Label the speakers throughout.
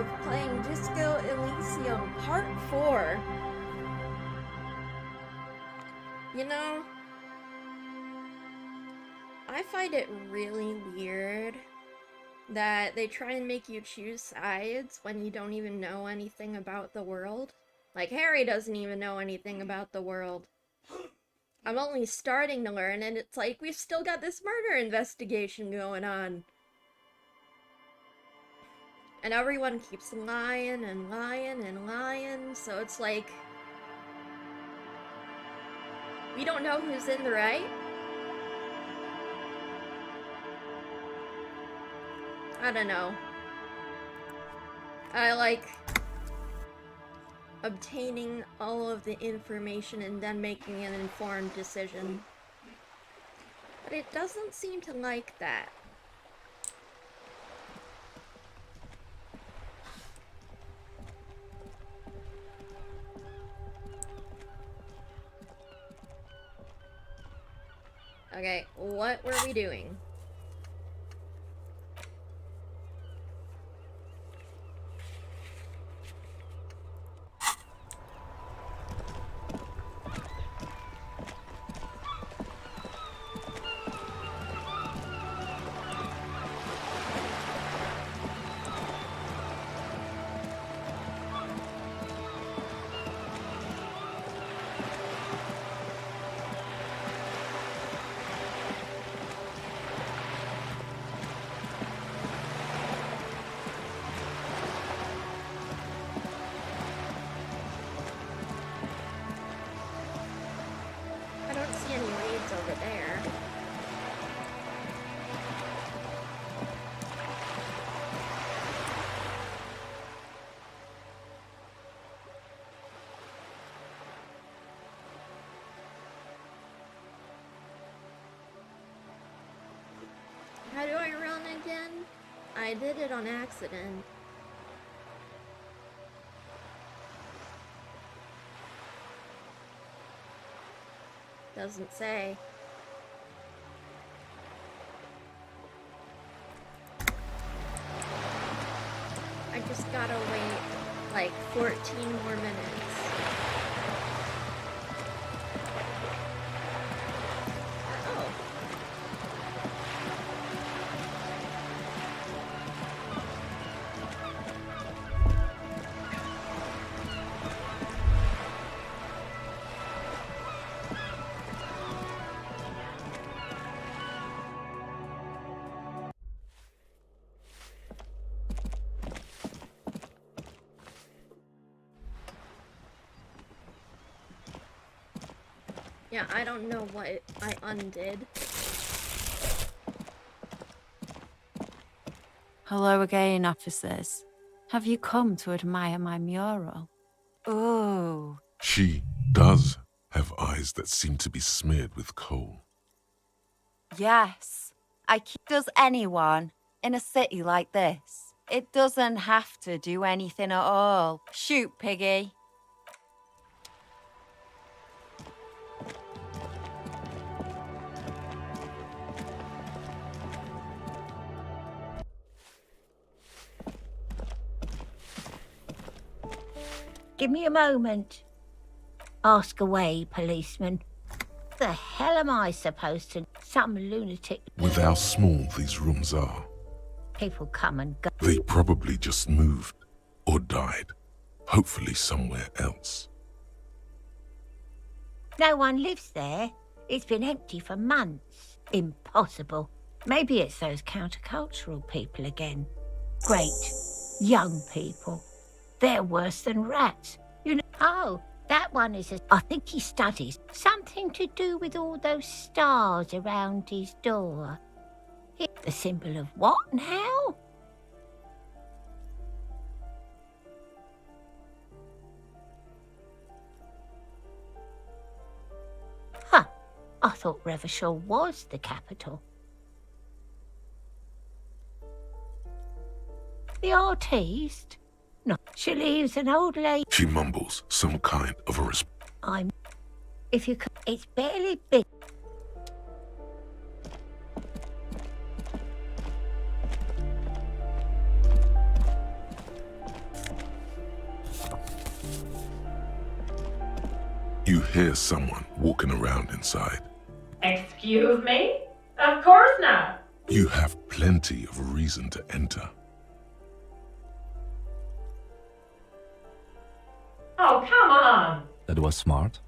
Speaker 1: of playing Disco Elysium Part 4. You know, I find it really weird that they try and make you choose sides when you don't even know anything about the world. Like, Harry doesn't even know anything about the world. I'm only starting to learn, and it's like, we've still got this murder investigation going on. And everyone keeps lying and lying and lying, so it's like, we don't know who's in the right. I don't know. I like obtaining all of the information and then making an informed decision. But it doesn't seem to like that. Okay, what were we doing? I don't see any leads over there. How do I run again? I did it on accident. Doesn't say. I just gotta wait like 14 more minutes. Oh. Yeah, I don't know what I undid.
Speaker 2: Hello again, officers. Have you come to admire my mural? Oh.
Speaker 3: She does have eyes that seem to be smeared with coal.
Speaker 2: Yes. Does anyone in a city like this? It doesn't have to do anything at all. Shoot, Piggy.
Speaker 4: Give me a moment. Ask away, policeman. The hell am I supposed to... Some lunatic...
Speaker 3: With how small these rooms are,
Speaker 4: People come and go.
Speaker 3: they probably just moved or died, hopefully somewhere else.
Speaker 4: No one lives there. It's been empty for months. Impossible. Maybe it's those countercultural people again. Great. Young people. They're worse than rats. You know... Oh, that one is I think he studies. Something to do with all those stars around his door. The symbol of what now? Huh. I thought Revachol was the capital. The artiste? No, she leaves an old lady.
Speaker 3: She mumbles some kind of a
Speaker 4: I'm... If you could... It's barely big.
Speaker 3: You hear someone walking around inside.
Speaker 5: Excuse me? Of course not.
Speaker 3: You have plenty of reason to enter.
Speaker 5: Oh, come on.
Speaker 6: That was smart.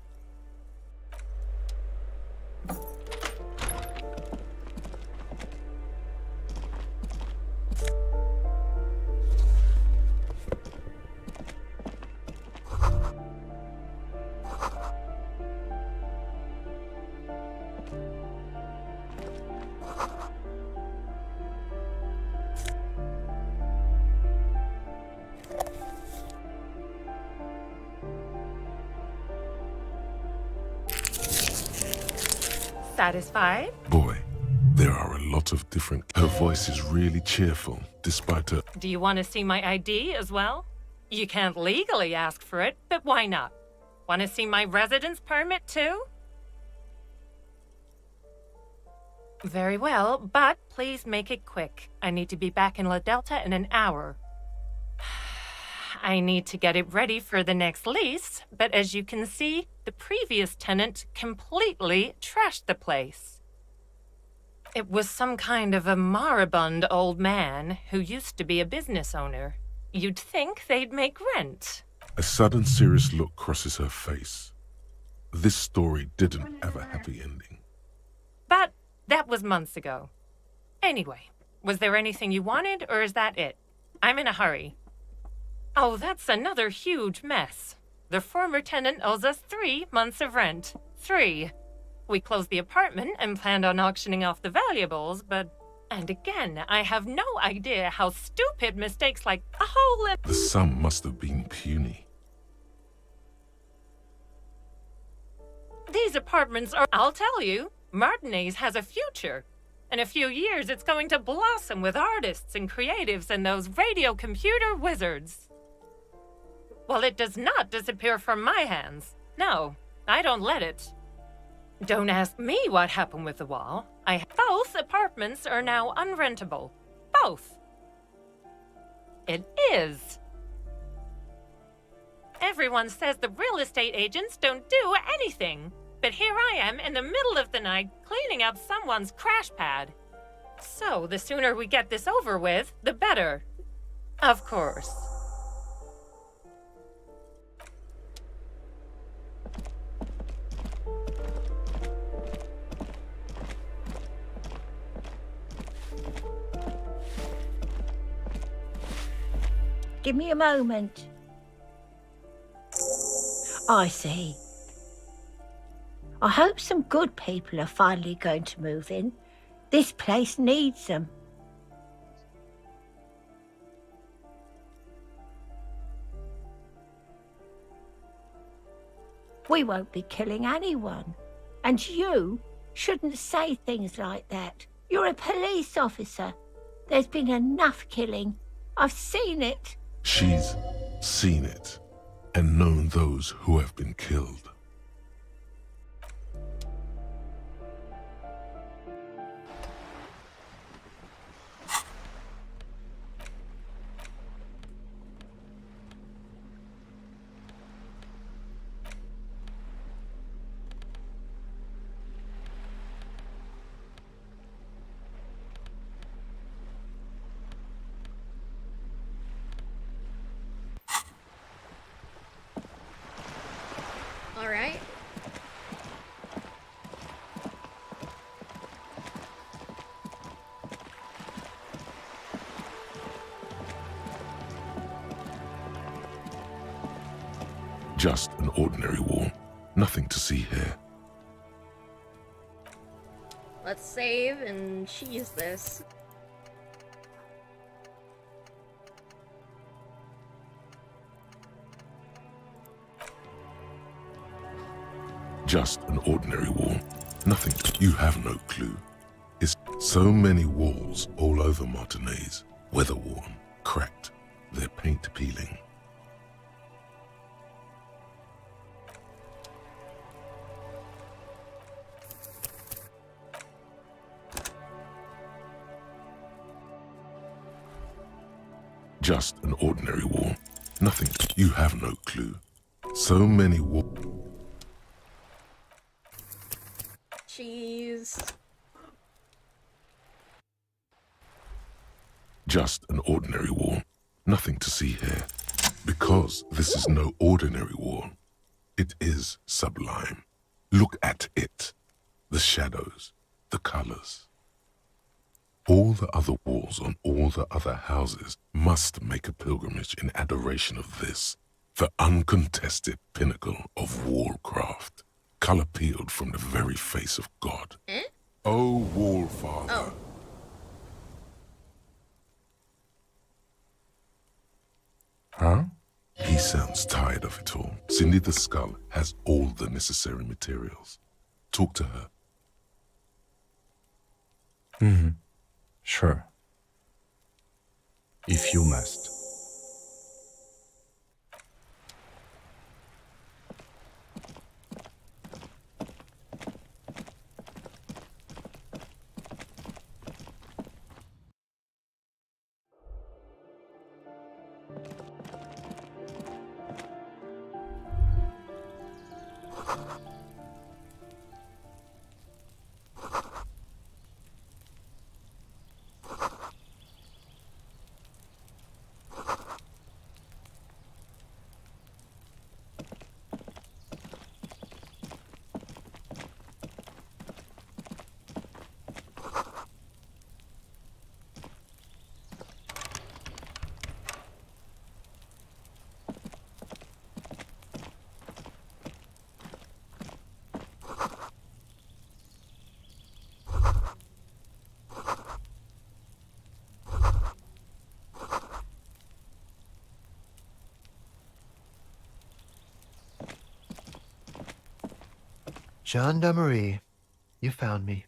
Speaker 7: Satisfied?
Speaker 3: Boy, there are a lot of different... Her voice is really cheerful, despite her...
Speaker 7: Do you want to see my ID as well? You can't legally ask for it, but why not? Want to see my residence permit too? Very well, but please make it quick. I need to be back in La Delta in an hour. I need to get it ready for the next lease, but as you can see, the previous tenant completely trashed the place. It was some kind of a moribund old man who used to be a business owner. You'd think they'd make rent.
Speaker 3: A sudden serious look crosses her face. This story didn't have a happy ending.
Speaker 7: But that was months ago. Anyway, was there anything you wanted, or is that it? I'm in a hurry. Oh, that's another huge mess. The former tenant owes us 3 months of rent. 3. We closed the apartment and planned on auctioning off the valuables, but... And again, I have no idea how stupid mistakes like a hole in...
Speaker 3: The sum must have been puny.
Speaker 7: These apartments are... I'll tell you, Martinez has a future. In a few years, it's going to blossom with artists and creatives and those radio computer wizards. Well, it does not disappear from my hands. No, I don't let it. Don't ask me what happened with the wall. Both apartments are now unrentable. Both. It is. Everyone says the real estate agents don't do anything. But here I am in the middle of the night cleaning up someone's crash pad. So the sooner we get this over with, the better. Of course.
Speaker 4: Give me a moment. I see. I hope some good people are finally going to move in. This place needs them. We won't be killing anyone. And you shouldn't say things like that. You're a police officer. There's been enough killing. I've seen it.
Speaker 3: She's seen it and known those who have been killed.
Speaker 1: All right.
Speaker 3: Just an ordinary wall. Nothing to see here.
Speaker 1: Let's save and cheese this.
Speaker 3: Just an ordinary wall. Nothing. You have no clue. It's so many walls all over Martinez. Weather-worn, cracked, their paint peeling. Just an ordinary wall. Nothing. You have no clue. So many walls.
Speaker 1: Cheese.
Speaker 3: Just an ordinary wall. Nothing to see here. Because this is no ordinary wall. It is sublime. Look at it. The shadows, the colors. All the other walls on all the other houses must make a pilgrimage in adoration of this, the uncontested pinnacle of wallcraft, color peeled from the very face of God.
Speaker 1: Eh?
Speaker 3: Oh, Wall Father.
Speaker 1: Oh.
Speaker 3: Huh? He sounds tired of it all. Cindy the Skull has all the necessary materials. Talk to her.
Speaker 6: Sure. If you must.
Speaker 8: Gendarmerie, you found me.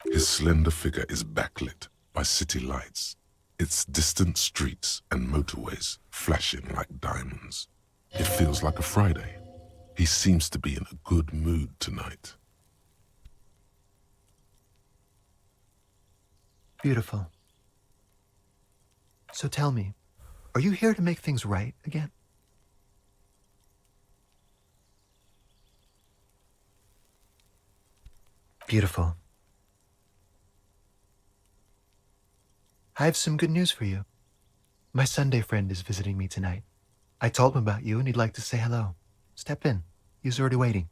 Speaker 3: His slender figure is backlit by city lights, its distant streets and motorways flashing like diamonds. It feels like a Friday. He seems to be in a good mood tonight.
Speaker 8: Beautiful. So tell me, are you here to make things right again? Beautiful. I have some good news for you. My Sunday friend is visiting me tonight. I told him about you and he'd like to say hello. Step in. He's already waiting.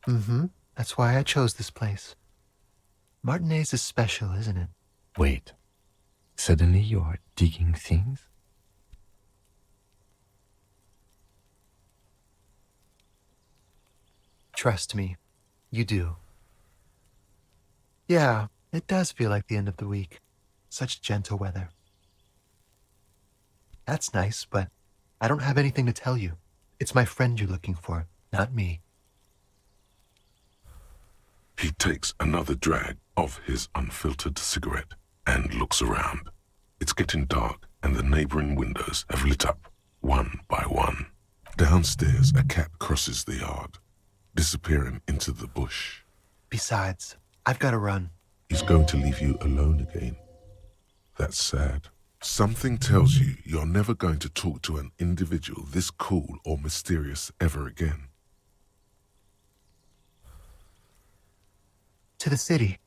Speaker 8: That's why I chose this place. Martinez is special, isn't it?
Speaker 6: Wait. Suddenly you are digging things?
Speaker 8: Trust me, you do. Yeah, it does feel like the end of the week. Such gentle weather. That's nice, but I don't have anything to tell you. It's my friend you're looking for, not me.
Speaker 3: He takes another drag of his unfiltered cigarette and looks around. It's getting dark and the neighboring windows have lit up, one by one. Downstairs, a cat crosses the yard, disappearing into the bush.
Speaker 8: Besides, I've got to run.
Speaker 3: He's going to leave you alone again. That's sad. Something tells you you're never going to talk to an individual this cool or mysterious ever again.
Speaker 8: To the city.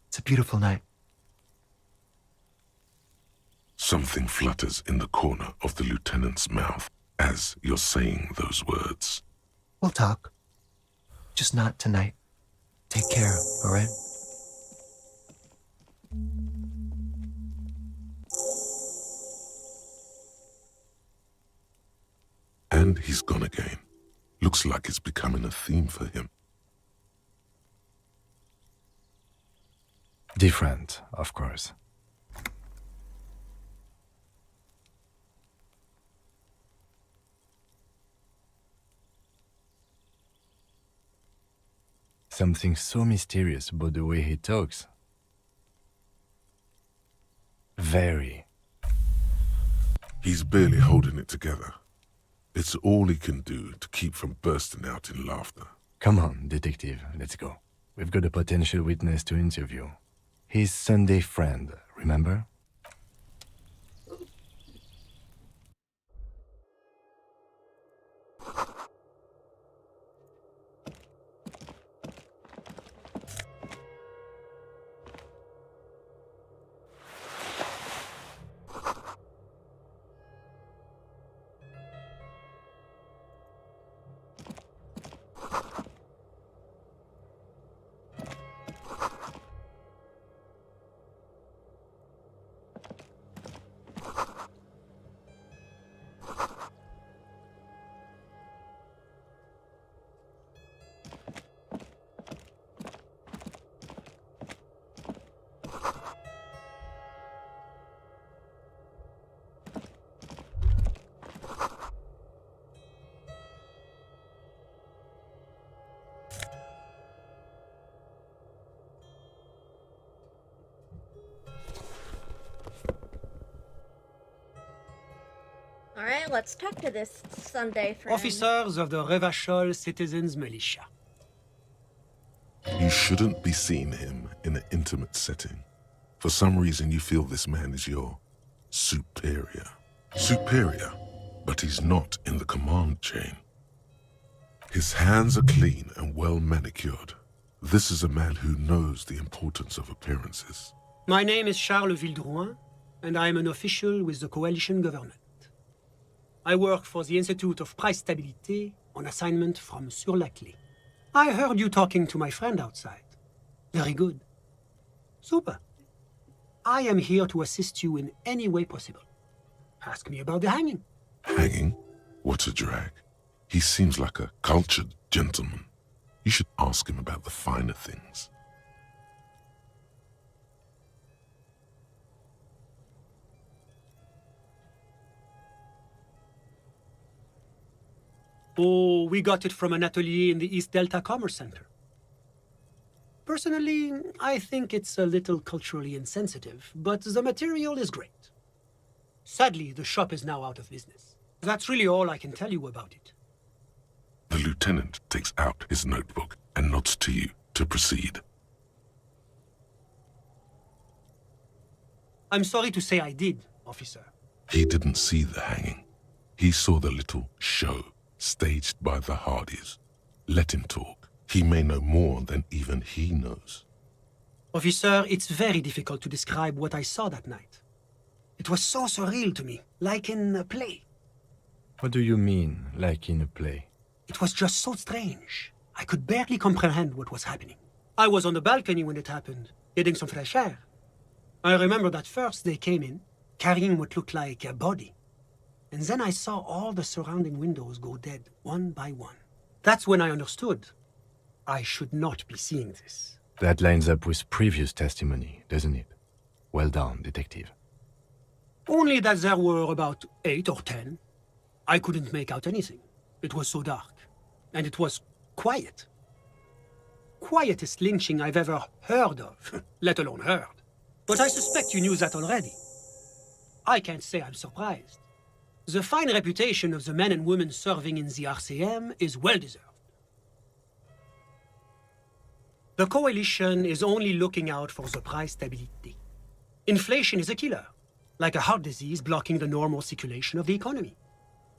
Speaker 8: It's a beautiful night.
Speaker 3: Something flutters in the corner of the lieutenant's mouth as you're saying those words.
Speaker 8: We'll talk. Just not tonight. Take care, all right?
Speaker 3: And he's gone again. Looks like it's becoming a theme for him.
Speaker 6: Different, of course. Something so mysterious about the way he talks. Very.
Speaker 3: He's barely holding it together. It's all he can do to keep from bursting out in laughter.
Speaker 6: Come on, detective, let's go. We've got a potential witness to interview. His Sunday friend, remember?
Speaker 1: Alright, let's talk to this Sunday friend.
Speaker 9: Officers of the Revachol Citizens Militia.
Speaker 3: You shouldn't be seeing him in an intimate setting. For some reason, you feel this man is your superior. Superior, but he's not in the command chain. His hands are clean and well manicured. This is a man who knows the importance of appearances.
Speaker 9: My name is Charles Vildrouin, and I am an official with the coalition government. I work for the Institute of Price Stabilité on assignment from Sur-la-Clé. I heard you talking to my friend outside. Very good. Super. I am here to assist you in any way possible. Ask me about the hanging.
Speaker 3: Hanging? What a drag. He seems like a cultured gentleman. You should ask him about the finer things.
Speaker 9: Oh, we got it from an atelier in the East Delta Commerce Center. Personally, I think it's a little culturally insensitive, but the material is great. Sadly, the shop is now out of business. That's really all I can tell you about it.
Speaker 3: The lieutenant takes out his notebook and nods to you to proceed.
Speaker 9: I'm sorry to say I did, officer.
Speaker 3: He didn't see the hanging. He saw the little show staged by the Hardys. Let him talk. He may know more than even he knows.
Speaker 9: Officer, it's very difficult to describe what I saw that night. It was so surreal to me, like in a play.
Speaker 6: What do you mean, like in a play?
Speaker 9: It was just so strange. I could barely comprehend what was happening. I was on the balcony when it happened, getting some fresh air. I remember that first they came in, carrying what looked like a body. And then I saw all the surrounding windows go dead, one by one. That's when I understood. I should not be seeing this.
Speaker 6: That lines up with previous testimony, doesn't it? Well done, detective.
Speaker 9: Only that there were about 8 or 10. I couldn't make out anything. It was so dark. And it was quiet. Quietest lynching I've ever heard of, let alone heard. But I suspect you knew that already. I can't say I'm surprised. The fine reputation of the men and women serving in the RCM is well-deserved. The coalition is only looking out for the price stability. Inflation is a killer, like a heart disease blocking the normal circulation of the economy.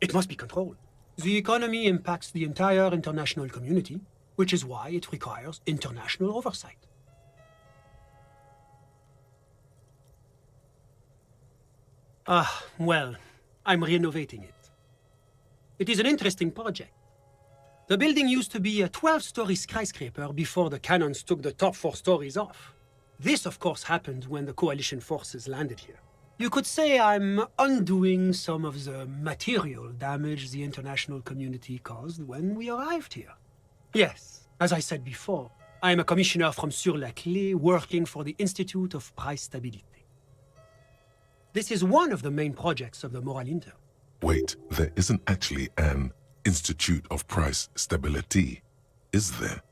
Speaker 9: It must be controlled. The economy impacts the entire international community, which is why it requires international oversight. Well, I'm renovating it. It is an interesting project. The building used to be a 12-story skyscraper before the cannons took the top 4 stories off. This, of course, happened when the coalition forces landed here. You could say I'm undoing some of the material damage the international community caused when we arrived here. Yes, as I said before, I am a commissioner from Sur-la-Clé working for the Institute of Price Stabilité. This is one of the main projects of the Moral Inter.
Speaker 3: Wait, there isn't actually an Institute of Price Stability, is there?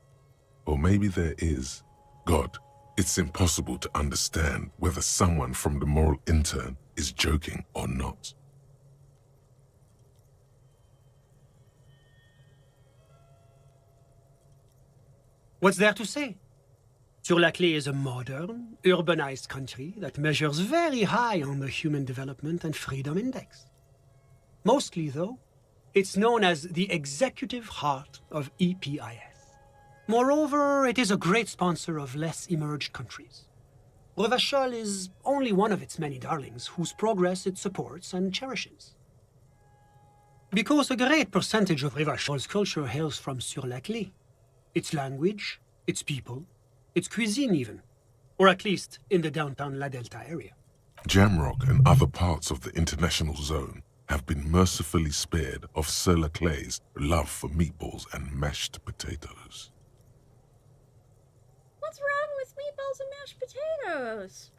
Speaker 3: Or maybe there is. God, it's impossible to understand whether someone from the Moral Intern is joking or not.
Speaker 9: What's there to say? Sur-la-Clé is a modern, urbanized country that measures very high on the Human Development and Freedom Index. Mostly, though, it's known as the executive heart of EPIS. Moreover, it is a great sponsor of less emerged countries. Revachol is only one of its many darlings whose progress it supports and cherishes. Because a great percentage of Revachol's culture hails from Sur-la-Clé. Its language, its people, its cuisine even, or at least in the downtown La Delta area.
Speaker 3: Jamrock and other parts of the international zone have been mercifully spared of Solar Clay's love for meatballs and mashed potatoes.
Speaker 1: What's wrong with meatballs and mashed potatoes?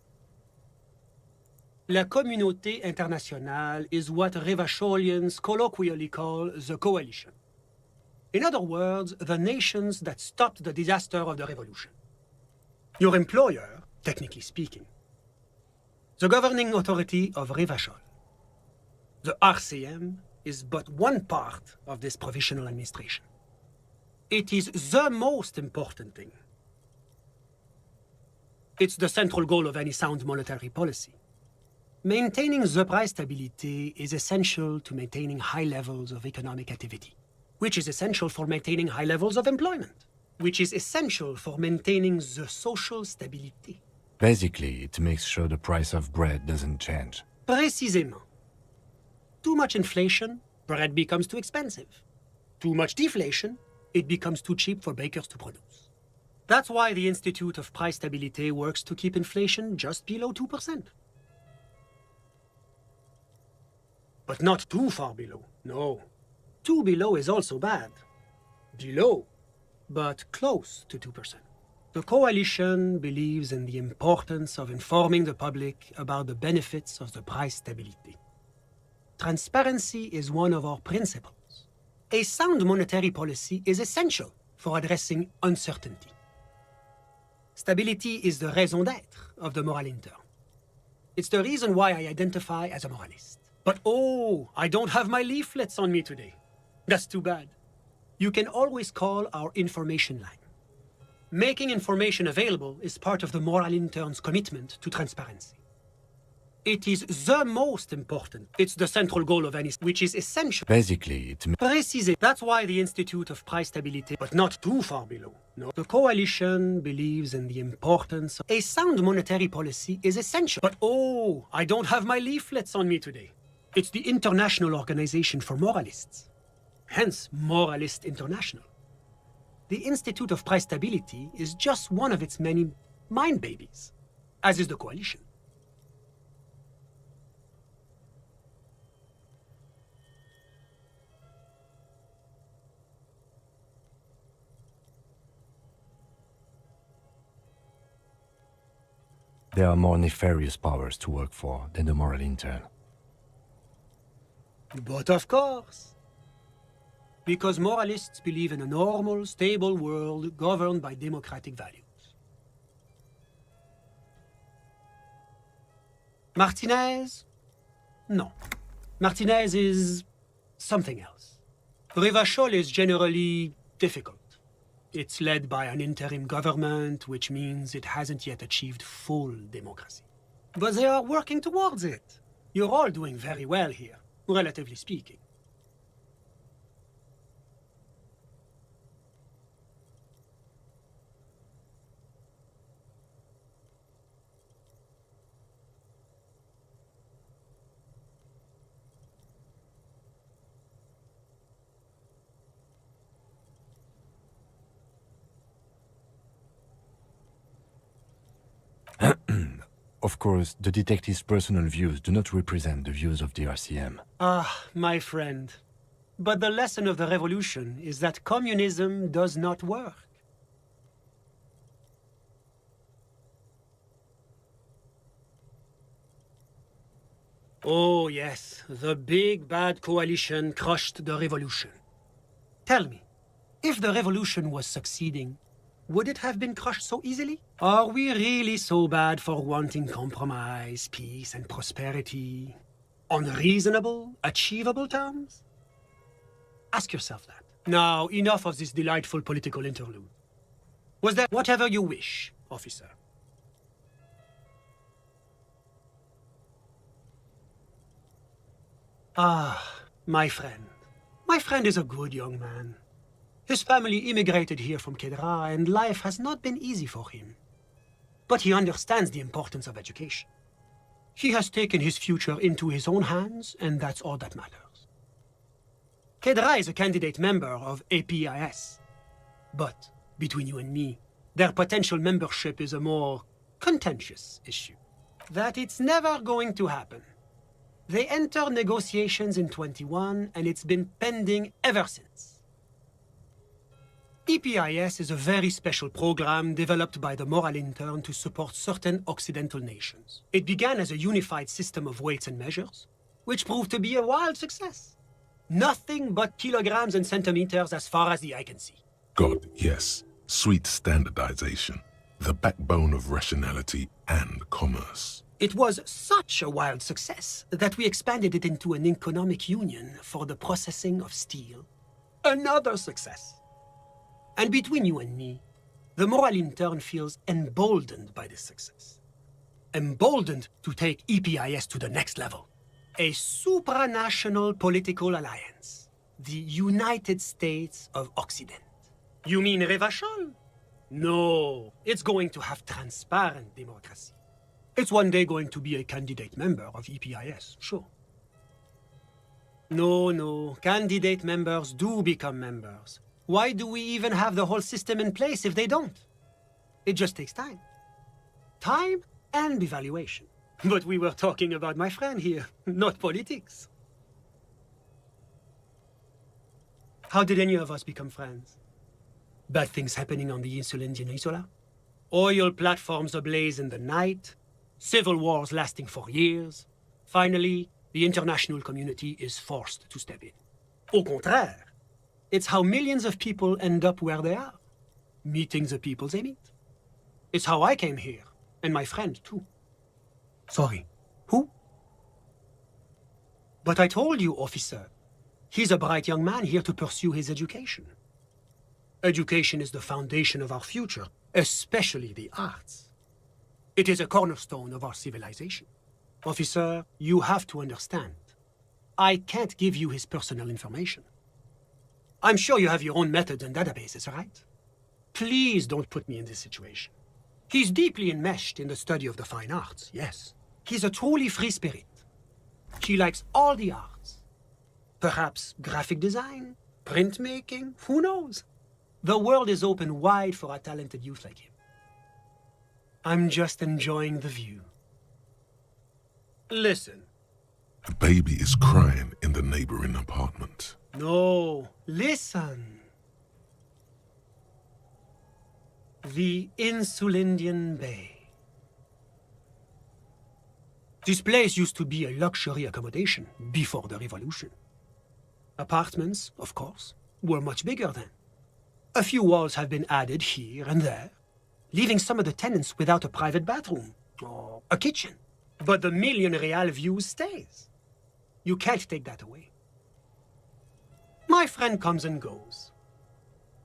Speaker 9: La communauté internationale is what Revacholians colloquially call the coalition. In other words, the nations that stopped the disaster of the revolution. Your employer, technically speaking. The governing authority of Revachol. The RCM is but one part of this provisional administration. It is the most important thing. It's the central goal of any sound monetary policy. Maintaining the price stability is essential to maintaining high levels of economic activity, which is essential for maintaining high levels of employment, which is essential for maintaining the social stability.
Speaker 6: Basically, it makes sure the price of bread doesn't change.
Speaker 9: Précisément. Too much inflation, bread becomes too expensive. Too much deflation, it becomes too cheap for bakers to produce. That's why the Institute of Price Stability works to keep inflation just below 2%. But not too far below, no. Too below is also bad. Below, but close to 2%. The coalition believes in the importance of informing the public about the benefits of the price stability. Transparency is one of our principles. A sound monetary policy is essential for addressing uncertainty. Stability is the raison d'être of the moral intern. It's the reason why I identify as a moralist. But oh, I don't have my leaflets on me today. That's too bad. You can always call our information line. Making information available is part of the moral intern's commitment to transparency. It is the most important. It's the central goal of any, which is essential.
Speaker 6: Basically, it
Speaker 9: Précisé. That's why the Institute of Price Stability, but not too far below. No. The coalition believes in the importance of a sound monetary policy is essential. But oh, I don't have my leaflets on me today. It's the International Organization for Moralists. Hence, Moralist International. The Institute of Price Stability is just one of its many mind babies, as is the coalition.
Speaker 6: There are more nefarious powers to work for than the moral intern.
Speaker 9: But of course. Because moralists believe in a normal, stable world governed by democratic values. Martinez? No. Martinez is something else. Revachol is generally difficult. It's led by an interim government, which means it hasn't yet achieved full democracy. But they are working towards it. You're all doing very well here, relatively speaking.
Speaker 6: Of course, the detective's personal views do not represent the views of the RCM.
Speaker 9: Ah, my friend. But the lesson of the revolution is that communism does not work. Oh, yes, the big bad coalition crushed the revolution. Tell me, if the revolution was succeeding, would it have been crushed so easily? Are we really so bad for wanting compromise, peace, and prosperity on reasonable, achievable terms? Ask yourself that. Now, enough of this delightful political interlude. Was there whatever you wish, officer? Ah, my friend. My friend is a good young man. His family immigrated here from Kedra, and life has not been easy for him. But he understands the importance of education. He has taken his future into his own hands, and that's all that matters. Kedra is a candidate member of APIS. But, between you and me, their potential membership is a more contentious issue. that it's never going to happen. They entered negotiations in 21, and it's been pending ever since. EPIS is a very special program developed by the Moral Intern to support certain Occidental nations. It began as a unified system of weights and measures, which proved to be a wild success. Nothing but kilograms and centimeters as far as the eye can see.
Speaker 3: God, yes. Sweet standardization. The backbone of rationality and commerce.
Speaker 9: It was such a wild success that we expanded it into an economic union for the processing of steel. Another success. And between you and me, the Moral Intern feels emboldened by this success. Emboldened to take EPIS to the next level. A supranational political alliance. The United States of Occident. You mean Revachol? No, it's going to have transparent democracy. It's one day going to be a candidate member of EPIS, sure. No, candidate members do become members. Why do we even have the whole system in place if they don't? It just takes time. Time and evaluation. But we were talking about my friend here, not politics. How did any of us become friends? Bad things happening on the Insulindian Peninsula? Oil platforms ablaze in the night? Civil wars lasting for years? Finally, the international community is forced to step in. Au contraire, it's how millions of people end up where they are, meeting the people they meet. It's how I came here, and my friend too. Sorry, who? But I told you, officer, he's a bright young man here to pursue his education. Education is the foundation of our future, especially the arts. It is a cornerstone of our civilization. Officer, you have to understand. I can't give you his personal information. I'm sure you have your own methods and databases, right? Please don't put me in this situation. He's deeply enmeshed in the study of the fine arts, yes. He's a truly free spirit. He likes all the arts. Perhaps graphic design, printmaking, who knows? The world is open wide for a talented youth like him. I'm just enjoying the view. Listen.
Speaker 3: A baby is crying in the neighboring apartment.
Speaker 9: No, listen. The Insulindian Bay. This place used to be a luxury accommodation before the revolution. Apartments, of course, were much bigger then. A few walls have been added here and there, leaving some of the tenants without a private bathroom or a kitchen. But the million real view stays. You can't take that away. My friend comes and goes.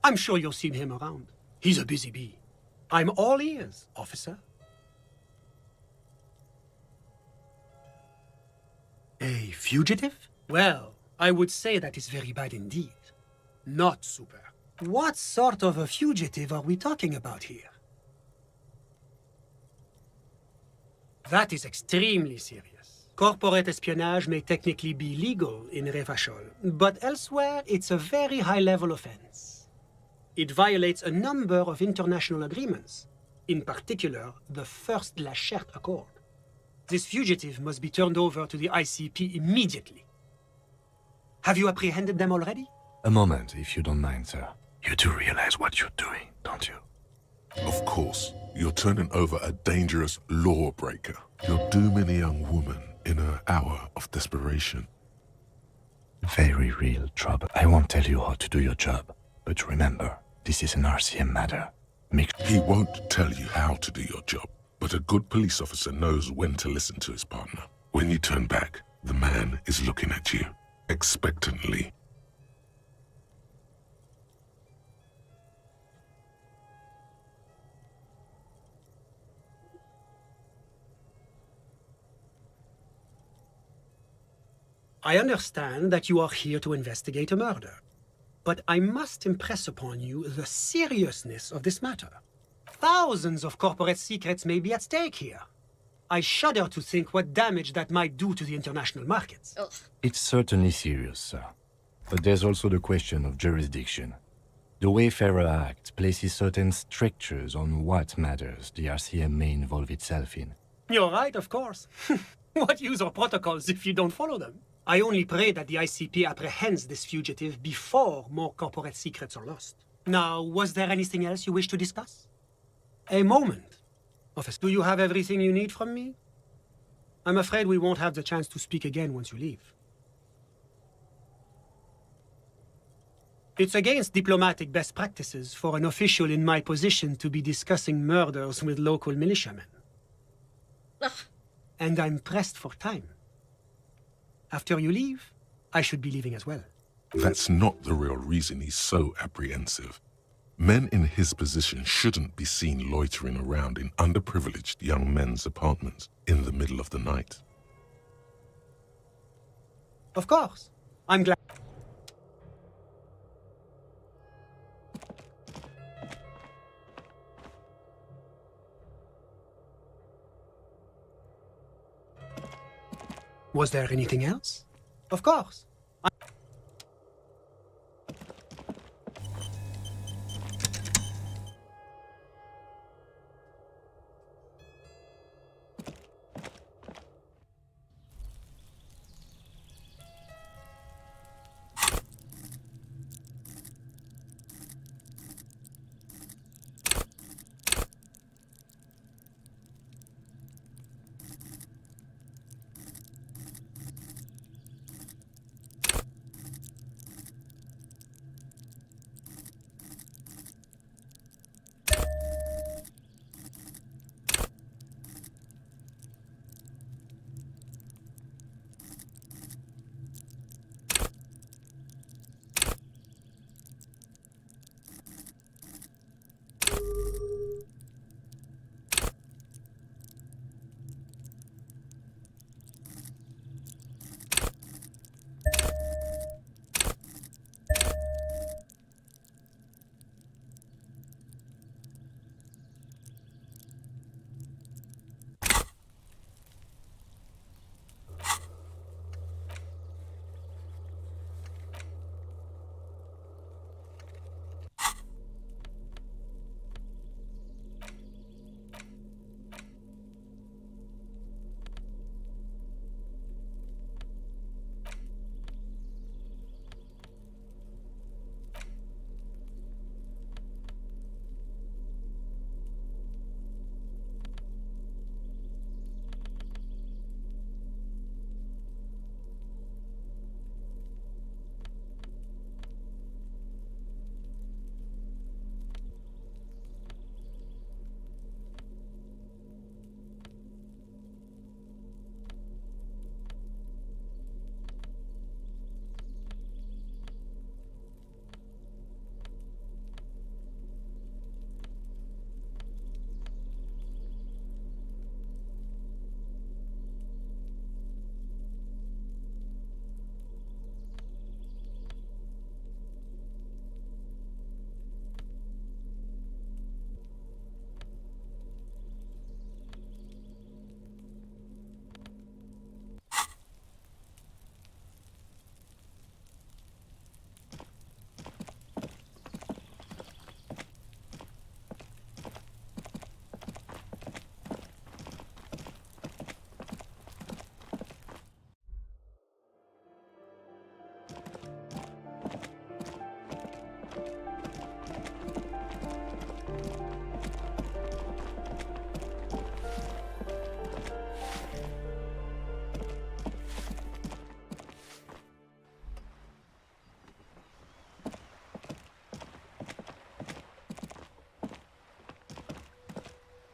Speaker 9: I'm sure you'll see him around. He's a busy bee. I'm all ears, officer. A fugitive? Well, I would say that is very bad indeed. Not super. What sort of a fugitive are we talking about here? That is extremely serious. Corporate espionage may technically be legal in Revachol, but elsewhere it's a very high-level offense. It violates a number of international agreements, in particular the First La Charte Accord. This fugitive must be turned over to the ICP immediately. Have you apprehended them already?
Speaker 6: A moment, if you don't mind, sir. You do realize what you're doing, don't you?
Speaker 3: Of course, you're turning over a dangerous lawbreaker. You're dooming a young woman in her hour of desperation.
Speaker 6: Very real trouble. I won't tell you how to do your job, but remember, this is an RCM matter.
Speaker 3: He won't tell you how to do your job, but a good police officer knows when to listen to his partner. When you turn back, the man is looking at you, expectantly.
Speaker 9: I understand that you are here to investigate a murder, but I must impress upon you the seriousness of this matter. Thousands of corporate secrets may be at stake here. I shudder to think what damage that might do to the international markets.
Speaker 1: Ugh.
Speaker 6: It's certainly serious, sir. But there's also the question of jurisdiction. The Wayfarer Act places certain strictures on what matters the RCM may involve itself in.
Speaker 9: You're right, of course. What use are protocols if you don't follow them? I only pray that the ICP apprehends this fugitive before more corporate secrets are lost. Now, was there anything else you wish to discuss? A moment. Officer, do you have everything you need from me? I'm afraid we won't have the chance to speak again once you leave. It's against diplomatic best practices for an official in my position to be discussing murders with local militiamen.
Speaker 1: Ugh.
Speaker 9: And I'm pressed for time. After you leave, I should be leaving as well.
Speaker 3: That's not the real reason he's so apprehensive. Men in his position shouldn't be seen loitering around in underprivileged young men's apartments in the middle of the night.
Speaker 9: Of course. I'm glad. Was there anything else? Of course.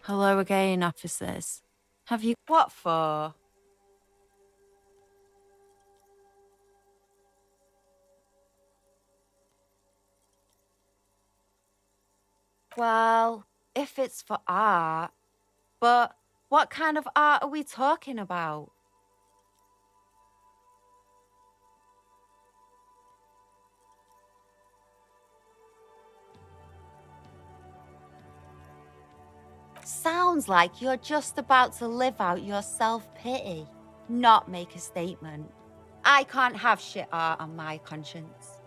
Speaker 2: Hello again, officers. Have you... What for? Well, if it's for art... But what kind of art are we talking about? Sounds like you're just about to live out your self-pity, not make a statement. I can't have shit art on my conscience.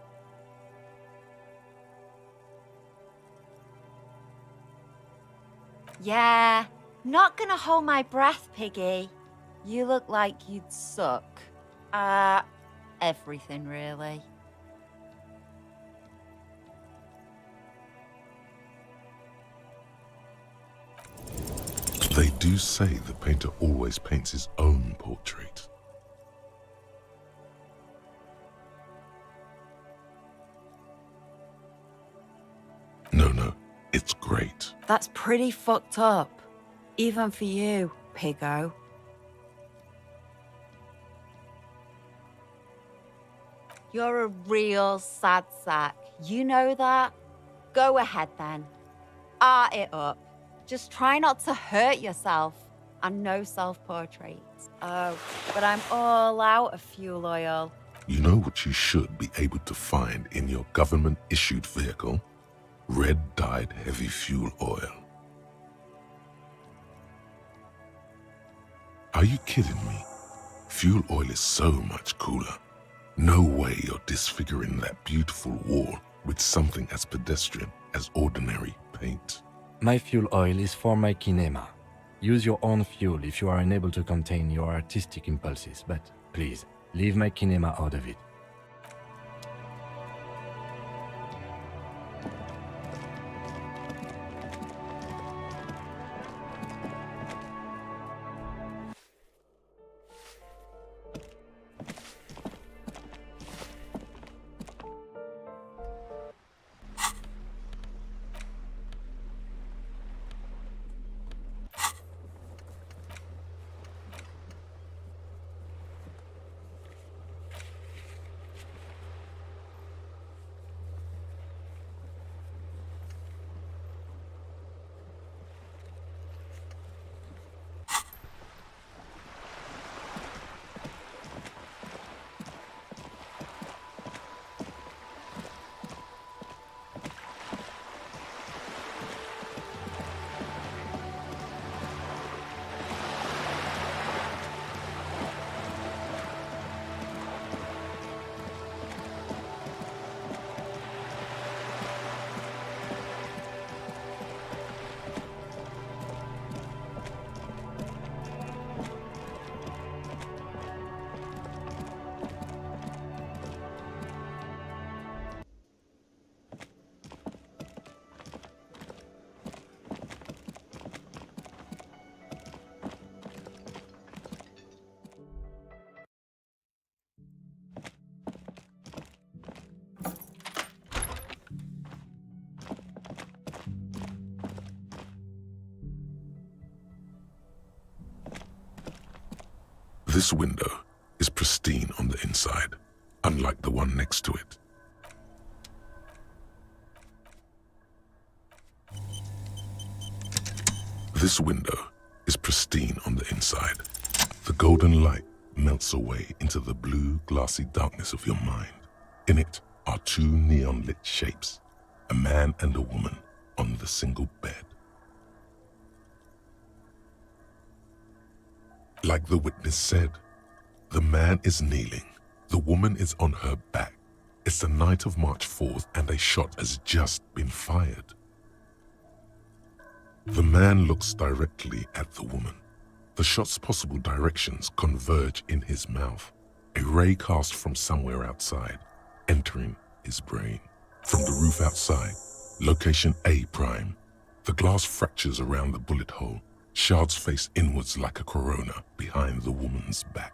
Speaker 2: Yeah, Not gonna hold my breath, Piggy. You look like you'd suck. Everything, really.
Speaker 3: They do say the painter always paints his own portrait. No, it's great.
Speaker 2: That's pretty fucked up. Even for you, Piggo. You're a real sad sack. You know that? Go ahead then. Art it up. Just try not to hurt yourself. And no self-portraits. Oh, but I'm all out of fuel oil.
Speaker 3: You know what you should be able to find in your government-issued vehicle? Red-dyed heavy fuel oil. Are you kidding me? Fuel oil is so much cooler. No way you're disfiguring that beautiful wall with something as pedestrian as ordinary paint.
Speaker 6: My fuel oil is for my kinema. Use your own fuel if you are unable to contain your artistic impulses, but please, leave my kinema out of it.
Speaker 3: This window is pristine on the inside, unlike the one next to it. This window is pristine on the inside. The golden light melts away into the blue, glassy darkness of your mind. In it are two neon-lit shapes, a man and a woman on the single bed. Like the witness said, the man is kneeling, the woman is on her back. It's the night of March 4th and a shot has just been fired. The man looks directly at the woman. The shot's possible directions converge in his mouth, a ray cast from somewhere outside, entering his brain. From the roof outside, location A prime. The glass fractures around the bullet hole. Shards face inwards like a corona behind the woman's back.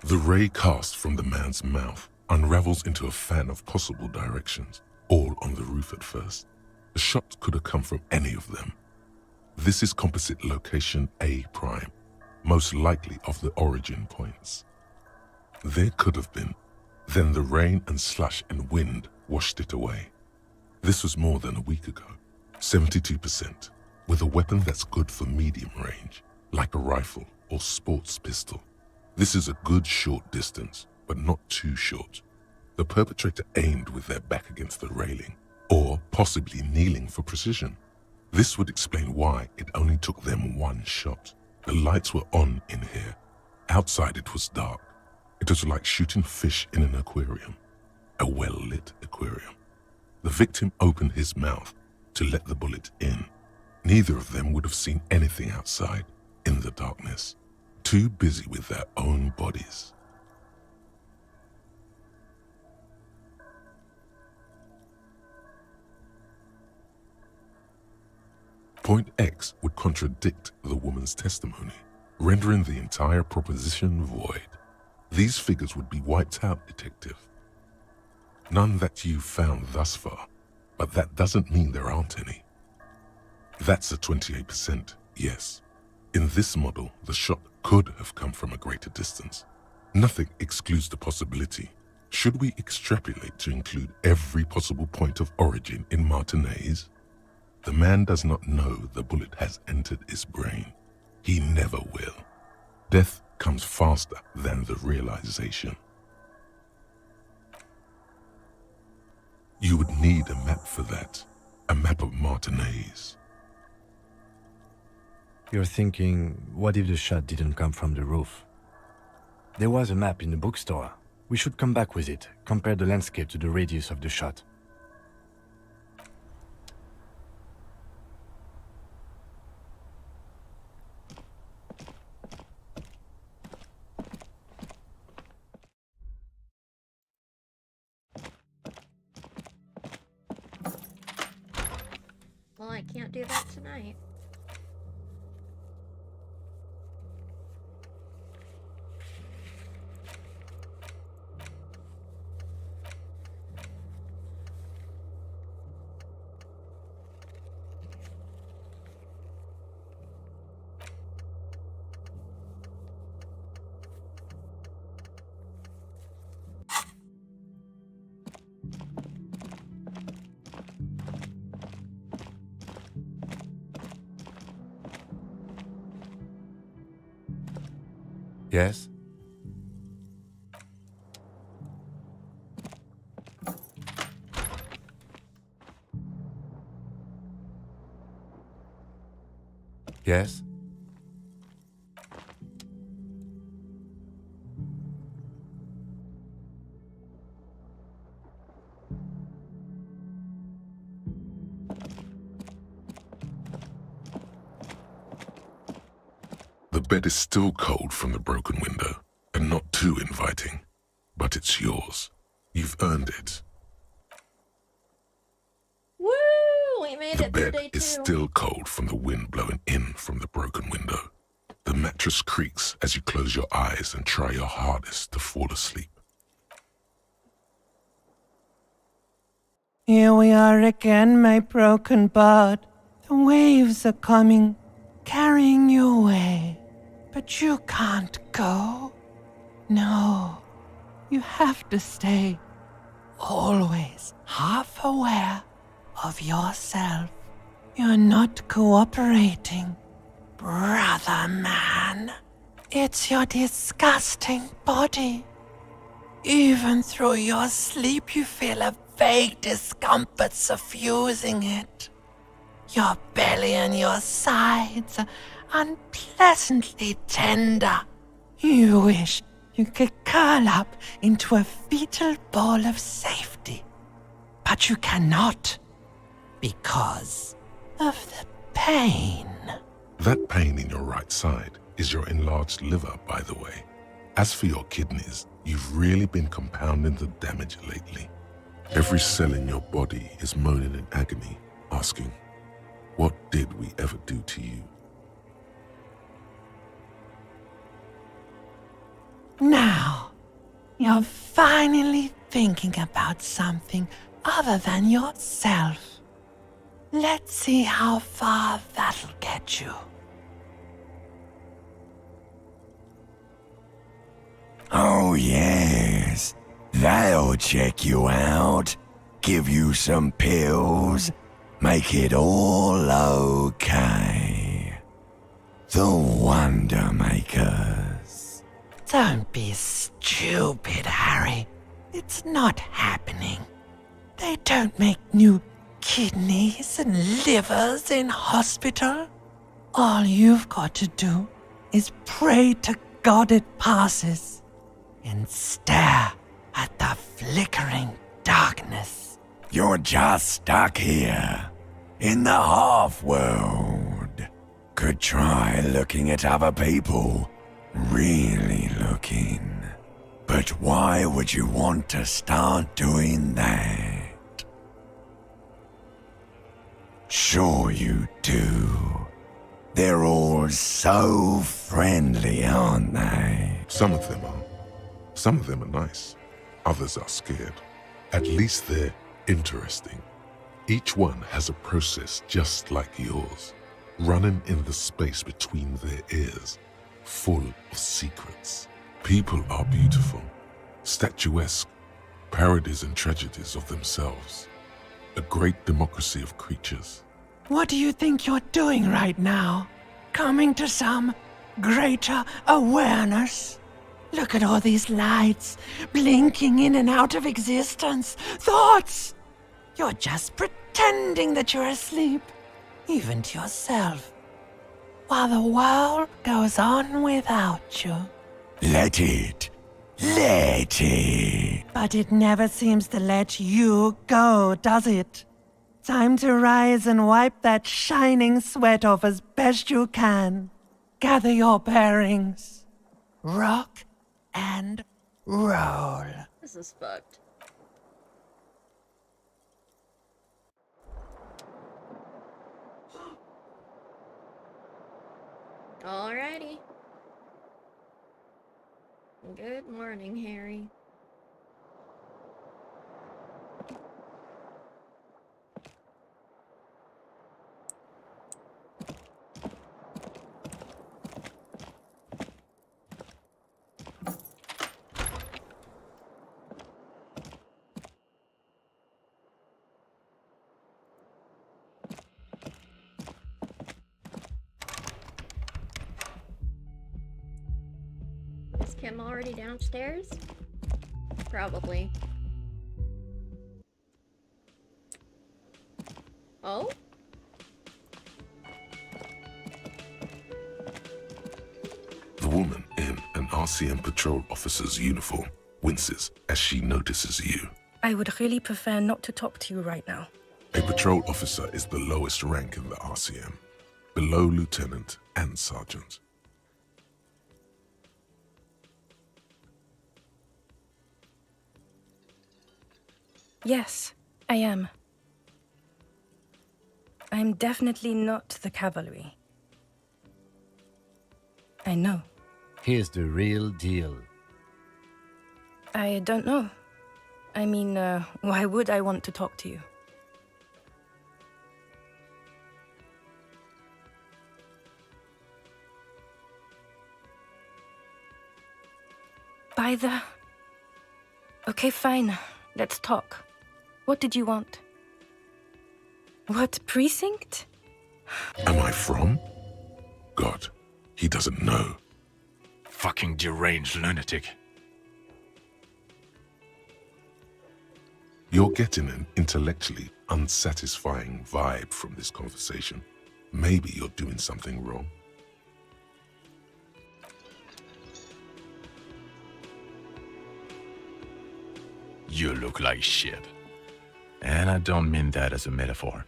Speaker 3: The ray cast from the man's mouth unravels into a fan of possible directions, all on the roof at first. The shot could have come from any of them. This is composite location A prime, most likely of the origin points. There could have been, then the rain and slush and wind washed it away. This was more than a week ago, 72%, with a weapon that's good for medium range, like a rifle or sports pistol. This is a good short distance, but not too short. The perpetrator aimed with their back against the railing, or possibly kneeling for precision. This would explain why it only took them one shot. The lights were on in here. Outside it was dark. It was like shooting fish in an aquarium, a well-lit aquarium. The victim opened his mouth to let the bullet in. Neither of them would have seen anything outside, in the darkness, too busy with their own bodies. Point X would contradict the woman's testimony, rendering the entire proposition void. These figures would be wiped out, Detective. None that you've found thus far, but that doesn't mean there aren't any. That's a 28%, yes. In this model, the shot could have come from a greater distance. Nothing excludes the possibility. Should we extrapolate to include every possible point of origin in Martinez? The man does not know the bullet has entered his brain. He never will. Death comes faster than the realization. You would need a map for that, a map of Martinez.
Speaker 6: You're thinking, what if the shot didn't come from the roof? There was a map in the bookstore. We should come back with it, compare the landscape to the radius of the shot.
Speaker 1: Well, I can't do that tonight.
Speaker 6: Yes? Yes?
Speaker 3: The bed is still cold from the broken window, and not too inviting. But it's yours. You've earned it.
Speaker 1: Woo! We made
Speaker 3: The
Speaker 1: it through
Speaker 3: bed
Speaker 1: day 2.
Speaker 3: is still cold from the wind blowing in from the broken window. The mattress creaks as you close your eyes and try your hardest to fall asleep.
Speaker 10: Here we are again, my broken bud. The waves are coming, carrying you away. But you can't go. No, you have to stay. Always half aware of yourself. You're not cooperating, brother man. It's your disgusting body. Even through your sleep, you feel a vague discomfort suffusing it. Your belly and your sides are unpleasantly tender. You wish you could curl up into a fetal ball of safety. But you cannot, because of the pain.
Speaker 3: That pain in your right side is your enlarged liver, by the way. As for your kidneys, you've really been compounding the damage lately. Every cell in your body is moaning in agony, asking, what did we ever do to you?
Speaker 10: Now, you're finally thinking about something other than yourself. Let's see how far that'll get you.
Speaker 11: Oh, yes. That'll check you out. Give you some pills. Make it all okay. The Wonder Makers.
Speaker 10: Don't be stupid, Harry. It's not happening. They don't make new kidneys and livers in hospital. All you've got to do is pray to God it passes and stare at the flickering darkness
Speaker 11: You're just stuck here, in the half-world. Could try looking at other people, really looking. But why would you want to start doing that? Sure you do. They're all so friendly, aren't they?
Speaker 3: Some of them are. Some of them are nice. Others are scared. At least they're interesting. Each one has a process just like yours, running in the space between their ears, full of secrets. People are beautiful, statuesque, parodies and tragedies of themselves. A great democracy of creatures.
Speaker 10: What do you think you're doing right now? Coming to some greater awareness? Look at all these lights, blinking in and out of existence. Thoughts! You're just pretending that you're asleep, even to yourself, while the world goes on without you.
Speaker 11: Let it. Let it.
Speaker 10: But it never seems to let you go, does it? Time to rise and wipe that shining sweat off as best you can. Gather your bearings. Rock and roll.
Speaker 1: This is fucked. Alrighty. Good morning, Harry. Is Kim already downstairs? Probably. Oh?
Speaker 3: The woman in an RCM patrol officer's uniform winces as she notices you.
Speaker 12: I would really prefer not to talk to you right now.
Speaker 3: A patrol officer is the lowest rank in the RCM, below lieutenant and sergeant.
Speaker 12: Yes, I am. I'm definitely not the cavalry. I know.
Speaker 6: Here's the real deal.
Speaker 12: I don't know. I mean, why would I want to talk to you? By the... Okay, fine. Let's talk. What did you want? What precinct?
Speaker 3: Am I from? God, he doesn't know.
Speaker 13: Fucking deranged lunatic.
Speaker 3: You're getting an intellectually unsatisfying vibe from this conversation. Maybe you're doing something wrong.
Speaker 13: You look like shit. And I don't mean that as a metaphor.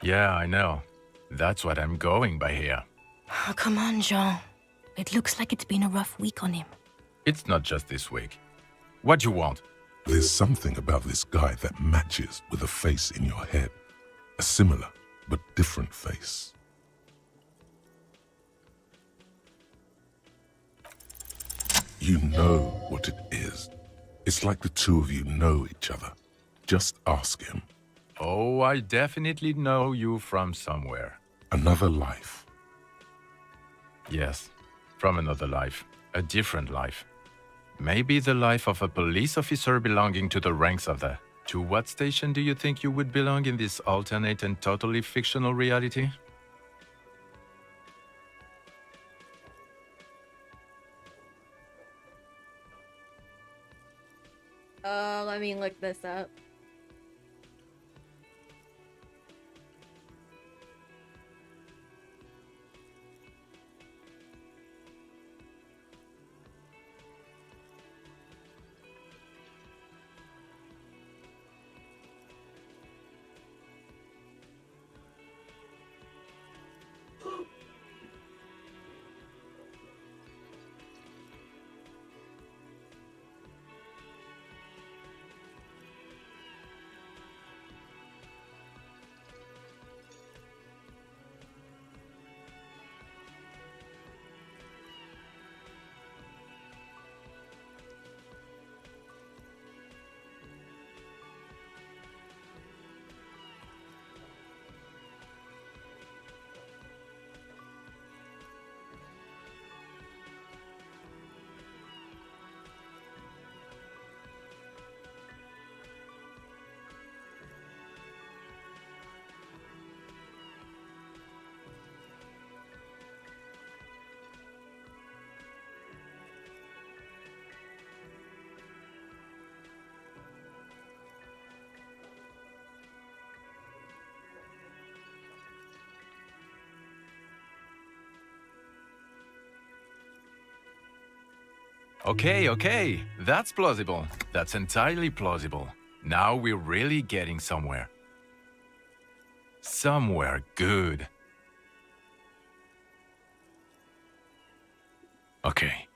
Speaker 13: Yeah, I know. That's what I'm going by here.
Speaker 12: Oh, come on, Jean. It looks like it's been a rough week on him.
Speaker 13: It's not just this week. What you want?
Speaker 3: There's something about this guy that matches with a face in your head. A similar but different face. You know what it is. It's like the two of you know each other. Just ask him.
Speaker 13: Oh, I definitely know you from somewhere.
Speaker 3: Another life.
Speaker 13: Yes, from another life. A different life. Maybe the life of a police officer belonging to the ranks of the... To what station do you think you would belong in this alternate and totally fictional reality?
Speaker 1: Let me look this up.
Speaker 13: Okay. That's plausible. That's entirely plausible. Now we're really getting somewhere. Somewhere good. Okay.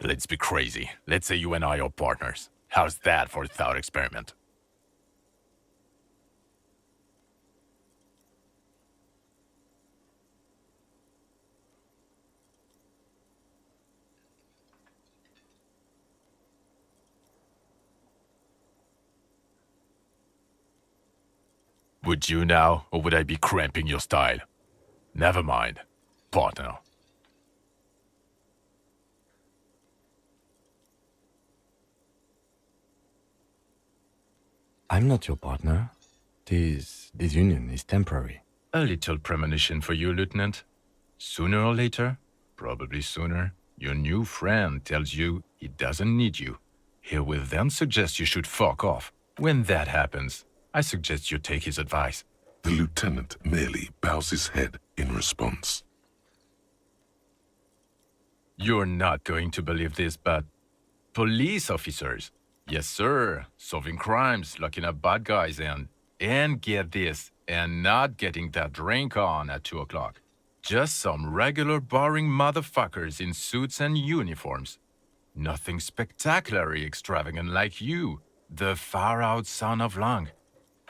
Speaker 13: Let's be crazy. Let's say you and I are partners. How's that for a thought experiment? Would you now, or would I be cramping your style? Never mind, partner.
Speaker 6: I'm not your partner. This union is temporary.
Speaker 13: A little premonition for you, Lieutenant. Sooner or later, probably sooner, your new friend tells you he doesn't need you. He will then suggest you should fuck off. When that happens, I suggest you take his advice.
Speaker 3: The lieutenant merely bows his head in response.
Speaker 13: You're not going to believe this, but police officers, yes sir, solving crimes, locking up bad guys, and get this, and not getting that drink on at 2 o'clock. Just some regular boring motherfuckers in suits and uniforms. Nothing spectacularly extravagant like you, the far-out son of Lang.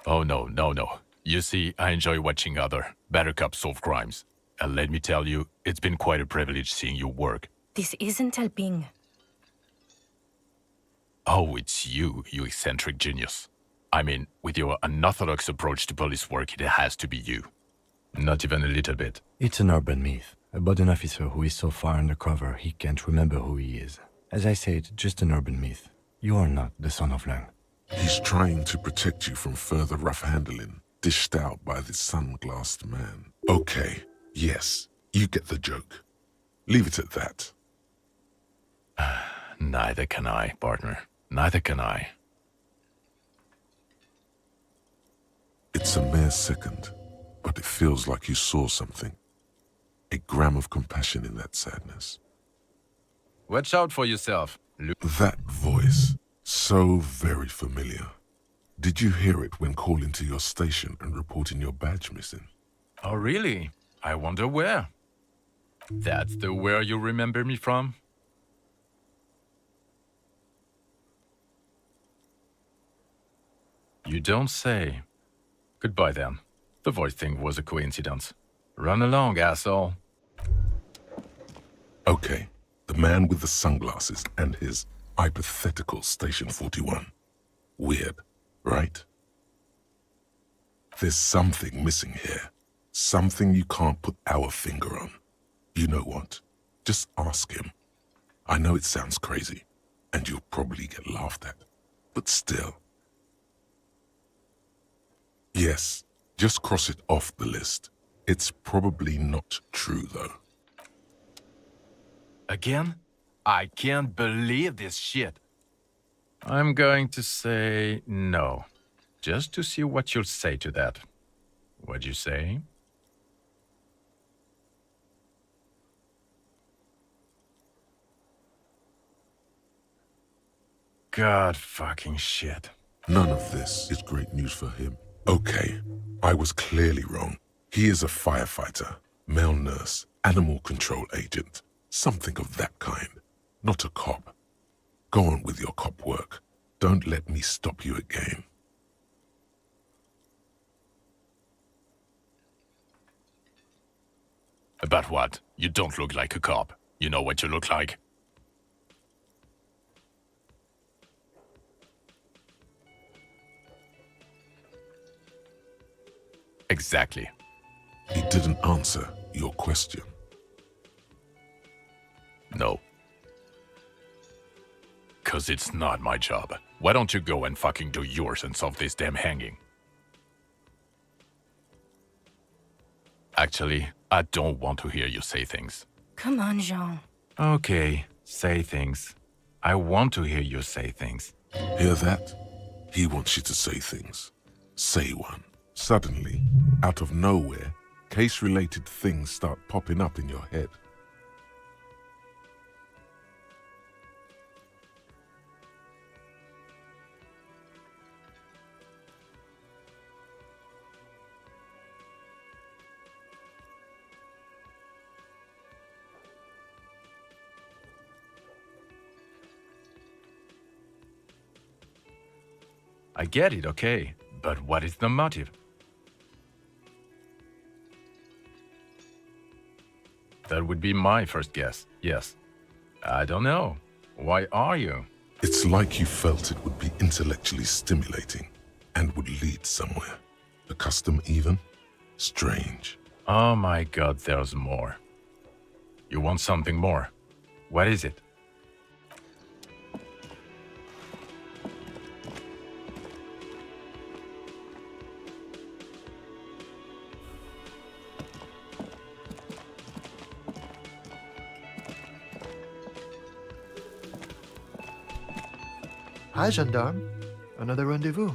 Speaker 13: Oh no. You see, I enjoy watching other better cops solve crimes. And let me tell you, it's been quite a privilege seeing you work.
Speaker 12: This isn't helping.
Speaker 13: Oh, it's you eccentric genius. I mean, with your unorthodox approach to police work, it has to be you. Not even a little bit.
Speaker 6: It's an urban myth about an officer who is so far undercover he can't remember who he is. As I said, just an urban myth. You are not the son of Lang.
Speaker 3: He's trying to protect you from further rough handling, dished out by this sunglassed man. Okay, yes, you get the joke. Leave it at that.
Speaker 13: Neither can I, partner. Neither can I.
Speaker 3: It's a mere second, but it feels like you saw something. A gram of compassion in that sadness.
Speaker 13: Watch out for yourself.
Speaker 3: That voice, so very familiar. Did you hear it when calling to your station and reporting your badge missing?
Speaker 13: Oh, really? I wonder where. That's the where you remember me from? You don't say. Goodbye then. The voice thing was a coincidence. Run along, asshole.
Speaker 3: Okay, the man with the sunglasses and his hypothetical Station 41. Weird, right? There's something missing here. Something you can't put our finger on. You know what? Just ask him. I know it sounds crazy, and you'll probably get laughed at. But still. Yes, just cross it off the list. It's probably not true, though.
Speaker 13: Again? I can't believe this shit. I'm going to say no. Just to see what you'll say to that. What'd you say? God fucking shit.
Speaker 3: None of this is great news for him. Okay, I was clearly wrong. He is a firefighter, male nurse, animal control agent, something of that kind. Not a cop. Go on with your cop work. Don't let me stop you again.
Speaker 13: About what? You don't look like a cop. You know what you look like? Exactly.
Speaker 3: He didn't answer your question.
Speaker 13: No. 'Cause it's not my job. Why don't you go and fucking do yours and solve this damn hanging? Actually, I don't want to hear you say things.
Speaker 12: Come on, Jean.
Speaker 13: Okay, say things. I want to hear you say things.
Speaker 3: Hear that? He wants you to say things. Say one. Suddenly, out of nowhere, case-related things start popping up in your head.
Speaker 13: I get it, okay. But what is the motive? That would be my first guess, yes. I don't know. Why are you?
Speaker 3: It's like you felt it would be intellectually stimulating and would lead somewhere. A custom even? Strange.
Speaker 13: Oh my god, there's more. You want something more? What is it?
Speaker 8: Hi, gendarme. Another rendezvous.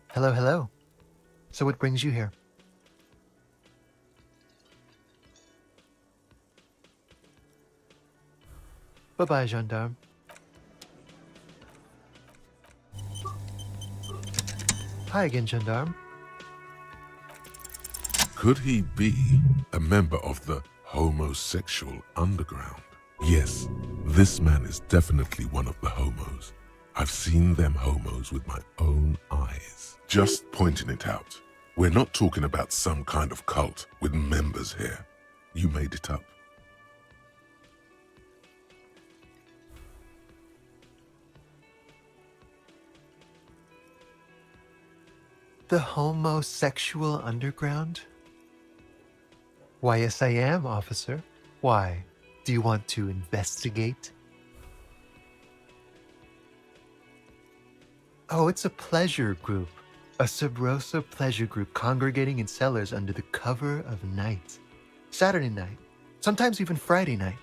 Speaker 8: Hello, hello. So what brings you here? Bye-bye, gendarme. Hi again, gendarme.
Speaker 3: Could he be a member of the homosexual underground? Yes, this man is definitely one of the homos. I've seen them homos with my own eyes. Just pointing it out. We're not talking about some kind of cult with members here. You made it up.
Speaker 8: The homosexual underground? Why, yes, I am, officer. Why? Do you want to investigate? Oh, it's a pleasure group. A sub rosa pleasure group congregating in cellars under the cover of night. Saturday night. Sometimes even Friday night.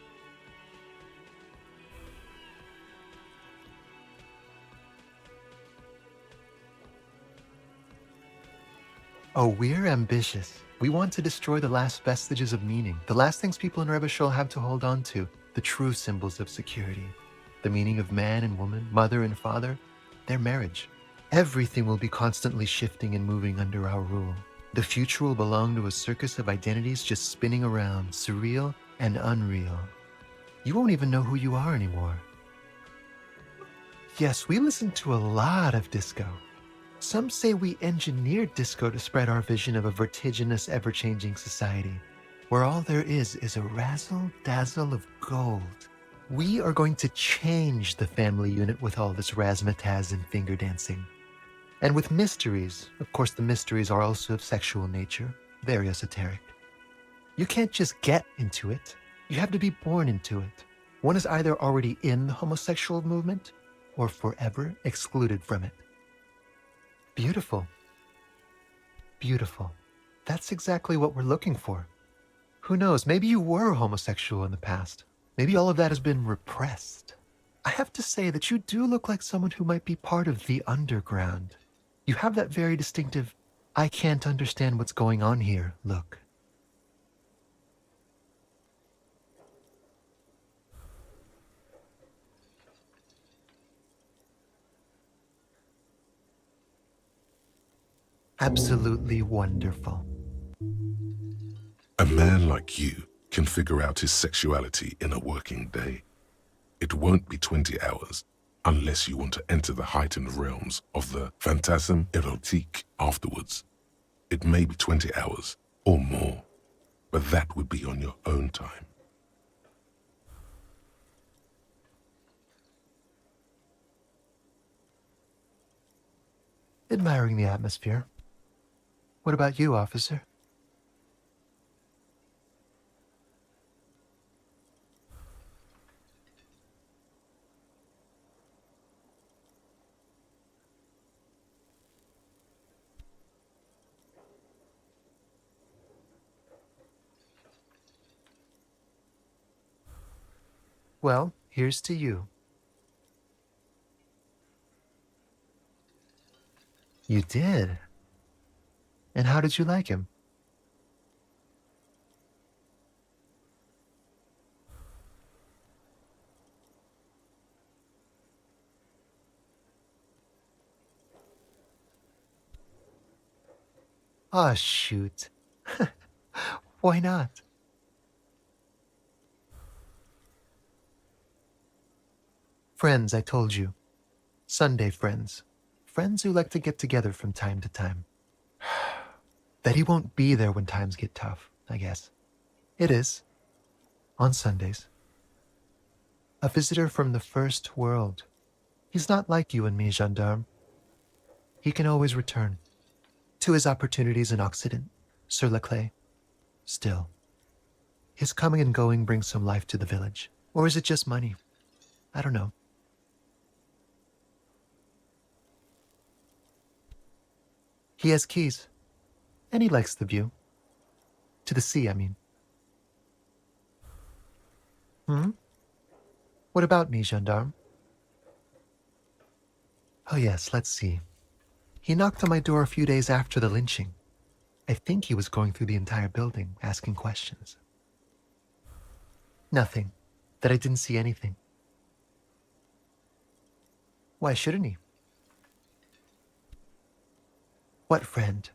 Speaker 8: Oh, we're ambitious. We want to destroy the last vestiges of meaning, the last things people in Rebishol have to hold on to, the true symbols of security, the meaning of man and woman, mother and father, their marriage. Everything will be constantly shifting and moving under our rule. The future will belong to a circus of identities just spinning around, surreal and unreal. You won't even know who you are anymore. Yes, we listen to a lot of disco. Some say we engineered disco to spread our vision of a vertiginous, ever-changing society, where all there is a razzle-dazzle of gold. We are going to change the family unit with all this razzmatazz and finger dancing. And with mysteries, of course the mysteries are also of sexual nature, very esoteric. You can't just get into it, you have to be born into it. One is either already in the homosexual movement, or forever excluded from it. Beautiful. Beautiful. That's exactly what we're looking for. Who knows, maybe you were homosexual in the past. Maybe all of that has been repressed. I have to say that you do look like someone who might be part of the underground. You have that very distinctive, I can't understand what's going on here look. Absolutely wonderful.
Speaker 3: A man like you can figure out his sexuality in a working day. It won't be 20 hours unless you want to enter the heightened realms of the phantasme erotique afterwards. It may be 20 hours or more, but that would be on your own time.
Speaker 8: Admiring the atmosphere. What about you, officer? Well, here's to you. You did? And how did you like him? Ah, shoot. Why not? Friends, I told you. Sunday friends. Friends who like to get together from time to time. That he won't be there when times get tough, I guess. It is. On Sundays. A visitor from the first world. He's not like you and me, gendarme. He can always return. To his opportunities in Occident, sur la clé. Still. His coming and going brings some life to the village. Or is it just money? I don't know. He has keys. And he likes the view. To the sea, I mean. What about me, gendarme? Oh yes, let's see. He knocked on my door a few days after the lynching. I think he was going through the entire building, asking questions. Nothing. That I didn't see anything. Why shouldn't he? What friend?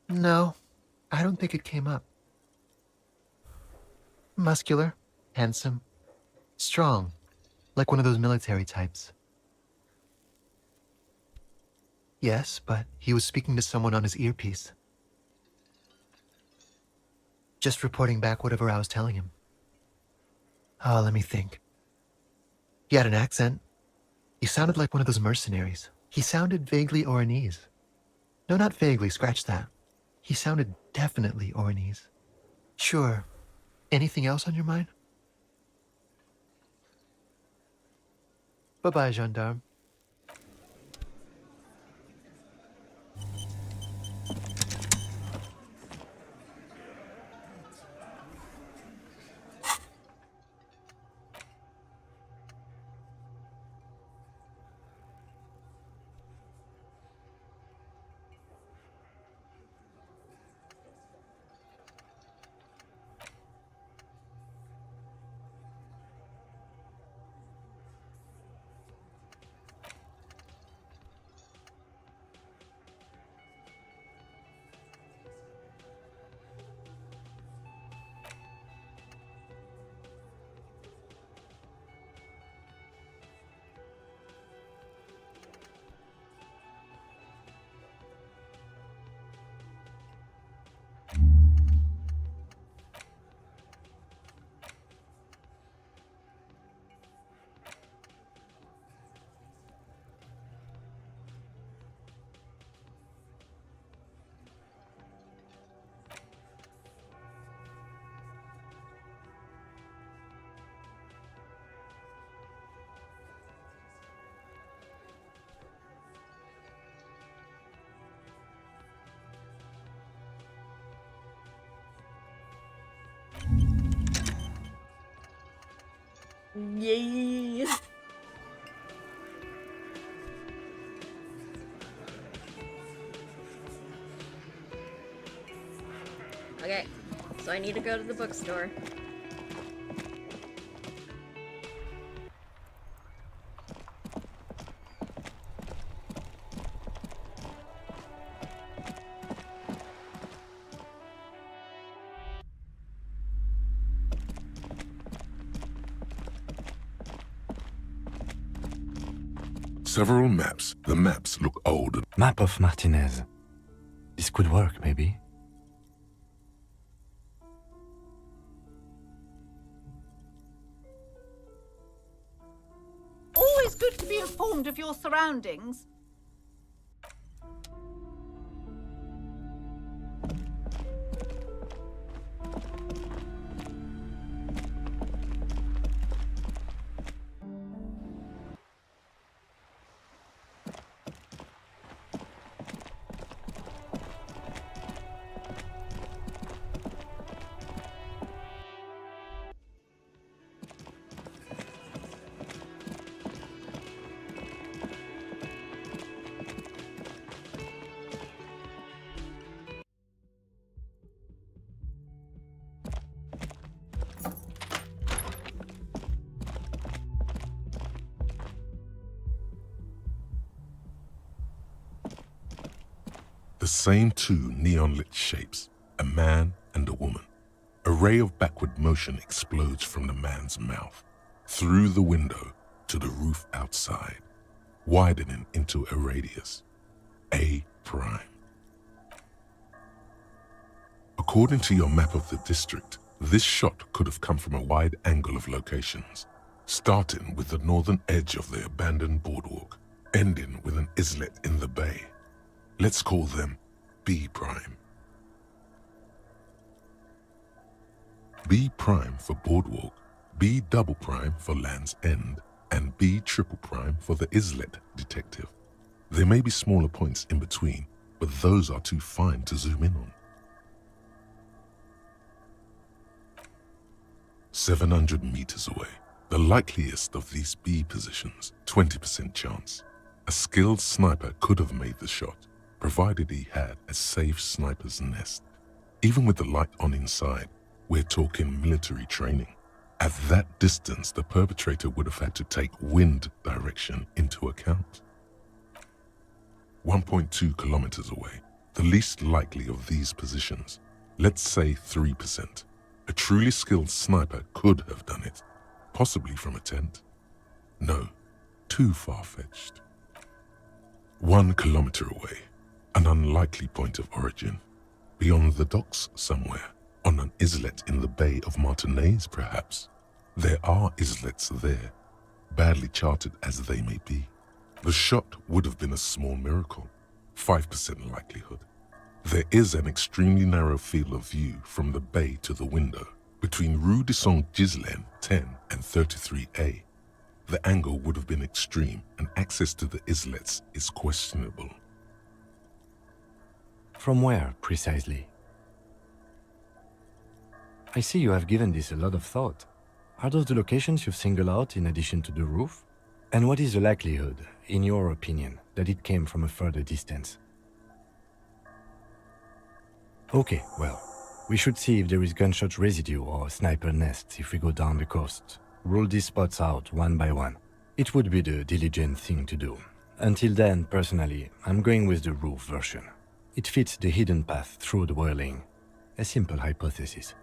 Speaker 8: No, I don't think it came up. Muscular, handsome, strong, like one of those military types. Yes, but he was speaking to someone on his earpiece. Just reporting back whatever I was telling him. Oh, let me think. He had an accent. He sounded like one of those mercenaries. He sounded vaguely Oranese. No, not vaguely, scratch that. He sounded definitely Oranese. Sure. Anything else on your mind? Bye-bye, gendarme.
Speaker 1: Yay! Okay, so I need to go to the bookstore.
Speaker 3: Several maps. The maps look old and
Speaker 6: Map of Martinez. This could work, maybe.
Speaker 2: Always good to be informed of your surroundings.
Speaker 3: The same two neon-lit shapes, a man and a woman. A ray of backward motion explodes from the man's mouth, through the window to the roof outside, widening into a radius, A prime. According to your map of the district, this shot could have come from a wide angle of locations, starting with the northern edge of the abandoned boardwalk, ending with an islet in the bay. Let's call them B prime. B prime for boardwalk, B double prime for Land's End, and B triple prime for the islet detective. There may be smaller points in between, but those are too fine to zoom in on. 700 meters away, the likeliest of these B positions, 20% chance. A skilled sniper could have made the shot, provided he had a safe sniper's nest. Even with the light on inside, we're talking military training. At that distance, the perpetrator would have had to take wind direction into account. 1.2 kilometers away, the least likely of these positions, let's say 3%. A truly skilled sniper could have done it, possibly from a tent. No, too far-fetched. 1 kilometer away, an unlikely point of origin. Beyond the docks somewhere, on an islet in the Bay of Martinaise perhaps. There are islets there, badly charted as they may be. The shot would have been a small miracle, 5% likelihood. There is an extremely narrow field of view from the bay to the window, between Rue de Saint-Ghislain 10 and 33A. The angle would have been extreme, and access to the islets is questionable.
Speaker 6: From where, precisely? I see you have given this a lot of thought. Are those the locations you've singled out in addition to the roof? And what is the likelihood, in your opinion, that it came from a further distance? Okay, well, we should see if there is gunshot residue or sniper nests if we go down the coast. Rule these spots out one by one. It would be the diligent thing to do. Until then, personally, I'm going with the roof version. It fits the hidden path through the whirling. A simple hypothesis.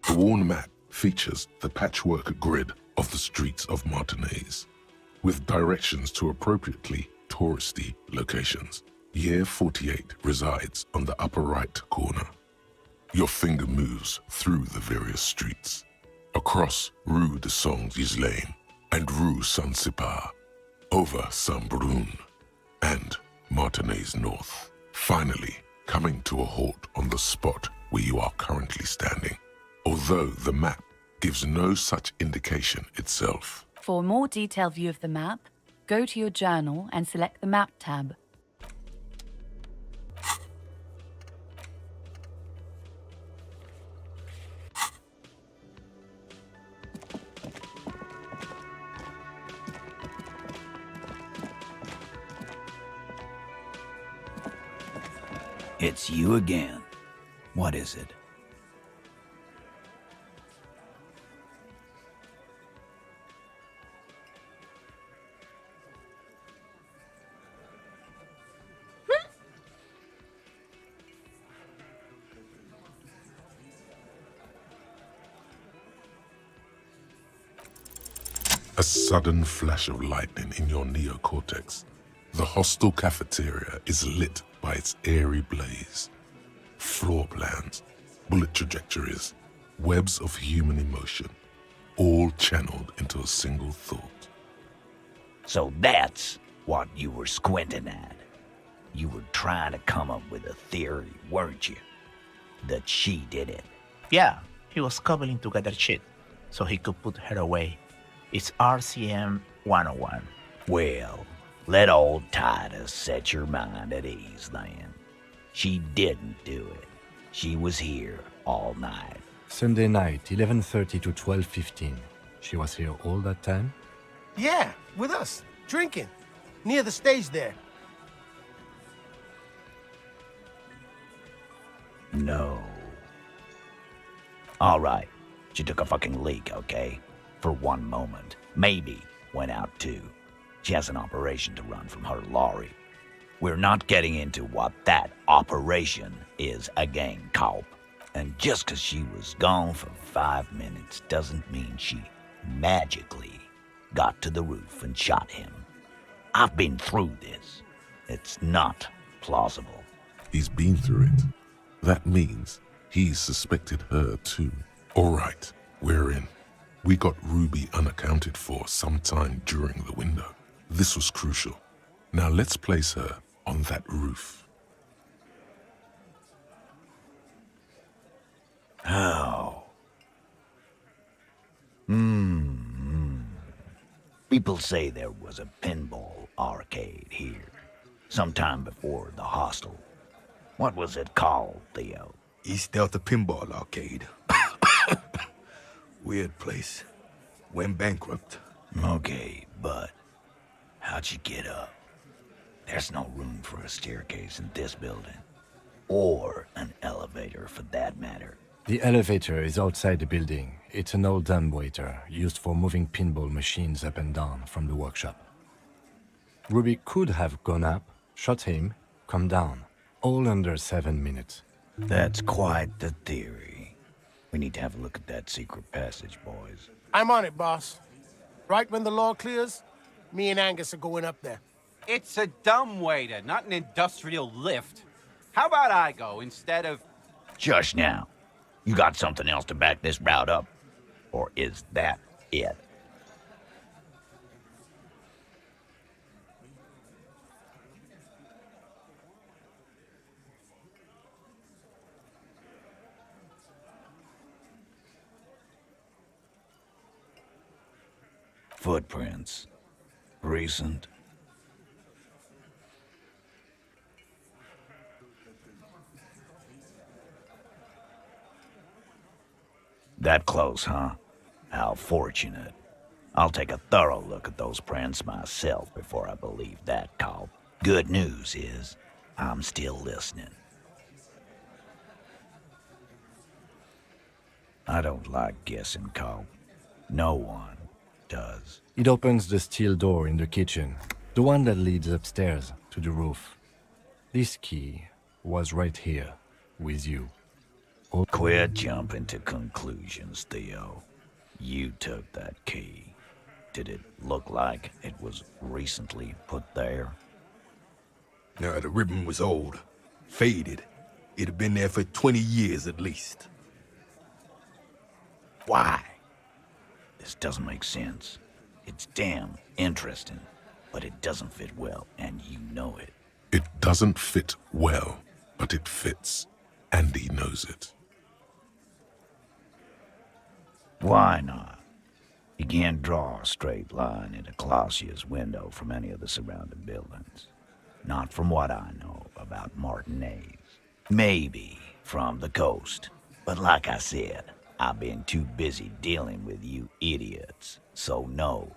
Speaker 3: The worn map features the patchwork grid of the streets of Martinaise, with directions to appropriately touristy locations. Year 48 resides on the upper right corner. Your finger moves through the various streets, across Rue de Saint-Ghislain and Rue Saint-Cypar, over Saint-Brun and Martinaise North, finally coming to a halt on the spot where you are currently standing, although the map gives no such indication itself.
Speaker 14: For a more detailed view of the map, go to your journal and select the Map tab.
Speaker 11: It's you again. What is it?
Speaker 3: A sudden flash of lightning in your neocortex. The hostel cafeteria is lit by its airy blaze. Floor plans, bullet trajectories, webs of human emotion, all channeled into a single thought.
Speaker 15: So that's what you were squinting at. You were trying to come up with a theory, weren't you? That she did it.
Speaker 16: Yeah, he was cobbling together shit so he could put her away. It's RCM 101.
Speaker 15: Well, let old Titus set your mind at ease then. She didn't do it. She was here, all night.
Speaker 6: Sunday night, 11:30 to 12:15. She was here all that time?
Speaker 17: Yeah, with us, drinking. Near the stage there.
Speaker 15: No. All right. She took a fucking leak, okay? For one moment. Maybe went out too. She has an operation to run from her lorry. We're not getting into what that operation is again, Culp. And just 'cause she was gone for 5 minutes doesn't mean she magically got to the roof and shot him. I've been through this. It's not plausible.
Speaker 3: He's been through it. That means he's suspected her too. All right, we're in. We got Ruby unaccounted for sometime during the window. This was crucial. Now let's place her on that roof.
Speaker 15: How? People say there was a pinball arcade here, sometime before the hostel. What was it called, Theo?
Speaker 18: East Delta Pinball Arcade. Weird place. Went bankrupt.
Speaker 15: Okay, but how'd you get up? There's no room for a staircase in this building. Or an elevator, for that matter.
Speaker 6: The elevator is outside the building. It's an old dumbwaiter used for moving pinball machines up and down from the workshop. Ruby could have gone up, shot him, come down, all under 7 minutes.
Speaker 15: That's quite the theory. We need to have a look at that secret passage, boys.
Speaker 17: I'm on it, boss. Right when the law clears, me and Angus are going up there.
Speaker 19: It's a dumbwaiter, not an industrial lift. How about I go instead of...
Speaker 15: Just now. You got something else to back this route up? Or is that it? Footprints. Recent. That close, huh? How fortunate. I'll take a thorough look at those prints myself before I believe that, Culp. Good news is, I'm still listening. I don't like guessing, Culp. No one does.
Speaker 6: It opens the steel door in the kitchen, the one that leads upstairs to the roof. This key was right here, with you.
Speaker 15: Quit jumping to conclusions, Theo. You took that key. Did it look like it was recently put there?
Speaker 18: No, the ribbon was old. Faded. It had been there for 20 years at least.
Speaker 15: Why? This doesn't make sense. It's damn interesting, but it doesn't fit well, and you know it.
Speaker 3: It doesn't fit well, but it fits, and he knows it.
Speaker 15: Why not? You can't draw a straight line into Clausia's window from any of the surrounding buildings. Not from what I know about Martinez. Maybe from the coast. But like I said, I've been too busy dealing with you idiots. So no,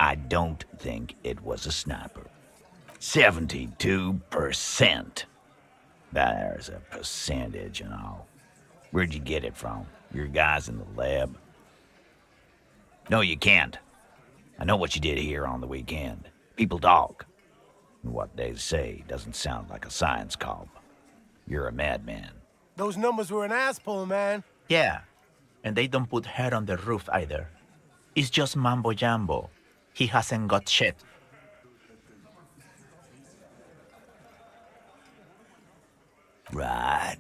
Speaker 15: I don't think it was a sniper. 72%. There's a percentage and all. Where'd you get it from? Your guys in the lab? No, you can't. I know what you did here on the weekend. People talk. And what they say doesn't sound like a science Culp. You're a madman.
Speaker 17: Those numbers were an asshole, man.
Speaker 16: Yeah, and they don't put her on the roof either. It's just mambo jumbo. He hasn't got shit.
Speaker 15: Right.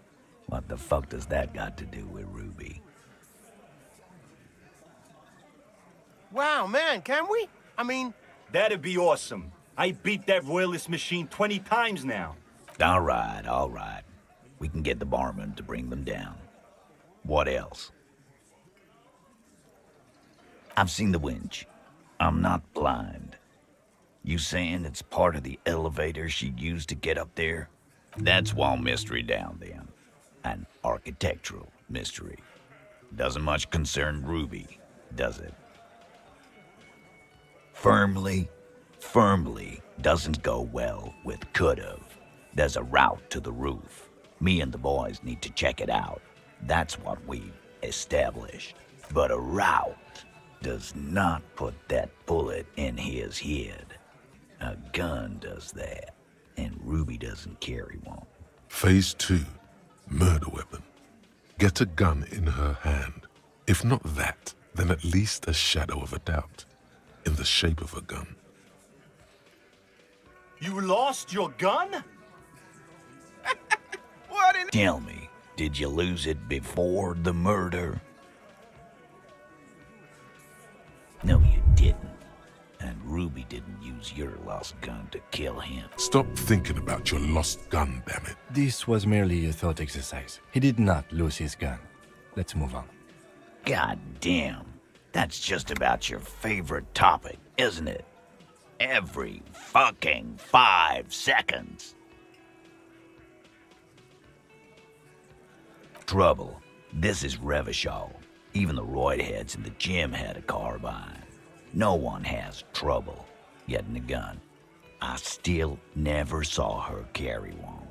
Speaker 15: What the fuck does that got to do with Ruby?
Speaker 17: Wow, man, can we? I mean...
Speaker 20: That'd be awesome. I beat that royalist machine 20 times now.
Speaker 15: All right, all right. We can get the barman to bring them down. What else? I've seen the winch. I'm not blind. You saying it's part of the elevator she used to get up there? That's one mystery down then. An architectural mystery. Doesn't much concern Ruby, does it? Firmly doesn't go well with could've. There's a route to the roof. Me and the boys need to check it out. That's what we've established. But a route does not put that bullet in his head. A gun does that, and Ruby doesn't carry one.
Speaker 3: Phase 2, murder weapon. Get a gun in her hand. If not that, then at least a shadow of a doubt. In the shape of a gun.
Speaker 20: You lost your gun?
Speaker 15: Tell me, did you lose it before the murder? No, you didn't. And Ruby didn't use your lost gun to kill him.
Speaker 3: Stop thinking about your lost gun, damn it.
Speaker 6: This was merely a thought exercise. He did not lose his gun. Let's move on.
Speaker 15: God damn. That's just about your favorite topic, isn't it? Every fucking 5 seconds. Trouble. This is Revachol. Even the roid heads in the gym had a carbine. No one has trouble getting a gun. I still never saw her carry one.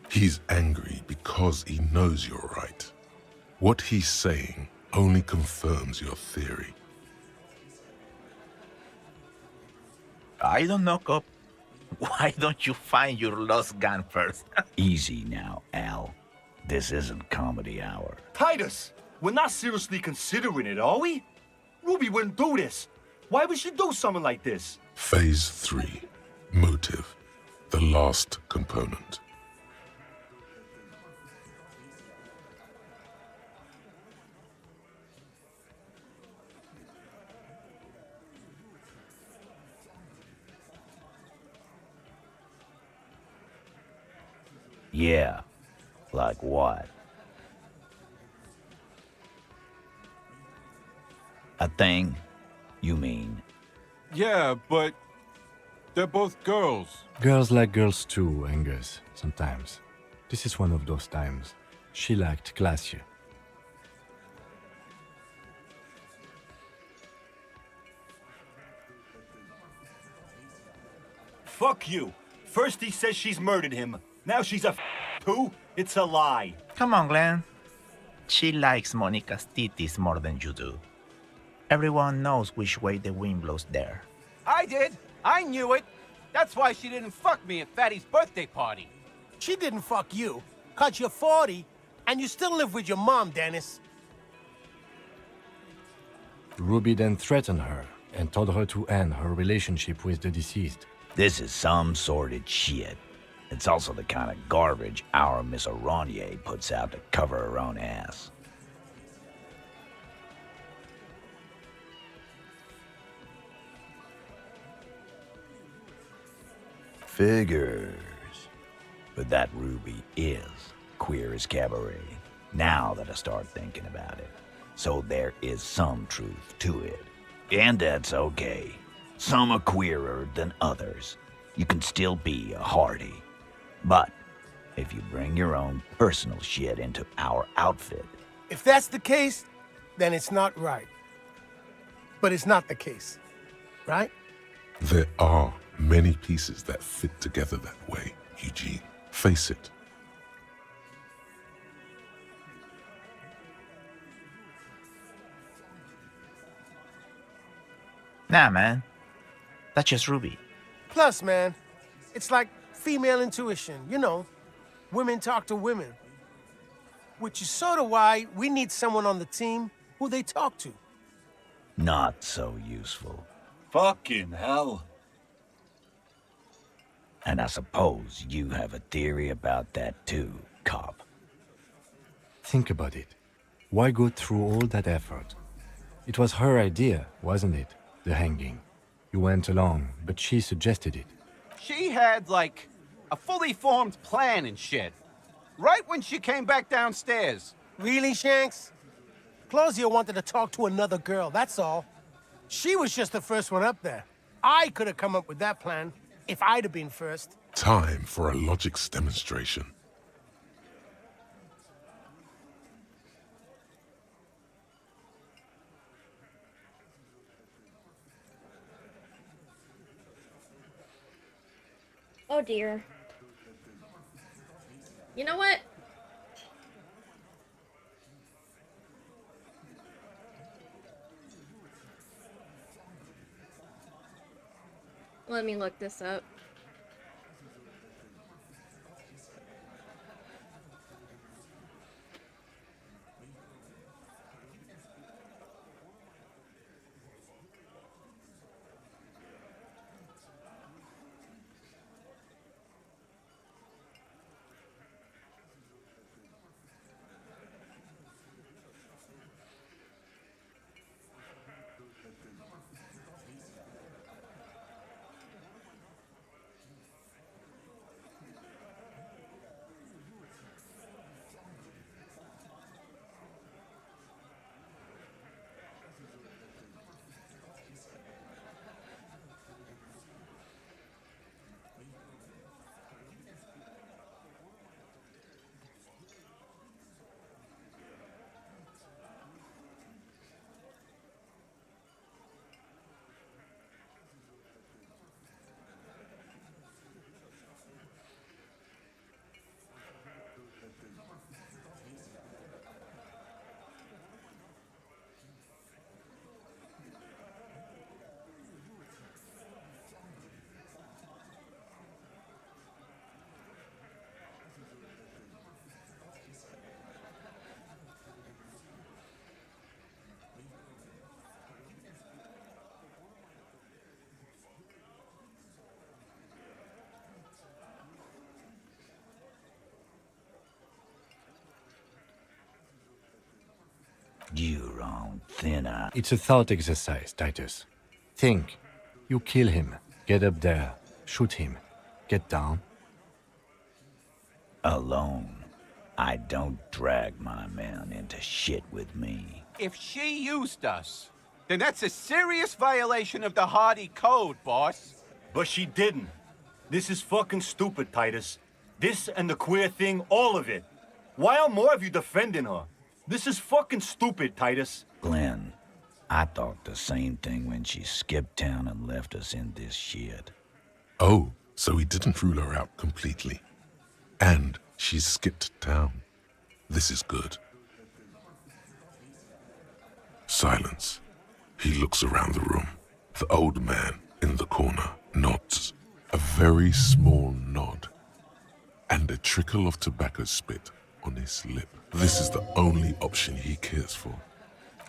Speaker 3: He's angry because he knows you're right. What he's saying only confirms your theory.
Speaker 16: I don't know, Cop. Why don't you find your lost gun first?
Speaker 15: Easy now, Al. This isn't comedy hour.
Speaker 20: Titus, we're not seriously considering it, are we? Ruby wouldn't do this. Why would she do something like this?
Speaker 3: Phase 3, motive. The last component.
Speaker 15: Yeah, like what? A thing, you mean?
Speaker 19: Yeah, but they're both girls.
Speaker 6: Girls like girls too, Angus, sometimes. This is one of those times. She liked Glacier.
Speaker 20: Fuck you. First he says she's murdered him. Now she's a too? It's a lie.
Speaker 16: Come on, Glenn. She likes Monica's titties more than you do. Everyone knows which way the wind blows there.
Speaker 19: I did. I knew it. That's why she didn't fuck me at Fatty's birthday party.
Speaker 17: She didn't fuck you, 'cause you're 40, and you still live with your mom, Dennis.
Speaker 6: Ruby then threatened her and told her to end her relationship with the deceased.
Speaker 15: This is some sordid shit. It's also the kind of garbage our Miss Aronier puts out to cover her own ass. Figures. But that Ruby is queer as cabaret, now that I start thinking about it. So there is some truth to it. And that's okay. Some are queerer than others. You can still be a hardy. But if you bring your own personal shit into our outfit...
Speaker 17: If that's the case, then it's not right. But it's not the case, right?
Speaker 3: There are many pieces that fit together that way, Eugene. Face it.
Speaker 16: Nah, man. That's just Ruby.
Speaker 17: Plus, man, it's like female intuition, you know. Women talk to women. Which is sort of why we need someone on the team who they talk to.
Speaker 15: Not so useful.
Speaker 20: Fucking hell.
Speaker 15: And I suppose you have a theory about that too, cop.
Speaker 6: Think about it. Why go through all that effort? It was her idea, wasn't it? The hanging. You went along, but she suggested it.
Speaker 19: She had, like, a fully formed plan and shit. Right when she came back downstairs.
Speaker 17: Really, Shanks? Claudia wanted to talk to another girl, that's all. She was just the first one up there. I could have come up with that plan if I'd have been first.
Speaker 3: Time for a logics demonstration.
Speaker 1: Oh dear. You know what? Let me look this up.
Speaker 15: You're on thin ice.
Speaker 6: It's a thought exercise, Titus. Think. You kill him. Get up there. Shoot him. Get down.
Speaker 15: Alone. I don't drag my men into shit with me.
Speaker 19: If she used us, then that's a serious violation of the Hardy Code, boss.
Speaker 20: But she didn't. This is fucking stupid, Titus. This and the queer thing, all of it. Why aren't more of you defending her? This is fucking stupid, Titus.
Speaker 15: Glenn, I thought the same thing when she skipped town and left us in this shit.
Speaker 3: Oh, so he didn't rule her out completely. And she skipped town. This is good. Silence. He looks around the room. The old man in the corner nods. A very small nod. And a trickle of tobacco spit on his lip. This is the only option he cares for.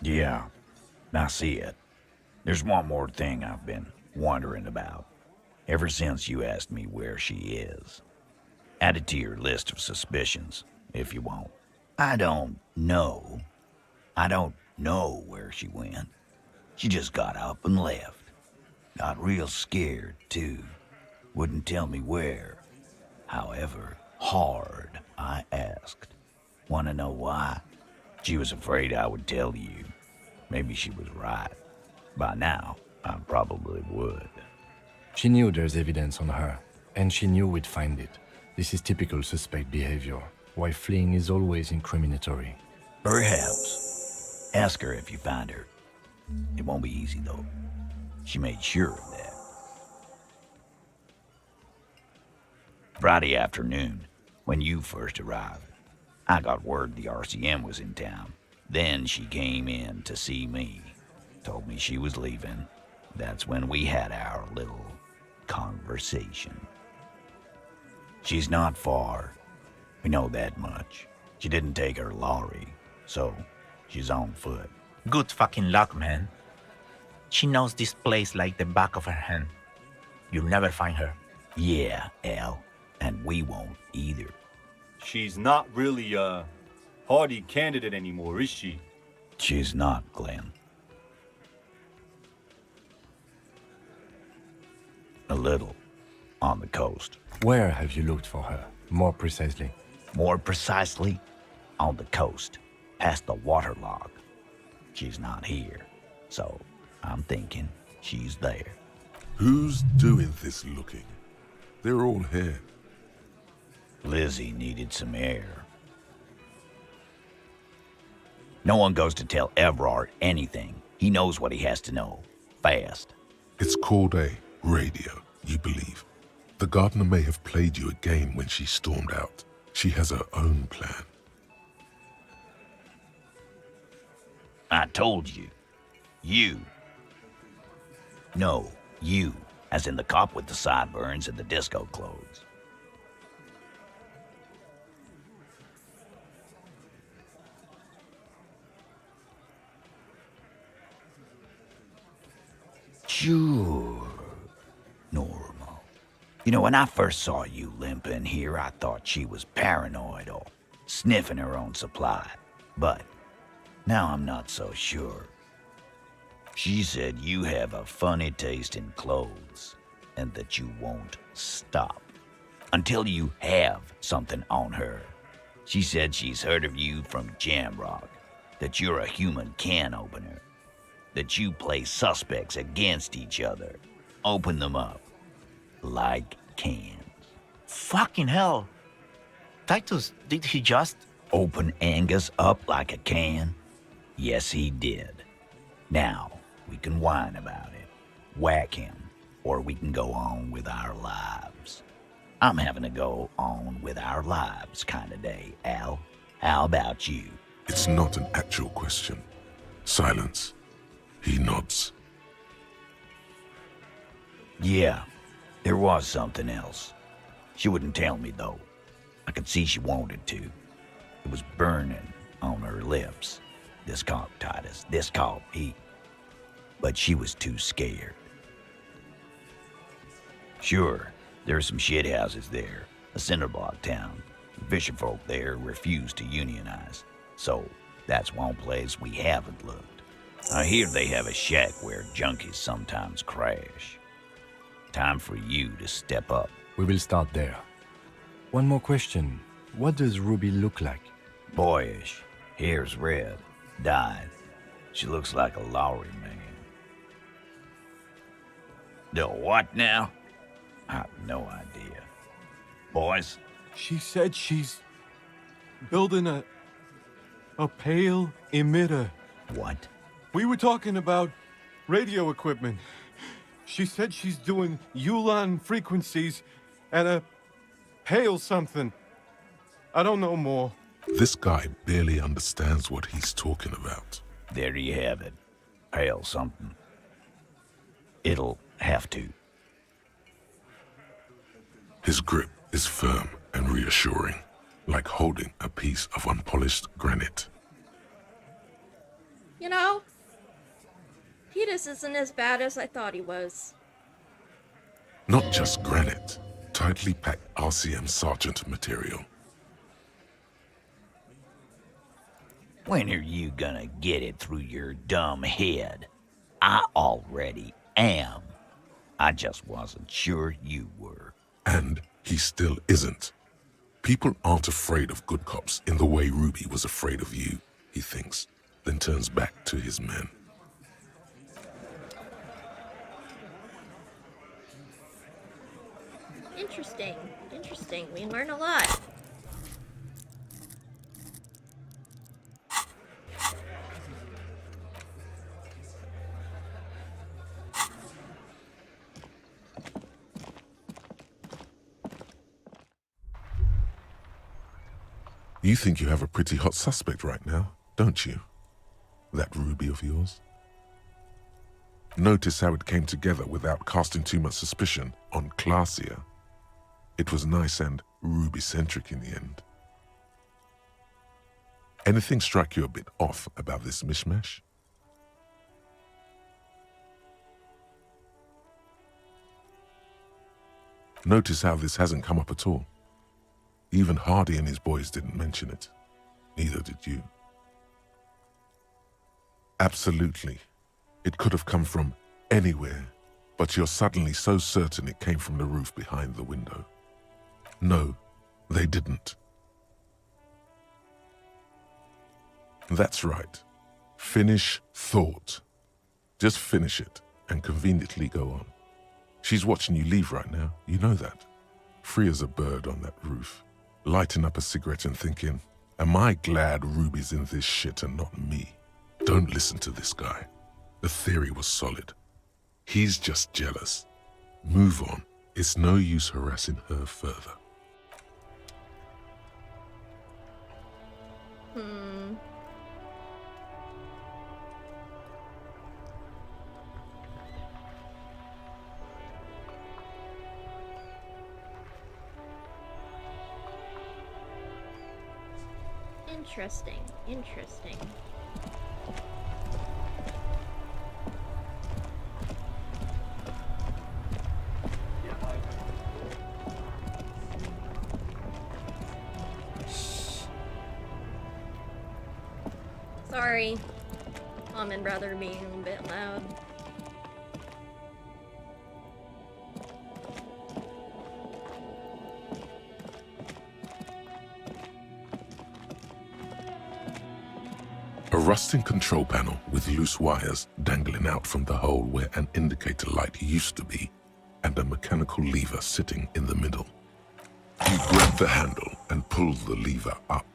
Speaker 15: Yeah, I see it. There's one more thing I've been wondering about. Ever since you asked me where she is. Add it to your list of suspicions, if you want. I don't know. I don't know where she went. She just got up and left. Got real scared, too. Wouldn't tell me where. However hard I asked. Want to know why? She was afraid I would tell you. Maybe she was right. By now, I probably would.
Speaker 6: She knew there's evidence on her, and she knew we'd find it. This is typical suspect behavior, why fleeing is always incriminatory.
Speaker 15: Perhaps. Ask her if you find her. It won't be easy, though. She made sure of that. Friday afternoon, when you first arrived, I got word the RCM was in town. Then she came in to see me. Told me she was leaving. That's when we had our little conversation. She's not far. We know that much. She didn't take her lorry, so she's on foot.
Speaker 16: Good fucking luck, man. She knows this place like the back of her hand. You'll never find her.
Speaker 15: Yeah, Al. And we won't either.
Speaker 20: She's not really a Hardy candidate anymore, is she?
Speaker 15: She's not, Glenn. A little. On the coast.
Speaker 6: Where have you looked for her, more precisely?
Speaker 15: More precisely, on the coast, past the waterlock. She's not here, so I'm thinking she's there.
Speaker 3: Who's doing this looking? They're all here.
Speaker 15: Lizzie needed some air. No one goes to tell Everard anything. He knows what he has to know. Fast.
Speaker 3: It's called a radio, you believe? The gardener may have played you a game when she stormed out. She has her own plan.
Speaker 15: I told you. You. No, you, as in the cop with the sideburns and the disco clothes. Sure. Normal. You know, when I first saw you limping here, I thought she was paranoid or sniffing her own supply. But now I'm not so sure. She said you have a funny taste in clothes and that you won't stop until you have something on her. She said she's heard of you from Jamrock, that you're a human can opener, that you play suspects against each other, open them up like cans.
Speaker 16: Fucking hell. Titus, did he just...
Speaker 15: Open Angus up like a can? Yes, he did. Now, we can whine about it, whack him, or we can go on with our lives. I'm having a go on with our lives kind of day, Al. How about you?
Speaker 3: It's not an actual question. Silence. He nods.
Speaker 15: Yeah, there was something else. She wouldn't tell me, though. I could see she wanted to. It was burning on her lips. This caught Titus, this caught Pete. But she was too scared. Sure, there are some shithouses there, a cinderblock town. The fisherfolk there refuse to unionize. So, that's one place we haven't looked. I hear they have a shack where junkies sometimes crash. Time for you to step up.
Speaker 6: We will start there. One more question. What does Ruby look like?
Speaker 15: Boyish. Hair's red. Dyed. She looks like a Lowry man. The what now? I have no idea. Boys?
Speaker 21: She said she's building a pale emitter.
Speaker 15: What?
Speaker 21: We were talking about radio equipment. She said she's doing Ulan frequencies and a pale something. I don't know more.
Speaker 3: This guy barely understands what he's talking about.
Speaker 15: There you have it. Pale something. It'll have to.
Speaker 3: His grip is firm and reassuring, like holding a piece of unpolished granite.
Speaker 1: You know, Petus isn't as bad as I thought he was.
Speaker 3: Not just granite, tightly packed RCM Sergeant material.
Speaker 15: When are you gonna get it through your dumb head? I already am. I just wasn't sure you were.
Speaker 3: And he still isn't. People aren't afraid of good cops in the way Ruby was afraid of you, he thinks, then turns back to his men.
Speaker 1: Interesting. Interesting. We learn a lot.
Speaker 3: You think you have a pretty hot suspect right now, don't you? That Ruby of yours? Notice how it came together without casting too much suspicion on Clasia. It was nice and Ruby-centric in the end. Anything strike you a bit off about this mishmash? Notice how this hasn't come up at all. Even Hardy and his boys didn't mention it. Neither did you. Absolutely. It could have come from anywhere, but you're suddenly so certain it came from the roof behind the window. No, they didn't. That's right. Finish thought. Just finish it and conveniently go on. She's watching you leave right now, you know that. Free as a bird on that roof, lighting up a cigarette and thinking, am I glad Ruby's in this shit and not me? Don't listen to this guy. The theory was solid. He's just jealous. Move on. It's no use harassing her further.
Speaker 1: Interesting, interesting. Sorry, Mom and brother being a bit loud.
Speaker 3: A rusting control panel with loose wires dangling out from the hole where an indicator light used to be, and a mechanical lever sitting in the middle. You grab the handle and pull the lever up.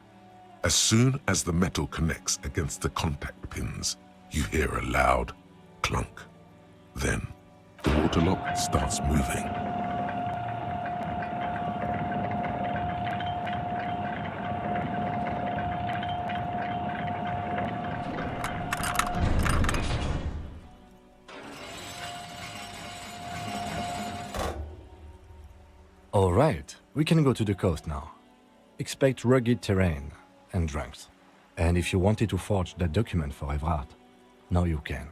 Speaker 3: As soon as the metal connects against the contact pins, you hear a loud clunk. Then, the water lock starts moving.
Speaker 6: All right, we can go to the coast now. Expect rugged terrain and drunks. And if you wanted to forge that document for Evrard, now you can.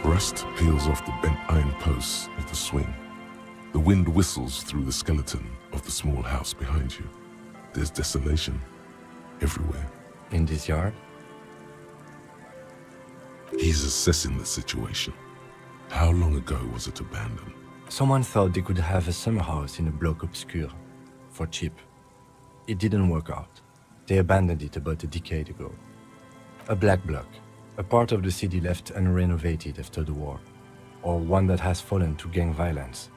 Speaker 3: Rust peels off the bent iron posts of the swing. The wind whistles through the skeleton of the small house behind you. There's desolation everywhere.
Speaker 6: In this yard?
Speaker 3: He's assessing the situation. How long ago was it abandoned?
Speaker 6: Someone thought they could have a summer house in a bloc obscure, for cheap. It didn't work out. They abandoned it about a decade ago. A black bloc, a part of the city left unrenovated after the war, or one that has fallen to gang violence,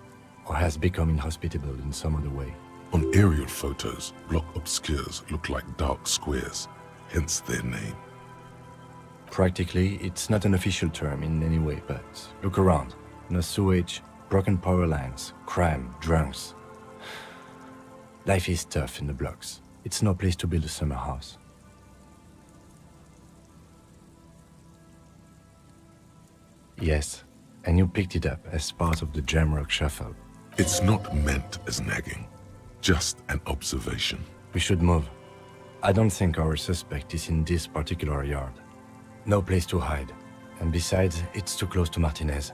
Speaker 6: or has become inhospitable in some other way.
Speaker 3: On aerial photos, block obscures look like dark squares, hence their name.
Speaker 6: Practically, it's not an official term in any way, but look around. No sewage, broken power lines, crime, drunks. Life is tough in the blocks. It's no place to build a summer house. Yes, and you picked it up as part of the Jamrock Shuffle.
Speaker 3: It's not meant as nagging, just an observation.
Speaker 6: We should move. I don't think our suspect is in this particular yard. No place to hide. And besides, it's too close to Martinez.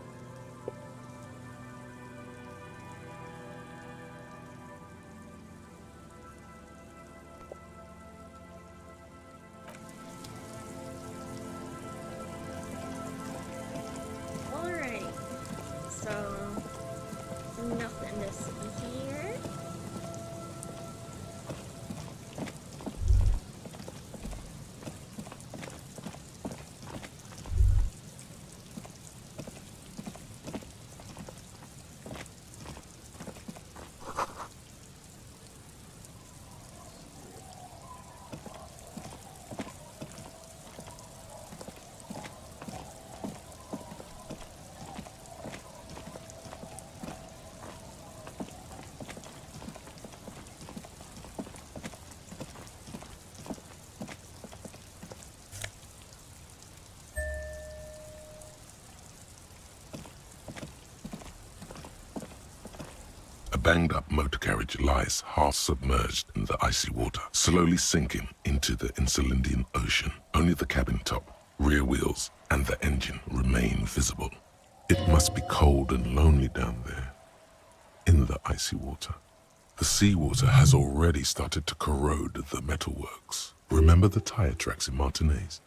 Speaker 1: Alright, so nothing to see here.
Speaker 3: A banged-up motor carriage lies half submerged in the icy water, slowly sinking into the Insulindian Ocean. Only the cabin top, rear wheels, and the engine remain visible. It must be cold and lonely down there, in the icy water. The seawater has already started to corrode the metalworks. Remember the tire tracks in Martinez?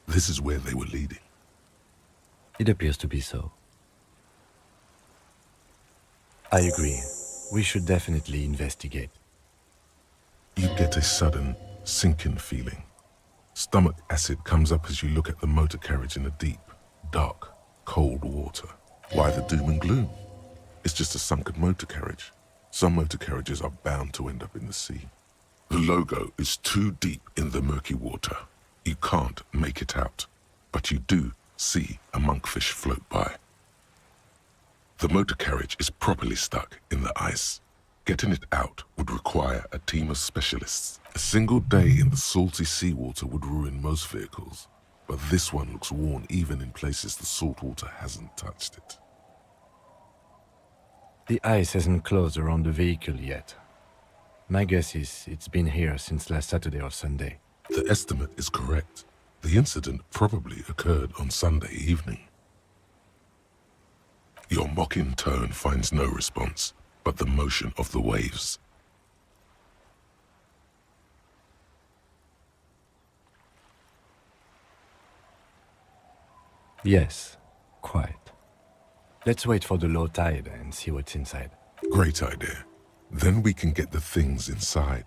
Speaker 3: This is where they were leading.
Speaker 6: It appears to be so. I agree. We should definitely investigate.
Speaker 3: You get a sudden, sinking feeling. Stomach acid comes up as you look at the motor carriage in the deep, dark, cold water. Why the doom and gloom? It's just a sunken motor carriage. Some motor carriages are bound to end up in the sea. The logo is too deep in the murky water. You can't make it out, but you do see a monkfish float by. The motor carriage is properly stuck in the ice. Getting it out would require a team of specialists. A single day in the salty seawater would ruin most vehicles, but this one looks worn even in places the salt water hasn't touched it.
Speaker 6: The ice hasn't closed around the vehicle yet. My guess is it's been here since last Saturday or Sunday.
Speaker 3: The estimate is correct. The incident probably occurred on Sunday evening. Your mocking tone finds no response, but the motion of the waves.
Speaker 6: Yes, quite. Let's wait for the low tide and see what's inside.
Speaker 3: Great idea. Then we can get the things inside.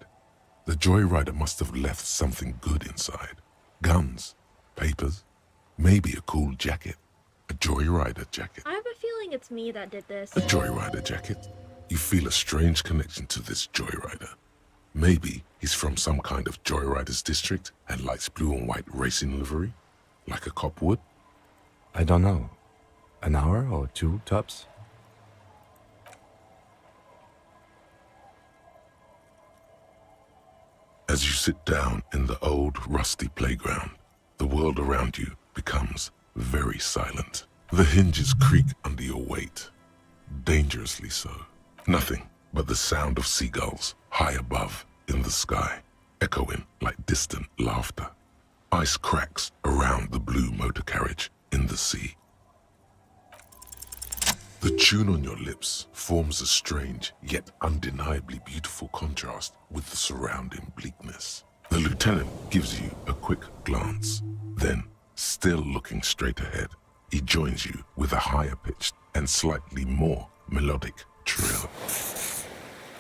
Speaker 3: The joyrider must have left something good inside. Guns, papers, maybe a cool jacket. A joyrider jacket.
Speaker 1: I have a feeling it's me that did this.
Speaker 3: A joyrider jacket? You feel a strange connection to this joyrider. Maybe he's from some kind of joyriders district and likes blue and white racing livery, like a cop would.
Speaker 6: I don't know. An hour or two, tops?
Speaker 3: As you sit down in the old, rusty playground, the world around you becomes very silent. The hinges creak under your weight, dangerously so. Nothing but the sound of seagulls high above in the sky, echoing like distant laughter. Ice cracks around the blue motor carriage in the sea. The tune on your lips forms a strange yet undeniably beautiful contrast with the surrounding bleakness. The lieutenant gives you a quick glance. Then, still looking straight ahead, he joins you with a higher-pitched and slightly more melodic trill.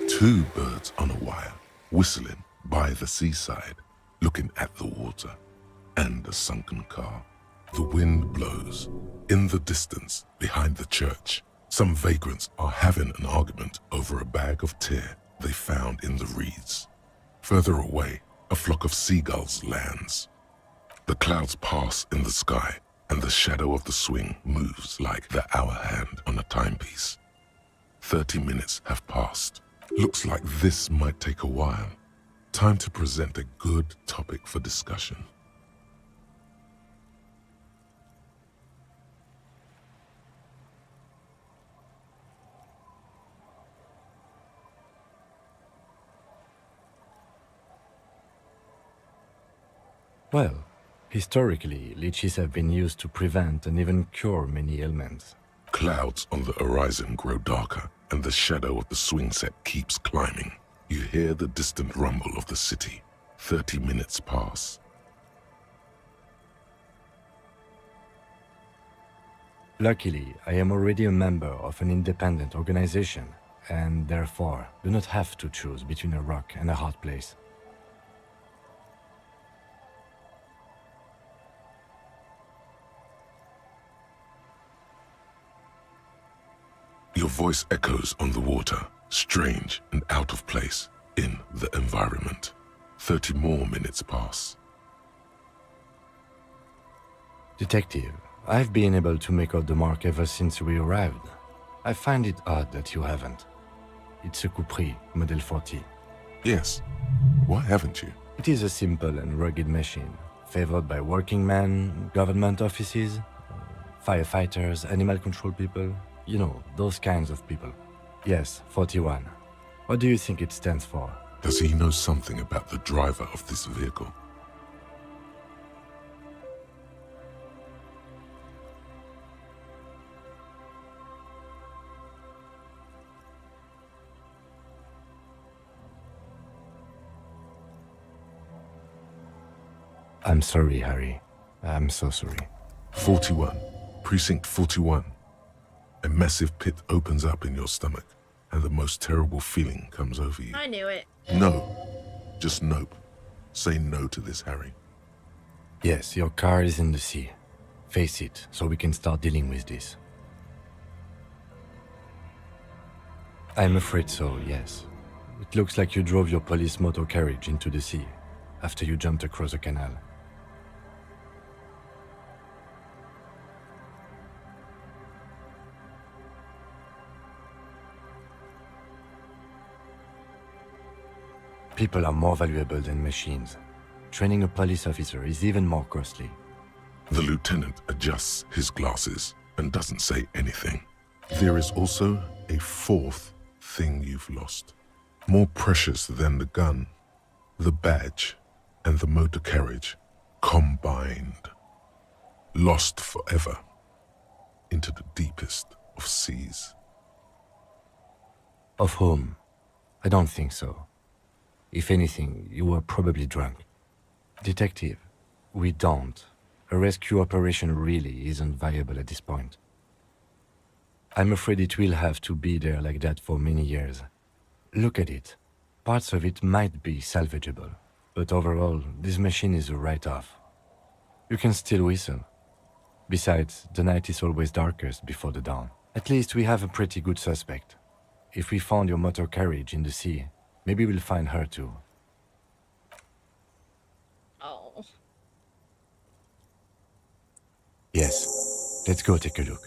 Speaker 3: Two birds on a wire, whistling by the seaside, looking at the water and a sunken car. The wind blows. In the distance, behind the church, some vagrants are having an argument over a bag of tear they found in the reeds. Further away, a flock of seagulls lands. The clouds pass in the sky, and the shadow of the swing moves like the hour hand on a timepiece. 30 minutes have passed. Looks like this might take a while. Time to present a good topic for discussion.
Speaker 6: Well, historically, leeches have been used to prevent and even cure many ailments.
Speaker 3: Clouds on the horizon grow darker, and the shadow of the swing set keeps climbing. You hear the distant rumble of the city. 30 minutes pass.
Speaker 6: Luckily, I am already a member of an independent organization, and therefore do not have to choose between a rock and a hard place.
Speaker 3: Your voice echoes on the water, strange and out of place in the environment. 30 more minutes pass.
Speaker 6: Detective, I've been able to make out the mark ever since we arrived. I find it odd that you haven't. It's a Coupris, Model 40.
Speaker 3: Yes. Why haven't you?
Speaker 6: It is a simple and rugged machine, favored by working men, government offices, firefighters, animal control people. You know, those kinds of people. Yes, 41. What do you think it stands for?
Speaker 3: Does he know something about the driver of this vehicle?
Speaker 6: I'm sorry, Harry. I'm so sorry.
Speaker 3: 41. Precinct 41. A massive pit opens up in your stomach, and the most terrible feeling comes over you.
Speaker 1: I knew it.
Speaker 3: No. Just nope. Say no to this, Harry.
Speaker 6: Yes, your car is in the sea. Face it, so we can start dealing with this. I'm afraid so, yes. It looks like you drove your police motor carriage into the sea, after you jumped across a canal. People are more valuable than machines. Training a police officer is even more costly.
Speaker 3: The lieutenant adjusts his glasses and doesn't say anything. There is also a fourth thing you've lost. More precious than the gun, the badge, and the motor carriage combined. Lost forever into the deepest of seas.
Speaker 6: Of whom? I don't think so. If anything, you were probably drunk. Detective, we don't. A rescue operation really isn't viable at this point. I'm afraid it will have to be there like that for many years. Look at it. Parts of it might be salvageable, but overall, this machine is a write-off. You can still whistle. Besides, the night is always darkest before the dawn. At least we have a pretty good suspect. If we found your motor carriage in the sea, maybe we'll find her too.
Speaker 1: Oh.
Speaker 6: Yes. Let's go take a look.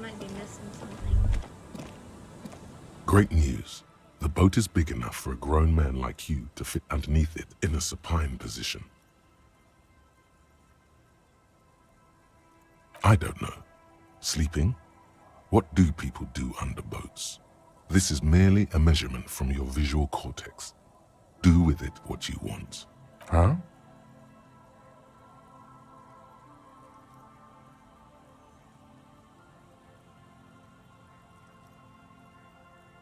Speaker 1: might be missing something.
Speaker 3: Great news. The boat is big enough for a grown man like you to fit underneath it in a supine position. I don't know. Sleeping? What do people do under boats? This is merely a measurement from your visual cortex. Do with it what you want. Huh?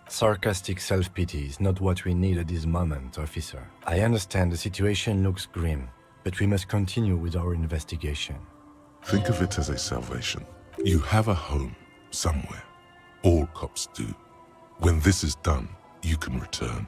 Speaker 6: Sarcastic self-pity is not what we need at this moment, officer. I understand the situation looks grim, but we must continue with our investigation.
Speaker 3: Think of it as a salvation. You have a home somewhere. All cops do. When this is done, you can return.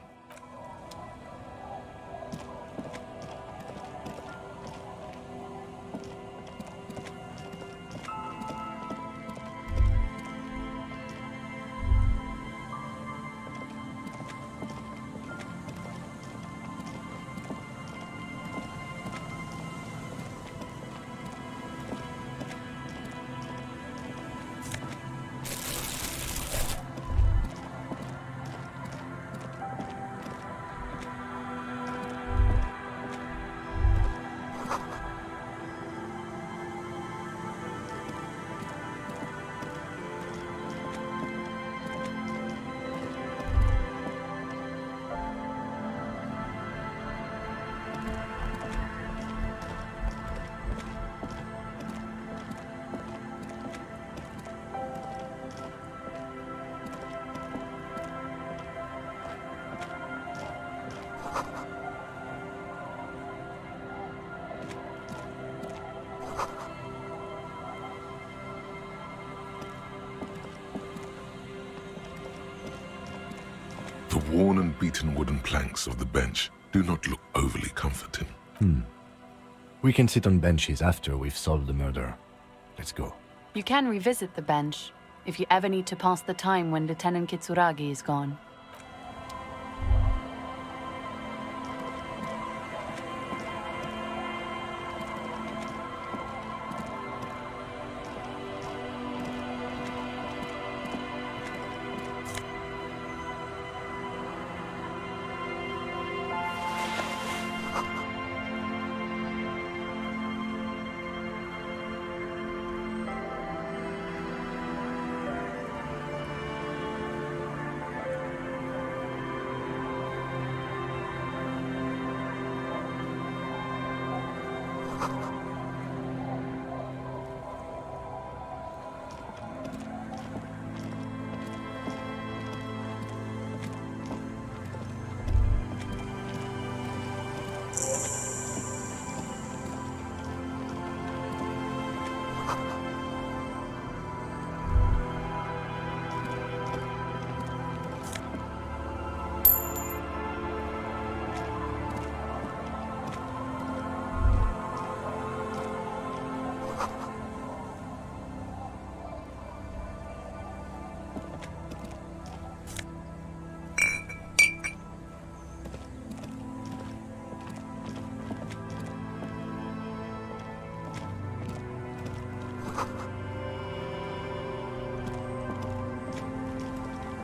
Speaker 3: The worn and beaten wooden planks of the bench do not look overly comforting.
Speaker 6: We can sit on benches after we've solved the murder. Let's go.
Speaker 14: You can revisit the bench if you ever need to pass the time when Lieutenant Kitsuragi is gone.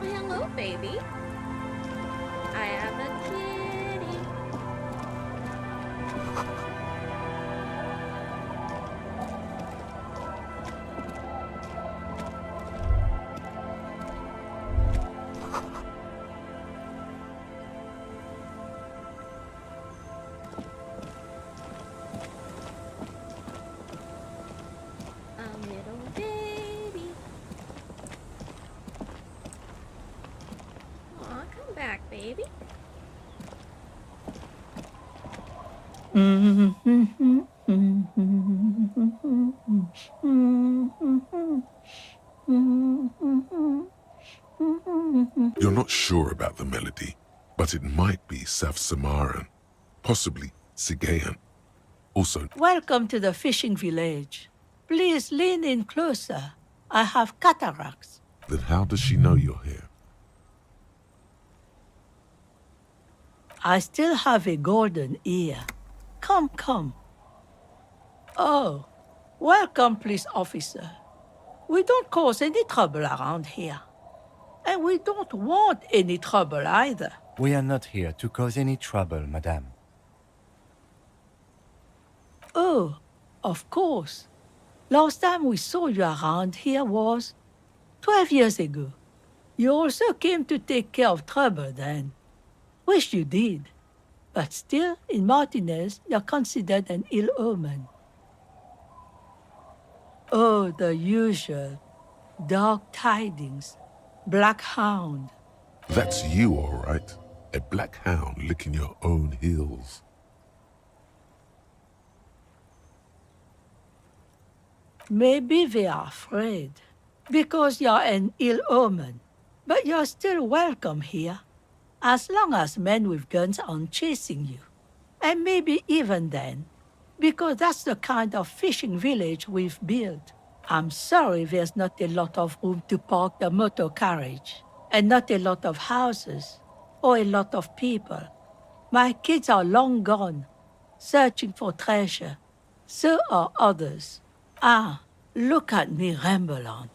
Speaker 1: Hello, baby. I am a kitty. A little baby. Aw, come back, baby.
Speaker 3: You're not sure about the melody, but it might be South Samaran, possibly Sigayan. Also,
Speaker 5: Welcome to the fishing village. Please lean in closer. I have cataracts.
Speaker 3: then how does she know you're here?
Speaker 5: I still have a golden ear. Come. Oh, welcome, police officer. We don't cause any trouble around here. And we don't want any trouble either.
Speaker 6: We are not here to cause any trouble, madame.
Speaker 5: Oh, of course. Last time we saw you around here was 12 years ago. You also came to take care of trouble then. Wish you did. But still, in Martinez, you're considered an ill omen. Oh, the usual. Dark tidings. Black hound.
Speaker 3: That's you, all right. A black hound licking your own heels.
Speaker 5: Maybe they are afraid. Because you're an ill omen. But you're still welcome here. As long as men with guns aren't chasing you. And maybe even then. Because that's the kind of fishing village we've built. I'm sorry there's not a lot of room to park the motor carriage. And not a lot of houses. Or a lot of people. My kids are long gone. Searching for treasure. So are others. Ah, look at me ramble on.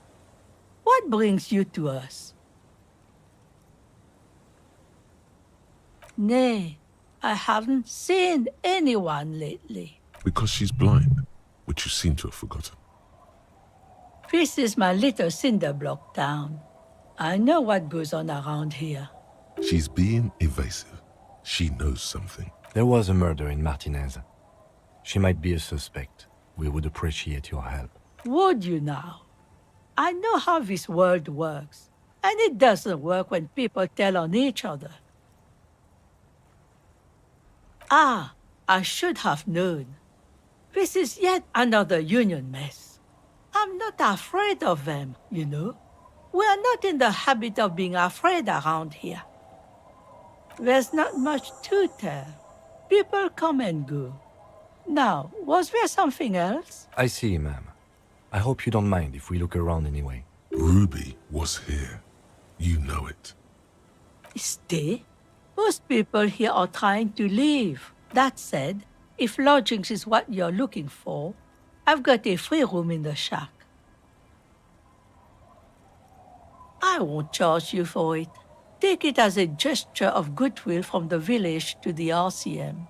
Speaker 5: What brings you to us? Nay, I haven't seen anyone lately.
Speaker 3: Because she's blind, which you seem to have forgotten.
Speaker 5: This is my little cinder block town. I know what goes on around here.
Speaker 3: She's being evasive. She knows something.
Speaker 6: There was a murder in Martinez. She might be a suspect. We would appreciate your help.
Speaker 5: Would you now? I know how this world works. And it doesn't work when people tell on each other. Ah, I should have known. This is yet another union mess. I'm not afraid of them, you know. We are not in the habit of being afraid around here. There's not much to tell. People come and go. Now, was there something else?
Speaker 6: I see, ma'am. I hope you don't mind if we look around anyway.
Speaker 3: Ruby was here. You know it.
Speaker 5: Stay? Most people here are trying to leave. That said, if lodgings is what you're looking for, I've got a free room in the shack. I won't charge you for it. Take it as a gesture of goodwill from the village to the RCM.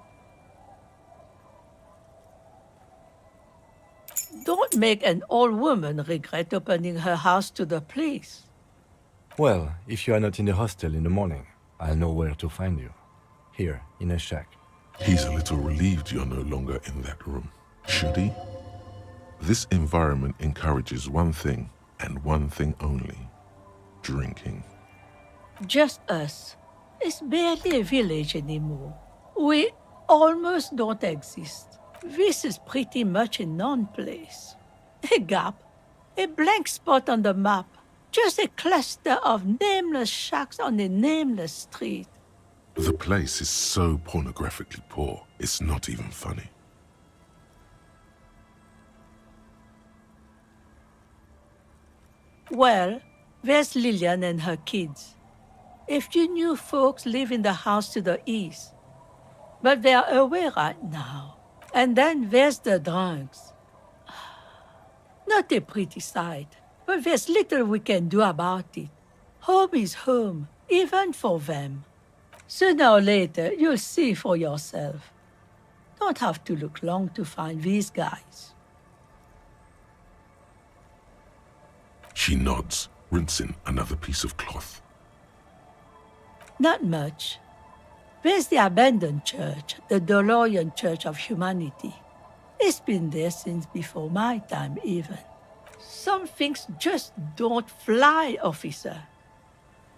Speaker 5: Don't make an old woman regret opening her house to the police.
Speaker 6: Well, if you are not in the hostel in the morning, I'll know where to find you. Here, in a shack.
Speaker 3: He's a little relieved you're no longer in that room. Should he? This environment encourages one thing, and one thing only. Drinking.
Speaker 5: Just us. It's barely a village anymore. We almost don't exist. This is pretty much a non-place. A gap. A blank spot on the map. Just a cluster of nameless shacks on a nameless street.
Speaker 3: The place is so pornographically poor, it's not even funny.
Speaker 5: Well, there's Lillian and her kids. A few new folks live in the house to the east. But they're away right now. And then there's the drunks. Not a pretty sight, but there's little we can do about it. Home is home, even for them. Sooner or later, you'll see for yourself. Don't have to look long to find these guys.
Speaker 3: She nods, rinsing another piece of cloth.
Speaker 5: Not much. There's the abandoned church, the DeLorean Church of Humanity. It's been there since before my time, even. Some things just don't fly, officer.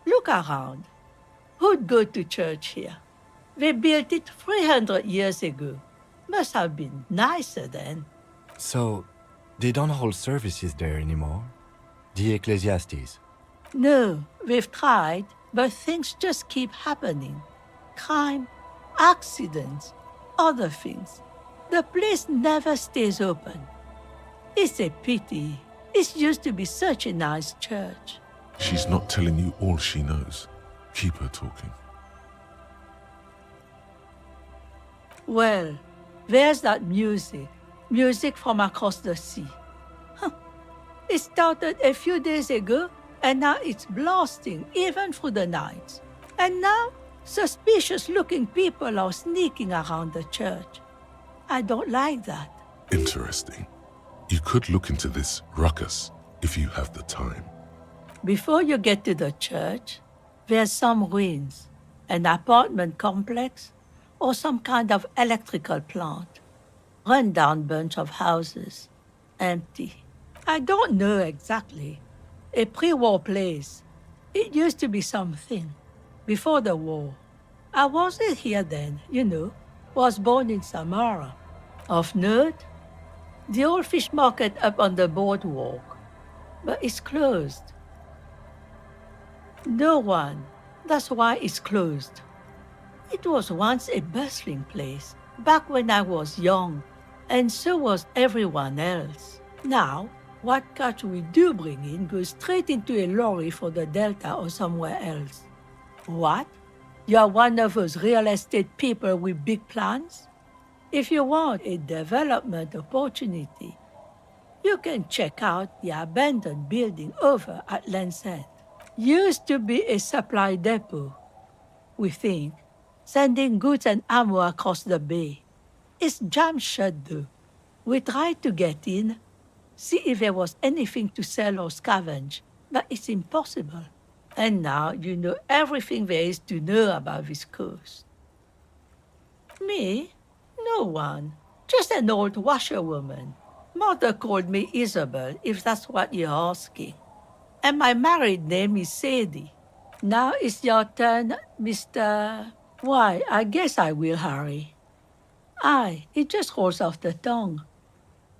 Speaker 5: Look around. Who'd go to church here? They built it 300 years ago. Must have been nicer then.
Speaker 6: So, they don't hold services there anymore? The Ecclesiastes?
Speaker 5: No, they've tried, but things just keep happening. Crime, accidents, other things. The place never stays open. It's a pity. It used to be such a nice church.
Speaker 3: She's not telling you all she knows. Keep her talking.
Speaker 5: Well, there's that music. Music from across the sea. Huh. It started a few days ago, and now it's blasting even through the night. And now, suspicious-looking people are sneaking around the church. I don't like that.
Speaker 3: Interesting. You could look into this ruckus if you have the time.
Speaker 5: Before you get to the church, there's some ruins, an apartment complex, or some kind of electrical plant. Run-down bunch of houses, empty. I don't know exactly. A pre-war place. It used to be something. Before the war. I wasn't here then, you know. Was born in Samara. Of note, the old fish market up on the boardwalk. But it's closed. No one. That's why it's closed. It was once a bustling place, back when I was young, and so was everyone else. Now, what catch we do bring in goes straight into a lorry for the Delta or somewhere else. What? You're one of those real estate people with big plans? If you want a development opportunity, you can check out the abandoned building over at Land's End. Used to be a supply depot, we think, sending goods and ammo across the bay. It's jammed shut though. We tried to get in, see if there was anything to sell or scavenge, but it's impossible. And now you know everything there is to know about this coast. Me? No one. Just an old washerwoman. Mother called me Isabel, if that's what you're asking. And my married name is Sadie. Now it's your turn, Mr. Why, I guess I will, Harry. Aye, it just rolls off the tongue.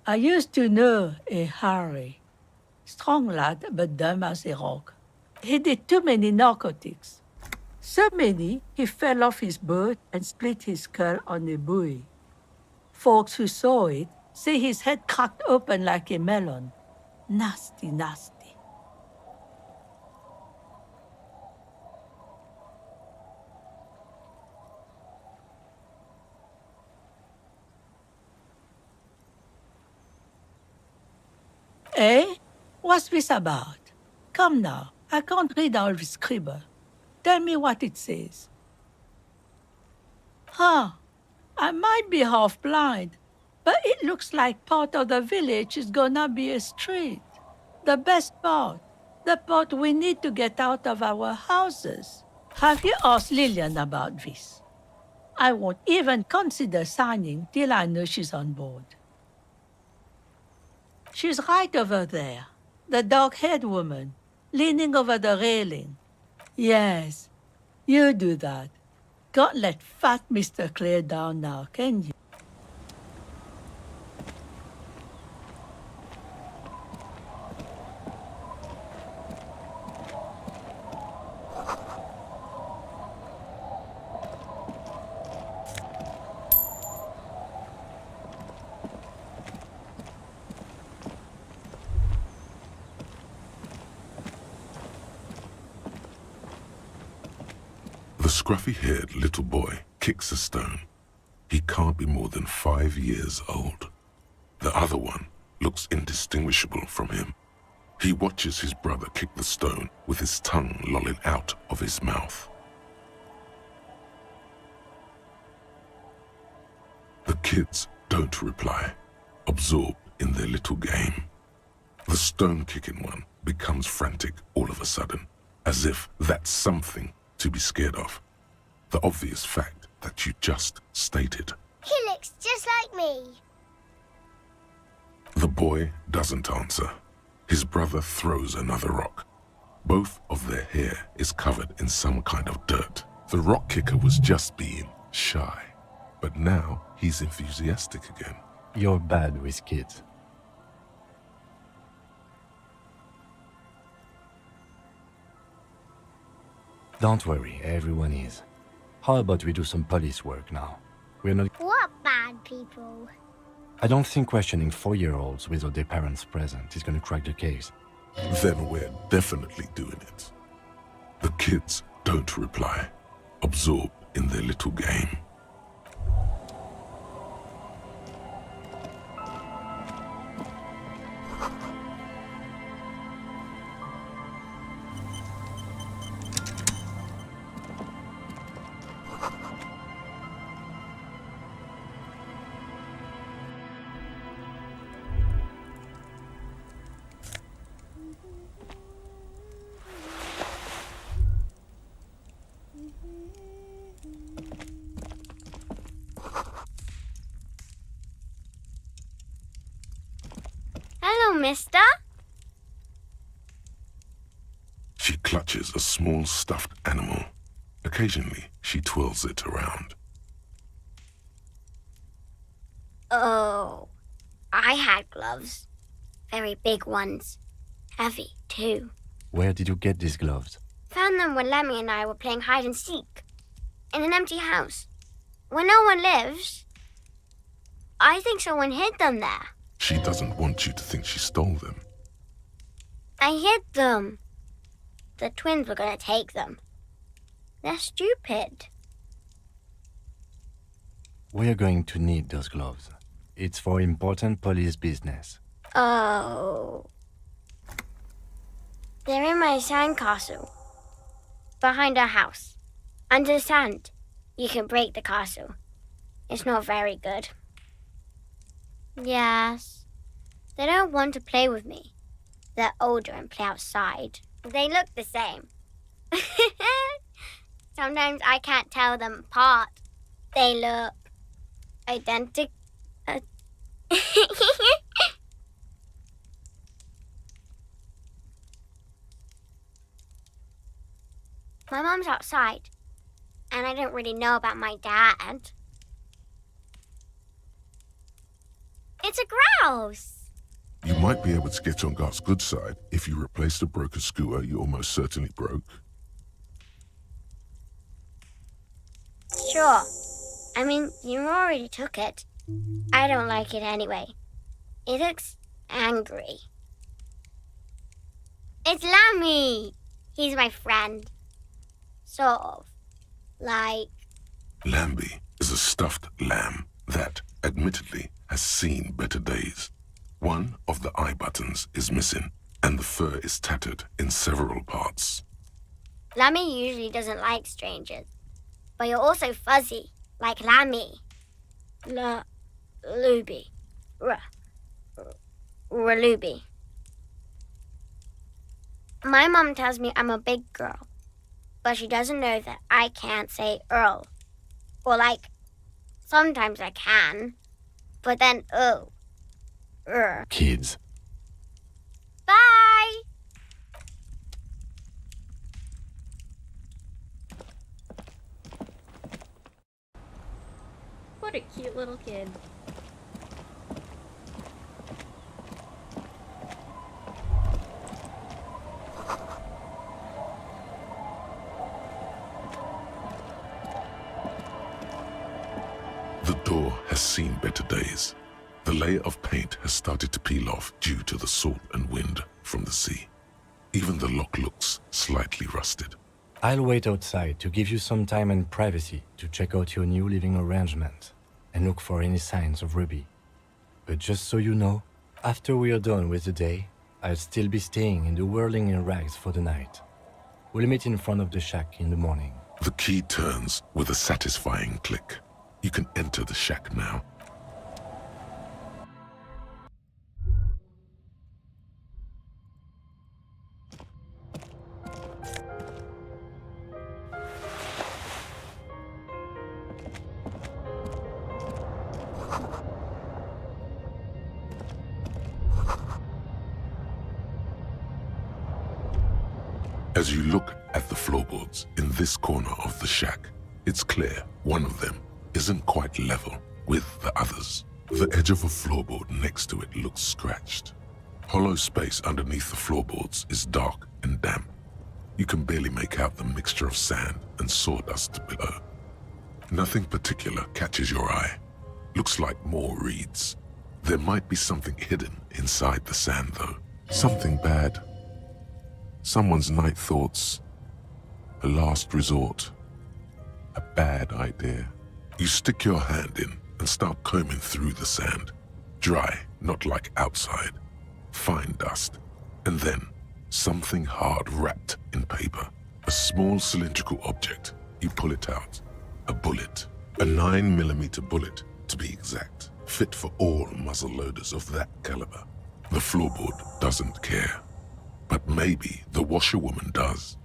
Speaker 5: I used to know a Harry. Strong lad, but dumb as a rock. He did too many narcotics. So many, he fell off his boat and split his skull on a buoy. Folks who saw it say his head cracked open like a melon. Nasty, nasty. Eh? What's this about? Come now, I can't read all this scribble. Tell me what it says. Huh, I might be half blind, but it looks like part of the village is gonna be a street. The best part, the part we need to get out of our houses. Have you asked Lillian about this? I won't even consider signing till I know she's on board. She's right over there, the dark-haired woman, leaning over the railing. Yes, you do that. Can't let fat Mr. Clare down now, can you?
Speaker 3: The scruffy-haired little boy kicks a stone. He can't be more than 5 years old. The other one looks indistinguishable from him. He watches his brother kick the stone with his tongue lolling out of his mouth. The kids don't reply, absorbed in their little game. The stone-kicking one becomes frantic all of a sudden, as if that's something to be scared of. The obvious fact that you just stated.
Speaker 7: He looks just like me.
Speaker 3: The boy doesn't answer. His brother throws another rock. Both of their hair is covered in some kind of dirt. The rock kicker was just being shy, but now he's enthusiastic again.
Speaker 6: You're bad with kids. Don't worry, everyone is. How about we do some police work now? We're not...
Speaker 7: What bad people?
Speaker 6: I don't think questioning 4-year-olds without their parents present is gonna crack the case.
Speaker 3: Then we're definitely doing it. The kids don't reply, absorbed in their little game.
Speaker 7: mister?
Speaker 3: She clutches a small stuffed animal. Occasionally, she twirls it around.
Speaker 7: Oh, I had gloves. Very big ones. Heavy, too.
Speaker 6: Where did you get these gloves?
Speaker 7: Found them when Lemmy and I were playing hide and seek. In an empty house. Where no one lives. I think someone hid them there.
Speaker 3: She doesn't want you to think she stole them.
Speaker 7: I hid them. The twins were gonna take them. They're stupid.
Speaker 6: We're going to need those gloves. It's for important police business.
Speaker 7: Oh. They're in my sandcastle. Behind our house. Under the sand. You can break the castle. It's not very good. Yes. They don't want to play with me. They're older and play outside. They look the same. Sometimes I can't tell them apart. They look identical. My mom's outside, and I don't really know about my dad. It's a grouse!
Speaker 3: You might be able to get on Gart's good side if you replace the broken scooter you almost certainly broke.
Speaker 7: Sure. I mean, you already took it. I don't like it anyway. It looks angry. It's Lammy! He's my friend. Sort of. Like...
Speaker 3: Lambie is a stuffed lamb that, admittedly, has seen better days. One of the eye buttons is missing, and the fur is tattered in several parts.
Speaker 7: Lammy usually doesn't like strangers. But you're also fuzzy, like Lammy. Luby. Raluby. My mom tells me I'm a big girl, but she doesn't know that I can't say Earl. Or like, sometimes I can, but then
Speaker 6: Kids.
Speaker 7: Bye!
Speaker 1: What a cute little kid.
Speaker 3: The door has seen better days. The layer of paint has started to peel off due to the salt and wind from the sea. Even the lock looks slightly rusted.
Speaker 6: I'll wait outside to give you some time and privacy to check out your new living arrangement and look for any signs of Ruby. But just so you know, after we are done with the day, I'll still be staying in the whirling in rags for the night. We'll meet in front of the shack in the morning.
Speaker 3: The key turns with a satisfying click. You can enter the shack now. As you look at the floorboards in this corner of the shack, it's clear one of them isn't quite level with the others. The edge of a floorboard next to it looks scratched. Hollow space underneath the floorboards is dark and damp. You can barely make out the mixture of sand and sawdust below. Nothing particular catches your eye. Looks like more reeds. There might be something hidden inside the sand though. Something bad. Someone's night thoughts. A last resort. A bad idea. You stick your hand in and start combing through the sand. Dry, not like outside. Fine dust. And then, something hard wrapped in paper. A small cylindrical object. You pull it out. A bullet. A 9mm bullet, to be exact. Fit for all muzzle loaders of that caliber. The floorboard doesn't care. But maybe the washerwoman does.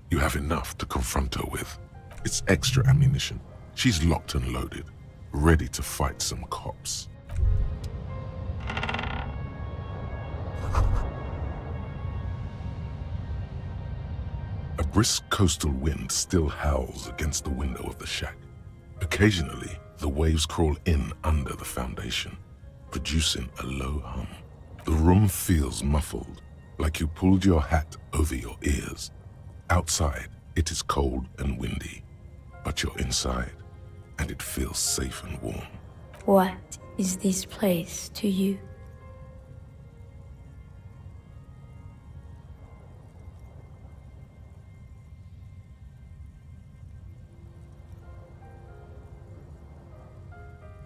Speaker 3: You have enough to confront her with. It's extra ammunition. She's locked and loaded, ready to fight some cops. brisk coastal wind still howls against the window of the shack. Occasionally, the waves crawl in under the foundation, producing a low hum. The room feels muffled, like you pulled your hat over your ears. Outside, it is cold and windy, but you're inside, and it feels safe and warm.
Speaker 4: What is this place to you?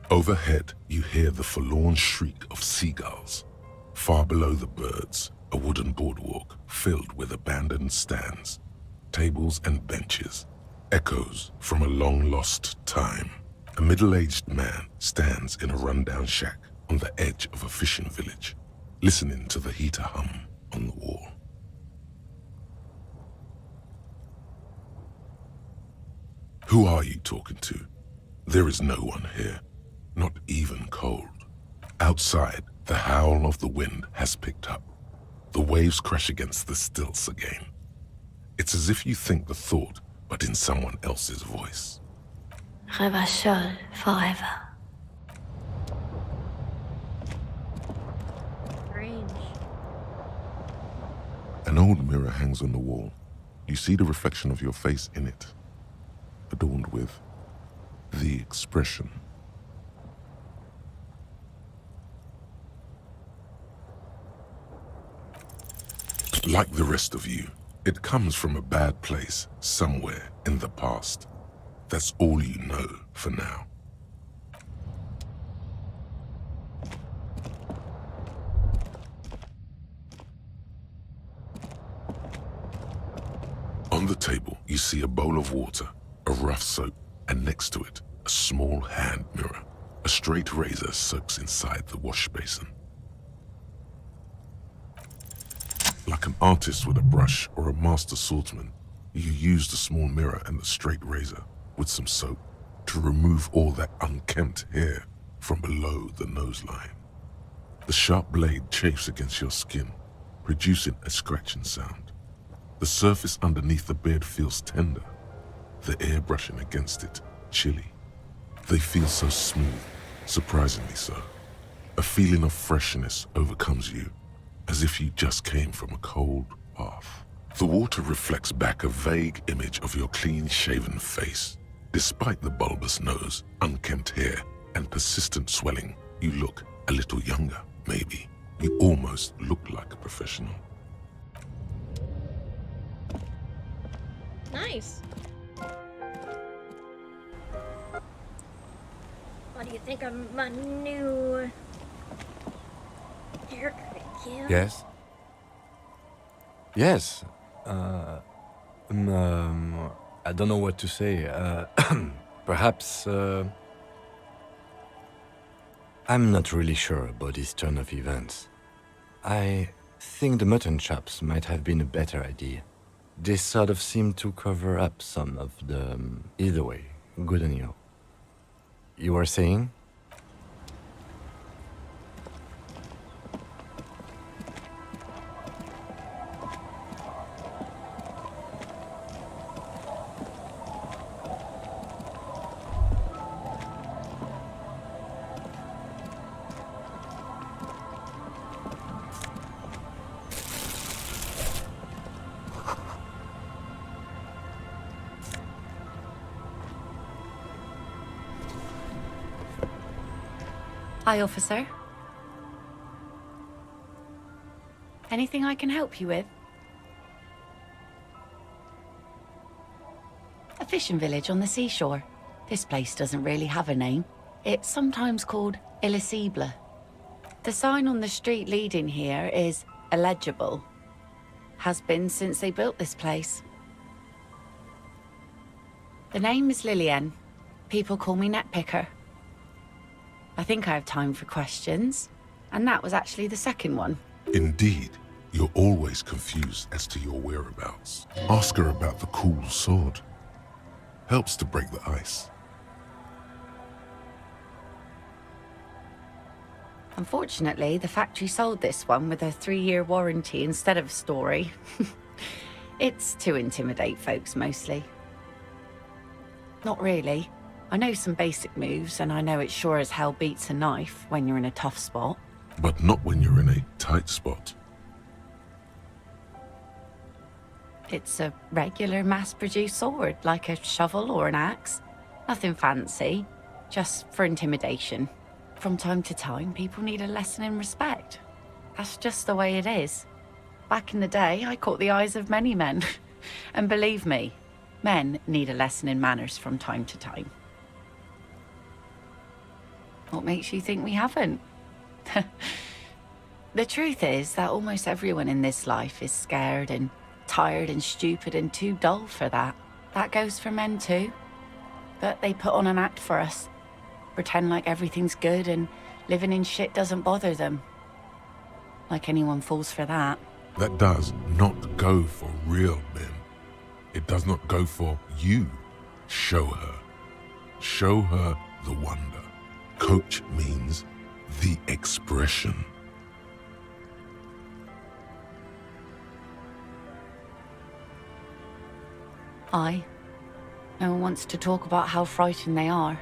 Speaker 3: Overhead, you hear the forlorn shriek of seagulls. Far below the birds, a wooden boardwalk filled with abandoned stands, tables and benches, echoes from a long-lost time. A middle-aged man stands in a rundown shack on the edge of a fishing village, listening to the heater hum on the wall. Who are you talking to? There is no one here. Not even cold. Outside, the howl of the wind has picked up. The waves crash against the stilts again. It's as if you think the thought, but in someone else's voice.
Speaker 4: Revachol forever.
Speaker 1: Strange.
Speaker 3: An old mirror hangs on the wall. You see the reflection of your face in it, adorned with the expression. Like the rest of you, it comes from a bad place somewhere in the past. That's all you know for now. On the table, you see a bowl of water, a rough soap, and next to it, a small hand mirror. A straight razor soaks inside the wash basin. Like an artist with a brush or a master swordsman, you use the small mirror and the straight razor with some soap to remove all that unkempt hair from below the noseline. The sharp blade chafes against your skin, producing a scratching sound. The surface underneath the beard feels tender, the air brushing against it chilly. They feel so smooth, surprisingly so. A feeling of freshness overcomes you, as if you just came from a cold bath. The water reflects back a vague image of your clean-shaven face. Despite the bulbous nose, unkempt hair, and persistent swelling, you look a little younger, maybe. You almost look like a professional.
Speaker 1: Nice. What do you think of my new haircut, Kim?
Speaker 6: Yes? Yes. I don't know what to say. Perhaps, I'm not really sure about this turn of events. I think the mutton chops might have been a better idea. They sort of seem to cover up some of the... either way, good on you. You were saying?
Speaker 14: Hi, officer. Anything I can help you with? A fishing village on the seashore. This place doesn't really have a name. It's sometimes called Elysium. The sign on the street leading here is illegible. Has been since they built this place. The name is Lillian. People call me Netpicker. I think I have time for questions, and that was actually the second one.
Speaker 3: Indeed, you're always confused as to your whereabouts. Ask her about the cool sword. Helps to break the ice.
Speaker 14: Unfortunately, the factory sold this one with a 3-year warranty instead of a story. It's to intimidate folks, mostly. Not really. I know some basic moves, and I know it sure as hell beats a knife when you're in a tough spot.
Speaker 3: But not when you're in a tight spot.
Speaker 14: It's a regular mass-produced sword, like a shovel or an axe. Nothing fancy, just for intimidation. From time to time, people need a lesson in respect. That's just the way it is. Back in the day, I caught the eyes of many men. And believe me, men need a lesson in manners from time to time. What makes you think we haven't? The truth is that almost everyone in this life is scared and tired and stupid and too dull for that. That goes for men too. But they put on an act for us. Pretend like everything's good and living in shit doesn't bother them. Like anyone falls for that.
Speaker 3: That does not go for real men. It does not go for you. Show her. Show her the wonder. Coach means the expression.
Speaker 14: No one wants to talk about how frightened they are.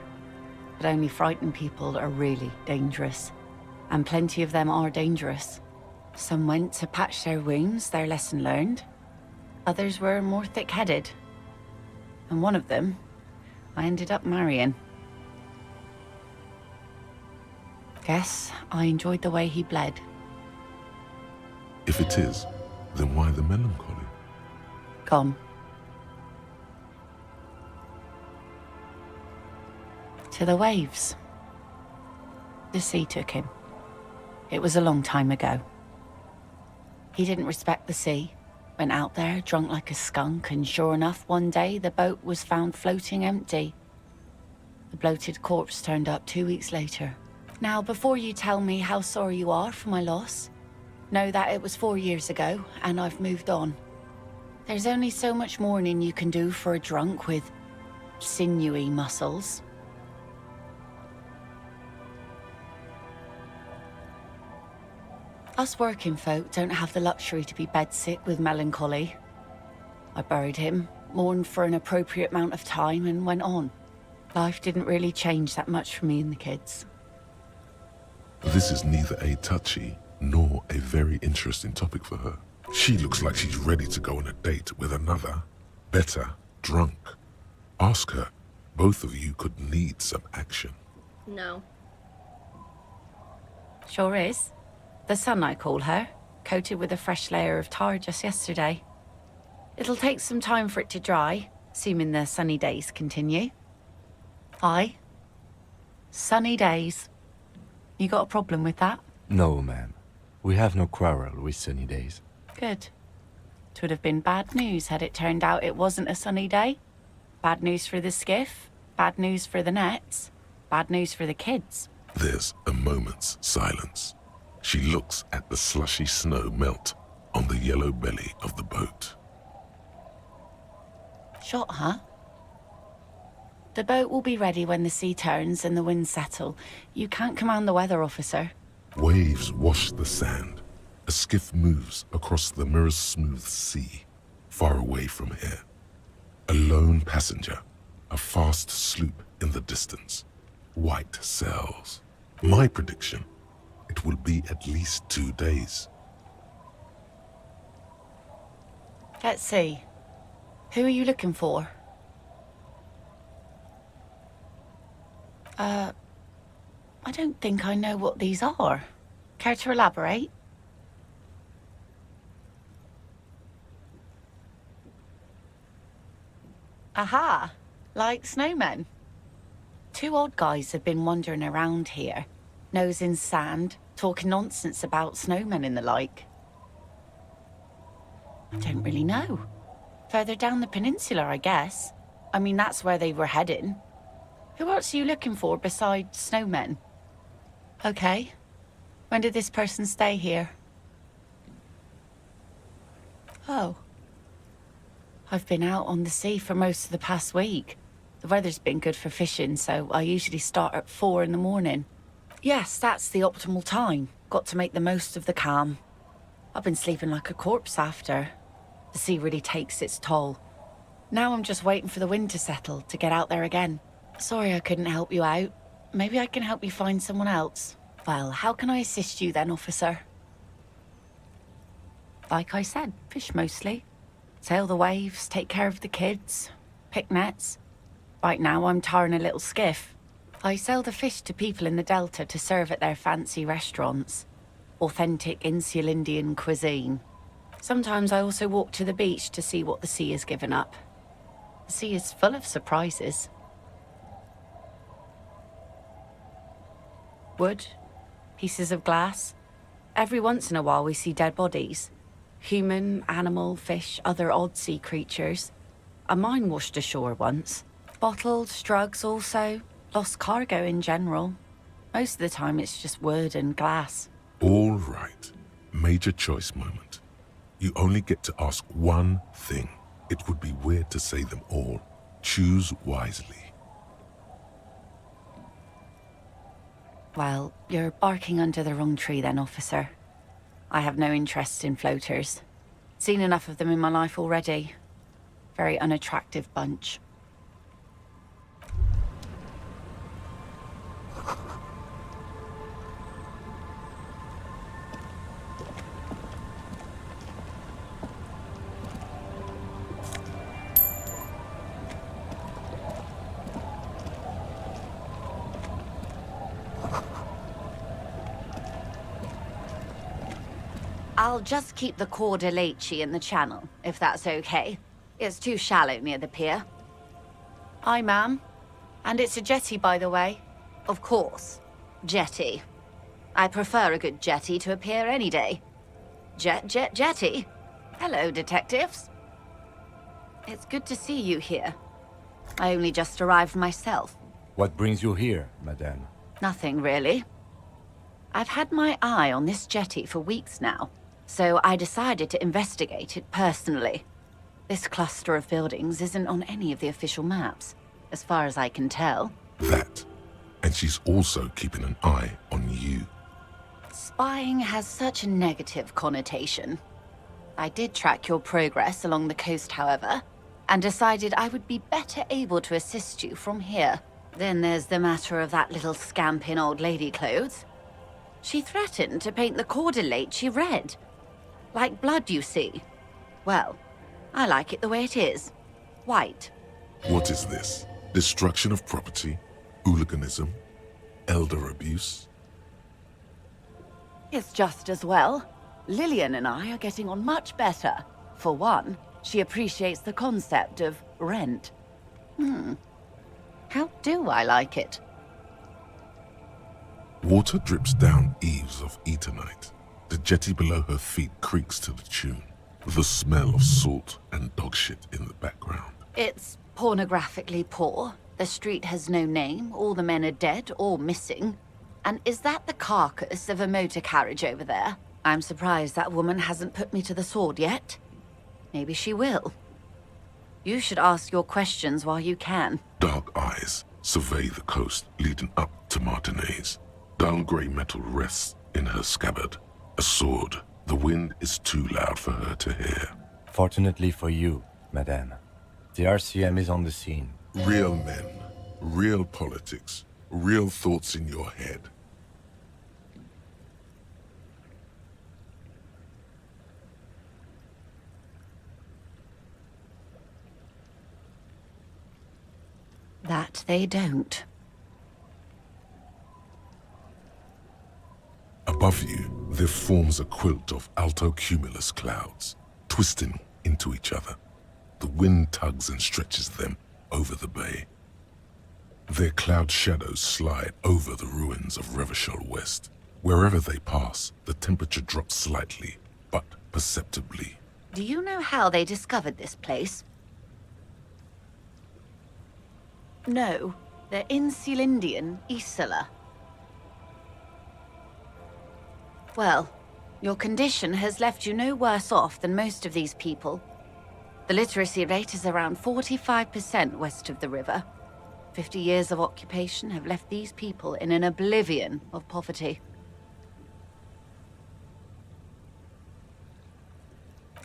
Speaker 14: But only frightened people are really dangerous. And plenty of them are dangerous. Some went to patch their wounds, their lesson learned. Others were more thick-headed. And one of them, I ended up marrying. Guess I enjoyed the way he bled.
Speaker 3: If it is, then why the melancholy?
Speaker 14: Gone. To the waves. The sea took him. It was a long time ago. He didn't respect the sea. Went out there, drunk like a skunk, and sure enough, one day the boat was found floating empty. The bloated corpse turned up 2 weeks later. Now, before you tell me how sorry you are for my loss, know that it was 4 years ago, and I've moved on. There's only so much mourning you can do for a drunk with sinewy muscles. Us working folk don't have the luxury to be bedsick with melancholy. I buried him, mourned for an appropriate amount of time, and went on. Life didn't really change that much for me and the kids.
Speaker 3: This is neither a touchy nor a very interesting topic for her. She looks like she's ready to go on a date with another, better, drunk. Ask her. Both of you could need some action.
Speaker 1: No.
Speaker 14: Sure is. The sun, I call her, coated with a fresh layer of tar just yesterday. It'll take some time for it to dry, assuming the sunny days continue. Aye. Sunny days. You got a problem with that?
Speaker 6: No, ma'am. We have no quarrel with sunny days.
Speaker 14: Good. It would have been bad news had it turned out it wasn't a sunny day. Bad news for the skiff, bad news for the nets, bad news for the kids.
Speaker 3: There's a moment's silence. She looks at the slushy snow melt on the yellow belly of the boat.
Speaker 14: Shot, huh? The boat will be ready when the sea turns and the winds settle. You can't command the weather, officer.
Speaker 3: Waves wash the sand. A skiff moves across the mirror-smooth sea, far away from here. A lone passenger, a fast sloop in the distance. White sails. My prediction, it will be at least 2 days.
Speaker 14: Let's see. Who are you looking for? I don't think I know what these are. Care to elaborate? Aha! Like snowmen. 2 odd guys have been wandering around here, nose in sand, talking nonsense about snowmen and the like. I don't really know. Further down the peninsula, I guess. I mean, that's where they were heading. Who else are you looking for besides snowmen? Okay. When did this person stay here? Oh. I've been out on the sea for most of the past week. The weather's been good for fishing, so I usually start at 4 in the morning. Yes, that's the optimal time. Got to make the most of the calm. I've been sleeping like a corpse after. The sea really takes its toll. Now I'm just waiting for the wind to settle to get out there again. Sorry I couldn't help you out. Maybe I can help you find someone else. Well, how can I assist you then, officer? Like I said, fish mostly. Sail the waves, take care of the kids, pick nets. Right now I'm tarring a little skiff. I sell the fish to people in the Delta to serve at their fancy restaurants. Authentic Insular Indian cuisine. Sometimes I also walk to the beach to see what the sea has given up. The sea is full of surprises. Wood, pieces of glass. Every once in a while we see dead bodies. Human, animal, fish, other odd sea creatures. A mine washed ashore once. Bottles, drugs also. Lost cargo in general. Most of the time it's just wood and glass.
Speaker 3: All right. Major choice moment. You only get to ask one thing. It would be weird to say them all. Choose wisely.
Speaker 14: Well, you're barking under the wrong tree then, officer. I have no interest in floaters. Seen enough of them in my life already. Very unattractive bunch. I'll just keep the Corda Leche in the channel, if that's okay. It's too shallow near the pier. Hi, ma'am. And it's a jetty, by the way. Of course. Jetty. I prefer a good jetty to a pier any day. Jetty? Hello, detectives. It's good to see you here. I only just arrived myself.
Speaker 6: What brings you here, madame?
Speaker 14: Nothing, really. I've had my eye on this jetty for weeks now. So I decided to investigate it personally. This cluster of buildings isn't on any of the official maps, as far as I can tell.
Speaker 3: That. And she's also keeping an eye on you.
Speaker 14: Spying has such a negative connotation. I did track your progress along the coast, however, and decided I would be better able to assist you from here. Then there's the matter of that little scamp in old lady clothes. She threatened to paint the Corda Leche red. Like blood, you see. Well, I like it the way it is. White.
Speaker 3: What is this? Destruction of property? Hooliganism? Elder abuse?
Speaker 14: It's just as well. Lillian and I are getting on much better. For one, she appreciates the concept of rent. How do I like it?
Speaker 3: Water drips down eaves of Eternite. The jetty below her feet creaks to the tune. The smell of salt and dog shit in the background.
Speaker 14: It's pornographically poor. The street has no name. All the men are dead or missing. And is that the carcass of a motor carriage over there? I'm surprised that woman hasn't put me to the sword yet. Maybe she will. You should ask your questions while you can.
Speaker 3: Dark eyes survey the coast leading up to Martinez. Dull grey metal rests in her scabbard. A sword. The wind is too loud for her to hear.
Speaker 6: Fortunately for you, madame, the RCM is on the scene.
Speaker 3: Real men, real politics, real thoughts in your head.
Speaker 14: That they don't.
Speaker 3: Above you, there forms a quilt of altocumulus clouds, twisting into each other. The wind tugs and stretches them over the bay. Their cloud shadows slide over the ruins of Revachol West. Wherever they pass, the temperature drops slightly, but perceptibly.
Speaker 14: Do you know how they discovered this place? No, they're in Celindian, Isola. Well, your condition has left you no worse off than most of these people. The literacy rate is around 45% west of the river. 50 years of occupation have left these people in an oblivion of poverty.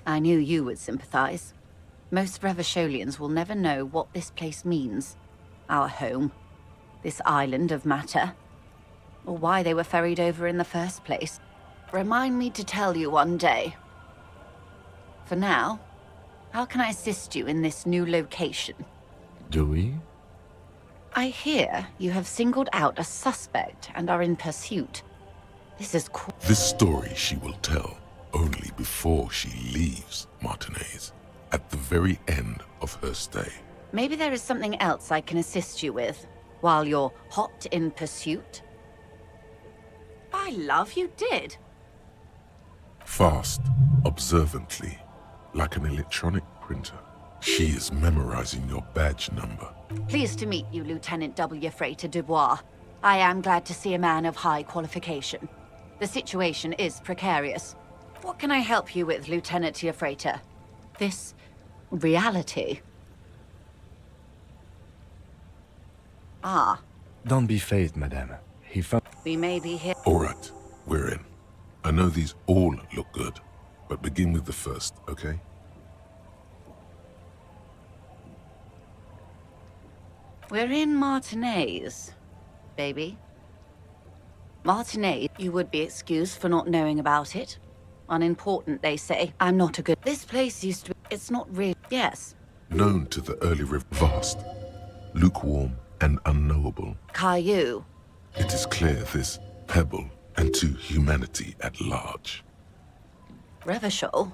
Speaker 14: I knew you would sympathize. Most Revacholians will never know what this place means. Our home. This island of matter. Or why they were ferried over in the first place. Remind me to tell you one day. For now, how can I assist you in this new location?
Speaker 6: Do we?
Speaker 14: I hear you have singled out a suspect and are in pursuit. This is cool.
Speaker 3: This story she will tell only before she leaves Martinez, at the very end of her stay.
Speaker 14: Maybe there is something else I can assist you with, while you're hot in pursuit? By love, you did.
Speaker 3: Fast, observantly, like an electronic printer. She is memorizing your badge number.
Speaker 14: Pleased to meet you, Lieutenant W. Freighter Dubois. I am glad to see a man of high qualification. The situation is precarious. What can I help you with, Lieutenant Freighter? This reality. Ah.
Speaker 6: Don't be phased, madame. He found...
Speaker 14: We may be here.
Speaker 3: All right, we're in. I know these all look good, but begin with the first, okay?
Speaker 14: We're in Martinez, baby. Martinez, you would be excused for not knowing about it. Unimportant, they say. I'm not a good... This place used to be... It's not real... Yes.
Speaker 3: Known to the early vast, lukewarm and unknowable.
Speaker 14: Caillou.
Speaker 3: It is clear this pebble and to humanity at large.
Speaker 14: Revachol.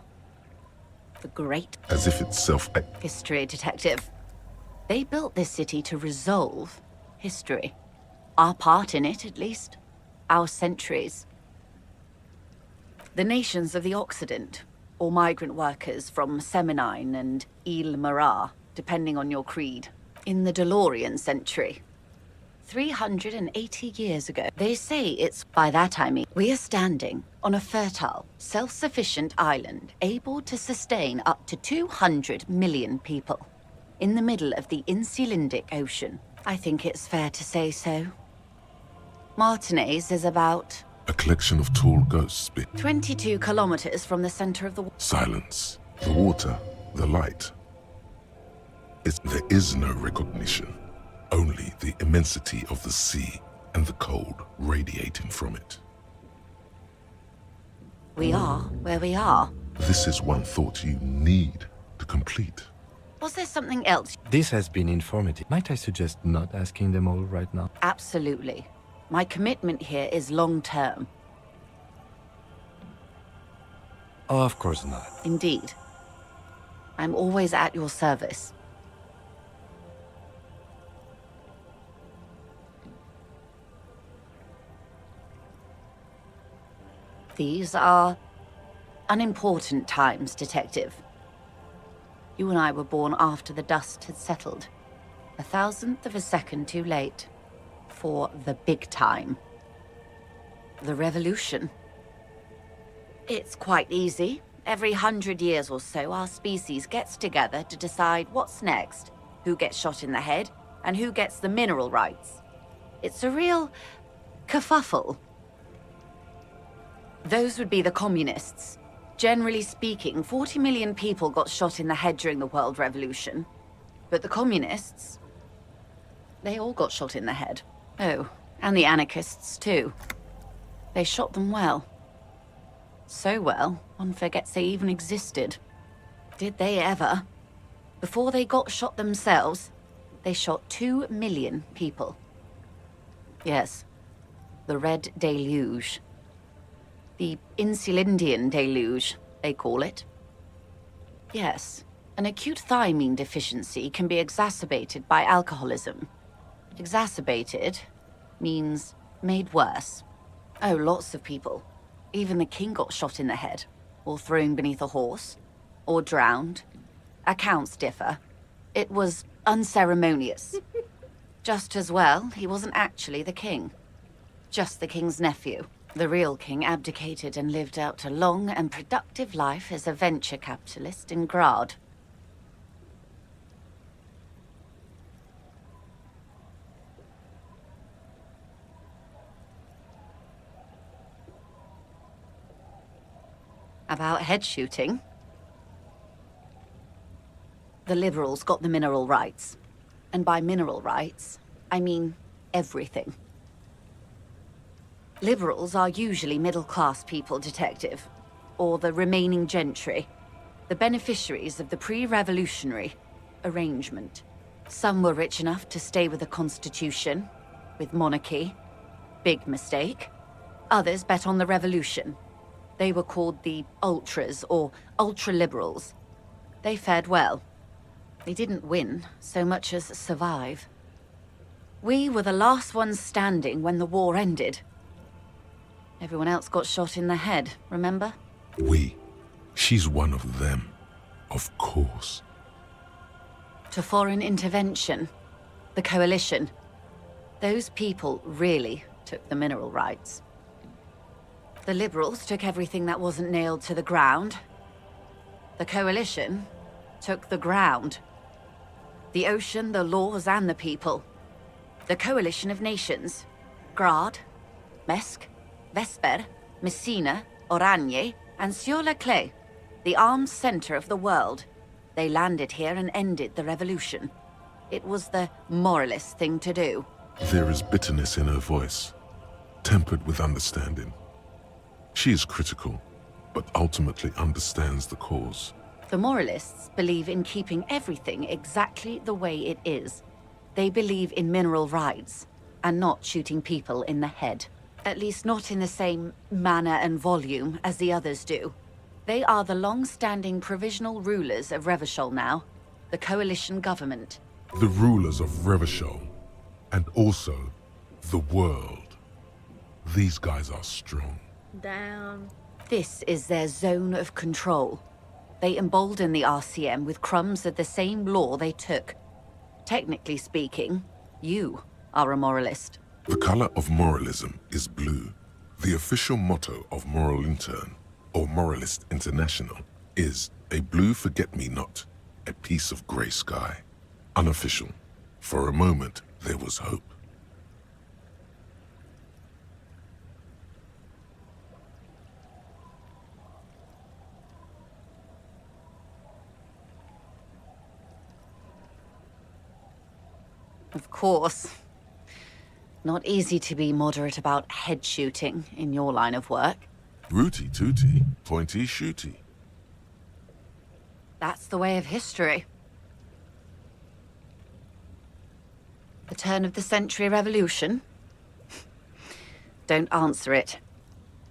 Speaker 14: The great...
Speaker 3: As if itself...
Speaker 14: History detective. They built this city to resolve history. Our part in it, at least. Our centuries. The nations of the Occident, or migrant workers from Seminine and Ile Marat, depending on your creed. In the DeLorean century. 380 years ago. They say it's, by that I mean, we are standing on a fertile, self-sufficient island, able to sustain up to 200 million people. In the middle of the Insulindic Ocean. I think it's fair to say so. Martinez is about...
Speaker 3: A collection of tall ghosts.
Speaker 14: 22 kilometers from the center of the...
Speaker 3: Silence. The water. The light. There is no recognition. Only the immensity of the sea and the cold radiating from it.
Speaker 14: We are where we are.
Speaker 3: This is one thought you need to complete.
Speaker 14: Was there something else?
Speaker 6: This has been informative. Might I suggest not asking them all right now?
Speaker 14: Absolutely. My commitment here is long-term.
Speaker 6: Oh, of course not.
Speaker 14: Indeed. I'm always at your service. These are unimportant times, Detective. You and I were born after the dust had settled. 1,000th of a second too late. For the big time. The revolution. It's quite easy. Every 100 years or so, our species gets together to decide what's next, who gets shot in the head, and who gets the mineral rights. It's a real kerfuffle. Those would be the communists. Generally speaking, 40 million people got shot in the head during the World Revolution. But the communists, they all got shot in the head. Oh, and the anarchists too. They shot them well. So well, one forgets they even existed. Did they ever? Before they got shot themselves, they shot 2 million people. Yes, the Red Deluge. The Insulindian Deluge, they call it. Yes, an acute thiamine deficiency can be exacerbated by alcoholism. Exacerbated means made worse. Oh, lots of people. Even the king got shot in the head, or thrown beneath a horse, or drowned. Accounts differ. It was unceremonious. Just as well, he wasn't actually the king. Just the king's nephew. The real king abdicated and lived out a long and productive life as a venture capitalist in Grad. About head shooting? The liberals got the mineral rights. And by mineral rights, I mean everything. Liberals are usually middle-class people, Detective. Or the remaining gentry. The beneficiaries of the pre-revolutionary arrangement. Some were rich enough to stay with the Constitution, with monarchy. Big mistake. Others bet on the revolution. They were called the ultras, or ultra-liberals. They fared well. They didn't win so much as survive. We were the last ones standing when the war ended. Everyone else got shot in the head, remember?
Speaker 3: We. She's one of them. Of course.
Speaker 14: To foreign intervention. The coalition. Those people really took the mineral rights. The liberals took everything that wasn't nailed to the ground. The coalition took the ground. The ocean, the laws, and the people. The coalition of nations. Grad, Mesk, Vesper, Messina, Oranje, and Sur-la-Clay, the arms center of the world. They landed here and ended the revolution. It was the moralist thing to do.
Speaker 3: There is bitterness in her voice, tempered with understanding. She is critical, but ultimately understands the cause.
Speaker 14: The moralists believe in keeping everything exactly the way it is. They believe in mineral rights, and not shooting people in the head. At least not in the same manner and volume as the others do. They are the long-standing provisional rulers of Revachol now, the coalition government.
Speaker 3: The rulers of Revachol, and also the world. These guys are strong.
Speaker 1: Damn.
Speaker 14: This is their zone of control. They embolden the RCM with crumbs of the same law they took. Technically speaking, you are a moralist.
Speaker 3: The color of moralism is blue. The official motto of Moral Intern, or Moralist International, is a blue forget-me-not, a piece of gray sky. Unofficial. For a moment, there was hope.
Speaker 14: Of course. Not easy to be moderate about head shooting in your line of work.
Speaker 3: Rooty tooty, pointy shooty.
Speaker 14: That's the way of history. The turn of the century revolution? Don't answer it.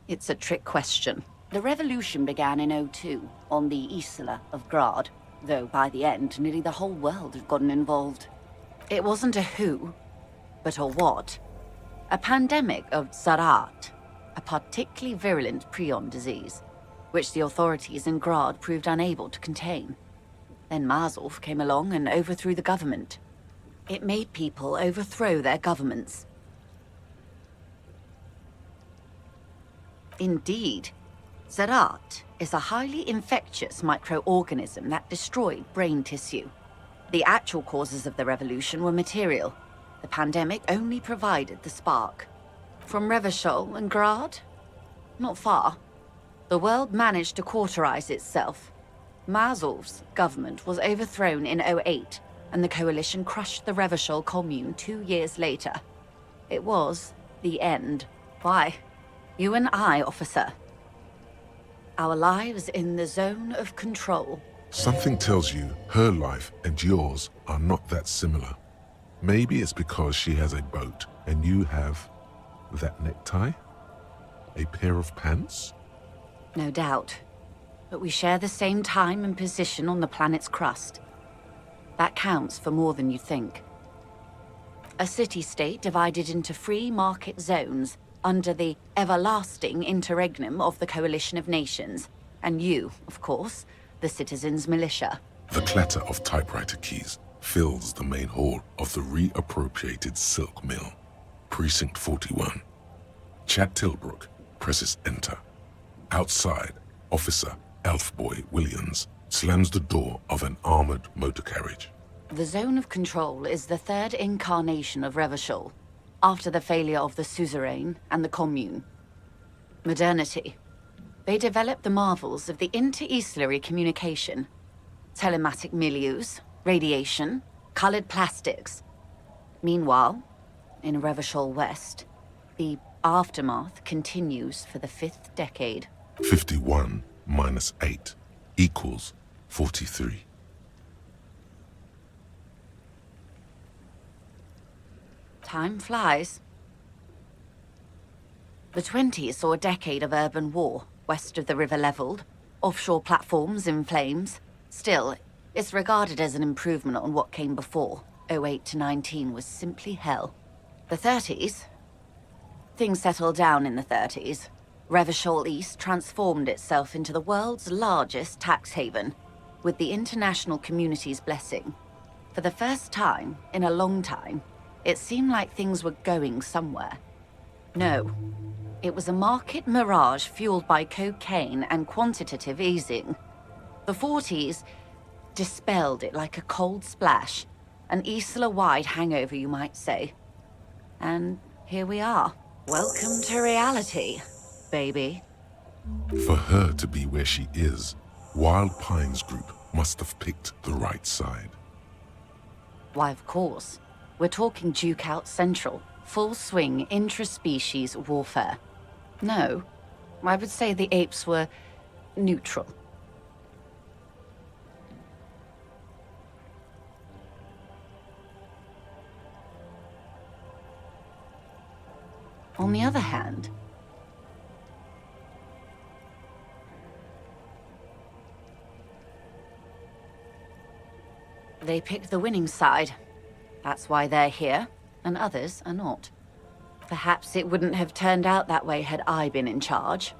Speaker 14: It's a trick question. The revolution began in '02 on the Isla of Grad, though by the end, nearly the whole world had gotten involved. It wasn't a who, but a what. A pandemic of Zarat, a particularly virulent prion disease, which the authorities in Grad proved unable to contain. Then Mazov came along and overthrew the government. It made people overthrow their governments. Indeed, Zarat is a highly infectious microorganism that destroyed brain tissue. The actual causes of the revolution were material. The pandemic only provided the spark. From Revachol and Grad? Not far. The world managed to cauterize itself. Mazov's government was overthrown in '08, and the coalition crushed the Revachol commune 2 years later. It was the end. Why? You and I, officer. Our lives in the zone of control.
Speaker 3: Something tells you her life and yours are not that similar. Maybe it's because she has a boat and you have that necktie? A pair of pants?
Speaker 14: No doubt. But we share the same time and position on the planet's crust. That counts for more than you think. A city-state divided into free market zones under the everlasting interregnum of the Coalition of Nations. And you, of course, the citizens' militia.
Speaker 3: The clatter of typewriter keys fills the main hall of the reappropriated silk mill. Precinct 41. Chad Tilbrook presses enter. Outside, Officer Elfboy Williams slams the door of an armored motor carriage.
Speaker 14: The zone of control is the third incarnation of Revachol, after the failure of the suzerain and the commune. Modernity. They developed the marvels of the inter-estuary communication, telematic milieus, radiation, colored plastics. Meanwhile, in Revachol West, the aftermath continues for the 5th decade.
Speaker 3: 51 minus 8 equals 43.
Speaker 14: Time flies. The 20s saw a decade of urban war, west of the river leveled, offshore platforms in flames. Still, it's regarded as an improvement on what came before. 08 to 19 was simply hell. The 30s? Things settled down in the 30s. Revachol East transformed itself into the world's largest tax haven, with the international community's blessing. For the first time in a long time, it seemed like things were going somewhere. No, it was a market mirage fueled by cocaine and quantitative easing. The 40s dispelled it like a cold splash, an Isla-wide hangover, you might say. And here we are. Welcome to reality, baby.
Speaker 3: For her to be where she is, Wild Pines Group must have picked the right side.
Speaker 14: Why, of course. We're talking Duke Out Central. Full swing intraspecies warfare. No, I would say the apes were neutral. On the other hand, they picked the winning side. That's why they're here, and others are not. Perhaps it wouldn't have turned out that way had I been in charge.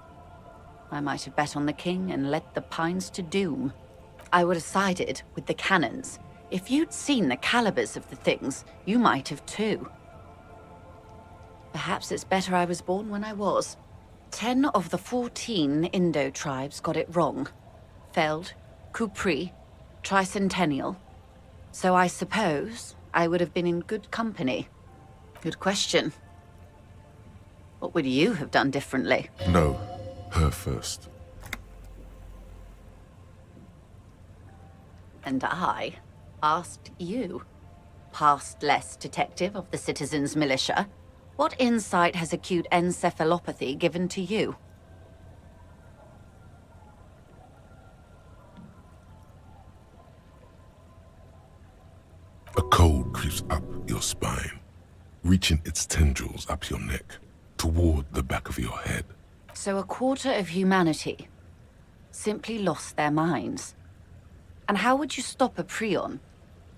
Speaker 14: I might have bet on the king and led the Pines to doom. I would have sided with the cannons. If you'd seen the calibers of the things, you might have too. Perhaps it's better I was born when I was. 10 of the 14 Indo tribes got it wrong. Feld, Kupri, Tricentennial. So I suppose I would have been in good company. Good question. What would you have done differently?
Speaker 3: No, her first.
Speaker 14: And I asked you, past less detective of the citizens' militia, what insight has acute encephalopathy given to you?
Speaker 3: A cold creeps up your spine, reaching its tendrils up your neck, toward the back of your head.
Speaker 14: So a quarter of humanity simply lost their minds. And how would you stop a prion?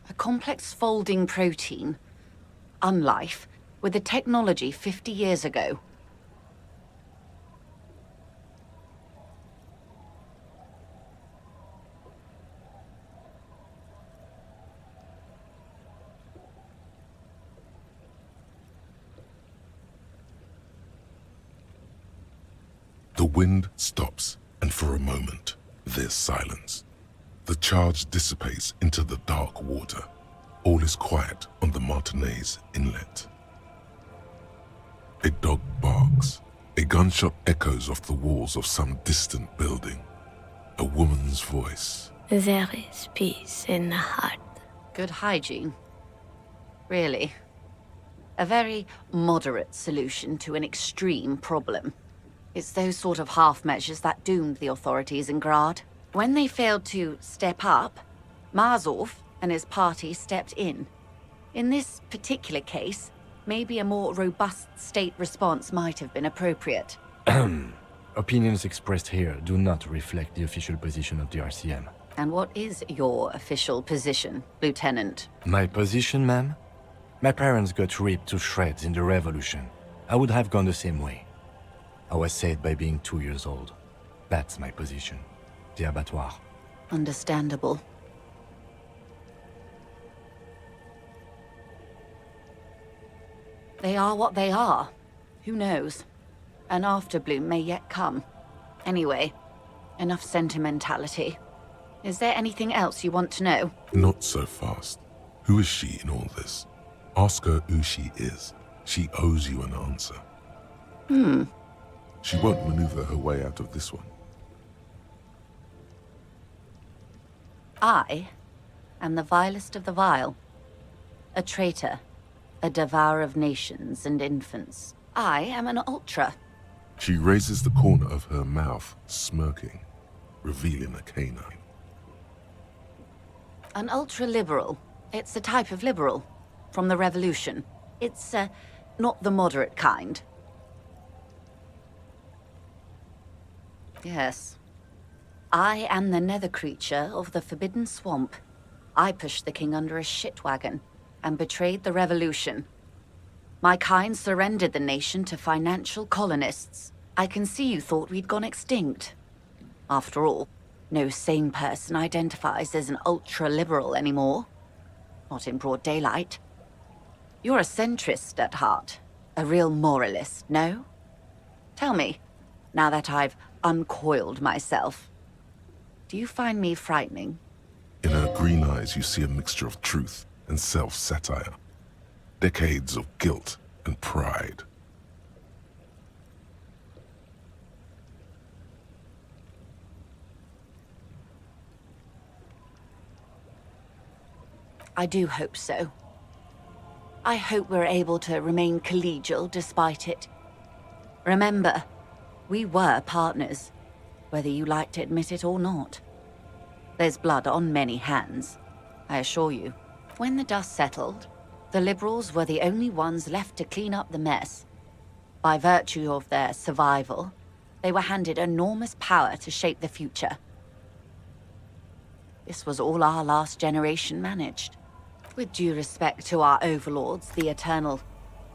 Speaker 14: A complex folding protein, unlife, with the technology 50 years ago.
Speaker 3: The wind stops, and for a moment, there's silence. The charge dissipates into the dark water. All is quiet on the Martinez inlet. A dog barks. A gunshot echoes off the walls of some distant building. A woman's voice.
Speaker 4: There is peace in the heart.
Speaker 14: Good hygiene. Really. A very moderate solution to an extreme problem. It's those sort of half measures that doomed the authorities in Grad. When they failed to step up, Marzov and his party stepped in. In this particular case, maybe a more robust state response might have been appropriate.
Speaker 6: Opinions expressed here do not reflect the official position of the RCM.
Speaker 14: And what is your official position, Lieutenant?
Speaker 6: My position, ma'am? My parents got ripped to shreds in the revolution. I would have gone the same way. I was saved by being 2 years old. That's my position. The abattoir.
Speaker 14: Understandable. They are what they are. Who knows? An afterbloom may yet come. Anyway, enough sentimentality. Is there anything else you want to know?
Speaker 3: Not so fast. Who is she in all this? Ask her who she is. She owes you an answer. She won't maneuver her way out of this one.
Speaker 14: I and the vilest of the vile. A traitor, a devourer of nations and infants. I am an ultra.
Speaker 3: She raises the corner of her mouth, smirking, revealing a canine.
Speaker 14: An ultra-liberal. It's a type of liberal. From the revolution. It's, not the moderate kind. Yes. I am the nether creature of the Forbidden Swamp. I pushed the king under a shit wagon and betrayed the revolution. My kind surrendered the nation to financial colonists. I can see you thought we'd gone extinct. After all, no sane person identifies as an ultra-liberal anymore. Not in broad daylight. You're a centrist at heart. A real moralist, no? Tell me, now that I've uncoiled myself, do you find me frightening?
Speaker 3: In her green eyes, you see a mixture of truth and self-satire. Decades of guilt and pride.
Speaker 14: I do hope so. I hope we're able to remain collegial despite it. Remember, we were partners, whether you like to admit it or not. There's blood on many hands, I assure you. When the dust settled, the liberals were the only ones left to clean up the mess. By virtue of their survival, they were handed enormous power to shape the future. This was all our last generation managed. With due respect to our overlords, the eternal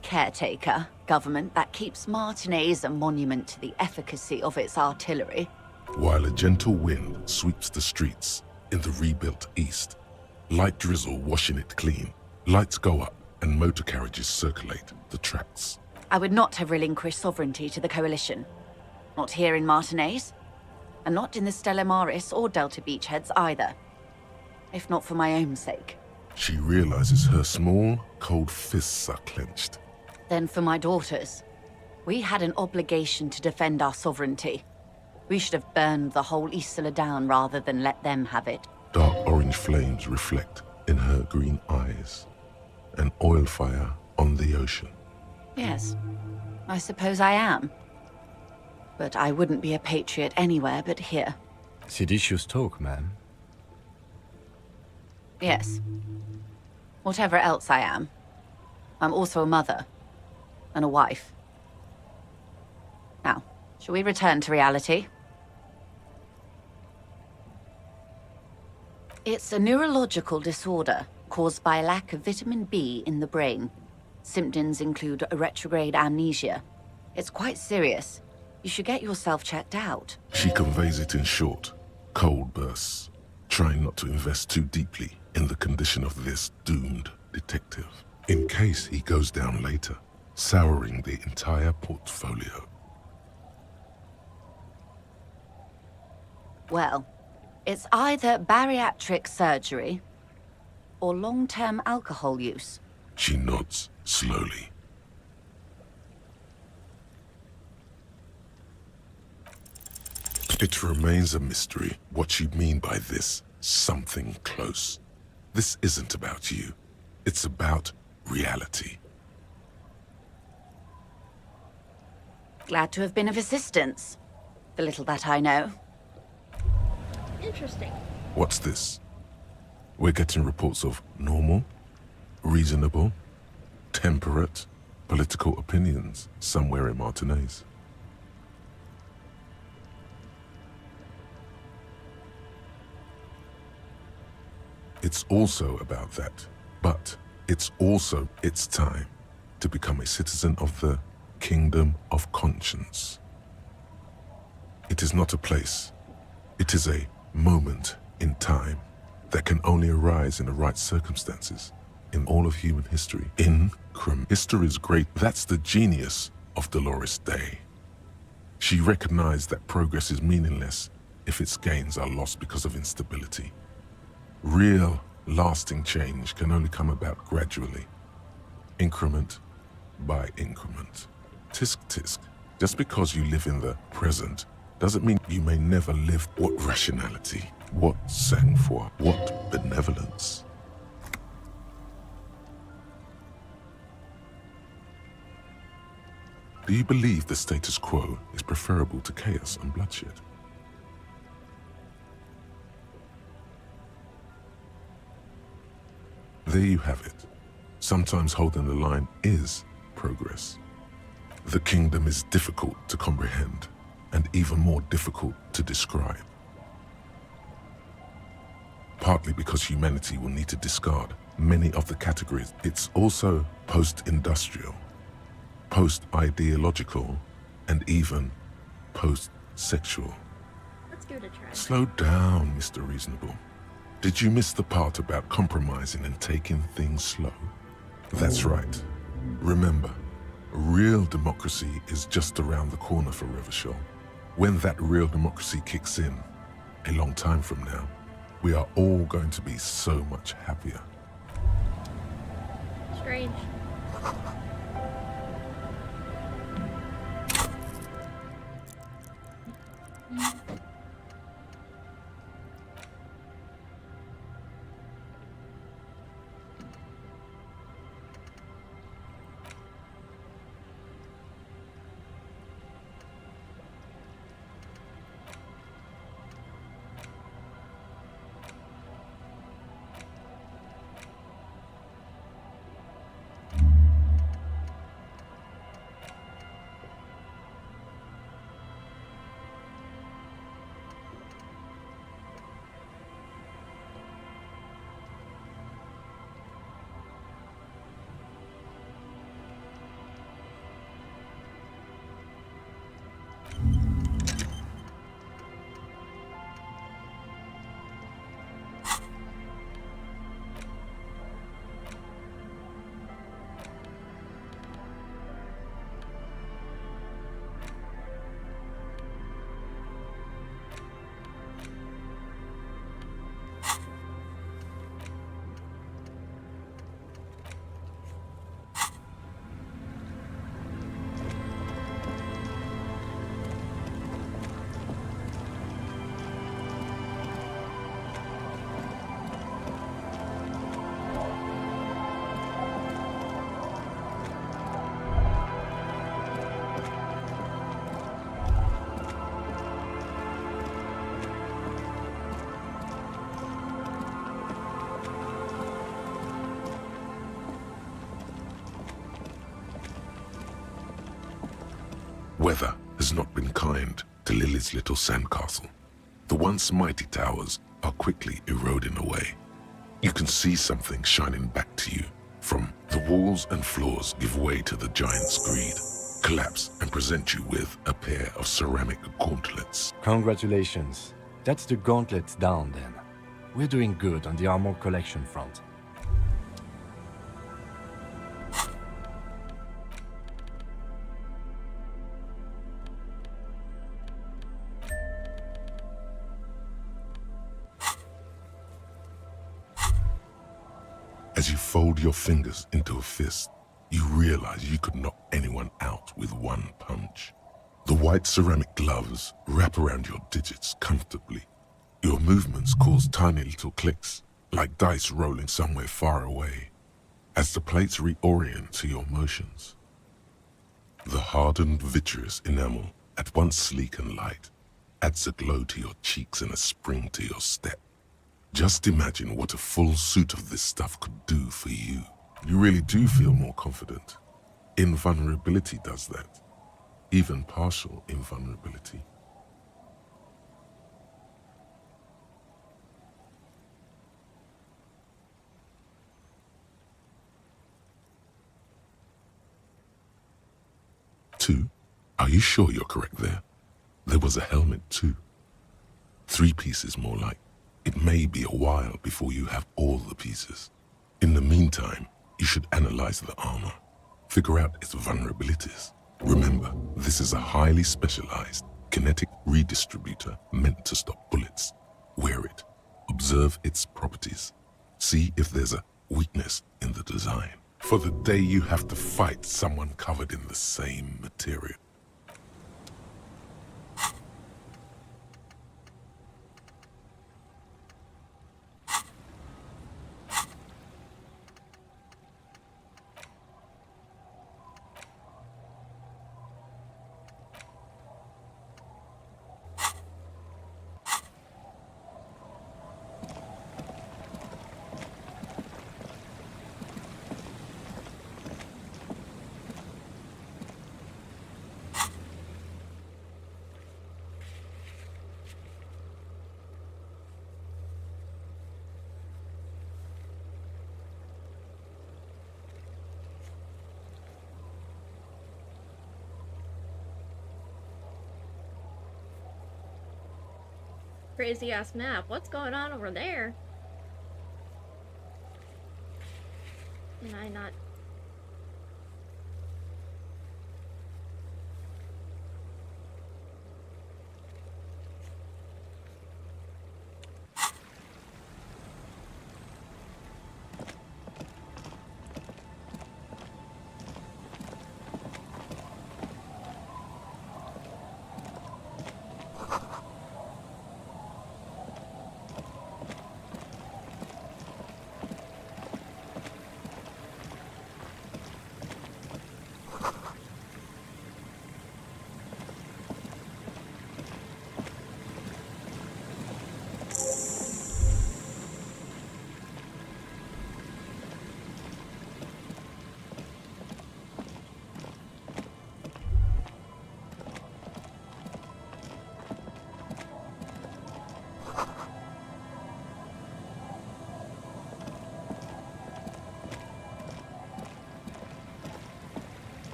Speaker 14: caretaker government that keeps Martinaise a monument to the efficacy of its artillery.
Speaker 3: While a gentle wind sweeps the streets in the rebuilt east, light drizzle washing it clean, lights go up and motor carriages circulate the tracks.
Speaker 14: I would not have relinquished sovereignty to the Coalition. Not here in Martinaise, and not in the Stella Maris or Delta Beachheads either. If not for my own sake.
Speaker 3: She realizes her small, cold fists are clenched.
Speaker 14: Then for my daughters. We had an obligation to defend our sovereignty. We should have burned the whole Isola down rather than let them have it.
Speaker 3: Dark orange flames reflect in her green eyes. An oil fire on the ocean.
Speaker 14: Yes, I suppose I am. But I wouldn't be a patriot anywhere but here.
Speaker 6: Seditious talk, ma'am.
Speaker 14: Yes. Whatever else I am, I'm also a mother. And a wife. Now, shall we return to reality? It's a neurological disorder caused by a lack of vitamin B in the brain. Symptoms include a retrograde amnesia. It's quite serious. You should get yourself checked out.
Speaker 3: She conveys it in short, cold bursts, trying not to invest too deeply in the condition of this doomed detective, in case he goes down later, souring the entire portfolio.
Speaker 14: Well, it's either bariatric surgery or long-term alcohol use.
Speaker 3: She nods slowly. It remains a mystery what you mean by this something close. This isn't about you. It's about reality.
Speaker 14: Glad to have been of assistance. The little that I know.
Speaker 1: Interesting.
Speaker 3: What's this? We're getting reports of normal, reasonable, temperate political opinions somewhere in Martinaise. It's also about that, but it's also its time to become a citizen of the Kingdom of Conscience. It is not a place. It is a moment in time that can only arise in the right circumstances in all of human history. History's great. That's the genius of Dolores Day. She recognized that progress is meaningless if its gains are lost because of instability. Real, lasting change can only come about gradually, increment by increment. Tisk tisk. Just because you live in the present doesn't mean you may never live what rationality, what sang-froid, what benevolence. Do you believe the status quo is preferable to chaos and bloodshed? There you have it. Sometimes holding the line is progress. The kingdom is difficult to comprehend and even more difficult to describe. Partly because humanity will need to discard many of the categories. It's also post-industrial, post-ideological, and even post-sexual.
Speaker 1: Let's give it a try.
Speaker 3: Slow down, Mr. Reasonable. Did you miss the part about compromising and taking things slow? That's right. Remember, real democracy is just around the corner for Revachol. When that real democracy kicks in, a long time from now, we are all going to be so much happier.
Speaker 1: Strange.
Speaker 3: Weather has not been kind to Lily's little sandcastle. The once mighty towers are quickly eroding away. You can see something shining back to you. From the walls and floors give way to the giant's greed, collapse and present you with a pair of ceramic gauntlets.
Speaker 6: Congratulations. That's the gauntlets down then. We're doing good on the armor collection front.
Speaker 3: As you fold your fingers into a fist, you realize you could knock anyone out with one punch. The white ceramic gloves wrap around your digits comfortably. Your movements cause tiny little clicks, like dice rolling somewhere far away, as the plates reorient to your motions. The hardened vitreous enamel, at once sleek and light, adds a glow to your cheeks and a spring to your step. Just imagine what a full suit of this stuff could do for you. You really do feel more confident. Invulnerability does that. Even partial invulnerability. Two? Are you sure you're correct there? There was a helmet too. 3 pieces more like. It may be a while before you have all the pieces. In the meantime, you should analyze the armor. Figure out its vulnerabilities. Remember, this is a highly specialized kinetic redistributor meant to stop bullets. Wear it. Observe its properties. See if there's a weakness in the design. For the day you have to fight someone covered in the same material.
Speaker 1: Crazy ass map. What's going on over there? Can I not?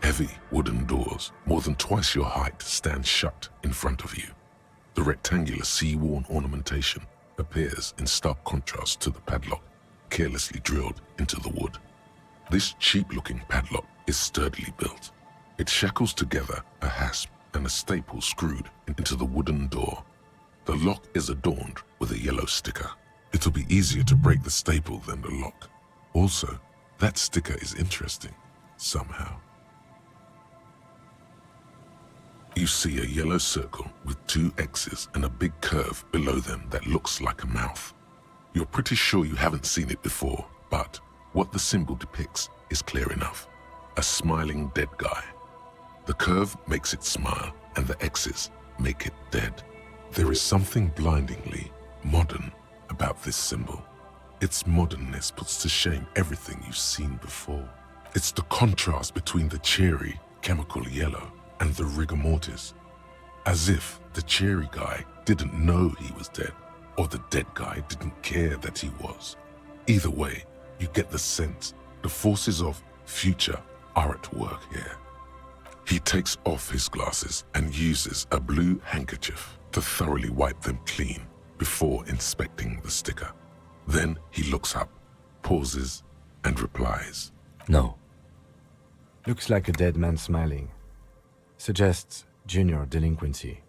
Speaker 3: Heavy wooden doors, more than twice your height, stand shut in front of you. The rectangular sea-worn ornamentation appears in stark contrast to the padlock, carelessly drilled into the wood. This cheap-looking padlock is sturdily built. It shackles together a hasp and a staple screwed into the wooden door. The lock is adorned with a yellow sticker. It'll be easier to break the staple than the lock. Also, that sticker is interesting, somehow. You see a yellow circle with 2 X's and a big curve below them that looks like a mouth. You're pretty sure you haven't seen it before, but what the symbol depicts is clear enough. A smiling dead guy. The curve makes it smile, and the X's make it dead. There is something blindingly modern about this symbol. Its modernness puts to shame everything you've seen before. It's the contrast between the cheery, chemical yellow and the rigor mortis. As if the cheery guy didn't know he was dead, or the dead guy didn't care that he was. Either way, you get the sense the forces of future are at work here. He takes off his glasses and uses a blue handkerchief to thoroughly wipe them clean before inspecting the sticker. Then he looks up, pauses, and replies.
Speaker 6: No. Looks like a dead man smiling. Suggests junior delinquency.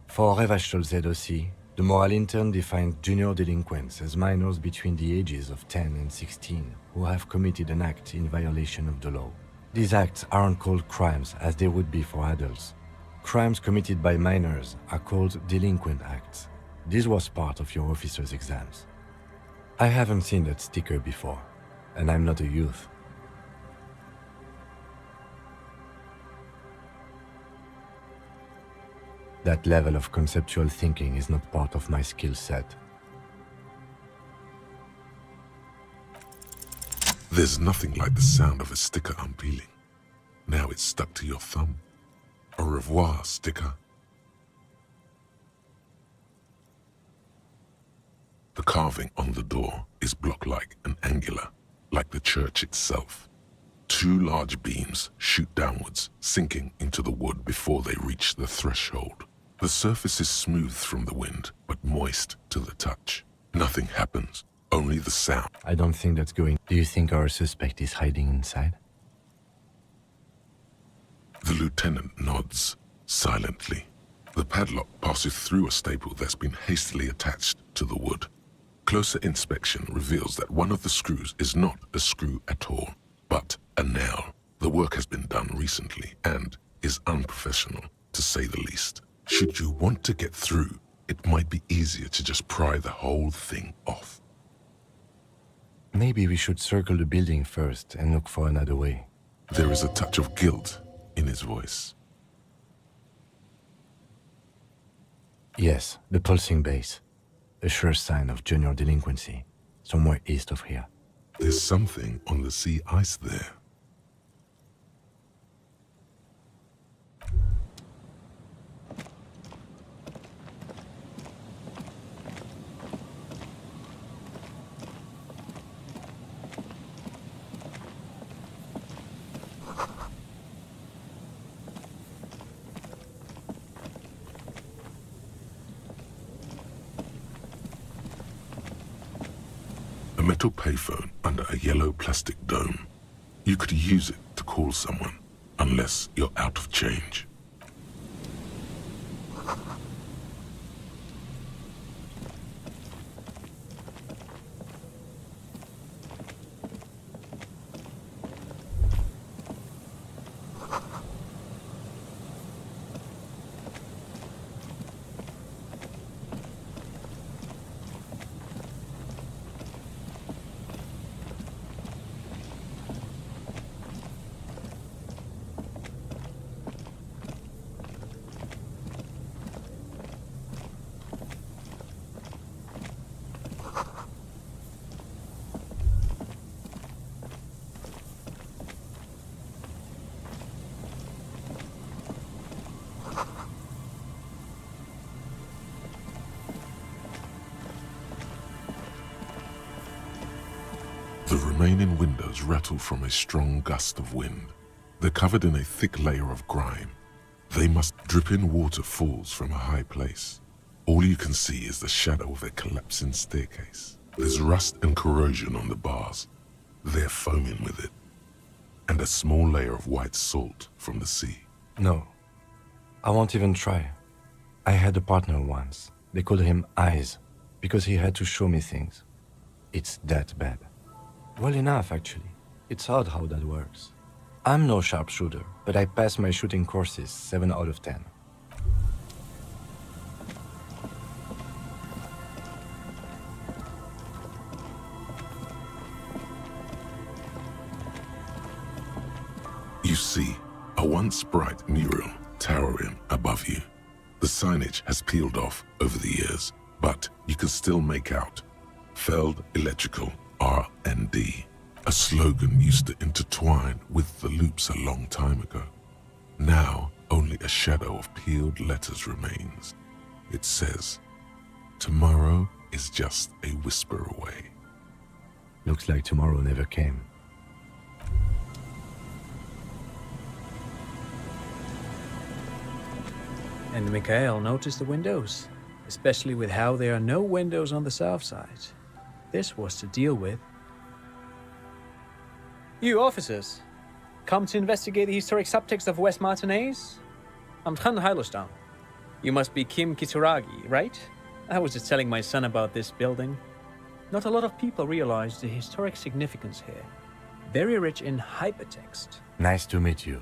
Speaker 6: For Revachol ZOC, the moral intern defined junior delinquents as minors between the ages of 10 and 16 who have committed an act in violation of the law. These acts aren't called crimes as they would be for adults. Crimes committed by minors are called delinquent acts. This was part of your officer's exams. I haven't seen that sticker before, and I'm not a youth. That level of conceptual thinking is not part of my skill set.
Speaker 3: There's nothing like the sound of a sticker unpeeling. Now it's stuck to your thumb. Au revoir, sticker. The carving on the door is block-like and angular, like the church itself. 2 large beams shoot downwards, sinking into the wood before they reach the threshold. The surface is smooth from the wind, but moist to the touch. Nothing happens, only the sound.
Speaker 6: I don't think that's going. Do you think our suspect is hiding inside?
Speaker 3: The lieutenant nods, silently. The padlock passes through a staple that's been hastily attached to the wood. Closer inspection reveals that one of the screws is not a screw at all, but a nail. The work has been done recently and is unprofessional, to say the least. Should you want to get through, it might be easier to just pry the whole thing off.
Speaker 6: Maybe we should circle the building first and look for another way.
Speaker 3: There is a touch of guilt in his voice.
Speaker 6: Yes, the pulsing base. A sure sign of junior delinquency, somewhere east of here.
Speaker 3: There's something on the sea ice there. A metal payphone under a yellow plastic dome. You could use it to call someone, unless you're out of change. The remaining windows rattle from a strong gust of wind. They're covered in a thick layer of grime. They must drip in water falls from a high place. All you can see is the shadow of a collapsing staircase. There's rust and corrosion on the bars. They're foaming with it. And a small layer of white salt from the sea.
Speaker 6: No, I won't even try. I had a partner once. They called him Eyes, because he had to show me things. It's that bad. Well enough, actually. It's odd how that works. I'm no sharpshooter, but I passed my shooting courses 7 out of 10.
Speaker 3: You see a once bright mural towering above you. The signage has peeled off over the years, but you can still make out Feld Electrical R&D, a slogan used to intertwine with the loops a long time ago. Now, only a shadow of peeled letters remains. It says, "Tomorrow is just a whisper away."
Speaker 6: Looks like tomorrow never came.
Speaker 9: And Mikhail noticed the windows, especially with how there are no windows on the south side. This was to deal with. You officers, come to investigate the historic subtext of West Martinez? I'm Tran Heilostan. You must be Kim Kitsuragi, right? I was just telling my son about this building. Not a lot of people realize the historic significance here. Very rich in hypertext.
Speaker 6: Nice to meet you.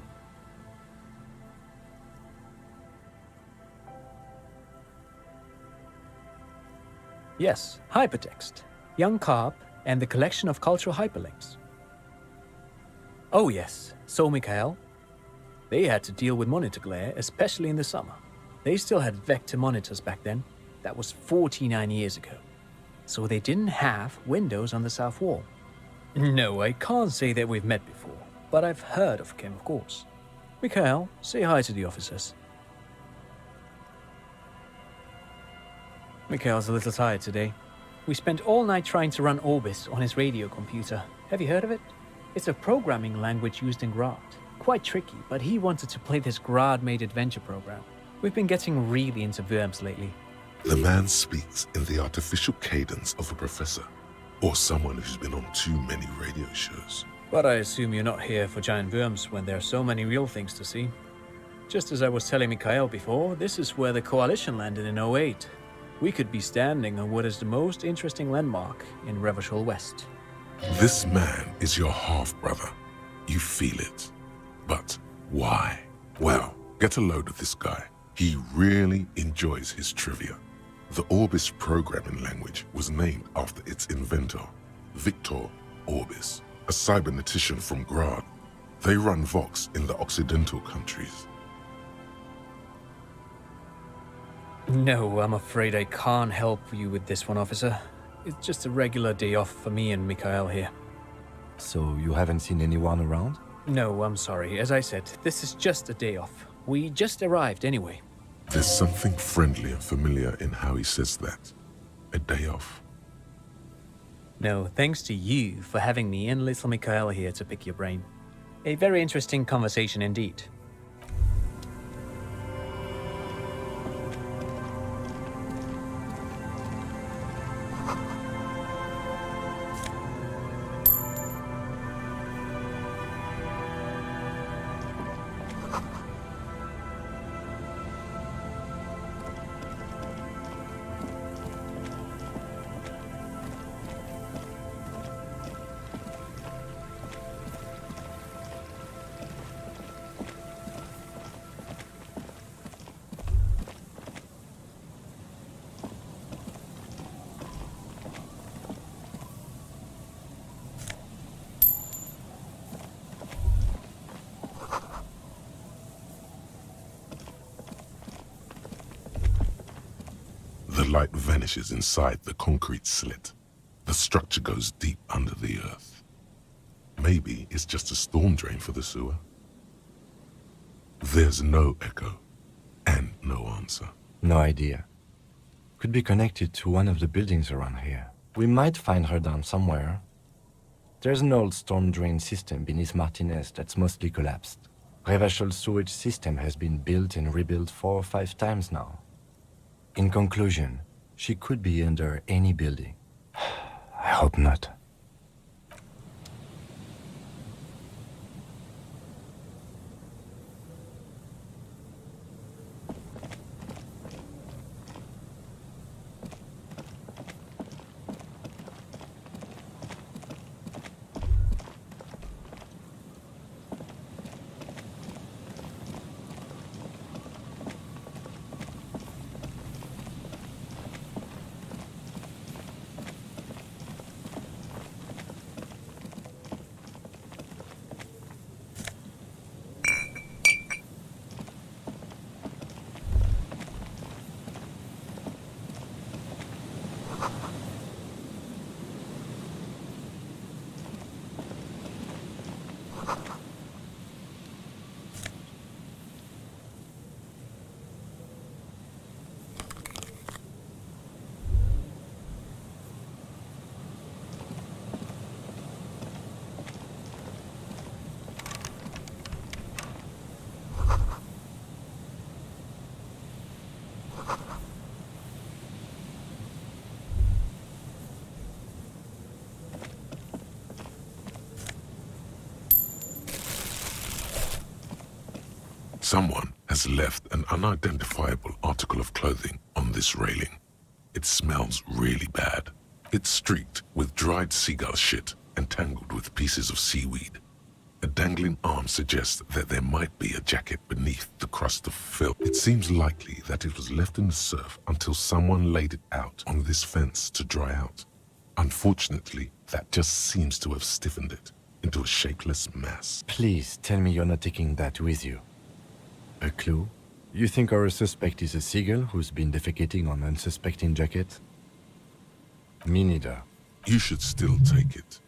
Speaker 9: Yes, hypertext. Young Carp and the collection of cultural hyperlinks. Oh yes, so Mikhail. They had to deal with monitor glare, especially in the summer. They still had vector monitors back then. That was 49 years ago. So they didn't have windows on the south wall. No, I can't say that we've met before, but I've heard of Kim, of course. Mikhail, say hi to the officers. Mikhail's a little tired today. We spent all night trying to run Orbis on his radio computer. Have you heard of it? It's a programming language used in Grad. Quite tricky, but he wanted to play this Grad-made adventure program. We've been getting really into Worms lately.
Speaker 3: The man speaks in the artificial cadence of a professor, or someone who's been on too many radio shows.
Speaker 9: But I assume you're not here for giant worms when there are so many real things to see. Just as I was telling Mikhail before, this is where the Coalition landed in '08. We could be standing on what is the most interesting landmark in Revachol West.
Speaker 3: This man is your half-brother. You feel it. But why? Well, get a load of this guy. He really enjoys his trivia. The Orbis programming language was named after its inventor, Victor Orbis, a cybernetician from Grad. They run Vox in the Occidental countries.
Speaker 9: No, I'm afraid I can't help you with this one, officer. It's just a regular day off for me and Mikhail here.
Speaker 6: So you haven't seen anyone around?
Speaker 9: No, I'm sorry. As I said, this is just a day off. We just arrived anyway.
Speaker 3: There's something friendly and familiar in how he says that. A day off.
Speaker 9: No, thanks to you for having me and little Mikhail here to pick your brain. A very interesting conversation indeed.
Speaker 3: The light vanishes inside the concrete slit. The structure goes deep under the earth. Maybe it's just a storm drain for the sewer. There's no echo and no answer.
Speaker 6: No idea. Could be connected to one of the buildings around here. We might find her down somewhere. There's an old storm drain system beneath Martinez that's mostly collapsed. Revachol's sewage system has been built and rebuilt 4 or 5 times now. In conclusion, she could be under any building. I hope not.
Speaker 3: Someone has left an unidentifiable article of clothing on this railing. It smells really bad. It's streaked with dried seagull shit and tangled with pieces of seaweed. A dangling arm suggests that there might be a jacket beneath the crust of filth. It seems likely that it was left in the surf until someone laid it out on this fence to dry out. Unfortunately, that just seems to have stiffened it into a shapeless mass.
Speaker 6: Please tell me you're not taking that with you. A clue? You think our suspect is a seagull who's been defecating on unsuspecting jacket? Me neither.
Speaker 3: You should still take it.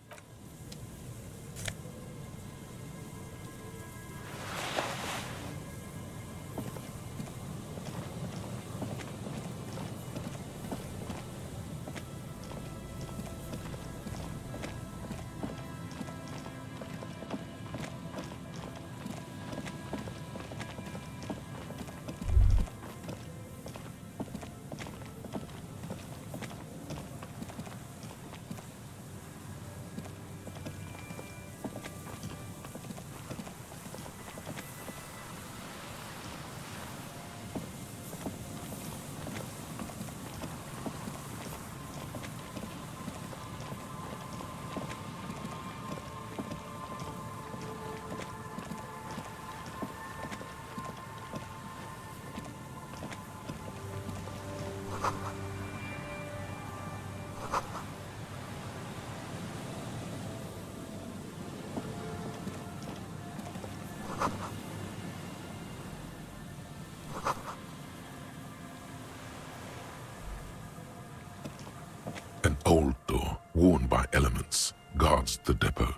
Speaker 3: worn by elements, guards the depot.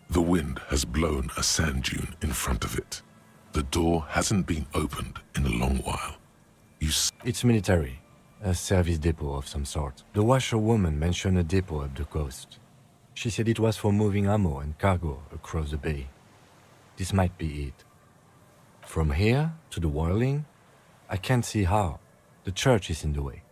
Speaker 3: The wind has blown a sand dune in front of it. The door hasn't been opened in a long while.
Speaker 6: It's military. A service depot of some sort. The washerwoman mentioned a depot up the coast. She said it was for moving ammo and cargo across the bay. This might be it. From here to the whirling, I can't see how. The church is in the way.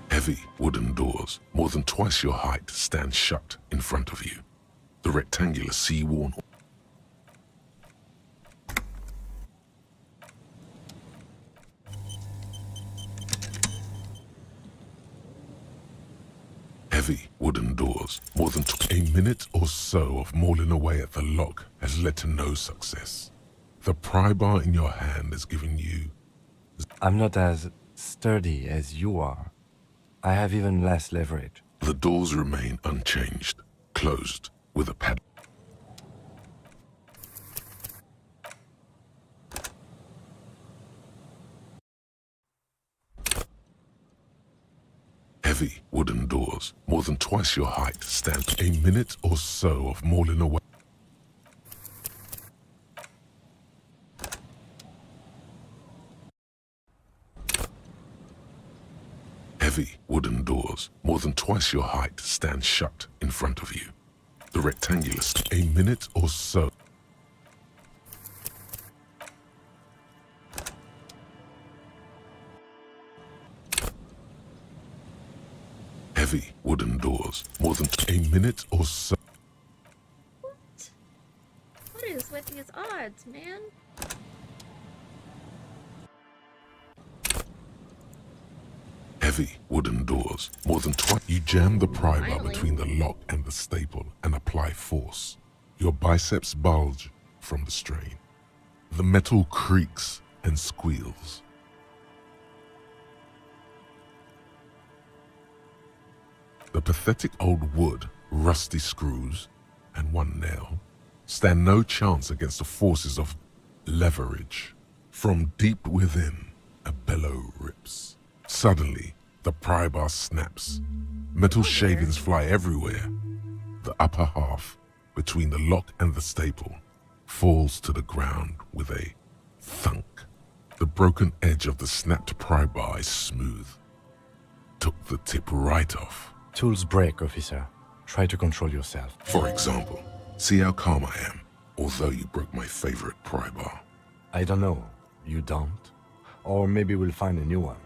Speaker 3: Heavy wooden doors, more than twice your height, stand shut in front of you. The rectangular sea-worn heavy wooden doors, more than a minute or so of mauling away at the lock has led to no success. The pry bar in your hand has given you...
Speaker 6: I'm not as sturdy as you are. I have even less leverage.
Speaker 3: The doors remain unchanged, closed, with a pad. Heavy wooden doors, more than twice your height, stand a minute or so of mauling away. Heavy wooden doors, more than twice your height, stand shut in front of you. The rectangular, a minute or so. Heavy wooden doors, more than a minute or so.
Speaker 1: What is with these odds, man?
Speaker 3: Heavy wooden doors, more than twice. You jam the pry bar between the lock and the staple and apply force. Your biceps bulge from the strain. The metal creaks and squeals. The pathetic old wood, rusty screws, and one nail stand no chance against the forces of leverage. From deep within, a bellow rips. Suddenly, the pry bar snaps. Metal shavings fly everywhere. The upper half, between the lock and the staple, falls to the ground with a Thunk. The broken edge of the snapped pry bar is smooth. Took the tip right off.
Speaker 6: Tools break, officer. Try to control yourself.
Speaker 3: For example, see how calm I am, although you broke my favorite pry bar.
Speaker 6: I don't know. You don't? Or maybe we'll find a new one.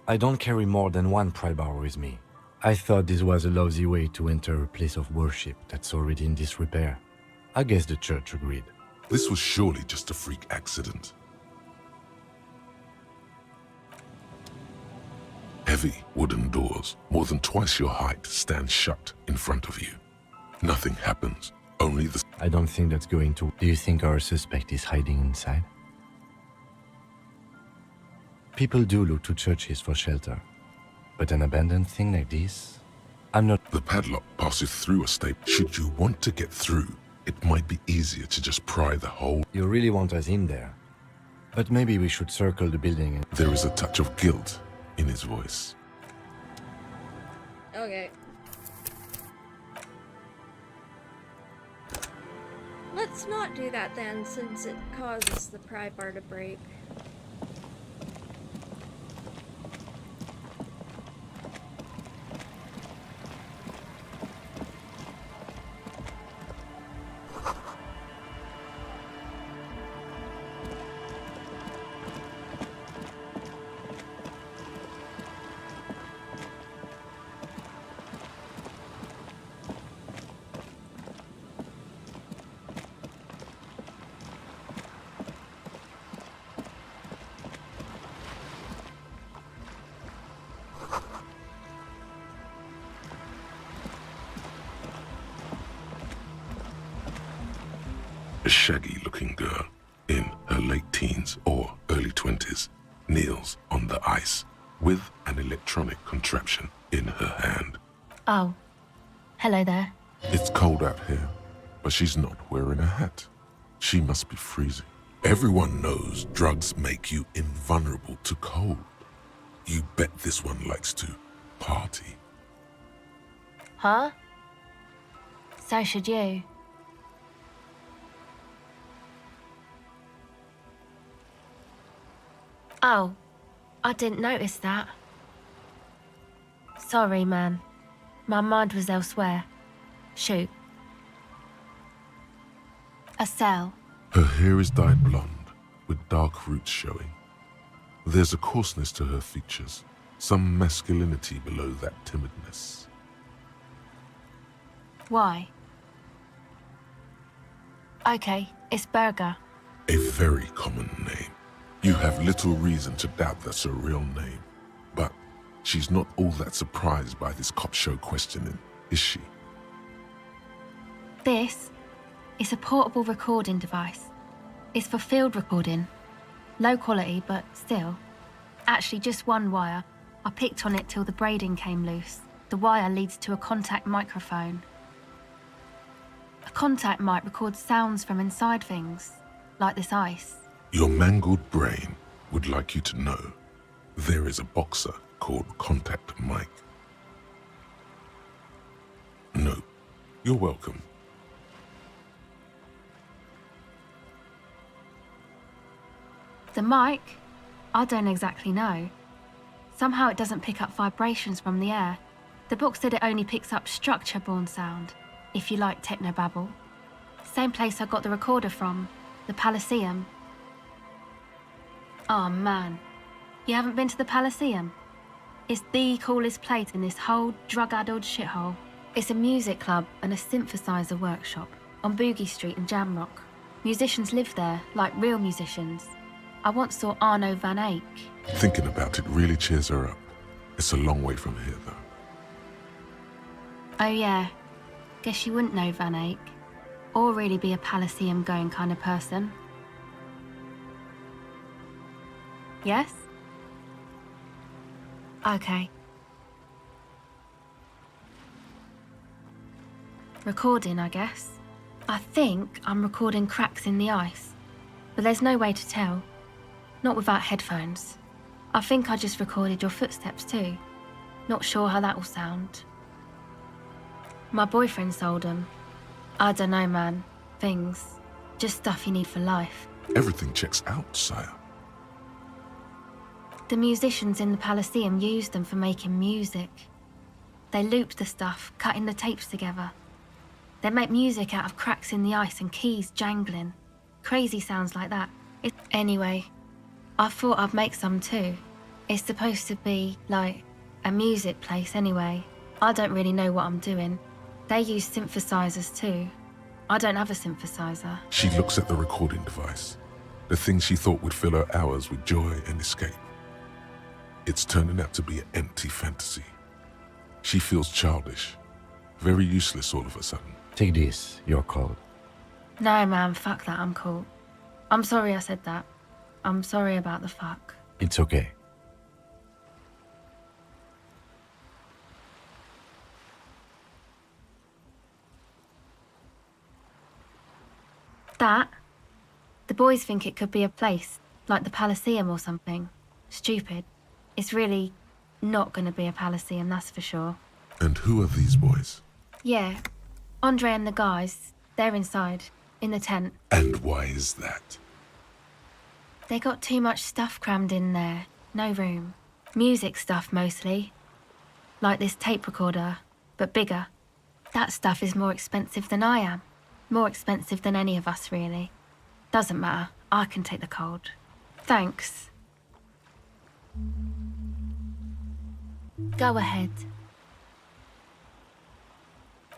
Speaker 6: I don't carry more than one pry bar with me. I thought this was a lousy way to enter a place of worship that's already in disrepair. I guess the church agreed.
Speaker 3: This was surely just a freak accident. Heavy wooden doors, more than twice your height, stand shut in front of you. Nothing happens, only the...
Speaker 6: I don't think that's going to... Do you think our suspect is hiding inside? People do look to churches for shelter. But an abandoned thing like this? I'm not...
Speaker 3: The padlock passes through a staple. Should you want to get through, it might be easier to just pry the hole.
Speaker 6: You really want us in there? But maybe we should circle the building and...
Speaker 3: There is a touch of guilt in his voice.
Speaker 1: Okay. Let's not do that then, since it causes the pry bar to break.
Speaker 3: A shaggy-looking girl in her late teens or early 20s kneels on the ice with an electronic contraption in her hand.
Speaker 10: Oh, hello there.
Speaker 3: It's cold out here, but she's not wearing a hat. She must be freezing. Everyone knows drugs make you invulnerable to cold. You bet this one likes to party.
Speaker 10: Huh? So should you. Oh, I didn't notice that. Sorry, man. My mind was elsewhere. Shoot. A cell.
Speaker 3: Her hair is dyed blonde, with dark roots showing. There's a coarseness to her features, some masculinity below that timidness.
Speaker 10: Why? Okay, it's Burger.
Speaker 3: A very common name. You have little reason to doubt that's her real name. But she's not all that surprised by this cop show questioning, is she?
Speaker 10: This is a portable recording device. It's for field recording. Low quality, but still. Actually, just one wire. I picked on it till the braiding came loose. The wire leads to a contact microphone. A contact mic records sounds from inside things, like this ice.
Speaker 3: Your mangled brain would like you to know there is a boxer called Contact Mike. No, you're welcome.
Speaker 10: The mic? I don't exactly know. Somehow it doesn't pick up vibrations from the air. The book said it only picks up structure-borne sound, if you like technobabble. Same place I got the recorder from, the Elysium. Oh man, you haven't been to the Elysium? It's the coolest place in this whole drug-addled shithole. It's a music club and a synthesizer workshop on Boogie Street in Jamrock. Musicians live there, like real musicians. I once saw Arno van Eyck.
Speaker 3: Thinking about it really cheers her up. It's a long way from here, though.
Speaker 10: Oh yeah, guess you wouldn't know Van Eyck, or really be a Elysium-going kind of person. Yes? Okay. Recording, I guess. I think I'm recording cracks in the ice, but there's no way to tell. Not without headphones. I think I just recorded your footsteps too. Not sure how that will sound. My boyfriend sold them. I don't know, man. Things. Just stuff you need for life.
Speaker 3: Everything checks out, sire.
Speaker 10: The musicians in the Elysium used them for making music. They looped the stuff, cutting the tapes together. They make music out of cracks in the ice and keys jangling. Crazy sounds like that. Anyway, I thought I'd make some too. It's supposed to be, like, a music place anyway. I don't really know what I'm doing. They use synthesizers too. I don't have a synthesizer.
Speaker 3: She looks at the recording device, the thing she thought would fill her hours with joy and escape. It's turning out to be an empty fantasy. She feels childish, very useless all of a sudden.
Speaker 6: Take this, you're cold.
Speaker 10: No, man, fuck that, I'm cool. I'm sorry I said that. I'm sorry about the fuck.
Speaker 6: It's okay.
Speaker 10: That? The boys think it could be a place, like the Elysium or something. Stupid. It's really not gonna be a Elysium, that's for sure.
Speaker 3: And who are these boys?
Speaker 10: Yeah, Andre and the guys, they're inside, in the tent.
Speaker 3: And why is that?
Speaker 10: They got too much stuff crammed in there, no room. Music stuff mostly. Like this tape recorder, but bigger. That stuff is more expensive than I am. More expensive than any of us, really. Doesn't matter, I can take the cold. Thanks. Go ahead.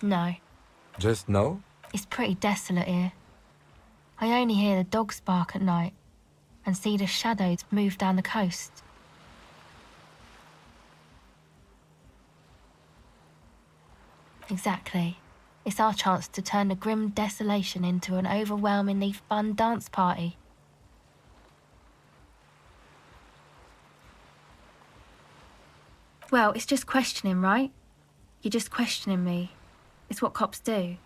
Speaker 10: No.
Speaker 6: Just no?
Speaker 10: It's pretty desolate here. I only hear the dogs bark at night and see the shadows move down the coast. Exactly. It's our chance to turn the grim desolation into an overwhelmingly fun dance party. Well, it's just questioning, right? You're just questioning me. It's what cops do.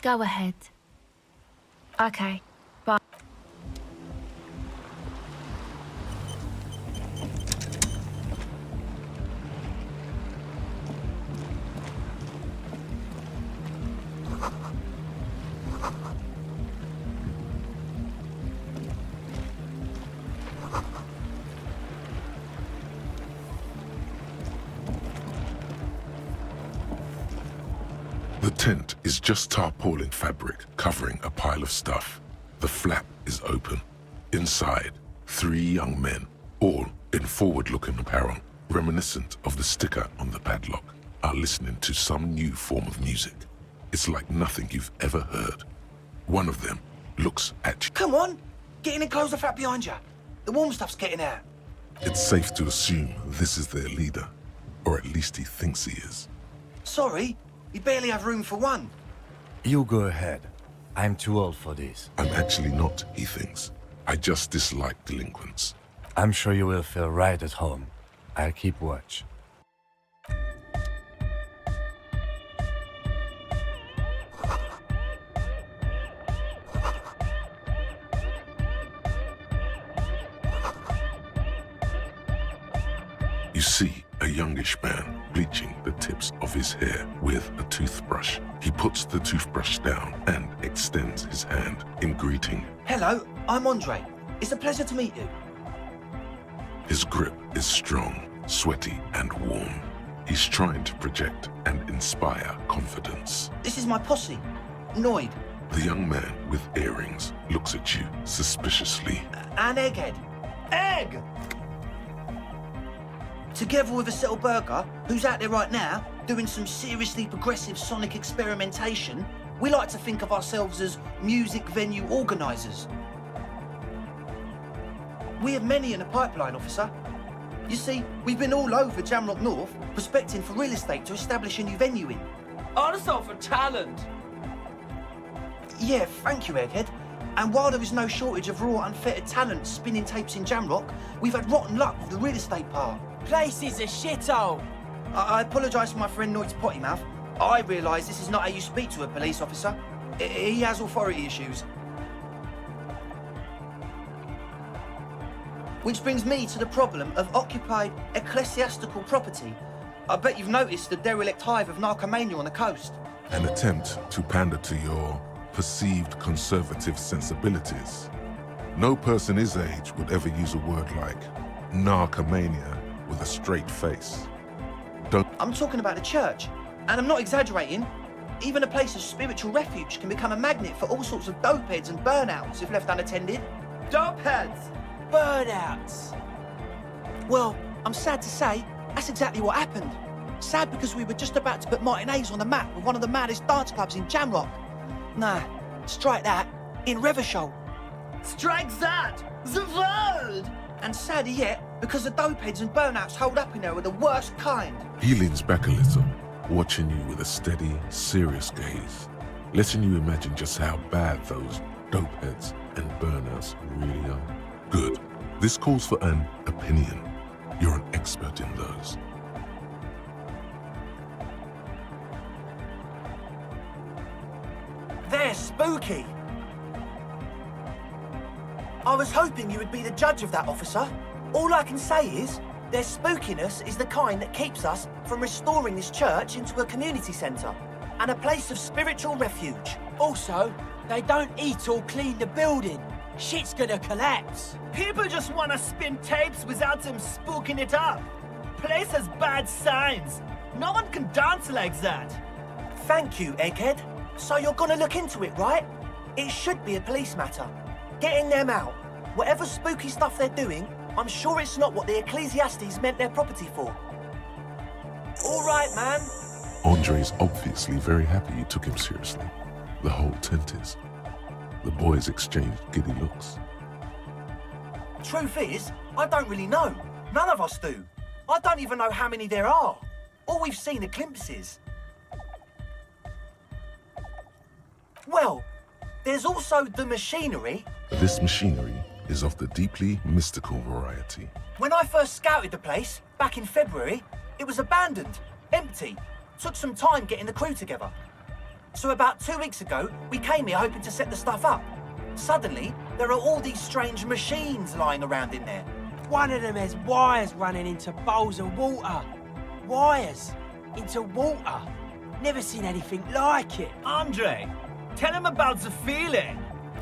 Speaker 10: Go ahead. Okay, bye.
Speaker 3: The tent is just tarpaulin fabric covering a pile of stuff. The flap is open. Inside, 3 young men, all in forward-looking apparel, reminiscent of the sticker on the padlock, are listening to some new form of music. It's like nothing you've ever heard. One of them looks at you.
Speaker 12: Come on! Get in and close the flap behind you. The warm stuff's getting out.
Speaker 3: It's safe to assume this is their leader, or at least he thinks he is.
Speaker 12: Sorry, we barely have room for one.
Speaker 6: You go ahead. I'm too old for this.
Speaker 3: I'm actually not, he thinks. I just dislike delinquents.
Speaker 6: I'm sure you will feel right at home. I'll keep watch.
Speaker 3: You see a youngish man bleaching the tips of his hair with a toothbrush. He puts the toothbrush down and extends his hand in greeting.
Speaker 12: Hello, I'm Andre. It's a pleasure to meet you.
Speaker 3: His grip is strong, sweaty, and warm. He's trying to project and inspire confidence.
Speaker 12: This is my posse, Noid.
Speaker 3: The young man with earrings looks at you suspiciously.
Speaker 12: And Egghead. Egg! Together with a Settle Burger, who's out there right now, doing some seriously progressive sonic experimentation, we like to think of ourselves as music venue organisers. We have many in the pipeline, officer. You see, we've been all over Jamrock North, prospecting for real estate to establish a new venue in.
Speaker 22: Oh, that's all for talent.
Speaker 12: Yeah, thank you, Egghead. And while there is no shortage of raw, unfettered talent spinning tapes in Jamrock, we've had rotten luck with the real estate part.
Speaker 22: Place is a shithole.
Speaker 12: I apologise for my friend Noid's potty mouth. I realise this is not how you speak to a police officer. He has authority issues. Which brings me to the problem of occupied ecclesiastical property. I bet you've noticed the derelict hive of narcomania on the coast.
Speaker 3: An attempt to pander to your perceived conservative sensibilities. No person his age would ever use a word like narcomania with a straight face.
Speaker 12: I'm talking about the church, and I'm not exaggerating. Even a place of spiritual refuge can become a magnet for all sorts of dopeheads and burnouts if left unattended.
Speaker 22: Dopeheads! Burnouts!
Speaker 12: Well, I'm sad to say, that's exactly what happened. Sad because we were just about to put Martinez on the map with one of the maddest dance clubs in Jamrock. Nah, strike that, in Revachol.
Speaker 22: Strike that! The world!
Speaker 12: And sadder yet, because the dopeheads and burnouts holed up in there are the worst kind.
Speaker 3: He leans back a little, watching you with a steady, serious gaze, letting you imagine just how bad those dopeheads and burnouts really are. Good. This calls for an opinion. You're an expert in those.
Speaker 22: They're spooky. I was hoping you would be the judge of that, officer. All I can say is, their spookiness is the kind that keeps us from restoring this church into a community centre and a place of spiritual refuge. Also, they don't eat or clean the building. Shit's gonna collapse. People just want to spin tapes without them spooking it up. Place has bad signs. No one can dance like that. Thank you, Egghead. So you're gonna look into it, right? It should be a police matter. Getting them out. Whatever spooky stuff they're doing, I'm sure it's not what the Ecclesiastes meant their property for. All right, man.
Speaker 3: Andre's obviously very happy you took him seriously. The whole tent is. The boys exchanged giddy looks.
Speaker 22: Truth is, I don't really know. None of us do. I don't even know how many there are. All we've seen are glimpses. Well, there's also the machinery.
Speaker 3: This machinery is of the deeply mystical variety.
Speaker 22: When I first scouted the place, back in February, it was abandoned, empty. Took some time getting the crew together. So about 2 weeks ago, we came here hoping to set the stuff up. Suddenly, there are all these strange machines lying around in there. One of them has wires running into bowls of water. Wires into water. Never seen anything like it. Andre, tell him about the feeling.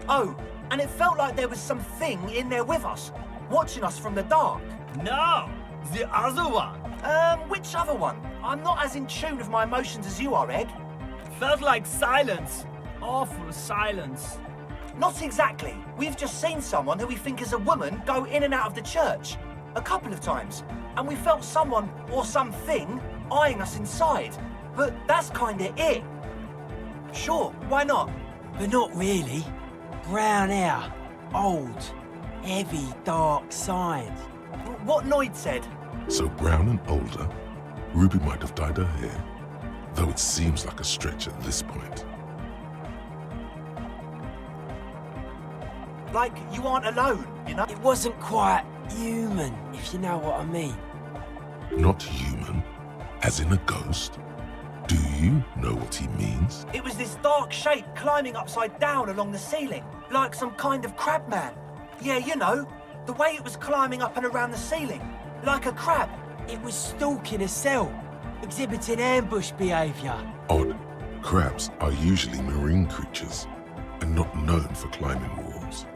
Speaker 22: Oh, and it felt like there was something in there with us, watching us from the dark. No, the other one. Which other one? I'm not as in tune with my emotions as you are, Egg. Felt like silence. Awful silence. Not exactly. We've just seen someone who we think is a woman go in and out of the church. A couple of times. And we felt someone or something eyeing us inside. But that's kinda it. Sure, why not? But not really. Brown hair. Old. Heavy, dark signs. What Noid said.
Speaker 3: So brown and older, Ruby might have dyed her hair, though it seems like a stretch at this point.
Speaker 22: Like you aren't alone, you know? It wasn't quite human, if you know what I mean.
Speaker 3: Not human, as in a ghost? Do you know what he means?
Speaker 22: It was this dark shape climbing upside down along the ceiling, like some kind of crab man. Yeah, you know, the way it was climbing up and around the ceiling, like a crab. It was stalking a cell, exhibiting ambush behavior.
Speaker 3: Odd. Crabs are usually marine creatures, and not known for climbing walls.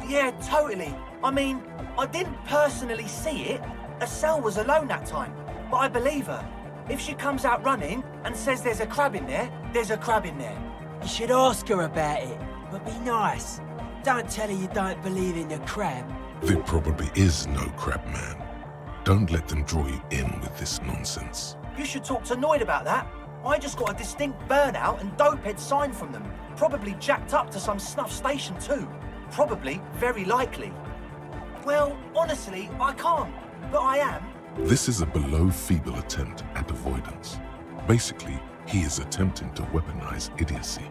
Speaker 22: Yeah, totally. I mean, I didn't personally see it. Estelle was alone that time, but I believe her. If she comes out running and says there's a crab in there, there's a crab in there. You should ask her about it, but be nice. Don't tell her you don't believe in the crab.
Speaker 3: There probably is no crab man. Don't let them draw you in with this nonsense.
Speaker 22: You should talk to Noid about that. I just got a distinct burnout and dopehead sign from them. Probably jacked up to some snuff station too. Probably, very likely. Well, honestly, I can't, but I am.
Speaker 3: This is a below-feeble attempt at avoidance. Basically, he is attempting to weaponize idiocy.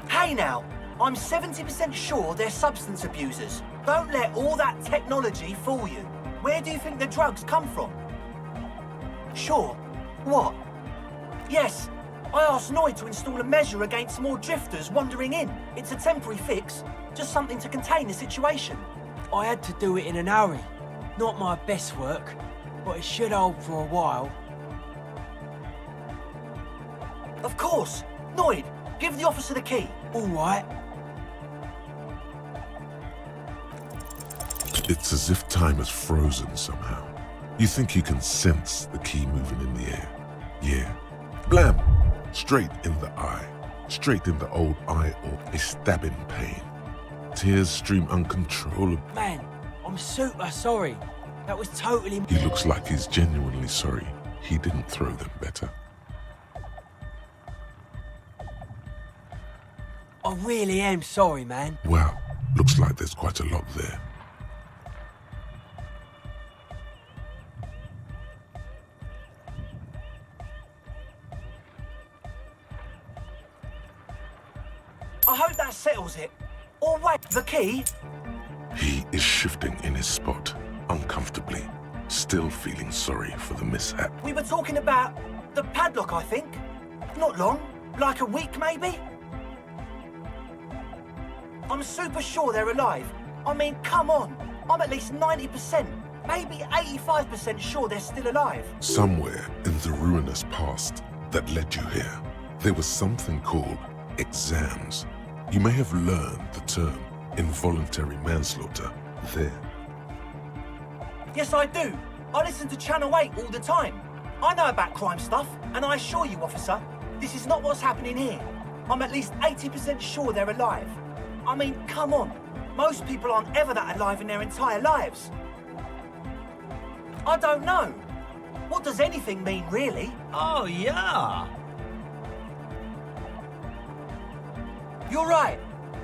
Speaker 22: Hey now, I'm 70% sure they're substance abusers. Don't let all that technology fool you. Where do you think the drugs come from? Sure. What? Yes, I asked Noid to install a measure against more drifters wandering in. It's a temporary fix, just something to contain the situation. I had to do it in an hurry. Not my best work, but it should hold for a while. Of course. Noid, give the officer the key.
Speaker 12: All right.
Speaker 3: It's as if time has frozen somehow. You think you can sense the key moving in the air. Yeah. Blam! Straight in the eye. Straight in the old eye or a stabbing pain. Tears stream uncontrollably.
Speaker 12: Man, I'm super sorry. That was totally...
Speaker 3: He looks like he's genuinely sorry he didn't throw them better.
Speaker 12: I really am sorry, man.
Speaker 3: Wow, looks like there's quite a lot there.
Speaker 22: I hope that settles it. Or wait, the key?
Speaker 3: He is shifting in his spot, uncomfortably, still feeling sorry for the mishap.
Speaker 22: We were talking about the padlock, I think. Not long, like a week maybe? I'm super sure they're alive. I mean, come on. I'm at least 90%, maybe 85% sure they're still alive.
Speaker 3: Somewhere in the ruinous past that led you here, there was something called exams. You may have learned the term involuntary manslaughter there.
Speaker 22: Yes, I do. I listen to Channel 8 all the time. I know about crime stuff, and I assure you, officer, this is not what's happening here. I'm at least 80% sure they're alive. I mean, come on. Most people aren't ever that alive in their entire lives. I don't know. What does anything mean, really?
Speaker 16: Oh, yeah.
Speaker 22: You're right.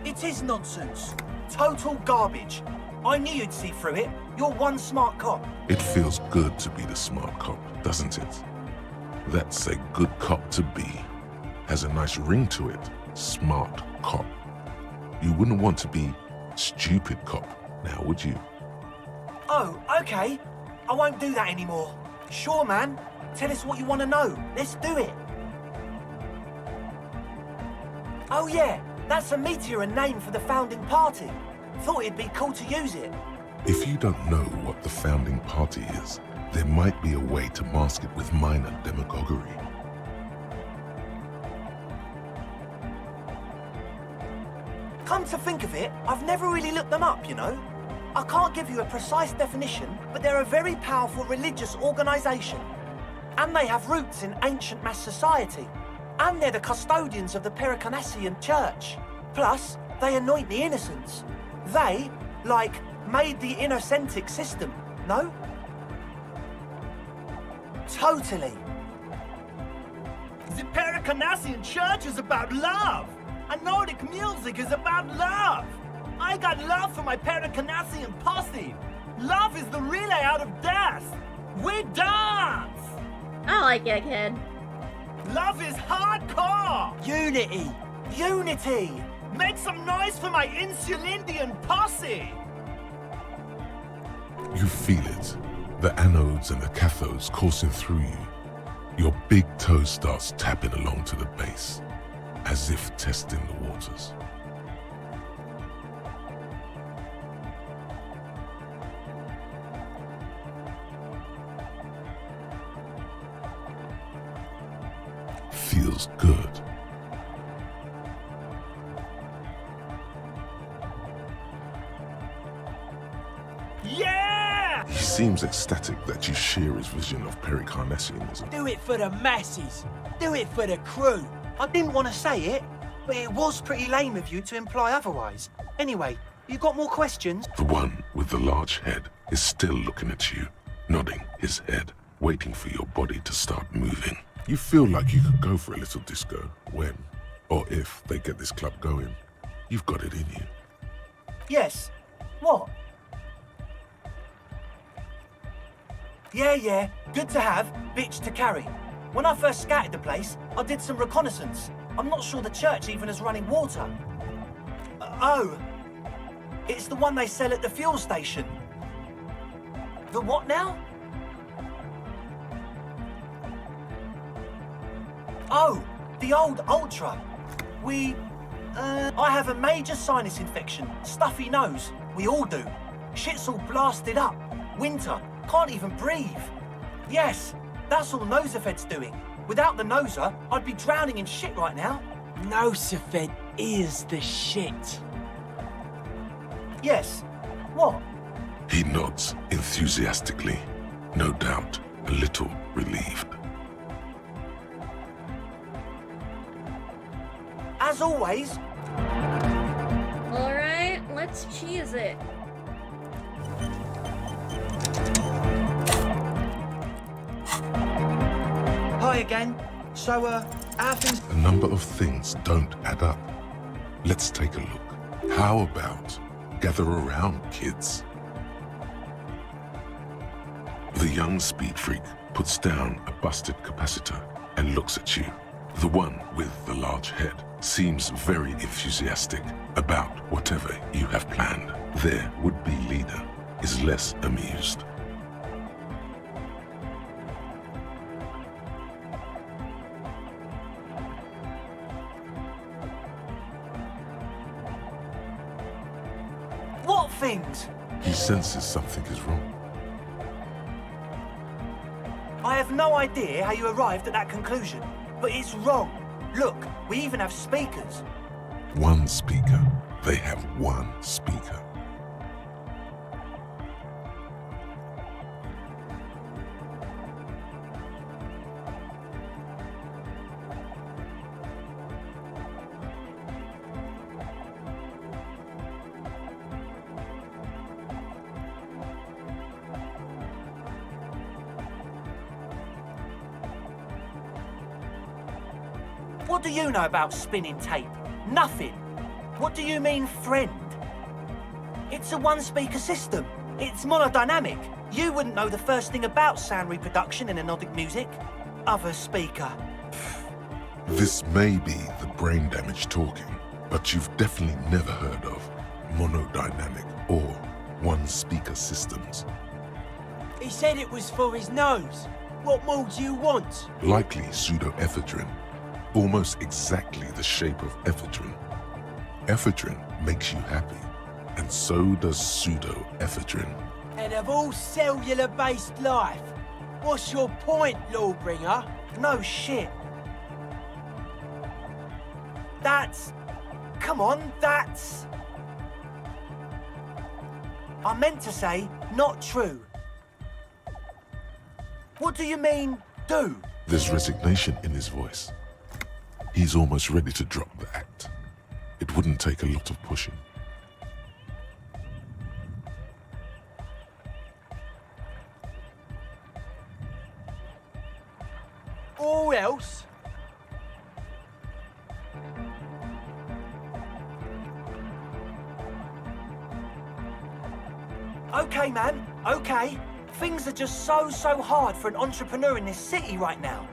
Speaker 22: It is nonsense. Total garbage. I knew you'd see through it. You're one smart cop.
Speaker 3: It feels good to be the smart cop, doesn't it? That's a good cop to be. Has a nice ring to it. Smart cop. You wouldn't want to be stupid cop, now would you?
Speaker 22: Oh, okay. I won't do that anymore. Sure, man. Tell us what you want to know. Let's do it. Oh, yeah. That's a meteor and name for the founding party. Thought it'd be cool to use it.
Speaker 3: If you don't know what the founding party is, there might be a way to mask it with minor demagoguery.
Speaker 22: Come to think of it, I've never really looked them up, you know. I can't give you a precise definition, but they're a very powerful religious organisation. And they have roots in ancient mass society. And they're the custodians of the Pericarnassian Church. Plus, they anoint the innocents. They, like, made the innocentic system, no? Totally.
Speaker 8: The Pericarnassian Church is about love. And Nordic music is about love. I got love for my Pericarnassian posse. Love is the relay out of death. We dance.
Speaker 1: I like it, kid.
Speaker 8: Love is hardcore.
Speaker 22: Unity. Unity.
Speaker 8: Make some noise for my Insulindian posse.
Speaker 3: You feel it. The anodes and the cathodes coursing through you. Your big toe starts tapping along to the base, as if testing the waters. Feels good.
Speaker 8: Yeah!
Speaker 3: He seems ecstatic that you share his vision of Pericarnassianism.
Speaker 12: Do it for the masses. Do it for the crew.
Speaker 22: I didn't want to say it, but it was pretty lame of you to imply otherwise. Anyway, you got more questions?
Speaker 3: The one with the large head is still looking at you, nodding his head, waiting for your body to start moving. You feel like you could go for a little disco when, or if, they get this club going. You've got it in you.
Speaker 22: Yes. What? Yeah. Good to have, bitch to carry. When I first scouted the place, I did some reconnaissance. I'm not sure the church even has running water. Oh. It's the one they sell at the fuel station. The what now? Oh, the old Ultra. I have a major sinus infection, stuffy nose. We all do. Shit's all blasted up. Winter, can't even breathe. Yes, that's all Nosefed's doing. Without the Noser, I'd be drowning in shit right now.
Speaker 2: No, Safed is the shit.
Speaker 22: Yes. What?
Speaker 3: He nods enthusiastically, no doubt a little relieved.
Speaker 22: As always.
Speaker 1: Alright, let's cheese it.
Speaker 12: Hi again. So, how things...
Speaker 3: A number of things don't add up. Let's take a look. How about gather around, kids? The young speed freak puts down a busted capacitor and looks at you. The one with the large head seems very enthusiastic about whatever you have planned. Their would-be leader is less amused.
Speaker 22: What things?
Speaker 3: He senses something is wrong.
Speaker 22: I have no idea how you arrived at that conclusion, but it's wrong. Look, we even have speakers.
Speaker 3: One speaker. They have one speaker.
Speaker 22: What do you know about spinning tape? Nothing. What do you mean, friend? It's a one-speaker system. It's monodynamic. You wouldn't know the first thing about sound reproduction in anodic music. Other speaker.
Speaker 3: This may be the brain damage talking, but you've definitely never heard of monodynamic or one-speaker systems.
Speaker 2: He said it was for his nose. What more do you want?
Speaker 3: Likely pseudoephedrine, almost exactly the shape of ephedrine. Ephedrine makes you happy, and so does pseudoephedrine.
Speaker 2: And of all cellular-based life, what's your point, Lawbringer?
Speaker 22: No shit. That's... Come on, that's... I meant to say, not true. What do you mean, do?
Speaker 3: There's resignation in his voice. He's almost ready to drop the act. It wouldn't take a lot of pushing.
Speaker 2: Or else...
Speaker 22: Okay, man, okay. Things are just so hard for an entrepreneur in this city right now.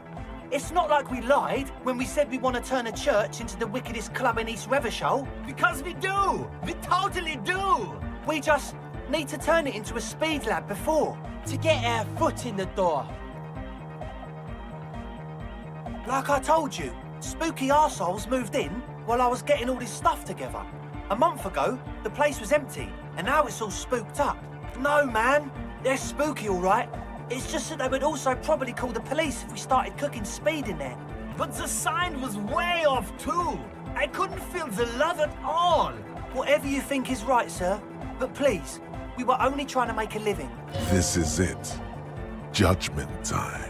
Speaker 22: It's not like we lied when we said we want to turn a church into the wickedest club in East Revershall.
Speaker 8: Because we do! We totally do!
Speaker 22: We just need to turn it into a speed lab before.
Speaker 2: To get our foot in the door.
Speaker 22: Like I told you, spooky arseholes moved in while I was getting all this stuff together. A month ago, the place was empty, and now it's all spooked up. No, man, they're spooky all right. It's just that they would also probably call the police if we started cooking speed in there.
Speaker 8: But the sign was way off too. I couldn't feel the love at all.
Speaker 22: Whatever you think is right, sir. But please, we were only trying to make a living.
Speaker 3: This is it. Judgment time.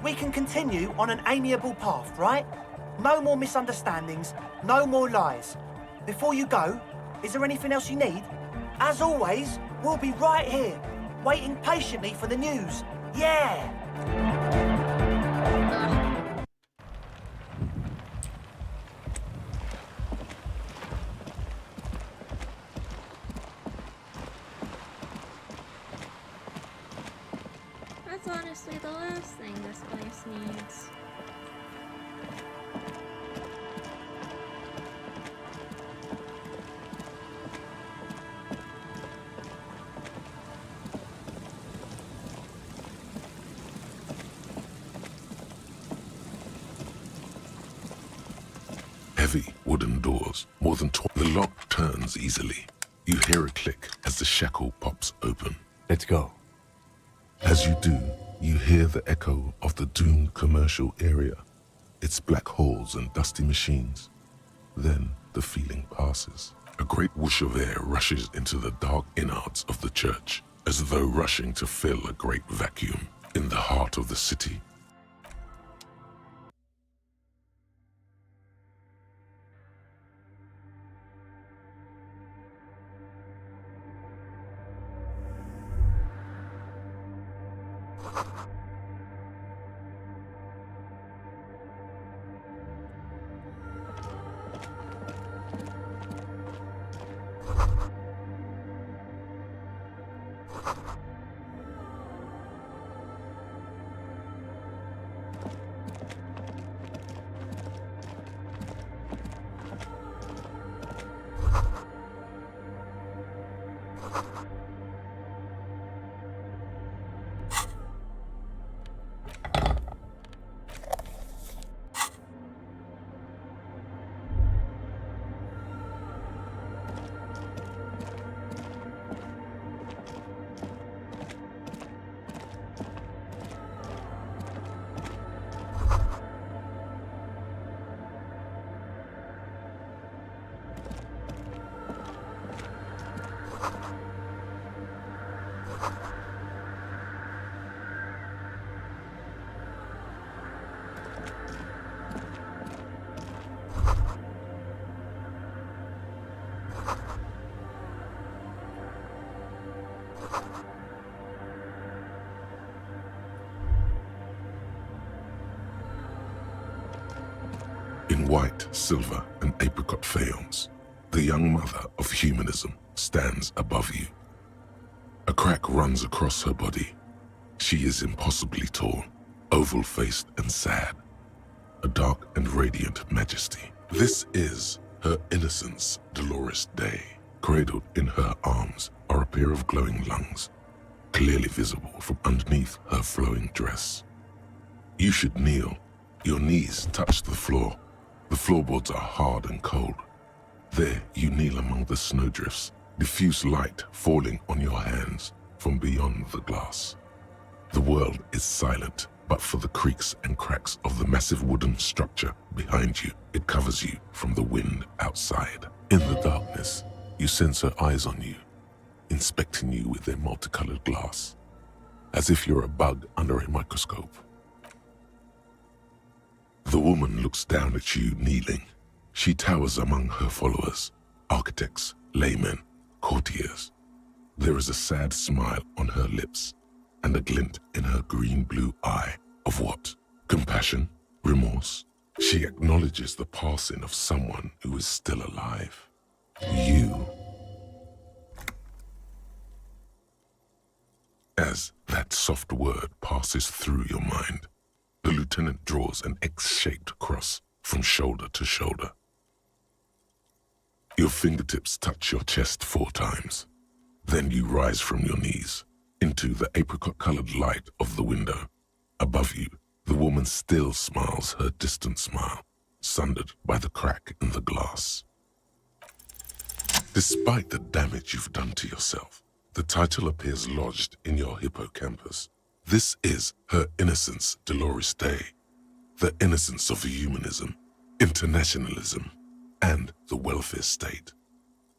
Speaker 22: We can continue on an amiable path, right? No more misunderstandings, no more lies. Before you go, is there anything else you need? As always, we'll be right here, waiting patiently for the news. Yeah!
Speaker 1: That's honestly the last thing this place needs.
Speaker 3: heavy wooden doors, more than the lock turns easily. You hear a click as the shackle pops open.
Speaker 6: Let's go.
Speaker 3: As you do, you hear the echo of the doomed commercial area, its black holes and dusty machines. Then the feeling passes. A great whoosh of air rushes into the dark innards of the church, as though rushing to fill a great vacuum in the heart of the city. In white, silver, and apricot faience, the young mother of humanism stands above you. A crack runs across her body. She is impossibly tall, oval-faced and sad, a dark and radiant majesty. This is her innocence, Dolores Day. Cradled in her arms are a pair of glowing lungs, clearly visible from underneath her flowing dress. You should kneel. Your knees touch the floor. The floorboards are hard and cold. There you kneel among the snowdrifts, diffuse light falling on your hands from beyond the glass. The world is silent, but for the creaks and cracks of the massive wooden structure behind you, it covers you from the wind outside. In the darkness, you sense her eyes on you, inspecting you with their multicolored glass, as if you're a bug under a microscope. The woman looks down at you kneeling. She towers among her followers, architects, laymen, courtiers. There is a sad smile on her lips and a glint in her green-blue eye of what? Compassion? Remorse? She acknowledges the passing of someone who is still alive. You. As that soft word passes through your mind, the lieutenant draws an X-shaped cross from shoulder to shoulder. Your fingertips touch your chest 4 times. Then you rise from your knees into the apricot-colored light of the window. Above you, the woman still smiles her distant smile, sundered by the crack in the glass. Despite the damage you've done to yourself, the title appears lodged in your hippocampus. This is Her Innocence, Dolores Day, the innocence of humanism, internationalism, and the welfare state.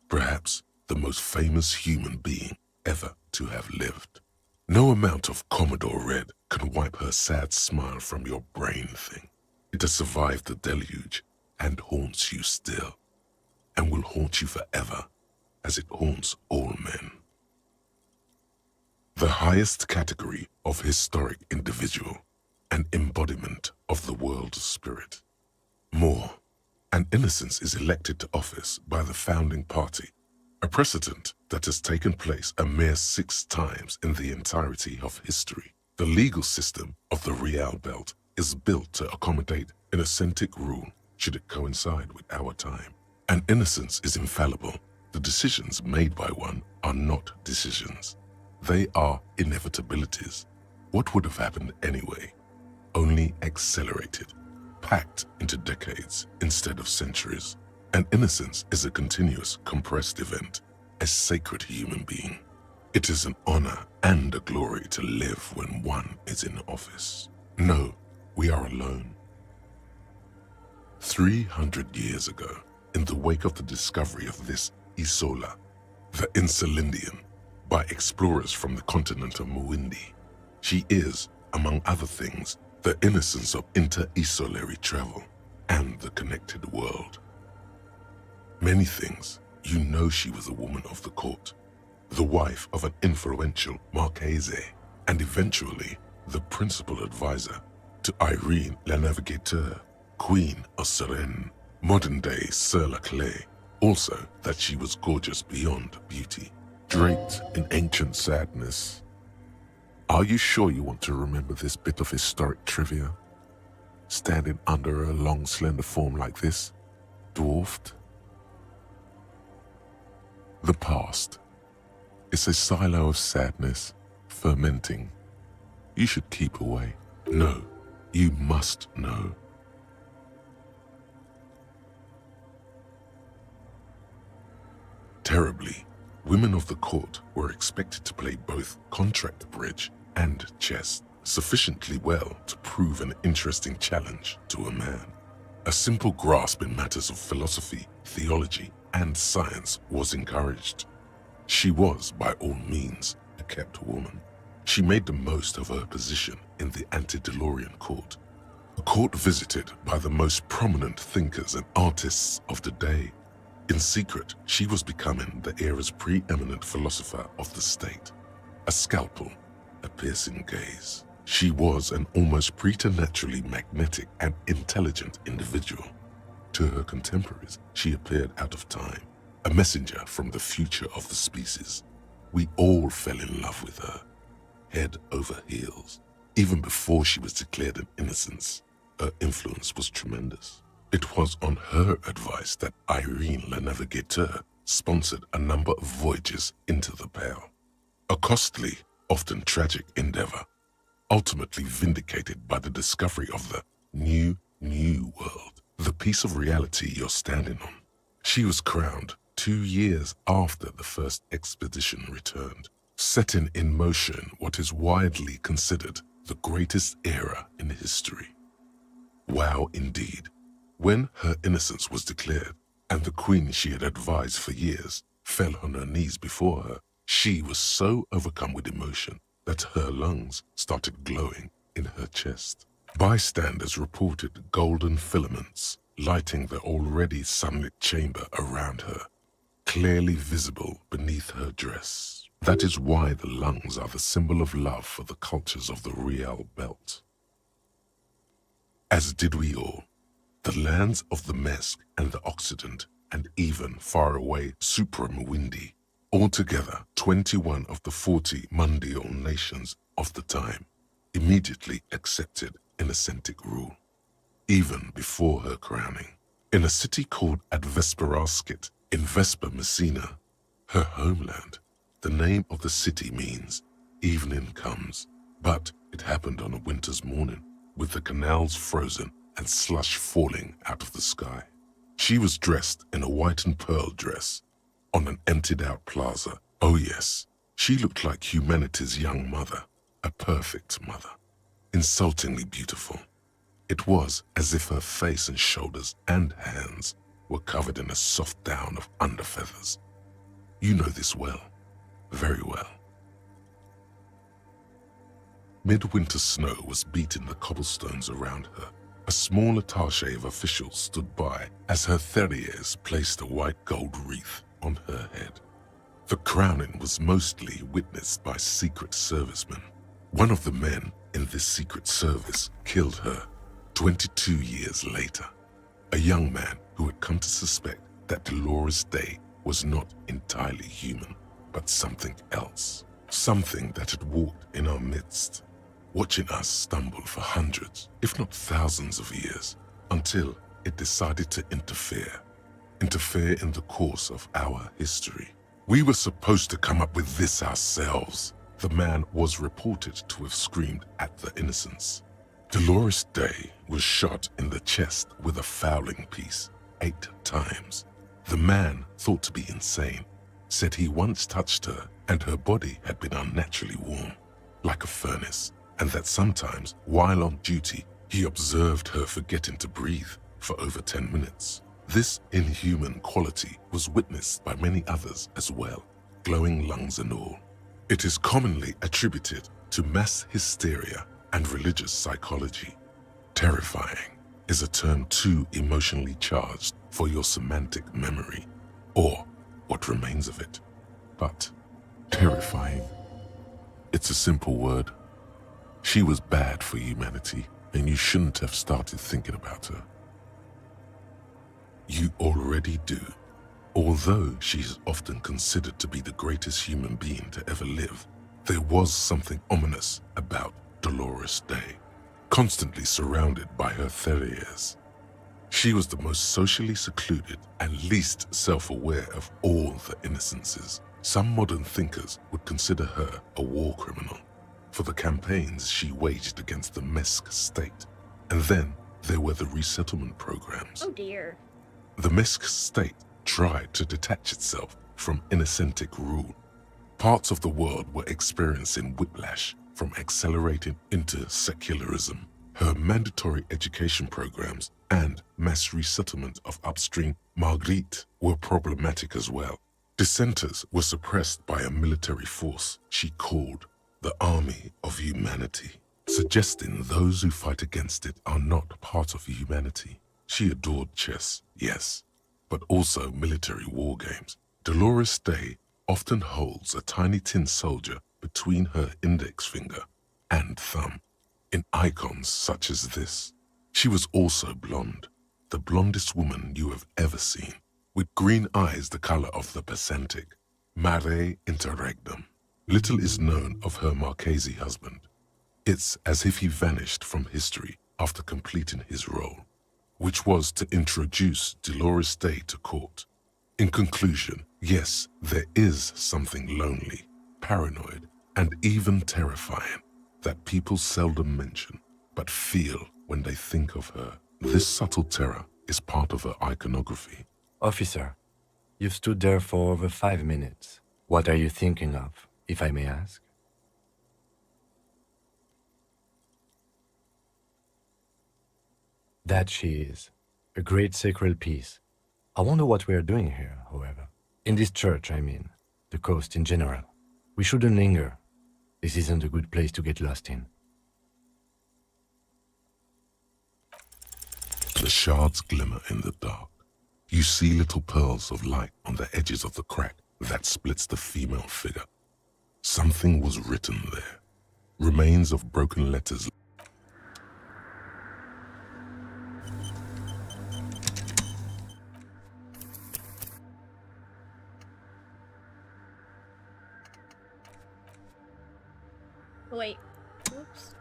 Speaker 3: Perhaps the most famous human being ever to have lived. No amount of Commodore Red can wipe her sad smile from your brain thing. It has survived the deluge and haunts you still, and will haunt you forever, as it haunts all men. The highest category of historic individual, an embodiment of the world spirit. More, an innocence is elected to office by the founding party, a precedent that has taken place a mere 6 times in the entirety of history. The legal system of the Real Belt is built to accommodate an authentic rule should it coincide with our time. An innocence is infallible. The decisions made by one are not decisions. They are inevitabilities. What would have happened anyway? Only accelerated. packed into decades instead of centuries. And innocence is a continuous, compressed event, a sacred human being. It is an honor and a glory to live when one is in office. No, we are alone. 300 years ago, in the wake of the discovery of this Isola, the Insulindian, by explorers from the continent of Muindi, she is, among other things, the innocence of inter-isolary travel and the connected world. Many things, you know she was a woman of the court, the wife of an influential Marchese, and eventually the principal advisor to Irene la Navigateur, Queen of Suresnes, modern-day Sir La Clé. Also that she was gorgeous beyond beauty, draped in ancient sadness. Are you sure you want to remember this bit of historic trivia? Standing under a long, slender form like this, dwarfed? The past is a silo of sadness, fermenting. You should keep away. No, you must know. Terribly, women of the court were expected to play both contract bridge and chess sufficiently well to prove an interesting challenge to a man. A simple grasp in matters of philosophy, theology, and science was encouraged. She was, by all means, a kept woman. She made the most of her position in the antediluvian court, a court visited by the most prominent thinkers and artists of the day. In secret, she was becoming the era's preeminent philosopher of the state. A scalpel, a piercing gaze. She was an almost preternaturally magnetic and intelligent individual. To her contemporaries, she appeared out of time, a messenger from the future of the species. We all fell in love with her, head over heels. Even before she was declared an innocence, her influence was tremendous. It was on her advice that Irene la Navigateur sponsored a number of voyages into the Pale. A costly, often tragic endeavor, ultimately vindicated by the discovery of the new world, the piece of reality you're standing on. She was crowned 2 years after the first expedition returned, setting in motion what is widely considered the greatest era in history. Wow, indeed. When her innocence was declared, and the queen she had advised for years fell on her knees before her, she was so overcome with emotion that her lungs started glowing in her chest. Bystanders reported golden filaments lighting the already sunlit chamber around her, clearly visible beneath her dress. That is why the lungs are the symbol of love for the cultures of the Riel Belt. As did we all. The lands of the Mesk and the Occident, and even faraway Supra-Muindi, altogether 21 of the 40 Mundial nations of the time, immediately accepted Innocentic rule, even before her crowning. In a city called Advesperaskit in Vesper Messina, her homeland, the name of the city means evening comes, but it happened on a winter's morning, with the canals frozen and slush falling out of the sky. She was dressed in a white and pearl dress on an emptied-out plaza. Oh yes, she looked like humanity's young mother, a perfect mother, insultingly beautiful. It was as if her face and shoulders and hands were covered in a soft down of underfeathers. You know this well, very well. Midwinter snow was beating the cobblestones around her. A small attaché of officials stood by as her Theriers placed a white gold wreath on her head. The crowning was mostly witnessed by Secret Servicemen. One of the men in this Secret Service killed her 22 years later. A young man who had come to suspect that Dolores Day was not entirely human, but something else. Something that had walked in our midst, watching us stumble for hundreds, if not thousands of years, until it decided to interfere in the course of our history. We were supposed to come up with this ourselves, the man was reported to have screamed at the innocents. Dolores Day was shot in the chest with a fowling piece 8 times. The man, thought to be insane, said he once touched her and her body had been unnaturally warm, like a furnace, and that sometimes, while on duty, he observed her forgetting to breathe for over 10 minutes. This inhuman quality was witnessed by many others as well, glowing lungs and all. It is commonly attributed to mass hysteria and religious psychology. Terrifying is a term too emotionally charged for your semantic memory, or what remains of it. But terrifying, it's a simple word. She was bad for humanity, and you shouldn't have started thinking about her. You already do. Although she is often considered to be the greatest human being to ever live, there was something ominous about Dolores Day, constantly surrounded by her terriers. She was the most socially secluded and least self-aware of all the innocences. Some modern thinkers would consider her a war criminal for the campaigns she waged against the Mesk state. And then there were the resettlement programs.
Speaker 1: Oh dear.
Speaker 3: The Mesk state tried to detach itself from innocentic rule. Parts of the world were experiencing whiplash from accelerating into secularism. Her mandatory education programs and mass resettlement of upstream Marguerite were problematic as well. Dissenters were suppressed by a military force she called the Army of Humanity, suggesting those who fight against it are not part of humanity. She adored chess, yes, but also military war games. Dolores Day often holds a tiny tin soldier between her index finger and thumb in icons such as this. She was also blonde, the blondest woman you have ever seen, with green eyes the color of the Pacentic, mare interregnum. Little is known of her Marchese husband. It's as if he vanished from history after completing his role, which was to introduce Dolores Day to court. In conclusion, yes, there is something lonely, paranoid, and even terrifying that people seldom mention, but feel when they think of her. This subtle terror is part of her iconography.
Speaker 6: Officer, you've stood there for over 5 minutes. What are you thinking of, if I may ask? That she is. A great sacred piece. I wonder what we are doing here, however. In this church, I mean. The coast in general. We shouldn't linger. This isn't a good place to get lost in.
Speaker 3: The shards glimmer in the dark. You see little pearls of light on the edges of the crack that splits the female figure. Something was written there. Remains of broken letters.
Speaker 1: Wait. Oops.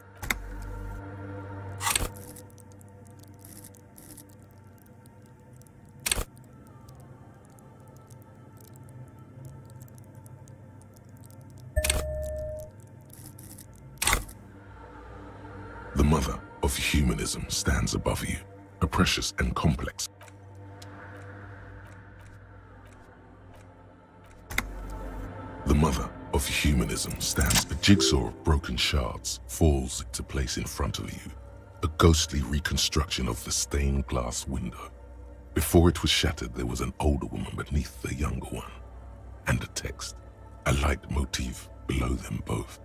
Speaker 3: The mother of humanism stands above you, a precious and complex. The mother of humanism stands. A jigsaw of broken shards falls into place in front of you, a ghostly reconstruction of the stained glass window. Before it was shattered, there was an older woman beneath the younger one, and a text, a light motif below them both.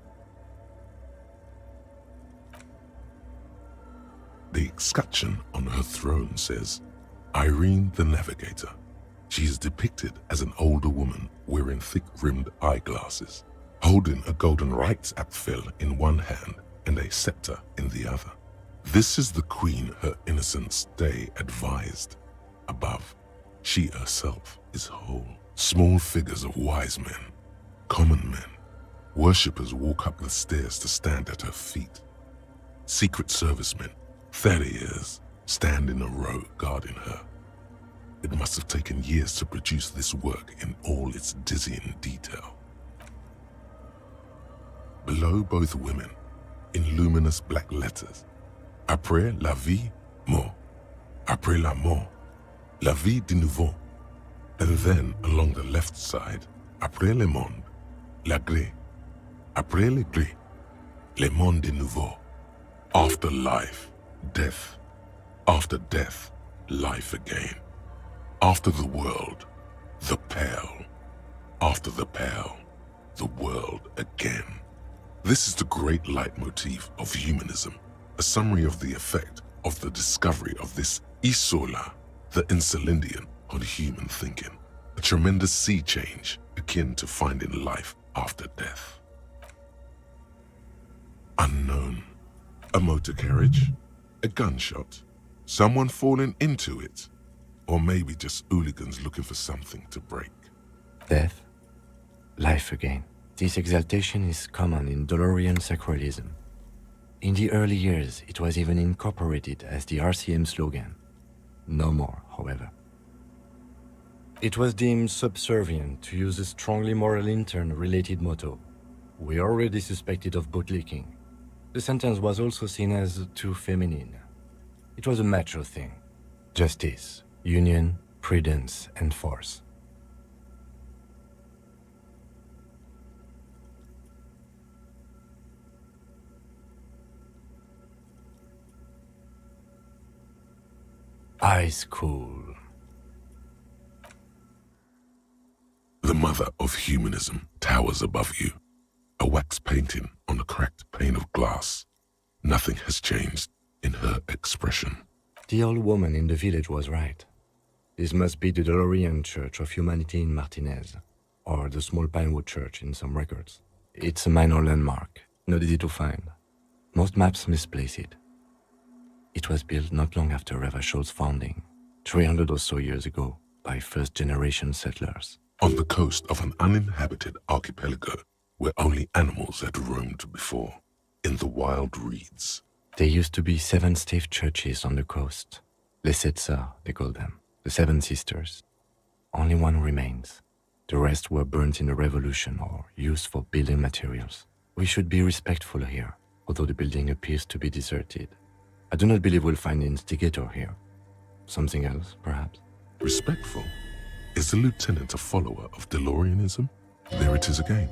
Speaker 3: The escutcheon on her throne says, Irene the Navigator. She is depicted as an older woman wearing thick-rimmed eyeglasses, holding a golden rights apfel in one hand and a scepter in the other. This is the queen her innocence day advised. Above, she herself is whole. Small figures of wise men, common men, worshippers walk up the stairs to stand at her feet. Secret servicemen, farriers, stand in a row guarding her. It must have taken years to produce this work in all its dizzying detail. Below both women, in luminous black letters, Après la vie, mort. Après la mort, la vie de nouveau. And then along the left side, après le monde, la gré. Après le gré, le monde de nouveau. After life, death. After death, life again. After the world, the pale. After the pale, the world again. This is the great leitmotif of humanism, a summary of the effect of the discovery of this isola, the insulindian, on human thinking, a tremendous sea change akin to finding life after death. Unknown. A motor carriage, a gunshot, someone falling into it, or maybe just hooligans looking for something to break.
Speaker 6: Death, life again. This exaltation is common in DeLorean sacralism. In the early years, it was even incorporated as the RCM slogan. No more, however. It was deemed subservient to use a strongly moral intern-related motto. We already suspected of bootlicking. The sentence was also seen as too feminine. It was a macho thing. Justice, union, prudence, and force. Ice cool.
Speaker 3: The mother of humanism towers above you, a wax painting on a cracked pane of glass. Nothing has changed in her expression.
Speaker 6: The old woman in the village was right. This must be the DeLorean Church of Humanity in Martinez, or the Small Pinewood Church in some records. It's a minor landmark, not easy to find. Most maps misplace it. It was built not long after Ravachol's founding, 300 or so years ago, by first-generation settlers.
Speaker 3: On the coast of an uninhabited archipelago where only animals had roamed before, in the wild reeds.
Speaker 6: There used to be 7 stave churches on the coast. Les Sept Sœurs, they call them, the 7 sisters. Only one remains. The rest were burnt in the revolution or used for building materials. We should be respectful here, although the building appears to be deserted. I do not believe we'll find the instigator here. Something else, perhaps?
Speaker 3: Respectful? Is the lieutenant a follower of DeLoreanism? There it is again.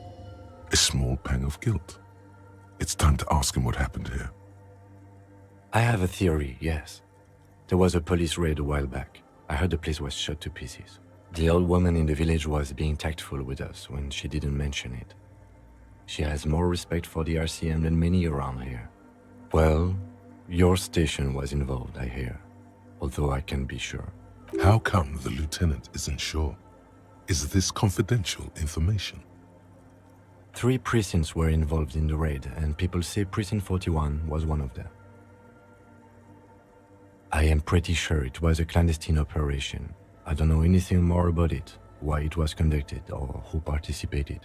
Speaker 3: A small pang of guilt. It's time to ask him what happened here.
Speaker 6: I have a theory, yes. There was a police raid a while back. I heard the place was shot to pieces. The old woman in the village was being tactful with us when she didn't mention it. She has more respect for the RCM than many around here. Well, your station was involved, I hear, although I can't be sure.
Speaker 3: How come the lieutenant isn't sure? Is this confidential information?
Speaker 6: 3 precincts were involved in the raid, and people say Precinct 41 was one of them. I am pretty sure it was a clandestine operation. I don't know anything more about it, why it was conducted, or who participated.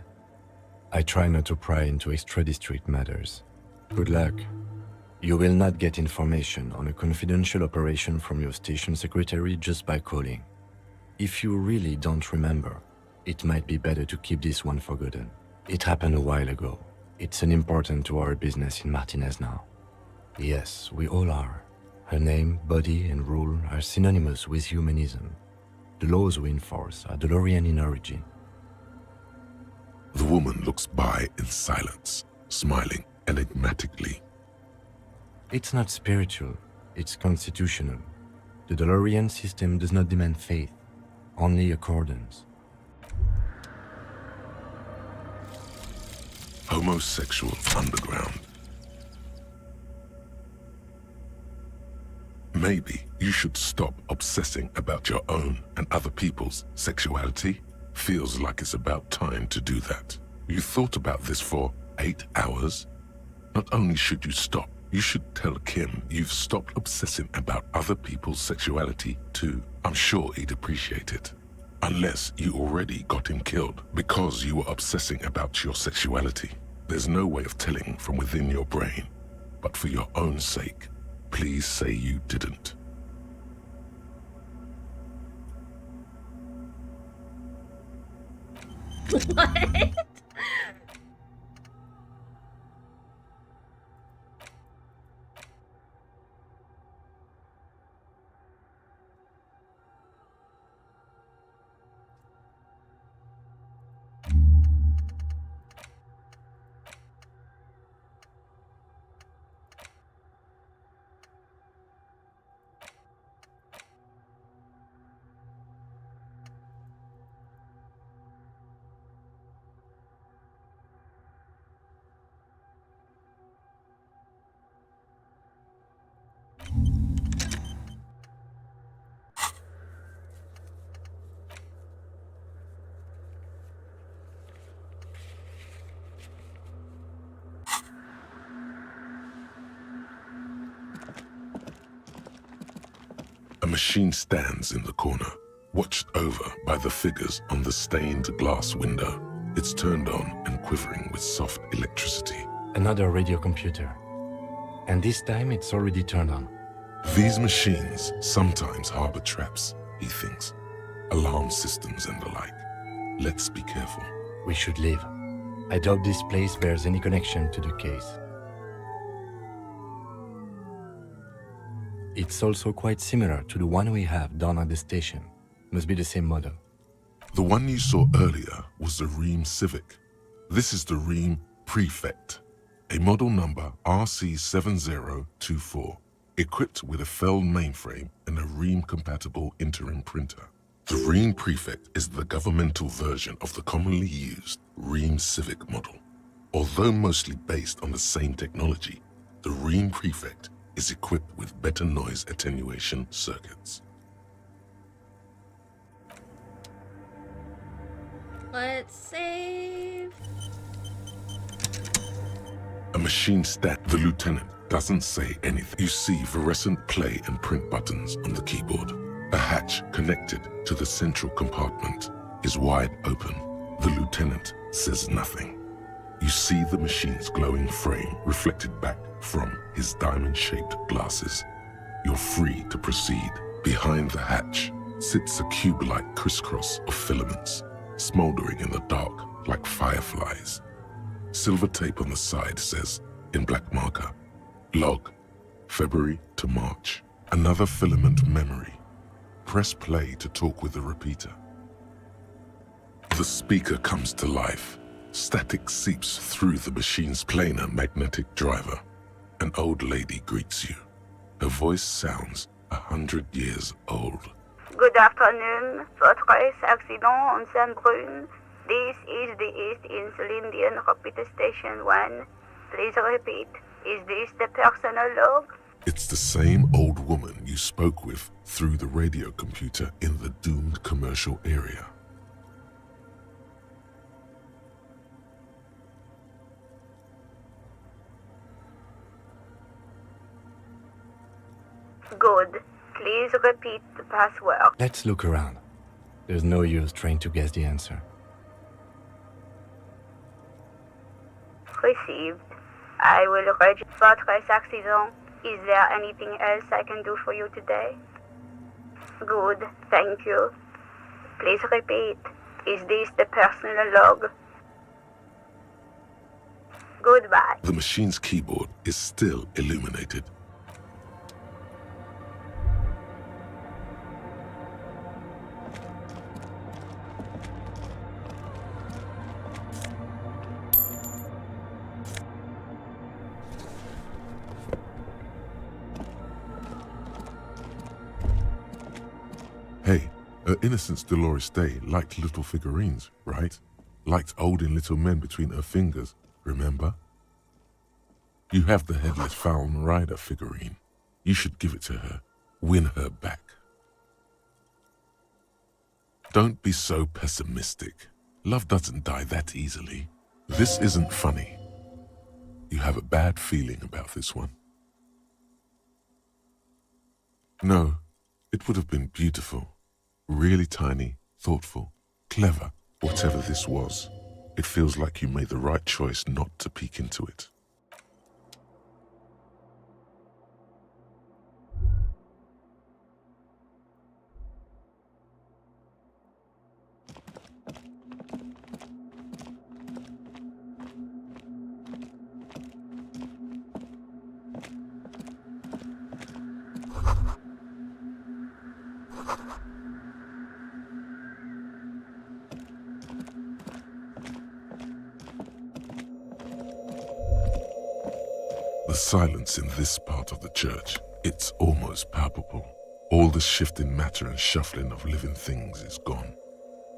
Speaker 6: I try not to pry into extra-district matters. Good luck. You will not get information on a confidential operation from your station secretary just by calling. If you really don't remember, it might be better to keep this one forgotten. It happened a while ago. It's unimportant to our business in Martinez now. Yes, we all are. Her name, body, and rule are synonymous with humanism. The laws we enforce are DeLorean in origin.
Speaker 3: The woman looks by in silence, smiling enigmatically.
Speaker 6: It's not spiritual, it's constitutional. The DeLorean system does not demand faith, only accordance.
Speaker 3: Homosexual underground. Maybe you should stop obsessing about your own and other people's sexuality. Feels like it's about time to do that. You thought about this for 8 hours? Not only should you stop, you should tell Kim you've stopped obsessing about other people's sexuality too. I'm sure he'd appreciate it. Unless you already got him killed because you were obsessing about your sexuality. There's no way of telling from within your brain. But for your own sake, please say you didn't.
Speaker 1: What?
Speaker 3: A machine stands in the corner, watched over by the figures on the stained glass window. It's turned on and quivering with soft electricity.
Speaker 6: Another radio computer. And this time it's already turned on.
Speaker 3: These machines sometimes harbor traps, he thinks. Alarm systems and the like. Let's be careful.
Speaker 6: We should leave. I doubt this place bears any connection to the case. It's also quite similar to the one we have down at the station. Must be the same model.
Speaker 3: The one you saw earlier was the Ream Civic. This is the Ream Prefect, a model number RC7024, equipped with a Feld mainframe and a Ream-compatible interim printer. The Ream Prefect is the governmental version of the commonly used Ream Civic model. Although mostly based on the same technology, the Ream Prefect is equipped with better noise attenuation circuits.
Speaker 1: Let's save.
Speaker 3: A machine stat. The lieutenant doesn't say anything. You see fluorescent play and print buttons on the keyboard. A hatch connected to the central compartment is wide open. The lieutenant says nothing. You see the machine's glowing frame reflected back from his diamond-shaped glasses. You're free to proceed. Behind the hatch sits a cube-like crisscross of filaments, smoldering in the dark like fireflies. Silver tape on the side says, in black marker, log, February to March. Another filament memory. Press play to talk with the repeater. The speaker comes to life. Static seeps through the machine's planar magnetic driver. An old lady greets you. Her voice sounds 100 years old.
Speaker 11: Good afternoon. Votre accident on Saint-Brun. This is the East Insulindian Repeater Station 1. Please repeat. Is this the personal log?
Speaker 3: It's the same old woman you spoke with through the radio computer in the doomed commercial area.
Speaker 11: Good. Please repeat the password.
Speaker 6: Let's look around. There's no use trying to guess the answer.
Speaker 11: Received. I will register votre accident. Is there anything else I can do for you today? Good. Thank you. Please repeat. Is this the personal log? Goodbye.
Speaker 3: The machine's keyboard is still illuminated. Hey, her Innocence Dolores Day liked little figurines, right? Liked holding little men between her fingers, remember? You have the Headless Falcon Rider figurine. You should give it to her. Win her back. Don't be so pessimistic. Love doesn't die that easily. This isn't funny. You have a bad feeling about this one. No, it would have been beautiful. Really tiny, thoughtful, clever, whatever this was. It feels like you made the right choice not to peek into it. The silence in this part of the church, it's almost palpable. All the shifting matter and shuffling of living things is gone.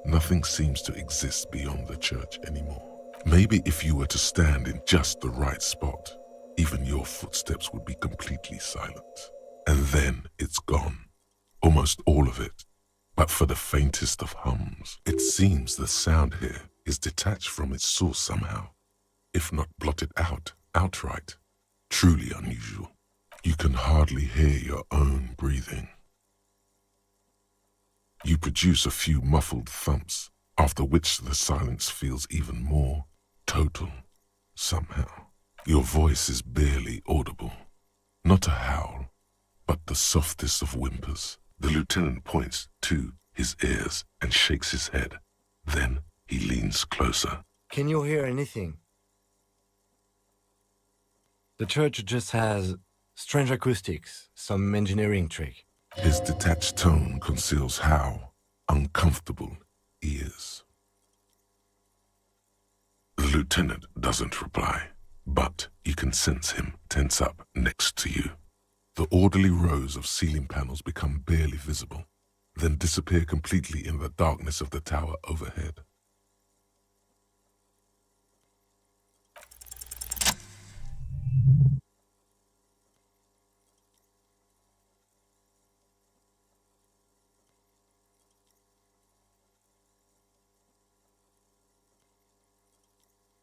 Speaker 3: Nothing seems to exist beyond the church anymore. Maybe if you were to stand in just the right spot, even your footsteps would be completely silent. And then it's gone. Almost all of it. But for the faintest of hums, it seems the sound here is detached from its source somehow, if not blotted out outright. Truly unusual. You can hardly hardly hear your own breathing. You produce a few muffled thumps, after which the silence feels even more total, somehow. Your voice is barely audible. Not a howl, but the softest of whimpers. The lieutenant points to his ears and shakes his head. Then he leans closer.
Speaker 6: Can you hear anything? The church just has strange acoustics, some engineering trick.
Speaker 3: His detached tone conceals how uncomfortable he is. The lieutenant doesn't reply, but you can sense him tense up next to you. The orderly rows of ceiling panels become barely visible, then disappear completely in the darkness of the tower overhead.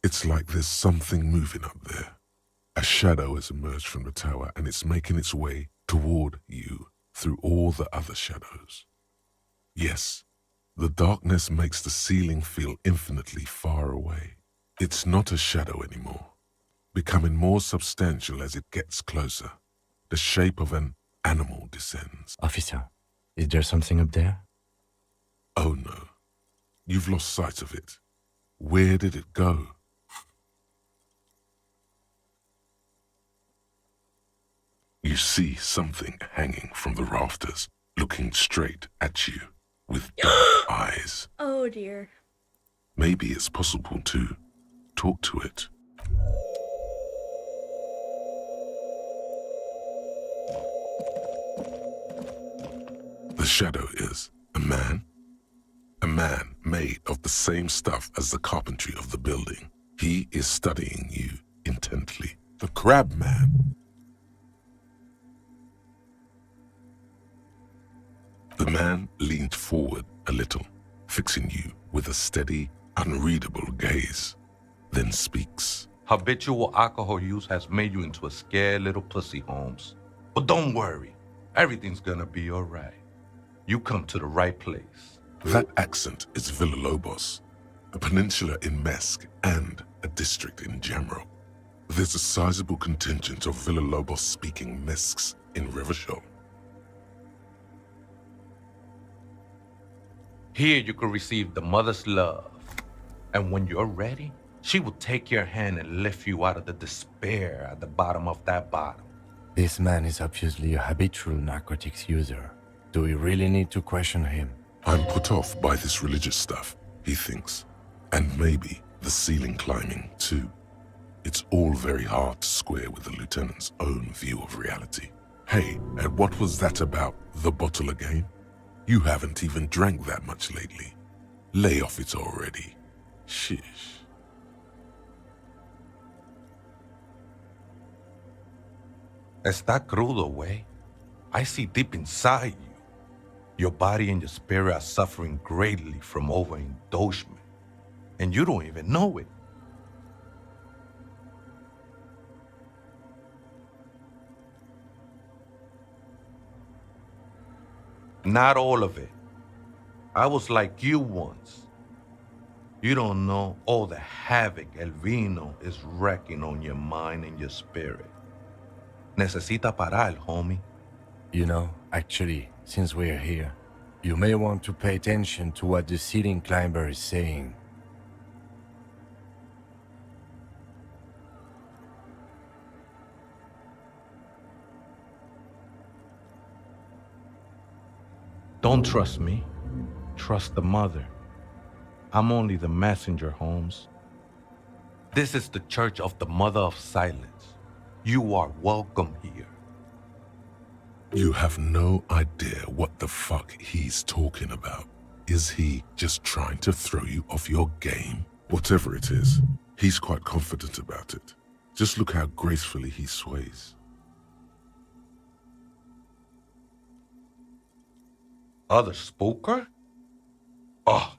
Speaker 3: It's like there's something moving up there. A shadow has emerged from the tower and it's making its way toward you through all the other shadows. Yes, the darkness makes the ceiling feel infinitely far away. It's not a shadow anymore, becoming more substantial as it gets closer. The shape of an animal descends.
Speaker 6: Officer, is there something up there?
Speaker 3: Oh no, you've lost sight of it. Where did it go? You see something hanging from the rafters, looking straight at you with dark eyes.
Speaker 1: Oh dear.
Speaker 3: Maybe it's possible to talk to it. The shadow is a man made of the same stuff as the carpentry of the building. He is studying you intently. The crab man. The man leaned forward a little, fixing you with a steady, unreadable gaze, then speaks.
Speaker 13: Habitual alcohol use has made you into a scared little pussy, Holmes. But don't worry, everything's gonna be all right. You come to the right place.
Speaker 3: That accent is Villalobos, a peninsula in Mesk and a district in Jamrock. There's a sizable contingent of Villalobos-speaking Mesks in Revachol.
Speaker 13: Here you can receive the mother's love. And when you're ready, she will take your hand and lift you out of the despair at the bottom of that bottle.
Speaker 6: This man is obviously a habitual narcotics user. Do we really need to question him?
Speaker 3: I'm put off by this religious stuff, he thinks. And maybe the ceiling climbing, too. It's all very hard to square with the lieutenant's own view of reality. Hey, and what was that about the bottle again? You haven't even drank that much lately. Lay off it already. Shish.
Speaker 13: Está crudo, way. I see deep inside you. Your body and your spirit are suffering greatly from overindulgence, and you don't even know it. Not all of it. I was like you once. You don't know all the havoc El Vino is wrecking on your mind and your spirit. Necesita parar, homie.
Speaker 6: You know, actually, since we're here, you may want to pay attention to what the ceiling climber is saying.
Speaker 13: Don't trust me. Trust the mother. I'm only the messenger, Holmes. This is the Church of the Mother of Silence. You are welcome here.
Speaker 3: You have no idea what the fuck he's talking about. Is he just trying to throw you off your game? Whatever it is, he's quite confident about it. Just look how gracefully he sways.
Speaker 13: Other spooker? Oh,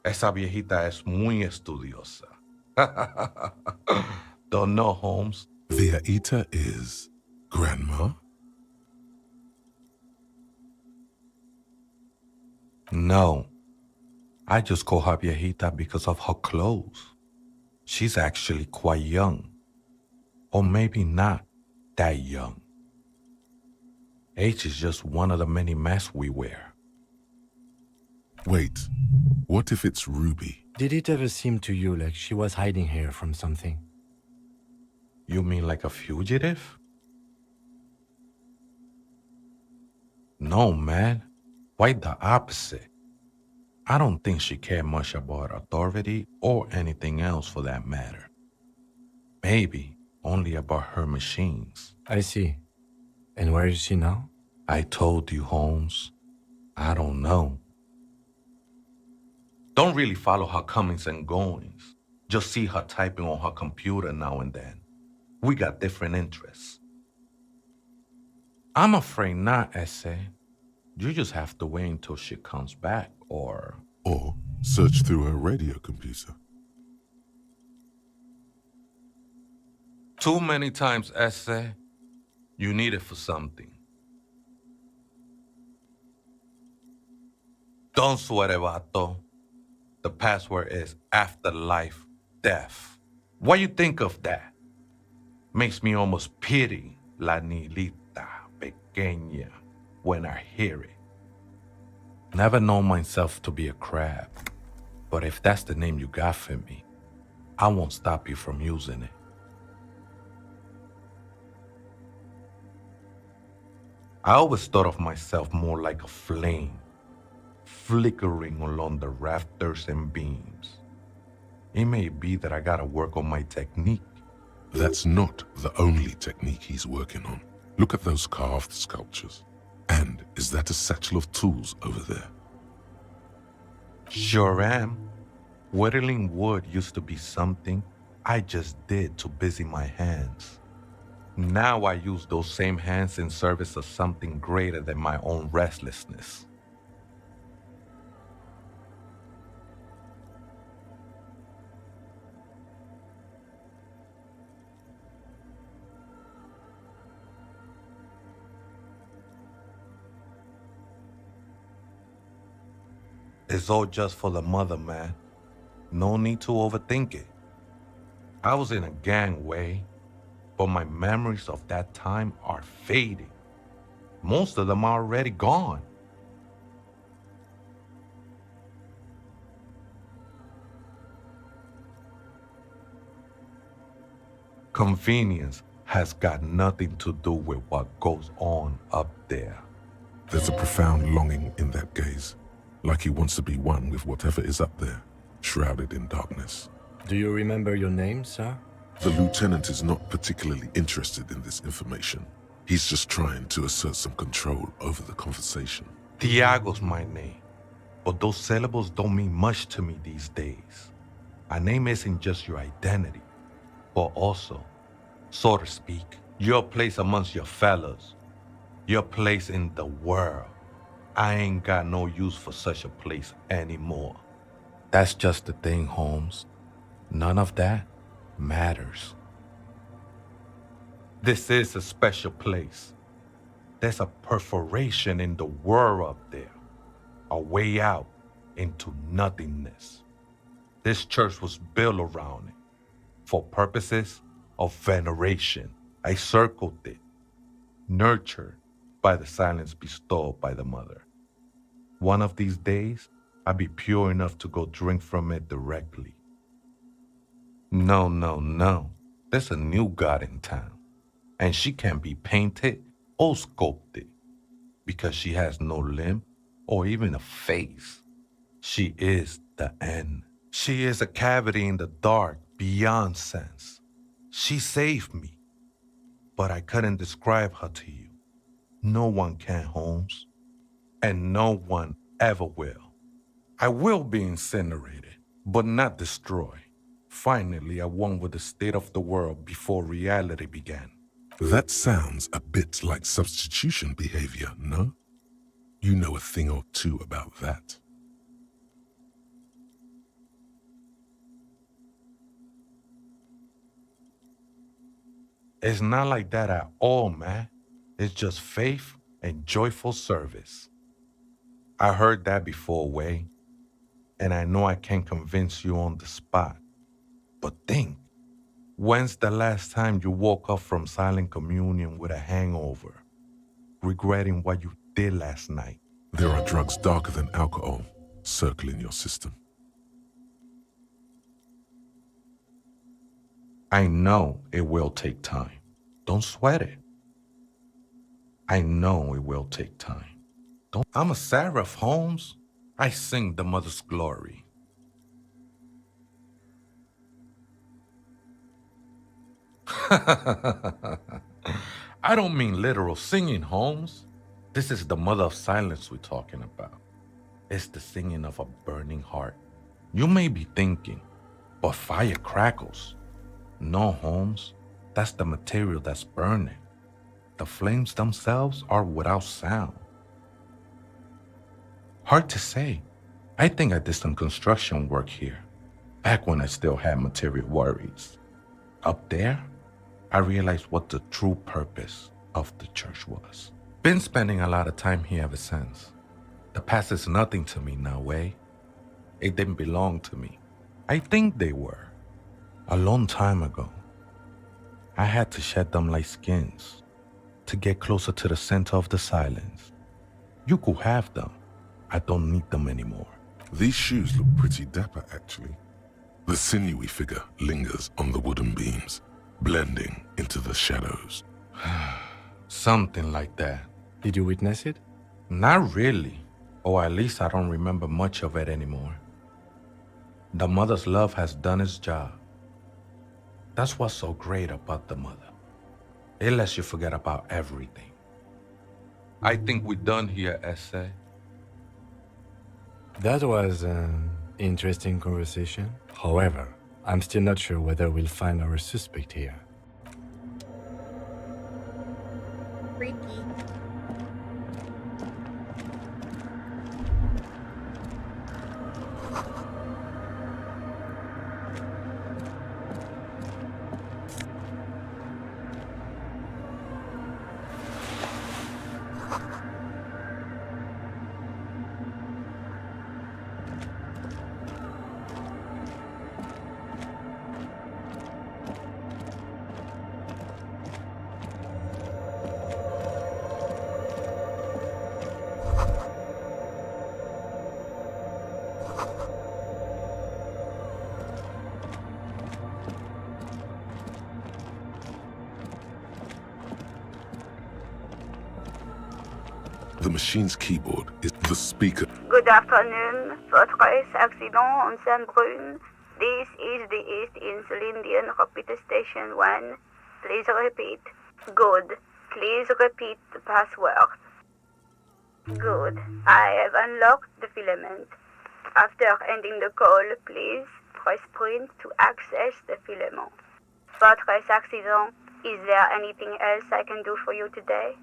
Speaker 13: esa viejita es muy estudiosa. Don't know, Holmes.
Speaker 3: Viejita is grandma?
Speaker 13: No, I just call her viejita because of her clothes. She's actually quite young. Or maybe not that young. Age is just one of the many masks we wear.
Speaker 3: Wait, what if it's Ruby?
Speaker 6: Did it ever seem to you like she was hiding here from something?
Speaker 13: You mean like a fugitive? No, man. Quite the opposite. I don't think she cared much about authority or anything else for that matter. Maybe only about her machines.
Speaker 6: I see. And where is she now?
Speaker 13: I told you, Holmes. I don't know. Don't really follow her comings and goings. Just see her typing on her computer now and then. We got different interests. I'm afraid not, Essay. You just have to wait until she comes back, or
Speaker 3: search through her radio computer.
Speaker 13: Too many times, Essay. You need it for something. Don't sweat it, vato. The password is afterlife death. What you think of that? Makes me almost pity la niñita pequeña when I hear it. Never known myself to be a crab, but if that's the name you got for me, I won't stop you from using it. I always thought of myself more like a flame, flickering along the rafters and beams. It may be that I gotta work on my technique.
Speaker 3: That's not the only technique he's working on. Look at those carved sculptures. And is that a satchel of tools over there?
Speaker 13: Sure am. Whittling wood used to be something I just did to busy my hands. Now I use those same hands in service of something greater than my own restlessness. It's all just for the mother, man. No need to overthink it. I was in a gangway, but my memories of that time are fading. Most of them are already gone. Convenience has got nothing to do with what goes on up there.
Speaker 3: There's a profound longing in that gaze, like he wants to be one with whatever is up there, shrouded in darkness.
Speaker 6: Do you remember your name, sir?
Speaker 3: The lieutenant is not particularly interested in this information. He's just trying to assert some control over the conversation.
Speaker 13: Tiago's my name, but those syllables don't mean much to me these days. A name isn't just your identity, but also, so to speak, your place amongst your fellows, your place in the world. I ain't got no use for such a place anymore. That's just the thing, Holmes. None of that matters. This is a special place. There's a perforation in the world up there, a way out into nothingness. This church was built around it for purposes of veneration. I circled it, nurtured by the silence bestowed by the mother. One of these days, I'll be pure enough to go drink from it directly. No. There's a new god in town, and she can't be painted or sculpted because she has no limb or even a face. She is the end. She is a cavity in the dark beyond sense. She saved me, but I couldn't describe her to you. No one can, Holmes, and no one ever will. I will be incinerated, but not destroyed. Finally, I won with the state of the world before reality began.
Speaker 3: That sounds a bit like substitution behavior, no? You know a thing or two about that.
Speaker 13: It's not like that at all, man. It's just faith and joyful service. I heard that before, Way, and I know I can't convince you on the spot. But think, when's the last time you woke up from silent communion with a hangover, regretting what you did last night?
Speaker 3: There are drugs darker than alcohol circling your system.
Speaker 13: I know it will take time. Don't sweat it. I know it will take time. I'm a seraph, Holmes. I sing the mother's glory. I don't mean literal singing, Holmes. This is the mother of silence we're talking about. It's the singing of a burning heart. You may be thinking, but fire crackles. No, Holmes. That's the material that's burning. The flames themselves are without sound. Hard to say. I think I did some construction work here, back when I still had material worries. Up there, I realized what the true purpose of the church was. Been spending a lot of time here ever since. The past is nothing to me now, Way. It didn't belong to me. I think they were. A long time ago. I had to shed them like skins to get closer to the center of the silence. You could have them. I don't need them anymore.
Speaker 3: These shoes look pretty dapper, actually. The sinewy figure lingers on the wooden beams, blending into the shadows.
Speaker 13: Something like that.
Speaker 6: Did you witness it?
Speaker 13: Not really. Or at least I don't remember much of it anymore. The mother's love has done its job. That's what's so great about the mother. It lets you forget about everything. I think we're done here, Essay.
Speaker 6: That was an interesting conversation. However, I'm still not sure whether we'll find our suspect here.
Speaker 1: Freaky.
Speaker 3: The machine's keyboard is the speaker.
Speaker 11: Good afternoon. Fortress accident on Saint-Brune. This is the East Insulindian Repeater Station 1. Please repeat. Good. Please repeat the password. Good. I have unlocked the filament. After ending the call, please press print to access the filament. Fortress accident. Is there anything else I can do for you today?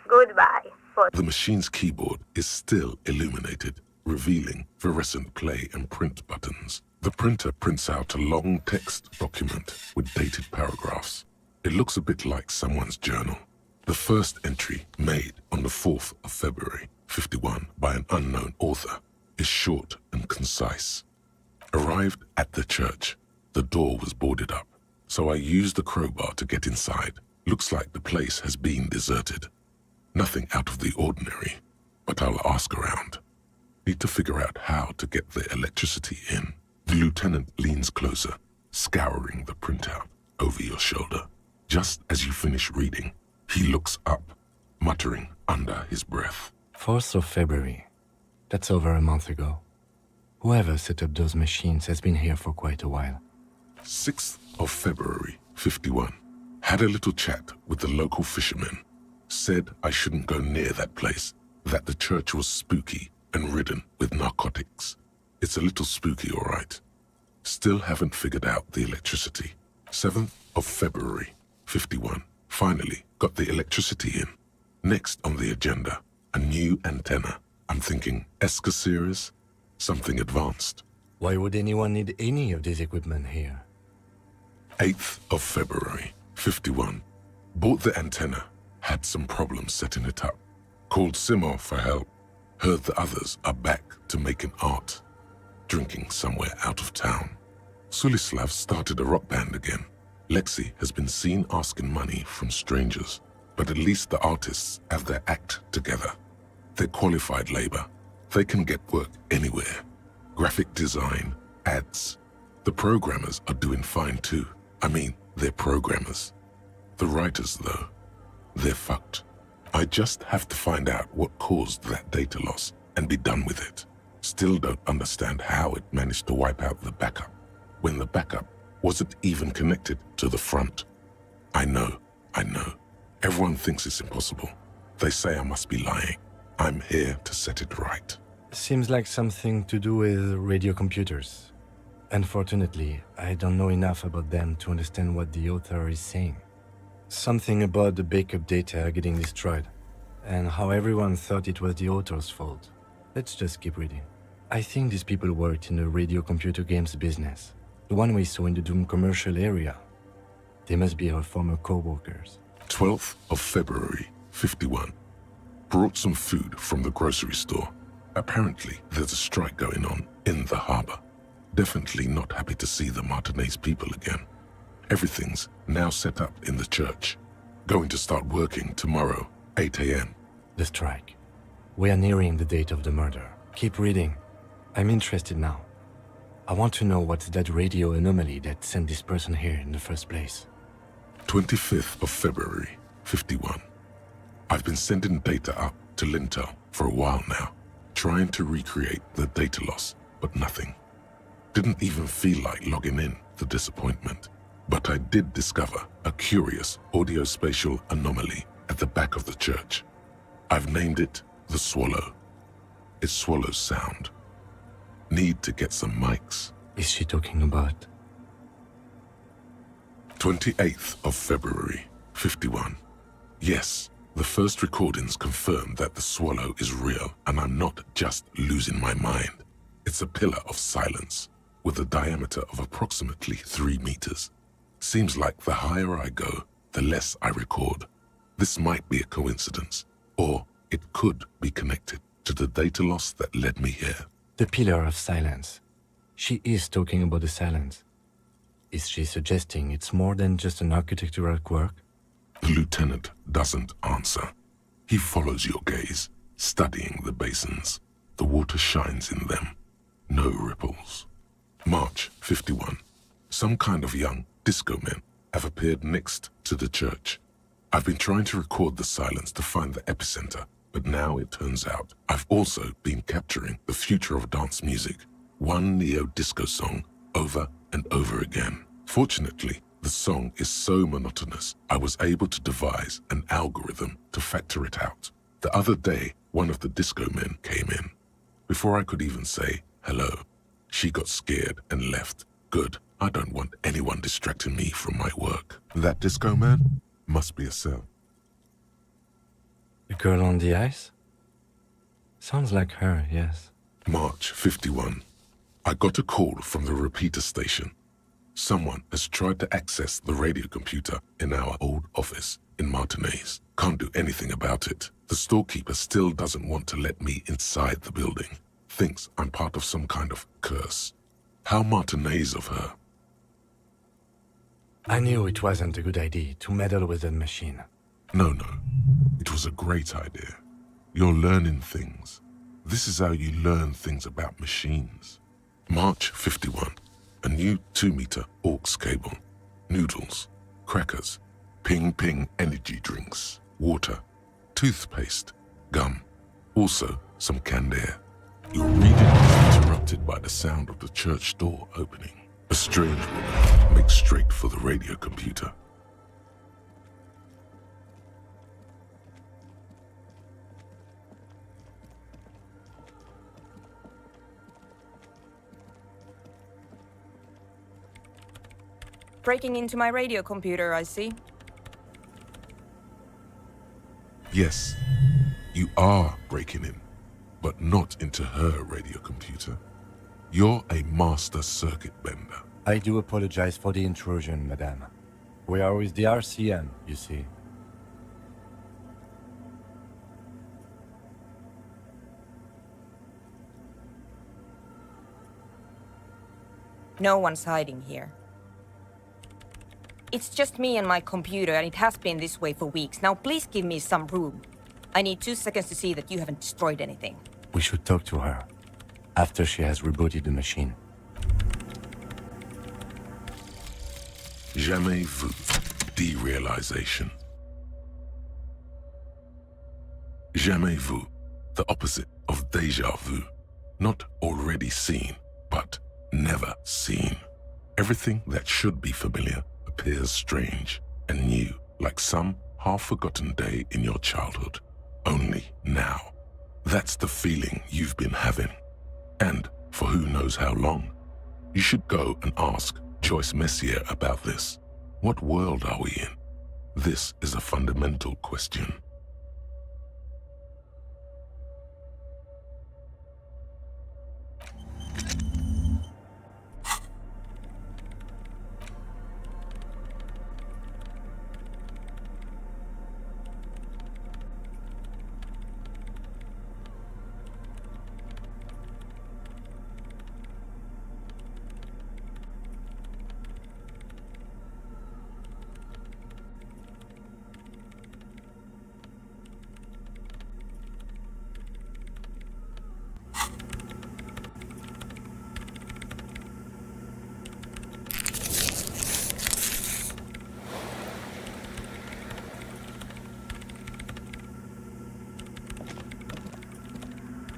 Speaker 11: Goodbye.
Speaker 3: The machine's keyboard is still illuminated, revealing fluorescent play and print buttons. The printer prints out a long text document with dated paragraphs. It looks a bit like someone's journal. The first entry, made on the 4th of February, 51, by an unknown author, is short and concise. Arrived at the church. The door was boarded up, so I used the crowbar to get inside. Looks like the place has been deserted. Nothing out of the ordinary, but I'll ask around. Need to figure out how to get the electricity in. The lieutenant leans closer, scouring the printout over your shoulder. Just as you finish reading, he looks up, muttering under his breath.
Speaker 6: 4th of February. That's over a month ago. Whoever set up those machines has been here for quite a while.
Speaker 3: 6th of February, 51. Had a little chat with the local fishermen. Said I shouldn't go near that place, that the church was spooky and ridden with narcotics. It's a little spooky, all right. Still haven't figured out the electricity. 7th of February, 51. Finally got the electricity in. Next on the agenda, a new antenna. I'm thinking ESCA series, something advanced.
Speaker 6: Why would anyone need any of this equipment here?
Speaker 3: 8th of February, 51. Bought the antenna. Had some problems setting it up. Called Simo for help. Heard the others are back to making art, drinking somewhere out of town. Sulislav started a rock band again. Lexi has been seen asking money from strangers, but at least the artists have their act together. They're qualified labor. They can get work anywhere. Graphic design, ads. The programmers are doing fine too. I mean, they're programmers. The writers, though, they're fucked. I just have to find out what caused that data loss and be done with it. Still don't understand how it managed to wipe out the backup, when the backup wasn't even connected to the front. I know. Everyone thinks it's impossible. They say I must be lying. I'm here to set it right.
Speaker 6: Seems like something to do with radio computers. Unfortunately, I don't know enough about them to understand what the author is saying. Something about the backup data getting destroyed, and how everyone thought it was the author's fault. Let's just keep reading. I think these people worked in the radio computer games business, the one we saw in the Doom commercial area. They must be our former co-workers.
Speaker 3: 12th of February, 51. Brought some food from the grocery store. Apparently, there's a strike going on in the harbor. Definitely not happy to see the Martinez people again. Everything's now set up in the church. Going to start working tomorrow, 8 a.m.
Speaker 6: The strike. We are nearing the date of the murder. Keep reading. I'm interested now. I want to know what's that radio anomaly that sent this person here in the first place.
Speaker 3: 25th of February, 51. I've been sending data up to Lintel for a while now, trying to recreate the data loss, but nothing. Didn't even feel like logging in, the disappointment. But I did discover a curious audio-spatial anomaly at the back of the church. I've named it the Swallow. It swallows sound. Need to get some mics.
Speaker 6: Is she talking about?
Speaker 3: 28th of February, 51. Yes, the first recordings confirm that the swallow is real and I'm not just losing my mind. It's a pillar of silence with a diameter of approximately 3 meters. Seems like the higher I go, the less I record. This might be a coincidence, or it could be connected to the data loss that led me here.
Speaker 6: The pillar of silence. She is talking about the silence. Is she suggesting it's more than just an architectural quirk?
Speaker 3: The lieutenant doesn't answer. He follows your gaze, studying the basins. The water shines in them. No ripples. March 51. Some kind of young disco men have appeared next to the church. I've been trying to record the silence to find the epicenter, but now it turns out I've also been capturing the future of dance music, one neo-disco song over and over again. Fortunately, the song is so monotonous, I was able to devise an algorithm to factor it out. The other day, one of the disco men came in. Before I could even say hello, she got scared and left. Good, I don't want anyone distracting me from my work. That disco man must be a cell.
Speaker 6: The girl on the ice? Sounds like her, yes.
Speaker 3: March 51. I got a call from the repeater station. Someone has tried to access the radio computer in our old office in Martinez. Can't do anything about it. The storekeeper still doesn't want to let me inside the building. Thinks I'm part of some kind of curse. How Martinez of her.
Speaker 6: I knew it wasn't a good idea to meddle with that machine.
Speaker 3: No. It was a great idea. You're learning things. This is how you learn things about machines. March 51. A new 2-meter aux cable. Noodles. Crackers. Ping energy drinks. Water. Toothpaste. Gum. Also some canned air. Your reading is interrupted by the sound of the church door opening. A strange woman makes straight for the radio computer.
Speaker 17: Breaking into my radio computer, I see.
Speaker 3: Yes, you are breaking in, but not into her radio computer. You're a master circuit bender.
Speaker 6: I do apologize for the intrusion, madame. We are with the RCM, you see.
Speaker 17: No one's hiding here. It's just me and my computer, and it has been this way for weeks. Now please give me some room. I need 2 seconds to see that you haven't destroyed anything.
Speaker 6: We should talk to her after she has rebooted the machine.
Speaker 3: Jamais vu. Derealization. Jamais vu. The opposite of déjà vu. Not already seen, but never seen. Everything that should be familiar appears strange and new, like some half-forgotten day in your childhood. Only now. That's the feeling you've been having. And for who knows how long. You should go and ask Joyce Messier about this. What world are we in? This is a fundamental question.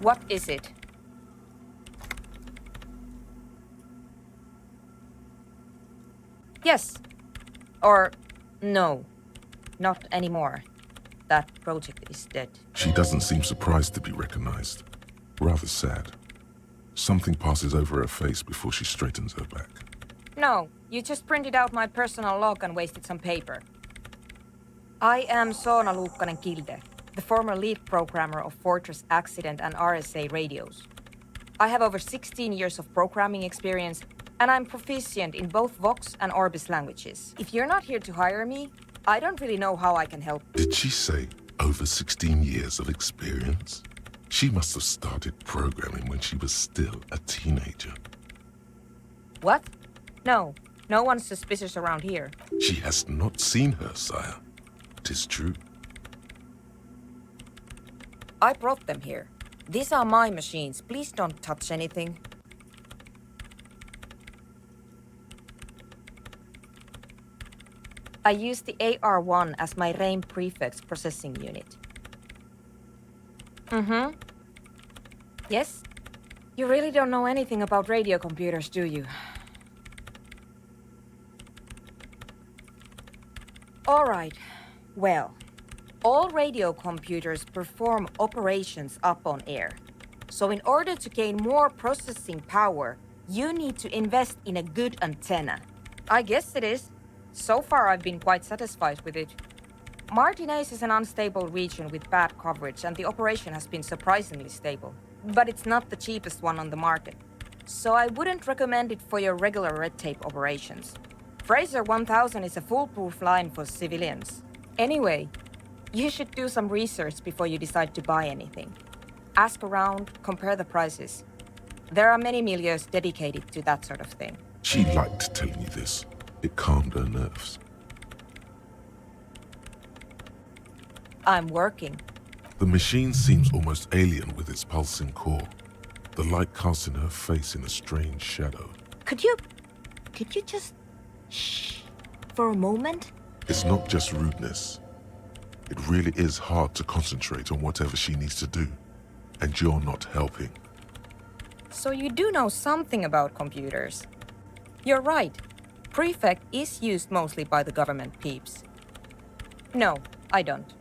Speaker 17: What is it? Yes. Or no. Not anymore. That project is dead.
Speaker 3: She doesn't seem surprised to be recognized. Rather sad. Something passes over her face before she straightens her back.
Speaker 17: No, you just printed out my personal log and wasted some paper. I am Soona Luukkanen-Kilde, the former lead programmer of Fortress Accident and RSA radios. I have over 16 years of programming experience, and I'm proficient in both Vox and Orbis languages. If you're not here to hire me, I don't really know how I can help.
Speaker 3: Did she say over 16 years of experience? She must have started programming when she was still a teenager.
Speaker 17: What? No, no one's suspicious around here.
Speaker 3: She has not seen her, sire. 'Tis true.
Speaker 17: I brought them here. These are my machines. Please don't touch anything. I use the AR-1 as my RAIM prefix processing unit. Mm-hmm. Yes? You really don't know anything about radio computers, do you? All right. Well, all radio computers perform operations up on air. So in order to gain more processing power, you need to invest in a good antenna. I guess it is. So far, I've been quite satisfied with it. Martinez is an unstable region with bad coverage, and the operation has been surprisingly stable. But it's not the cheapest one on the market. So I wouldn't recommend it for your regular red tape operations. Fraser 1000 is a foolproof line for civilians. Anyway, you should do some research before you decide to buy anything. Ask around, compare the prices. There are many milieus dedicated to that sort of thing.
Speaker 3: She liked telling you this. It calmed her nerves.
Speaker 17: I'm working.
Speaker 3: The machine seems almost alien with its pulsing core. The light casts in her face in a strange shadow.
Speaker 17: Could you just shh for a moment?
Speaker 3: It's not just rudeness. It really is hard to concentrate on whatever she needs to do. And you're not helping.
Speaker 17: So you do know something about computers. You're right. Prefect is used mostly by the government peeps. No, I don't.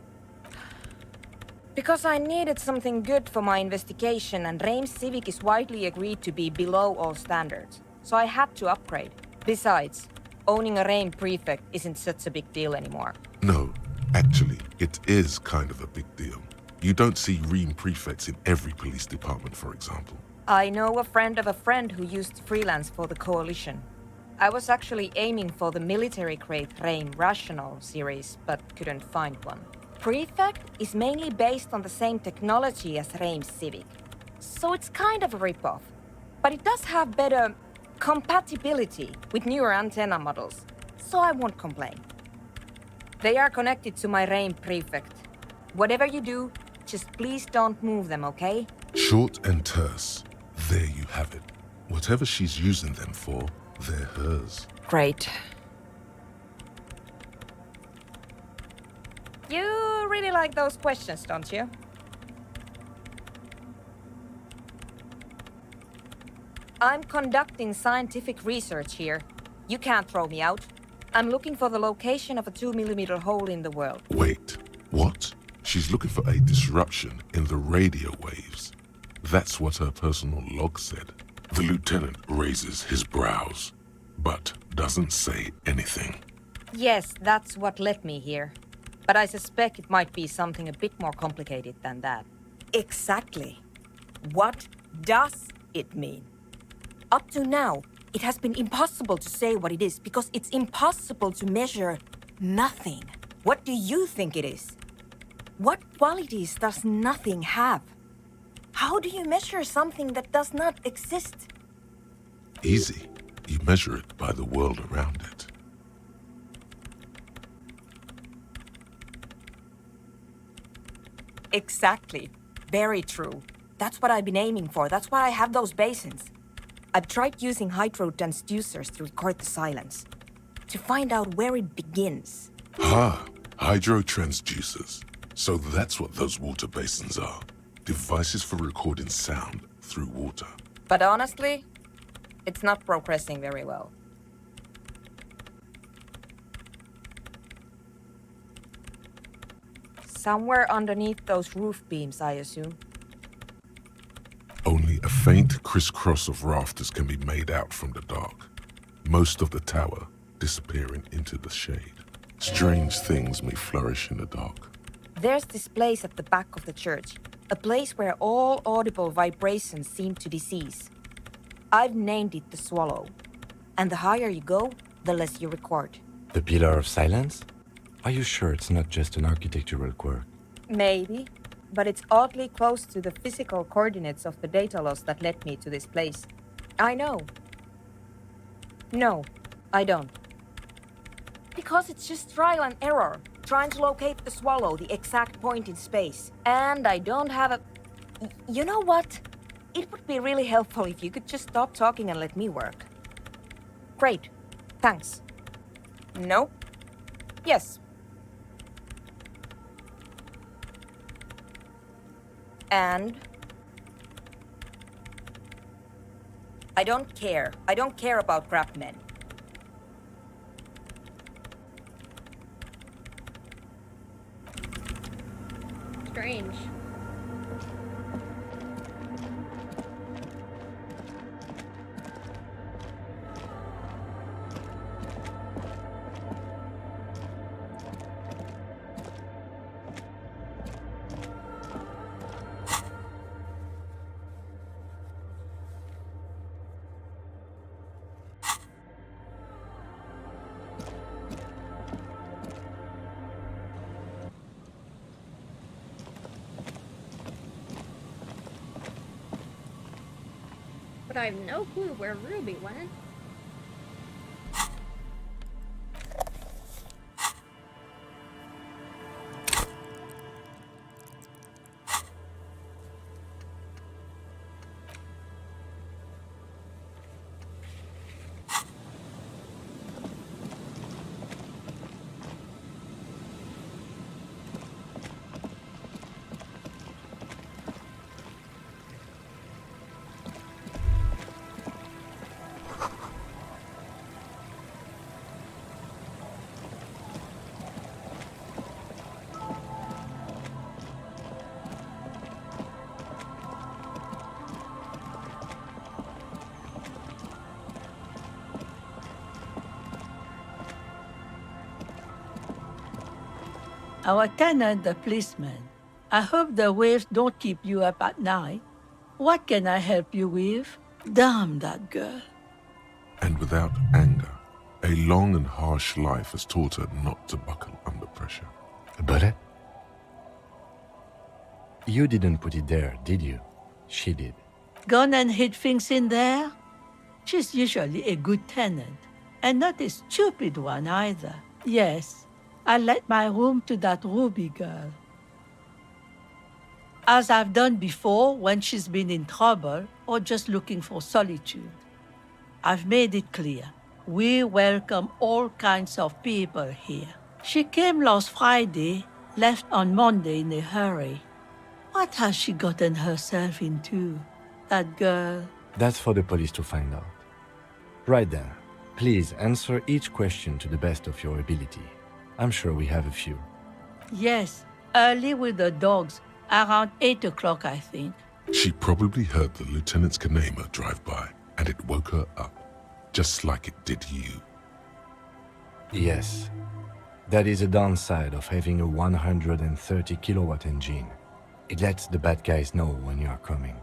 Speaker 17: Because I needed something good for my investigation, and RAIM Civic is widely agreed to be below all standards. So I had to upgrade. Besides, owning a RAIM prefect isn't such a big deal anymore.
Speaker 3: No, actually, it is kind of a big deal. You don't see RAIM prefects in every police department, for example.
Speaker 17: I know a friend of a friend who used to freelance for the Coalition. I was actually aiming for the military-grade RAIM Rational series, but couldn't find one. Prefect is mainly based on the same technology as RAIM Civic, so it's kind of a ripoff. But it does have better compatibility with newer antenna models, so I won't complain. They are connected to my RAIN prefect. Whatever you do, just please don't move them, okay?
Speaker 3: Short and terse. There you have it. Whatever she's using them for, they're hers.
Speaker 17: Great. You really like those questions, don't you? I'm conducting scientific research here. You can't throw me out. I'm looking for the location of a 2mm hole in the world.
Speaker 3: Wait, what? She's looking for a disruption in the radio waves. That's what her personal log said. The lieutenant raises his brows, but doesn't say anything.
Speaker 17: Yes, that's what led me here. But I suspect it might be something a bit more complicated than that.
Speaker 18: Exactly. What does it mean?
Speaker 17: Up to now, it has been impossible to say what it is because it's impossible to measure nothing. What do you think it is? What qualities does nothing have? How do you measure something that does not exist?
Speaker 3: Easy. You measure it by the world around it.
Speaker 18: Exactly. Very true. That's what I've been aiming for. That's why I have those basins. I've tried using hydro transducers to record the silence, to find out where it begins.
Speaker 3: Ah, hydro transducers. So that's what those water basins are. Devices for recording sound through water.
Speaker 17: But honestly, it's not progressing very well. Somewhere underneath those roof beams, I assume.
Speaker 3: Only a faint crisscross of rafters can be made out from the dark. Most of the tower disappearing into the shade. Strange things may flourish in the dark.
Speaker 17: There's this place at the back of the church. A place where all audible vibrations seem to decease. I've named it the Swallow. And the higher you go, the less you record.
Speaker 6: The Pillar of Silence? Are you sure it's not just an architectural quirk?
Speaker 17: Maybe, but it's oddly close to the physical coordinates of the data loss that led me to this place. I know. No, I don't. Because it's just trial and error, trying to locate the Swallow, the exact point in space. And I don't have a... You know what? It would be really helpful if you could just stop talking and let me work. Great. Thanks. No? Yes. And? I don't care. I don't care about craftsmen.
Speaker 1: Strange. But I have no clue where Ruby went.
Speaker 5: Our tenant, the policeman. I hope the waves don't keep you up at night. What can I help you with? Damn that girl.
Speaker 3: And without anger, a long and harsh life has taught her not to buckle under pressure.
Speaker 6: But you didn't put it there, did you? She did.
Speaker 5: Gone and hid things in there? She's usually a good tenant, and not a stupid one either. Yes, I let my room to that Ruby girl. As I've done before when she's been in trouble or just looking for solitude. I've made it clear. We welcome all kinds of people here. She came last Friday, left on Monday in a hurry. What has she gotten herself into, that girl?
Speaker 6: That's for the police to find out. Right then, please answer each question to the best of your ability. I'm sure we have a few.
Speaker 5: Yes, early with the dogs, around 8 o'clock, I think.
Speaker 3: She probably heard the Lieutenant's Kanema drive by, and it woke her up, just like it did you.
Speaker 6: Yes. That is a downside of having a 130 kilowatt engine. It lets the bad guys know when you are coming.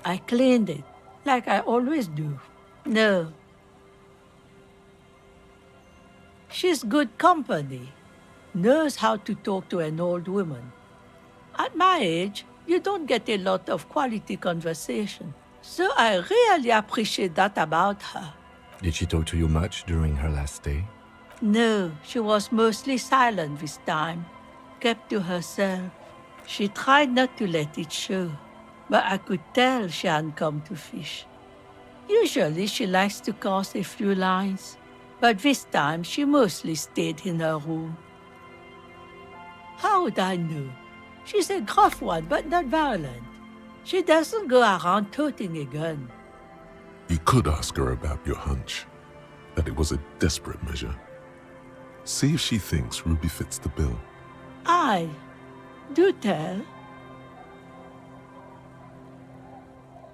Speaker 5: I cleaned it, like I always do. No. She's good company. Knows how to talk to an old woman. At my age, you don't get a lot of quality conversation. So I really appreciate that about her.
Speaker 6: Did she talk to you much during her last stay?
Speaker 5: No, she was mostly silent this time. Kept to herself. She tried not to let it show, but I could tell she hadn't come to fish. Usually she likes to cast a few lines, but this time she mostly stayed in her room. How would I know? She's a gruff one, but not violent. She doesn't go around toting a gun.
Speaker 3: You could ask her about your hunch, that it was a desperate measure. See if she thinks Ruby fits the bill.
Speaker 5: Aye, do tell.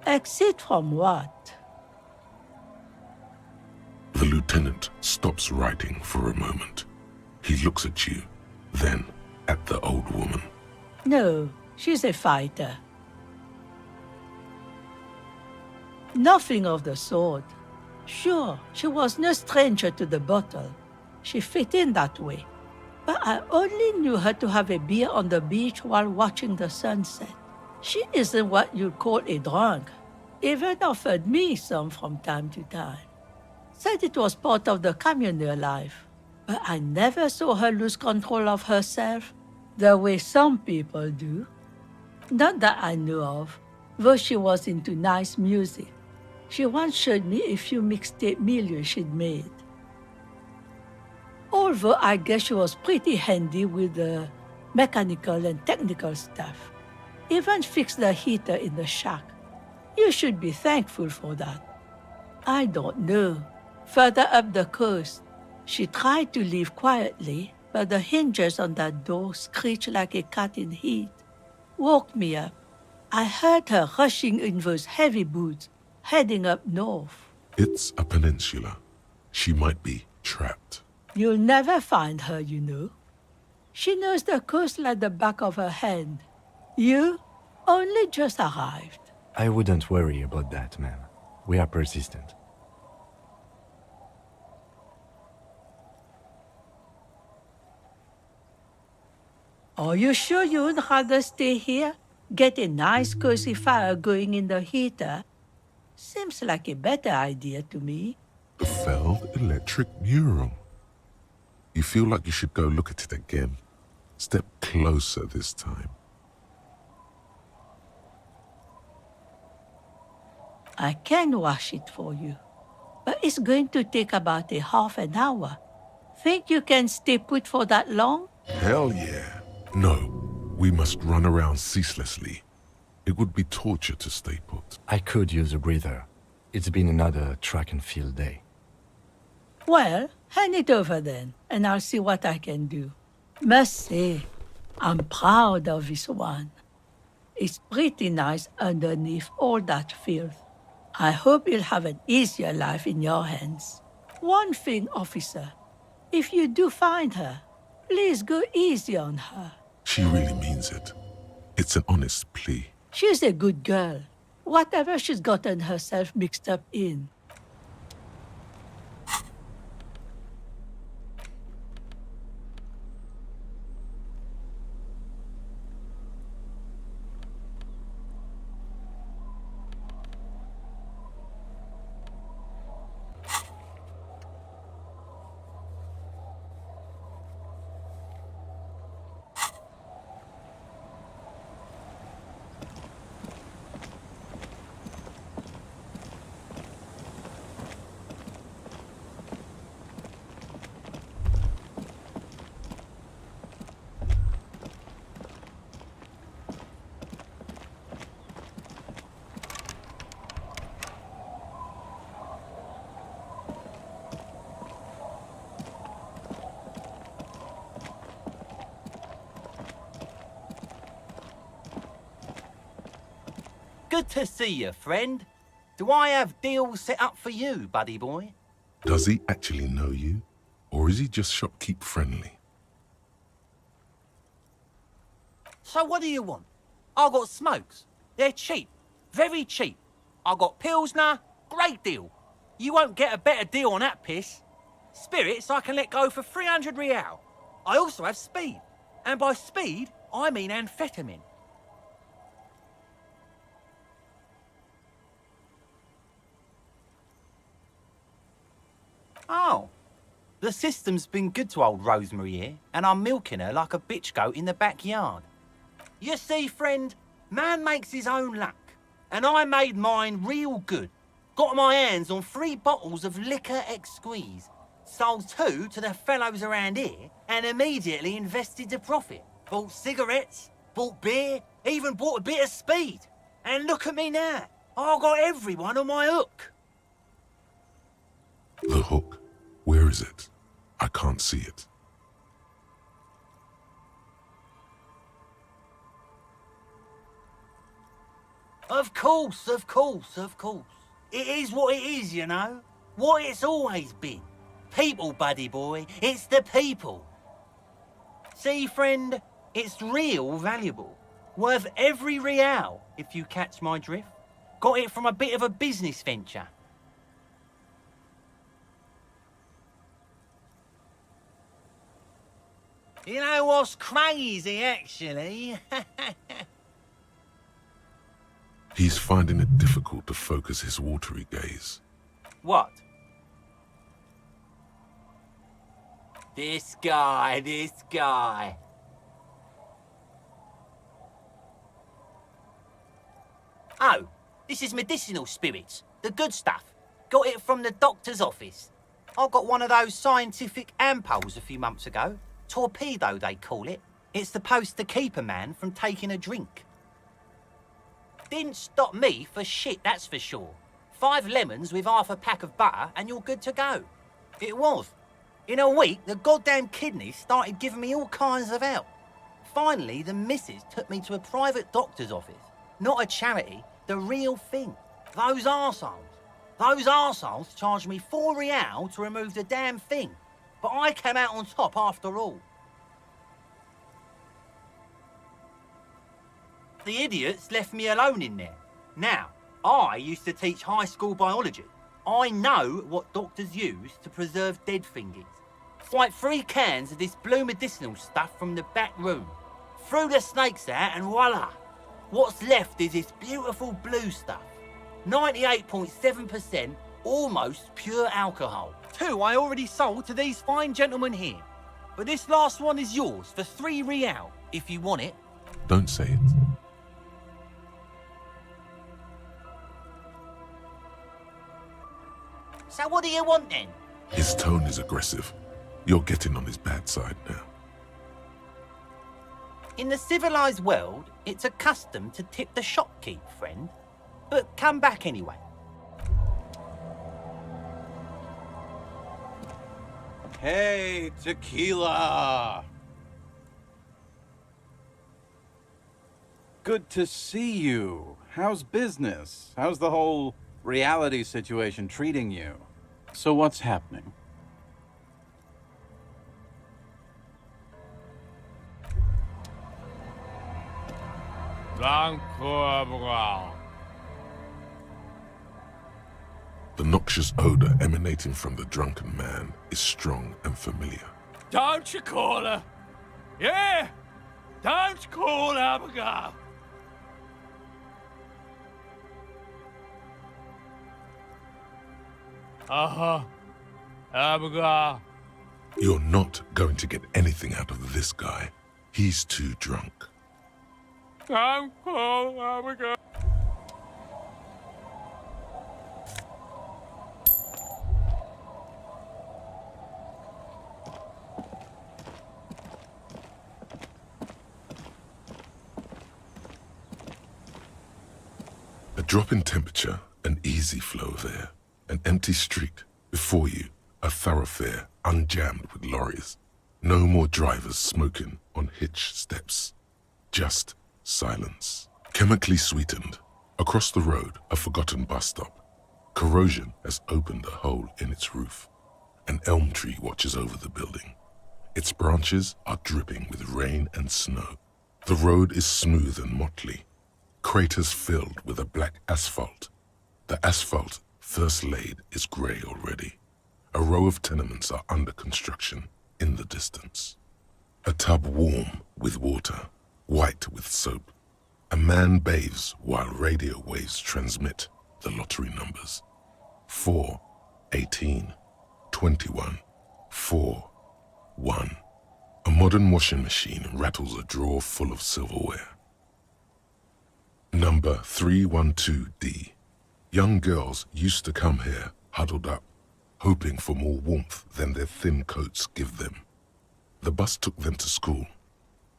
Speaker 5: Exit from what?
Speaker 3: The lieutenant stops writing for a moment. He looks at you, then at the old woman.
Speaker 5: No, she's a fighter. Nothing of the sort. Sure, she was no stranger to the bottle. She fit in that way. But I only knew her to have a beer on the beach while watching the sunset. She isn't what you'd call a drunk. Even offered me some from time to time. Said it was part of the communal life. But I never saw her lose control of herself, the way some people do. Not that I know of, though she was into nice music. She once showed me a few mixtape milieux she'd made. Although I guess she was pretty handy with the mechanical and technical stuff. Even fixed the heater in the shack. You should be thankful for that. I don't know. Further up the coast, she tried to leave quietly, but the hinges on that door screeched like a cat in heat. Woke me up. I heard her rushing in those heavy boots, heading up north.
Speaker 3: It's a peninsula. She might be trapped.
Speaker 5: You'll never find her, you know. She knows the coast like the back of her hand. You only just arrived.
Speaker 6: I wouldn't worry about that, ma'am. We are persistent.
Speaker 5: Are you sure you would rather stay here? Get a nice cozy fire going in the heater? Seems like a better idea to me.
Speaker 3: The failed electric mural. You feel like you should go look at it again. Step closer this time.
Speaker 5: I can wash it for you, but it's going to take about a half an hour. Think you can stay put for that long?
Speaker 3: Hell yeah. No, we must run around ceaselessly. It would be torture to stay put.
Speaker 6: I could use a breather. It's been another track and field day.
Speaker 5: Well, hand it over then, and I'll see what I can do. Must say, I'm proud of this one. It's pretty nice underneath all that filth. I hope you'll have an easier life in your hands. One thing, officer. If you do find her, please go easy on her.
Speaker 3: She really means it. It's an honest plea.
Speaker 5: She's a good girl. Whatever she's gotten herself mixed up in.
Speaker 12: Good to see you, friend. Do I have deals set up for you, buddy boy?
Speaker 3: Does he actually know you? Or is he just shopkeep friendly?
Speaker 12: So what do you want? I got smokes. They're cheap. Very cheap. I got Pilsner. Great deal. You won't get a better deal on that piss. Spirits I can let go for 300 real. I also have speed. And by speed, I mean amphetamine. Oh. The system's been good to old Rosemary here, and I'm milking her like a bitch goat in the backyard. You see, friend, man makes his own luck, and I made mine real good. Got my hands on 3 bottles of liquor ex-squeeze, sold 2 to the fellows around here, and immediately invested the profit. Bought cigarettes, bought beer, even bought a bit of speed. And look at me now, I've got everyone on my hook.
Speaker 3: The hook? Where is it? I can't see it.
Speaker 12: Of course, of course, of course. It is what it is, you know. What it's always been. People, buddy boy. It's the people. See, friend, it's real valuable. Worth every real, if you catch my drift. Got it from a bit of a business venture. You know what's crazy, actually?
Speaker 3: He's finding it difficult to focus his watery gaze.
Speaker 12: What? This guy. Oh, this is medicinal spirits. The good stuff. Got it from the doctor's office. I got one of those scientific ampules a few months ago. Torpedo, they call it. It's supposed to keep a man from taking a drink. Didn't stop me for shit, that's for sure. 5 lemons with half a pack of butter and you're good to go. It was. In a week, the goddamn kidneys started giving me all kinds of help. Finally, the missus took me to a private doctor's office. Not a charity, the real thing. Those arseholes charged me 4 real to remove the damn thing. But I came out on top after all. The idiots left me alone in there. Now, I used to teach high school biology. I know what doctors use to preserve dead thingies. Swipe 3 cans of this blue medicinal stuff from the back room. Threw the snakes out and voila. What's left is this beautiful blue stuff. 98.7%, almost pure alcohol. 2 I already sold to these fine gentlemen here. But this last one is yours for 3 real, if you want it.
Speaker 3: Don't say it.
Speaker 12: So what do you want then?
Speaker 3: His tone is aggressive. You're getting on his bad side now.
Speaker 12: In the civilized world, it's a custom to tip the shopkeep, friend. But come back anyway.
Speaker 19: Hey, tequila! Good to see you. How's business? How's the whole reality situation treating you? So what's happening?
Speaker 3: The noxious odor emanating from the drunken man is strong and familiar.
Speaker 20: Don't you call her? Yeah! Don't call Abigail! Abigail.
Speaker 3: You're not going to get anything out of this guy. He's too drunk.
Speaker 20: Don't call Abigail.
Speaker 3: A drop in temperature, an easy flow of air, an empty street. Before you, a thoroughfare unjammed with lorries. No more drivers smoking on hitch steps. Just silence. Chemically sweetened, Across the road, a forgotten bus stop. Corrosion has opened a hole in its roof. An elm tree watches over the building. Its branches are dripping with rain and snow. The road is smooth and motley. Craters filled with a black asphalt. The asphalt, first laid, is grey already. A row of tenements are under construction in the distance. A tub warm with water, white with soap. A man bathes while radio waves transmit the lottery numbers. 4, 18, 21, 4, 1. A modern washing machine rattles a drawer full of silverware. Number 312D. Young girls used to come here, huddled up, hoping for more warmth than their thin coats give them. The bus took them to school.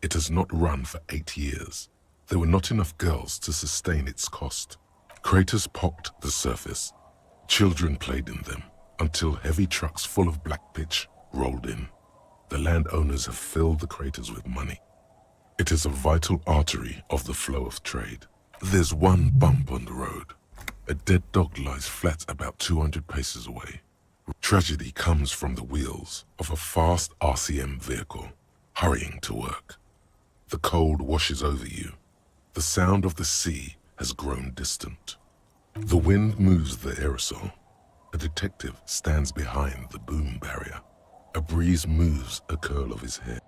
Speaker 3: It has not run for 8 years. There were not enough girls to sustain its cost. Craters pocked the surface. Children played in them until heavy trucks full of black pitch rolled in. The landowners have filled the craters with money. It is a vital artery of the flow of trade. There's one bump on the road. A dead dog lies flat about 200 paces away. Tragedy comes from the wheels of a fast RCM vehicle hurrying to work. The cold washes over you. The sound of the sea has grown distant. The wind moves the aerosol. A detective stands behind the boom barrier. A breeze moves a curl of his hair.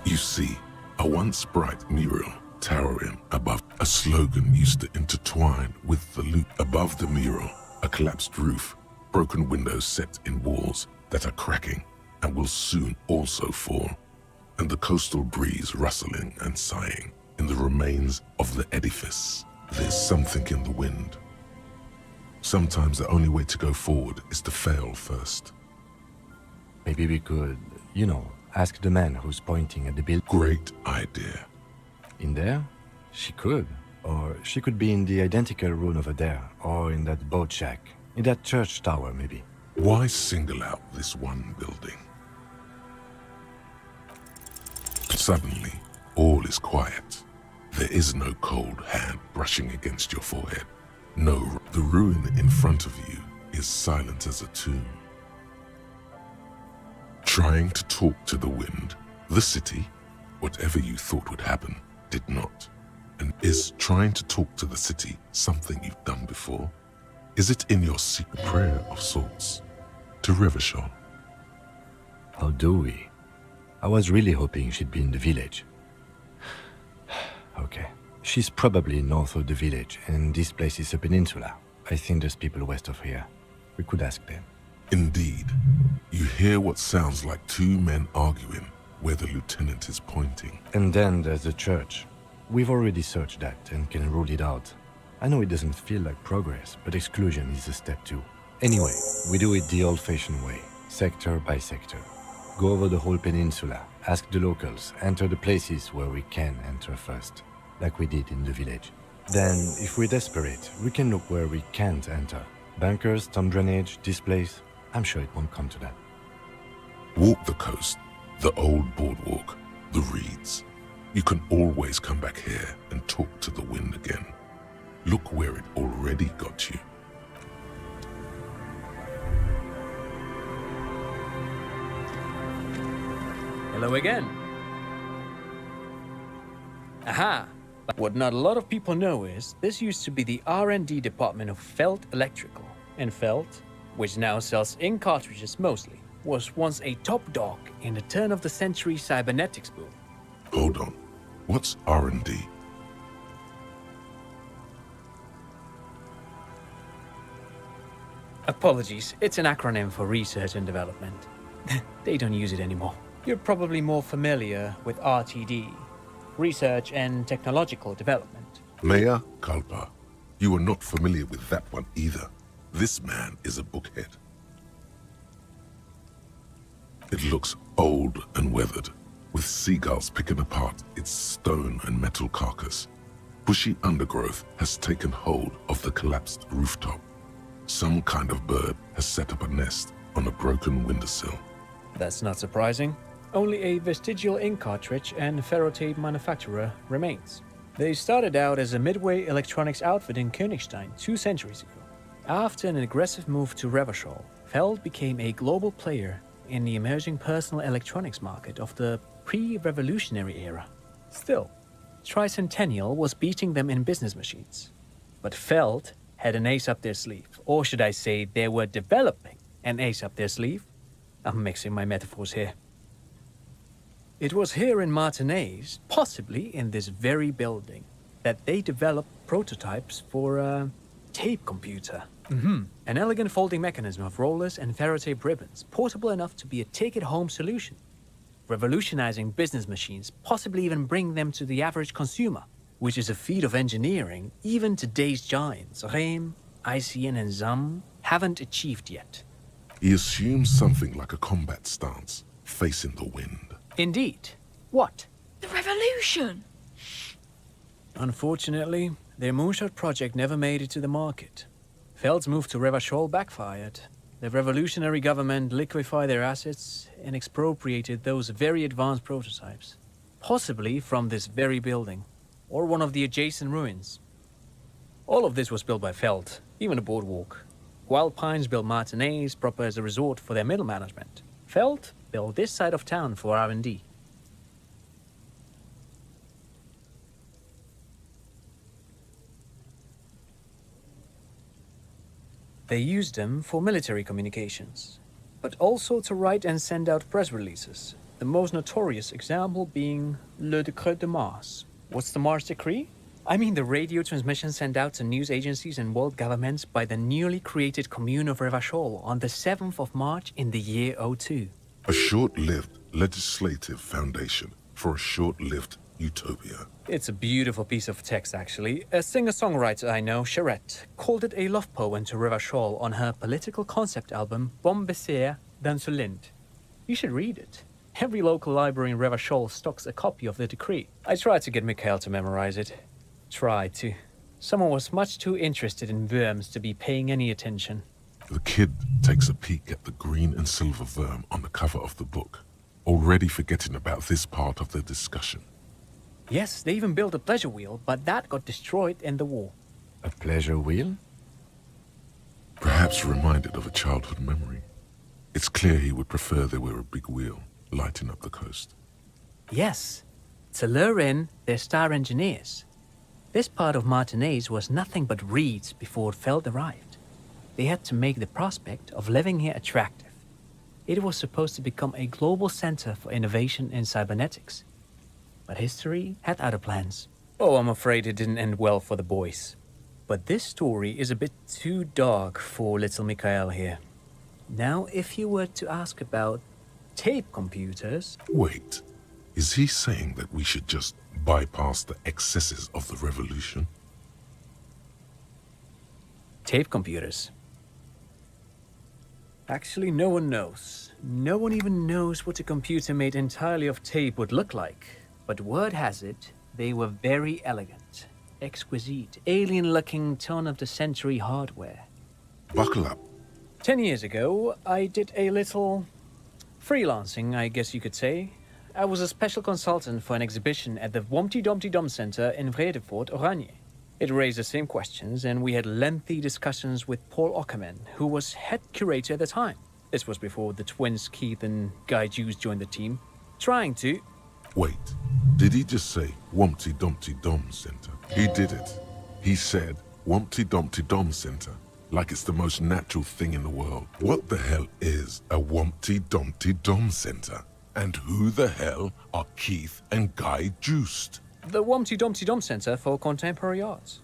Speaker 3: You see, a once bright mural towering above. A slogan used to intertwine with the loop above the mural. A collapsed roof, broken windows set in walls that are cracking and will soon also fall. And the coastal breeze rustling and sighing in the remains of the edifice. There's something in the wind. Sometimes the only way to go forward is to fail first.
Speaker 6: Maybe we could, ask the man who's pointing at the building.
Speaker 3: Great idea.
Speaker 6: In there? She could. Or she could be in the identical room over there, or in that boat shack, in that church tower, maybe.
Speaker 3: Why single out this one building? Suddenly, all is quiet. There is no cold hand brushing against your forehead. No, the ruin in front of you is silent as a tomb. Trying to talk to the wind, the city, whatever you thought would happen, did not. And is trying to talk to the city something you've done before? Is it in your secret prayer of sorts to Revachol?
Speaker 6: How do we? I was really hoping she'd be in the village. Okay. She's probably north of the village, and this place is a peninsula. I think there's people west of here. We could ask them.
Speaker 3: Indeed. You hear what sounds like two men arguing where the lieutenant is pointing.
Speaker 6: And then there's the church. We've already searched that and can rule it out. I know it doesn't feel like progress, but exclusion is a step too. Anyway, we do it the old-fashioned way, sector by sector. Go over the whole peninsula, ask the locals, enter the places where we can enter first, like we did in the village. Then, if we're desperate, we can look where we can't enter. Bunkers, storm drainage, this place. I'm sure it won't come to that.
Speaker 3: Walk the coast, the old boardwalk, the reeds. You can always come back here and talk to the wind again. Look already got you.
Speaker 9: Hello again. Aha! But what not a lot of people know is, this used to be the R&D department of Felt Electrical. And Felt, which now sells ink cartridges mostly, was once a top dog in the turn-of-the-century cybernetics boom.
Speaker 3: Hold on. What's R&D?
Speaker 9: Apologies, it's an acronym for research and development. They don't use it anymore. You're probably more familiar with RTD, Research and Technological Development.
Speaker 3: Mea culpa. You are not familiar with that one either. This man is a bookhead. It looks old and weathered, with seagulls picking apart its stone and metal carcass. Bushy undergrowth has taken hold of the collapsed rooftop. Some kind of bird has set up a nest on a broken windowsill.
Speaker 9: That's not surprising. Only a vestigial ink cartridge and ferrotape manufacturer remains. They started out as a midway electronics outfit in Königstein 2 centuries ago. After an aggressive move to Revachol, Feld became a global player in the emerging personal electronics market of the pre-revolutionary era. Still, Tricentennial was beating them in business machines. But Feld had an ace up their sleeve, or should I say they were developing an ace up their sleeve? I'm mixing my metaphors here. It was here in Martinez, possibly in this very building, that they developed prototypes for a tape computer. An elegant folding mechanism of rollers and ferrotape ribbons, portable enough to be a take-it-home solution. Revolutionizing business machines, possibly even bring them to the average consumer, which is a feat of engineering even today's giants, Rehm, ICN and ZAM, haven't achieved yet.
Speaker 3: He assumes something like a combat stance, facing the wind.
Speaker 9: Indeed. What?
Speaker 15: The revolution!
Speaker 9: Unfortunately, their moonshot project never made it to the market. Feld's move to Revachol backfired. The revolutionary government liquefied their assets and expropriated those very advanced prototypes, possibly from this very building, or one of the adjacent ruins. All of this was built by Feld, even the boardwalk. Wild Pines built Martinez proper as a resort for their middle management. Feld built this side of town for R&D. They used them for military communications, but also to write and send out press releases, the most notorious example being Le Décret de Mars. What's the Mars Decree? I mean the radio transmission sent out to news agencies and world governments by the newly created commune of Revachol on the 7th of March in the year 02.
Speaker 3: A short-lived legislative foundation for a short-lived utopia.
Speaker 9: It's a beautiful piece of text, actually. A singer-songwriter I know, Charette, called it a love poem to Revachol on her political concept album, Bon Baiser dans ce Lind. You should read it. Every local library in Revachol stocks a copy of the decree. I tried to get Mikhail to memorize it. Tried to. Someone was much too interested in worms to be paying any attention.
Speaker 3: The kid takes a peek at the green and silver worm on the cover of the book, already forgetting about this part of the discussion.
Speaker 9: Yes, they even built a pleasure wheel, but that got destroyed in the war.
Speaker 6: A pleasure wheel?
Speaker 3: Perhaps reminded of a childhood memory. It's clear he would prefer there were a big wheel lighting up the coast.
Speaker 9: Yes, to lure in their star engineers. This part of Martinez was nothing but reeds before Feld arrived. They had to make the prospect of living here attractive. It was supposed to become a global center for innovation in cybernetics. But history had other plans. Oh, I'm afraid it didn't end well for the boys. But this story is a bit too dark for little Mikhail here. Now, if you were to ask about tape computers...
Speaker 3: Wait, is he saying that we should just bypass the excesses of the revolution?
Speaker 9: Tape computers. Actually, no one knows. No one even knows what a computer made entirely of tape would look like. But word has it, they were very elegant, exquisite, alien-looking turn-of-the-century hardware.
Speaker 3: Buckle up.
Speaker 9: 10 years ago, I did a little freelancing, I guess you could say. I was a special consultant for an exhibition at the Womty Dumpty Dum Center in Vredefort, Oranje. It raised the same questions, and we had lengthy discussions with Paul Ockerman, who was head curator at the time. This was before the twins Keith and Guy Hughes joined the team, trying to...
Speaker 3: Wait, did he just say Wumpty Dumpty Dom Center? He did it. He said Wumpty Dumpty Dom Center, like it's the most natural thing in the world. What the hell is a Wumpty Dumpty Dom Center? And who the hell are Keith and Guy Juiced?
Speaker 9: The Wumpty Dumpty Dom Center for Contemporary Arts.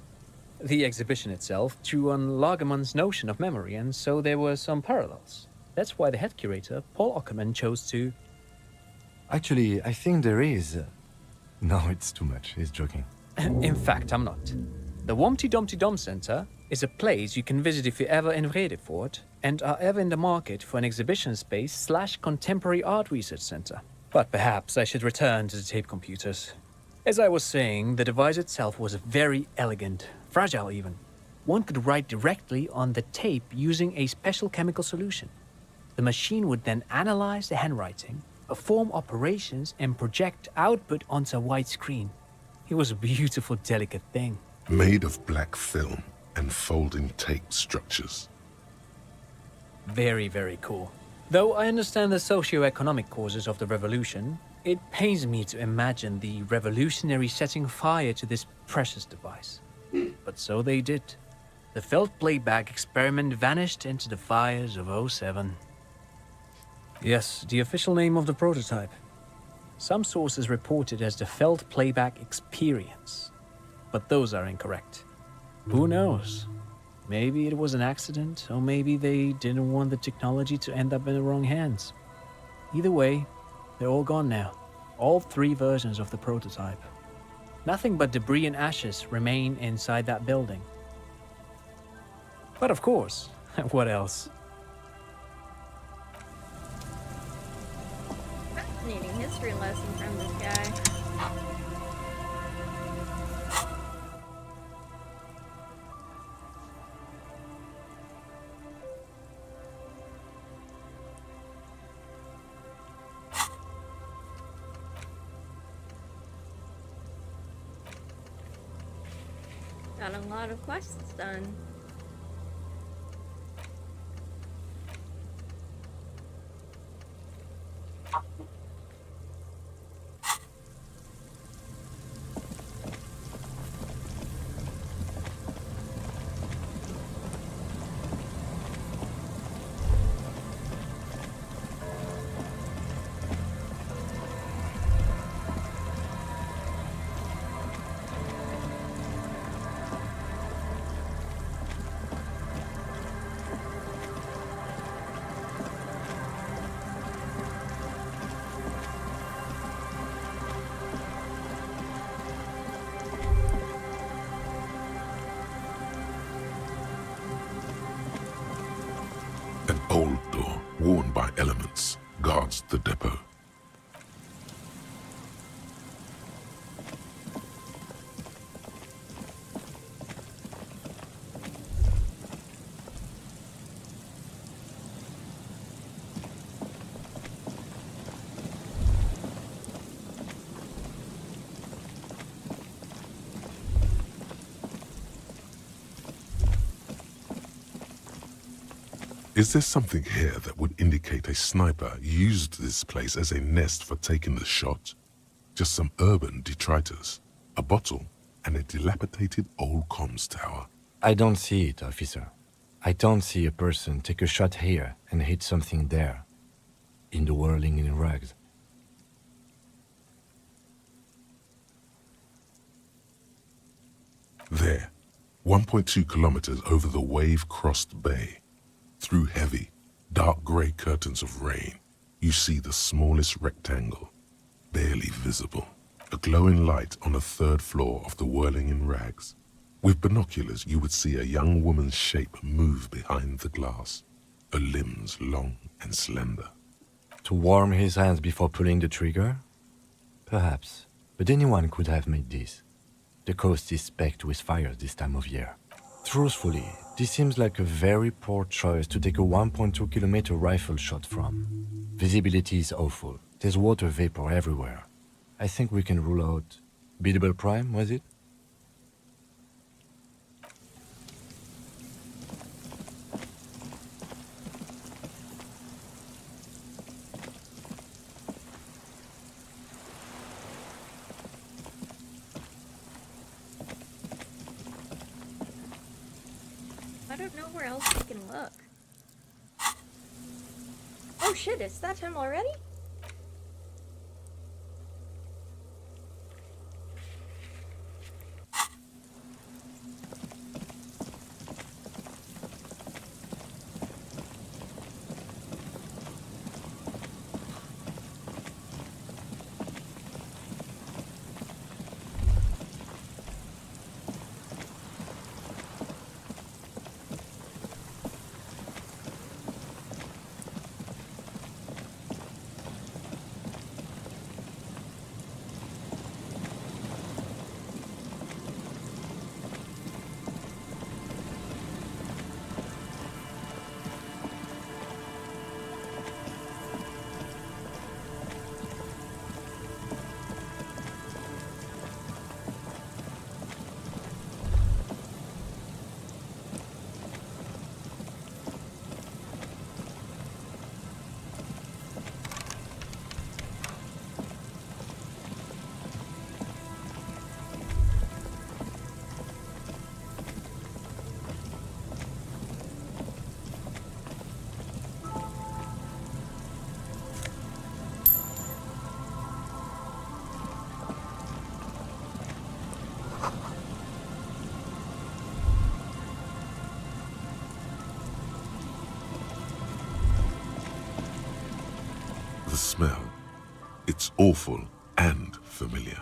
Speaker 9: The exhibition itself drew on Lagerman's notion of memory, and so there were some parallels. That's why the head curator, Paul Ockerman, chose to...
Speaker 6: Actually, I think there is. No, it's too much. He's joking.
Speaker 9: In fact, I'm not. The Wumpty Dumpty Dom Center is a place you can visit if you're ever in Vredefort and are ever in the market for an exhibition space / contemporary art research center. But perhaps I should return to the tape computers. As I was saying, the device itself was very elegant, fragile even. One could write directly on the tape using a special chemical solution. The machine would then analyze the handwriting, perform operations, and project output onto a white screen. It was a beautiful, delicate thing.
Speaker 3: Made of black film and folding tape structures.
Speaker 9: Very, very cool. Though I understand the socio-economic causes of the revolution, it pains me to imagine the revolutionaries setting fire to this precious device. But so they did. The felt playback experiment vanished into the fires of '07. Yes, the official name of the prototype. Some sources report it as the felt playback experience, but those are incorrect. Who knows? Maybe it was an accident, or maybe they didn't want the technology to end up in the wrong hands. Either way, they're all gone now. All 3 versions of the prototype. Nothing but debris and ashes remain inside that building. But of course, what else?
Speaker 1: Fascinating history lesson from this guy. Got a lot of quests done.
Speaker 3: An old door, worn by elements, guards the depot. Is there something here that would indicate a sniper used this place as a nest for taking the shot? Just some urban detritus, a bottle, and a dilapidated old comms tower.
Speaker 6: I don't see it, officer. I don't see a person take a shot here and hit something there, in the whirling in rags.
Speaker 3: There, 1.2 kilometers over the wave-crossed bay. Through heavy, dark grey curtains of rain, you see the smallest rectangle, barely visible. A glowing light on the 3rd floor of the whirling in rags. With binoculars, you would see a young woman's shape move behind the glass, her limbs long and slender.
Speaker 6: To warm his hands before pulling the trigger? Perhaps, but anyone could have made this. The coast is specked with fires this time of year. Truthfully, this seems like a very poor choice to take a 1.2 kilometer rifle shot from. Visibility is awful. There's water vapor everywhere. I think we can rule out... Biddable Prime, was it?
Speaker 1: don't know where else we can look. Oh shit, it's that time already?
Speaker 3: The smell, it's awful and familiar.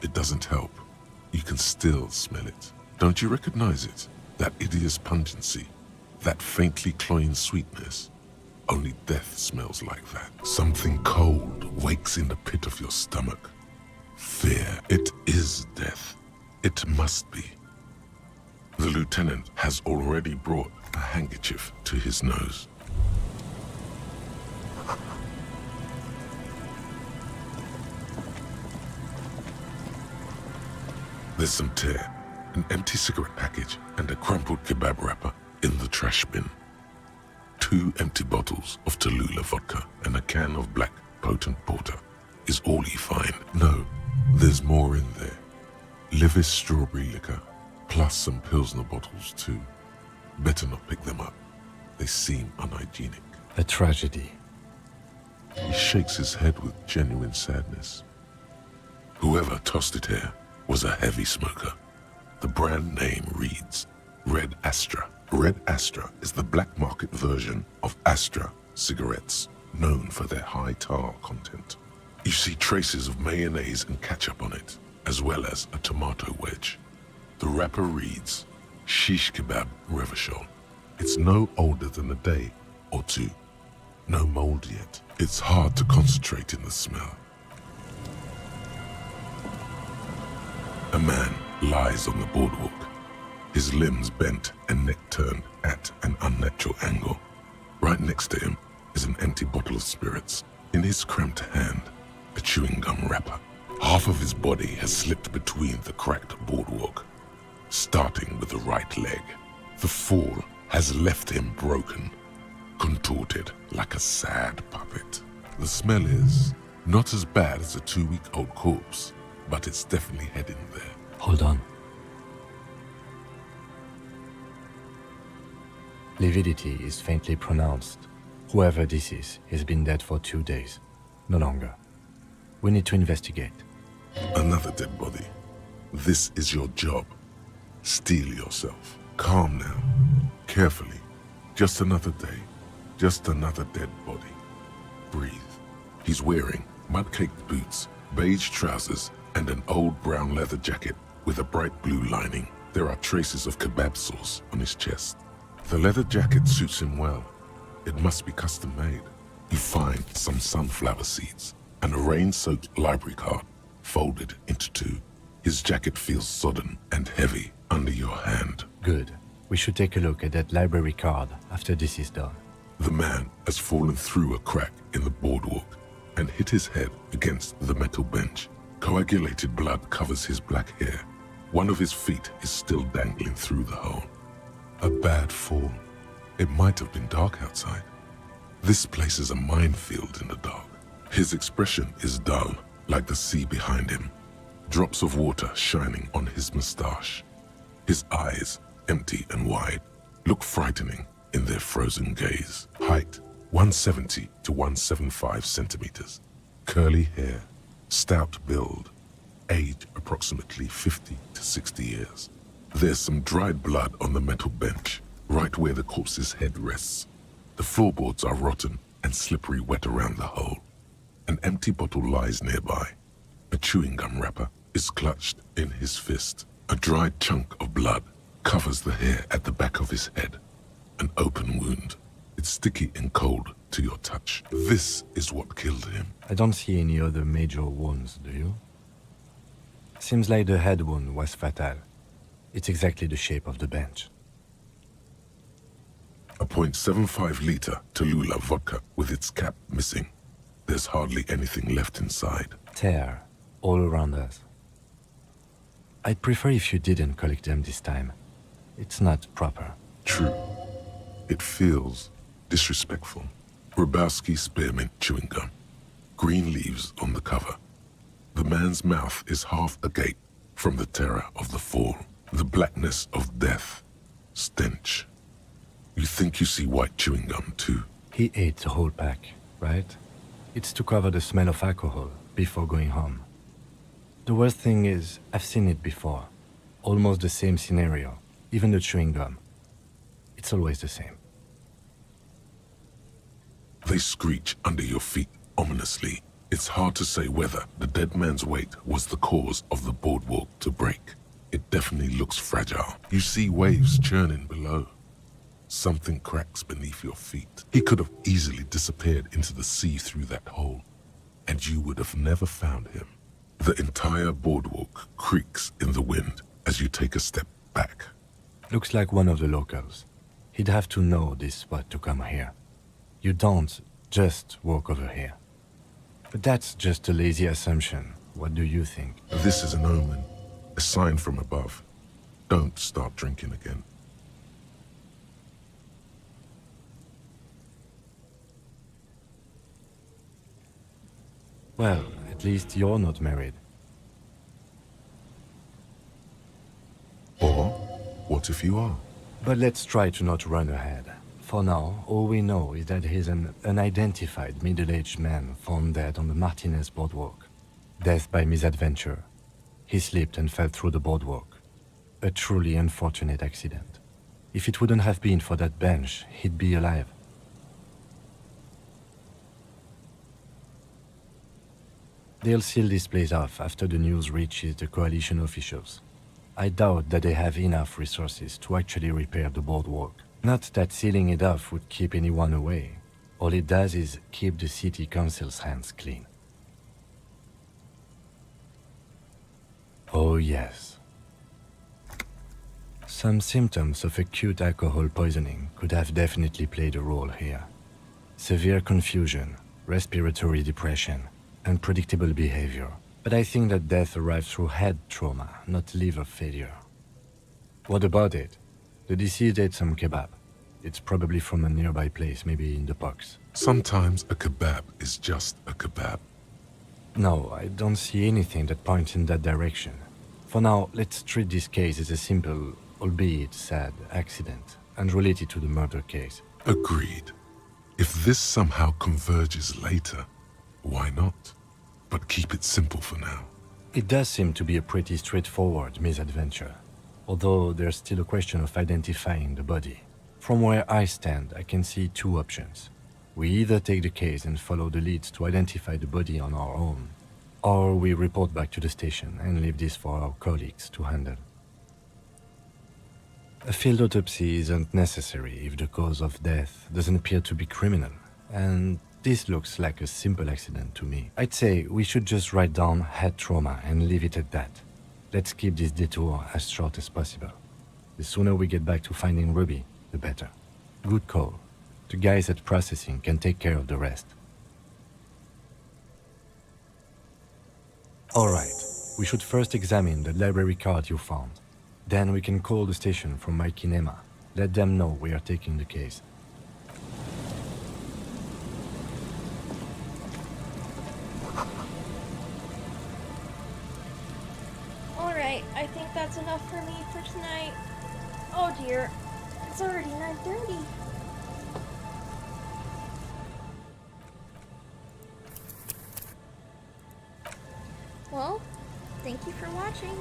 Speaker 3: It doesn't help. You can still smell it. Don't you recognize it? That hideous pungency, that faintly cloying sweetness. Only death smells like that. Something cold wakes in the pit of your stomach. Fear, it is death. It must be. The lieutenant has already brought a handkerchief to his nose. There's some tear, an empty cigarette package, and a crumpled kebab wrapper in the trash bin. 2 empty bottles of Tallulah vodka and a can of black potent porter is all you find. No, there's more in there. Livis strawberry liquor, plus some Pilsner bottles too. Better not pick them up. They seem unhygienic.
Speaker 6: A tragedy.
Speaker 3: He shakes his head with genuine sadness. Whoever tossed it here was a heavy smoker. The brand name reads Red Astra. Red Astra is the black market version of Astra cigarettes, known for their high tar content. You see traces of mayonnaise and ketchup on it, as well as a tomato wedge. The wrapper reads Shish Kebab Revachol. It's no older than a day or two. No mold yet. It's hard to concentrate in the smell. A man lies on the boardwalk, his limbs bent and neck turned at an unnatural angle. Right next to him is an empty bottle of spirits. In his cramped hand, a chewing gum wrapper. Half of his body has slipped between the cracked boardwalk, starting with the right leg. The fall has left him broken, contorted like a sad puppet. The smell is not as bad as a 2-week-old corpse, but it's definitely heading there.
Speaker 6: Hold on. Lividity is faintly pronounced. Whoever this is has been dead for 2 days. No longer. We need to investigate.
Speaker 3: Another dead body. This is your job. Steel yourself. Calm now. Carefully. Just another day. Just another dead body. Breathe. He's wearing mud-caked boots, beige trousers, and an old brown leather jacket with a bright blue lining. There are traces of kebab sauce on his chest. The leather jacket suits him well. It must be custom made. You find some sunflower seeds and a rain-soaked library card folded into 2. His jacket feels sodden and heavy under your hand.
Speaker 6: Good. We should take a look at that library card after this is done.
Speaker 3: The man has fallen through a crack in the boardwalk and hit his head against the metal bench. Coagulated blood covers his black hair. One of his feet is still dangling through the hole. A bad fall. It might have been dark outside. This place is a minefield in the dark. His expression is dull, like the sea behind him. drops of water shining on his mustache. His eyes, empty and wide, look frightening in their frozen gaze. Height, 170 to 175 centimeters. Curly hair, stout build. Age, approximately 50 to 60 years. There's some dried blood on the metal bench, right where the corpse's head rests. The floorboards are rotten and slippery wet around the hole. An empty bottle lies nearby. A chewing gum wrapper is clutched in his fist. A dried chunk of blood covers the hair at the back of his head. An open wound. It's sticky and cold to your touch. This is what killed him.
Speaker 6: I don't see any other major wounds, do you? Seems like the head wound was fatal. It's exactly the shape of the bench.
Speaker 3: A .75 liter Tallulah vodka with its cap missing. There's hardly anything left inside.
Speaker 6: Tear all around us. I'd prefer if you didn't collect them this time. It's not proper.
Speaker 3: True. It feels disrespectful. Grabowski spearmint chewing gum. Green leaves on the cover. The man's mouth is half agape from the terror of the fall. The blackness of death. Stench. You think you see white chewing gum too?
Speaker 6: He ate the whole pack, right? It's to cover the smell of alcohol before going home. The worst thing is, I've seen it before. Almost the same scenario, even the chewing gum. It's always the same.
Speaker 3: They screech under your feet ominously. It's hard to say whether the dead man's weight was the cause of the boardwalk to break. It definitely looks fragile. You see waves churning below. Something cracks beneath your feet. He could have easily disappeared into the sea through that hole, and you would have never found him. The entire boardwalk creaks in the wind as you take a step back.
Speaker 6: Looks like one of the locals. He'd have to know this spot to come here. You don't just walk over here. But that's just a lazy assumption. What do you think?
Speaker 3: This is an omen, a sign from above. Don't start drinking again.
Speaker 6: Well, at least you're not married.
Speaker 3: Or, what if you are?
Speaker 6: But let's try to not run ahead. For now, all we know is that he's an unidentified middle-aged man found dead on the Martinez boardwalk. Death by misadventure. He slipped and fell through the boardwalk. A truly unfortunate accident. If it wouldn't have been for that bench, he'd be alive. They'll seal this place off after the news reaches the coalition officials. I doubt that they have enough resources to actually repair the boardwalk. Not that sealing it off would keep anyone away. All it does is keep the city council's hands clean. Oh yes. Some symptoms of acute alcohol poisoning could have definitely played a role here. Severe confusion, respiratory depression, unpredictable behavior. But I think that death arrived through head trauma, not liver failure. What about it? The deceased ate some kebab. It's probably from a nearby place, maybe in the box.
Speaker 3: Sometimes a kebab is just a kebab.
Speaker 6: No, I don't see anything that points in that direction. For now, let's treat this case as a simple, albeit sad, accident, unrelated to the murder case.
Speaker 3: Agreed. If this somehow converges later, why not? But keep it simple for now.
Speaker 6: It does seem to be a pretty straightforward misadventure, although there's still a question of identifying the body. From where I stand, I can see two options. We either take the case and follow the leads to identify the body on our own, or we report back to the station and leave this for our colleagues to handle. A field autopsy isn't necessary if the cause of death doesn't appear to be criminal, and this looks like a simple accident to me. I'd say we should just write down head trauma and leave it at that. Let's keep this detour as short as possible. The sooner we get back to finding Ruby, the better. Good call. The guys at processing can take care of the rest. Alright, we should first examine the library card you found. Then we can call the station from my kinema. Let them know we are taking the case.
Speaker 1: Alright, I think that's enough for me for tonight. Oh dear, it's already 9:30. Well, thank you for watching.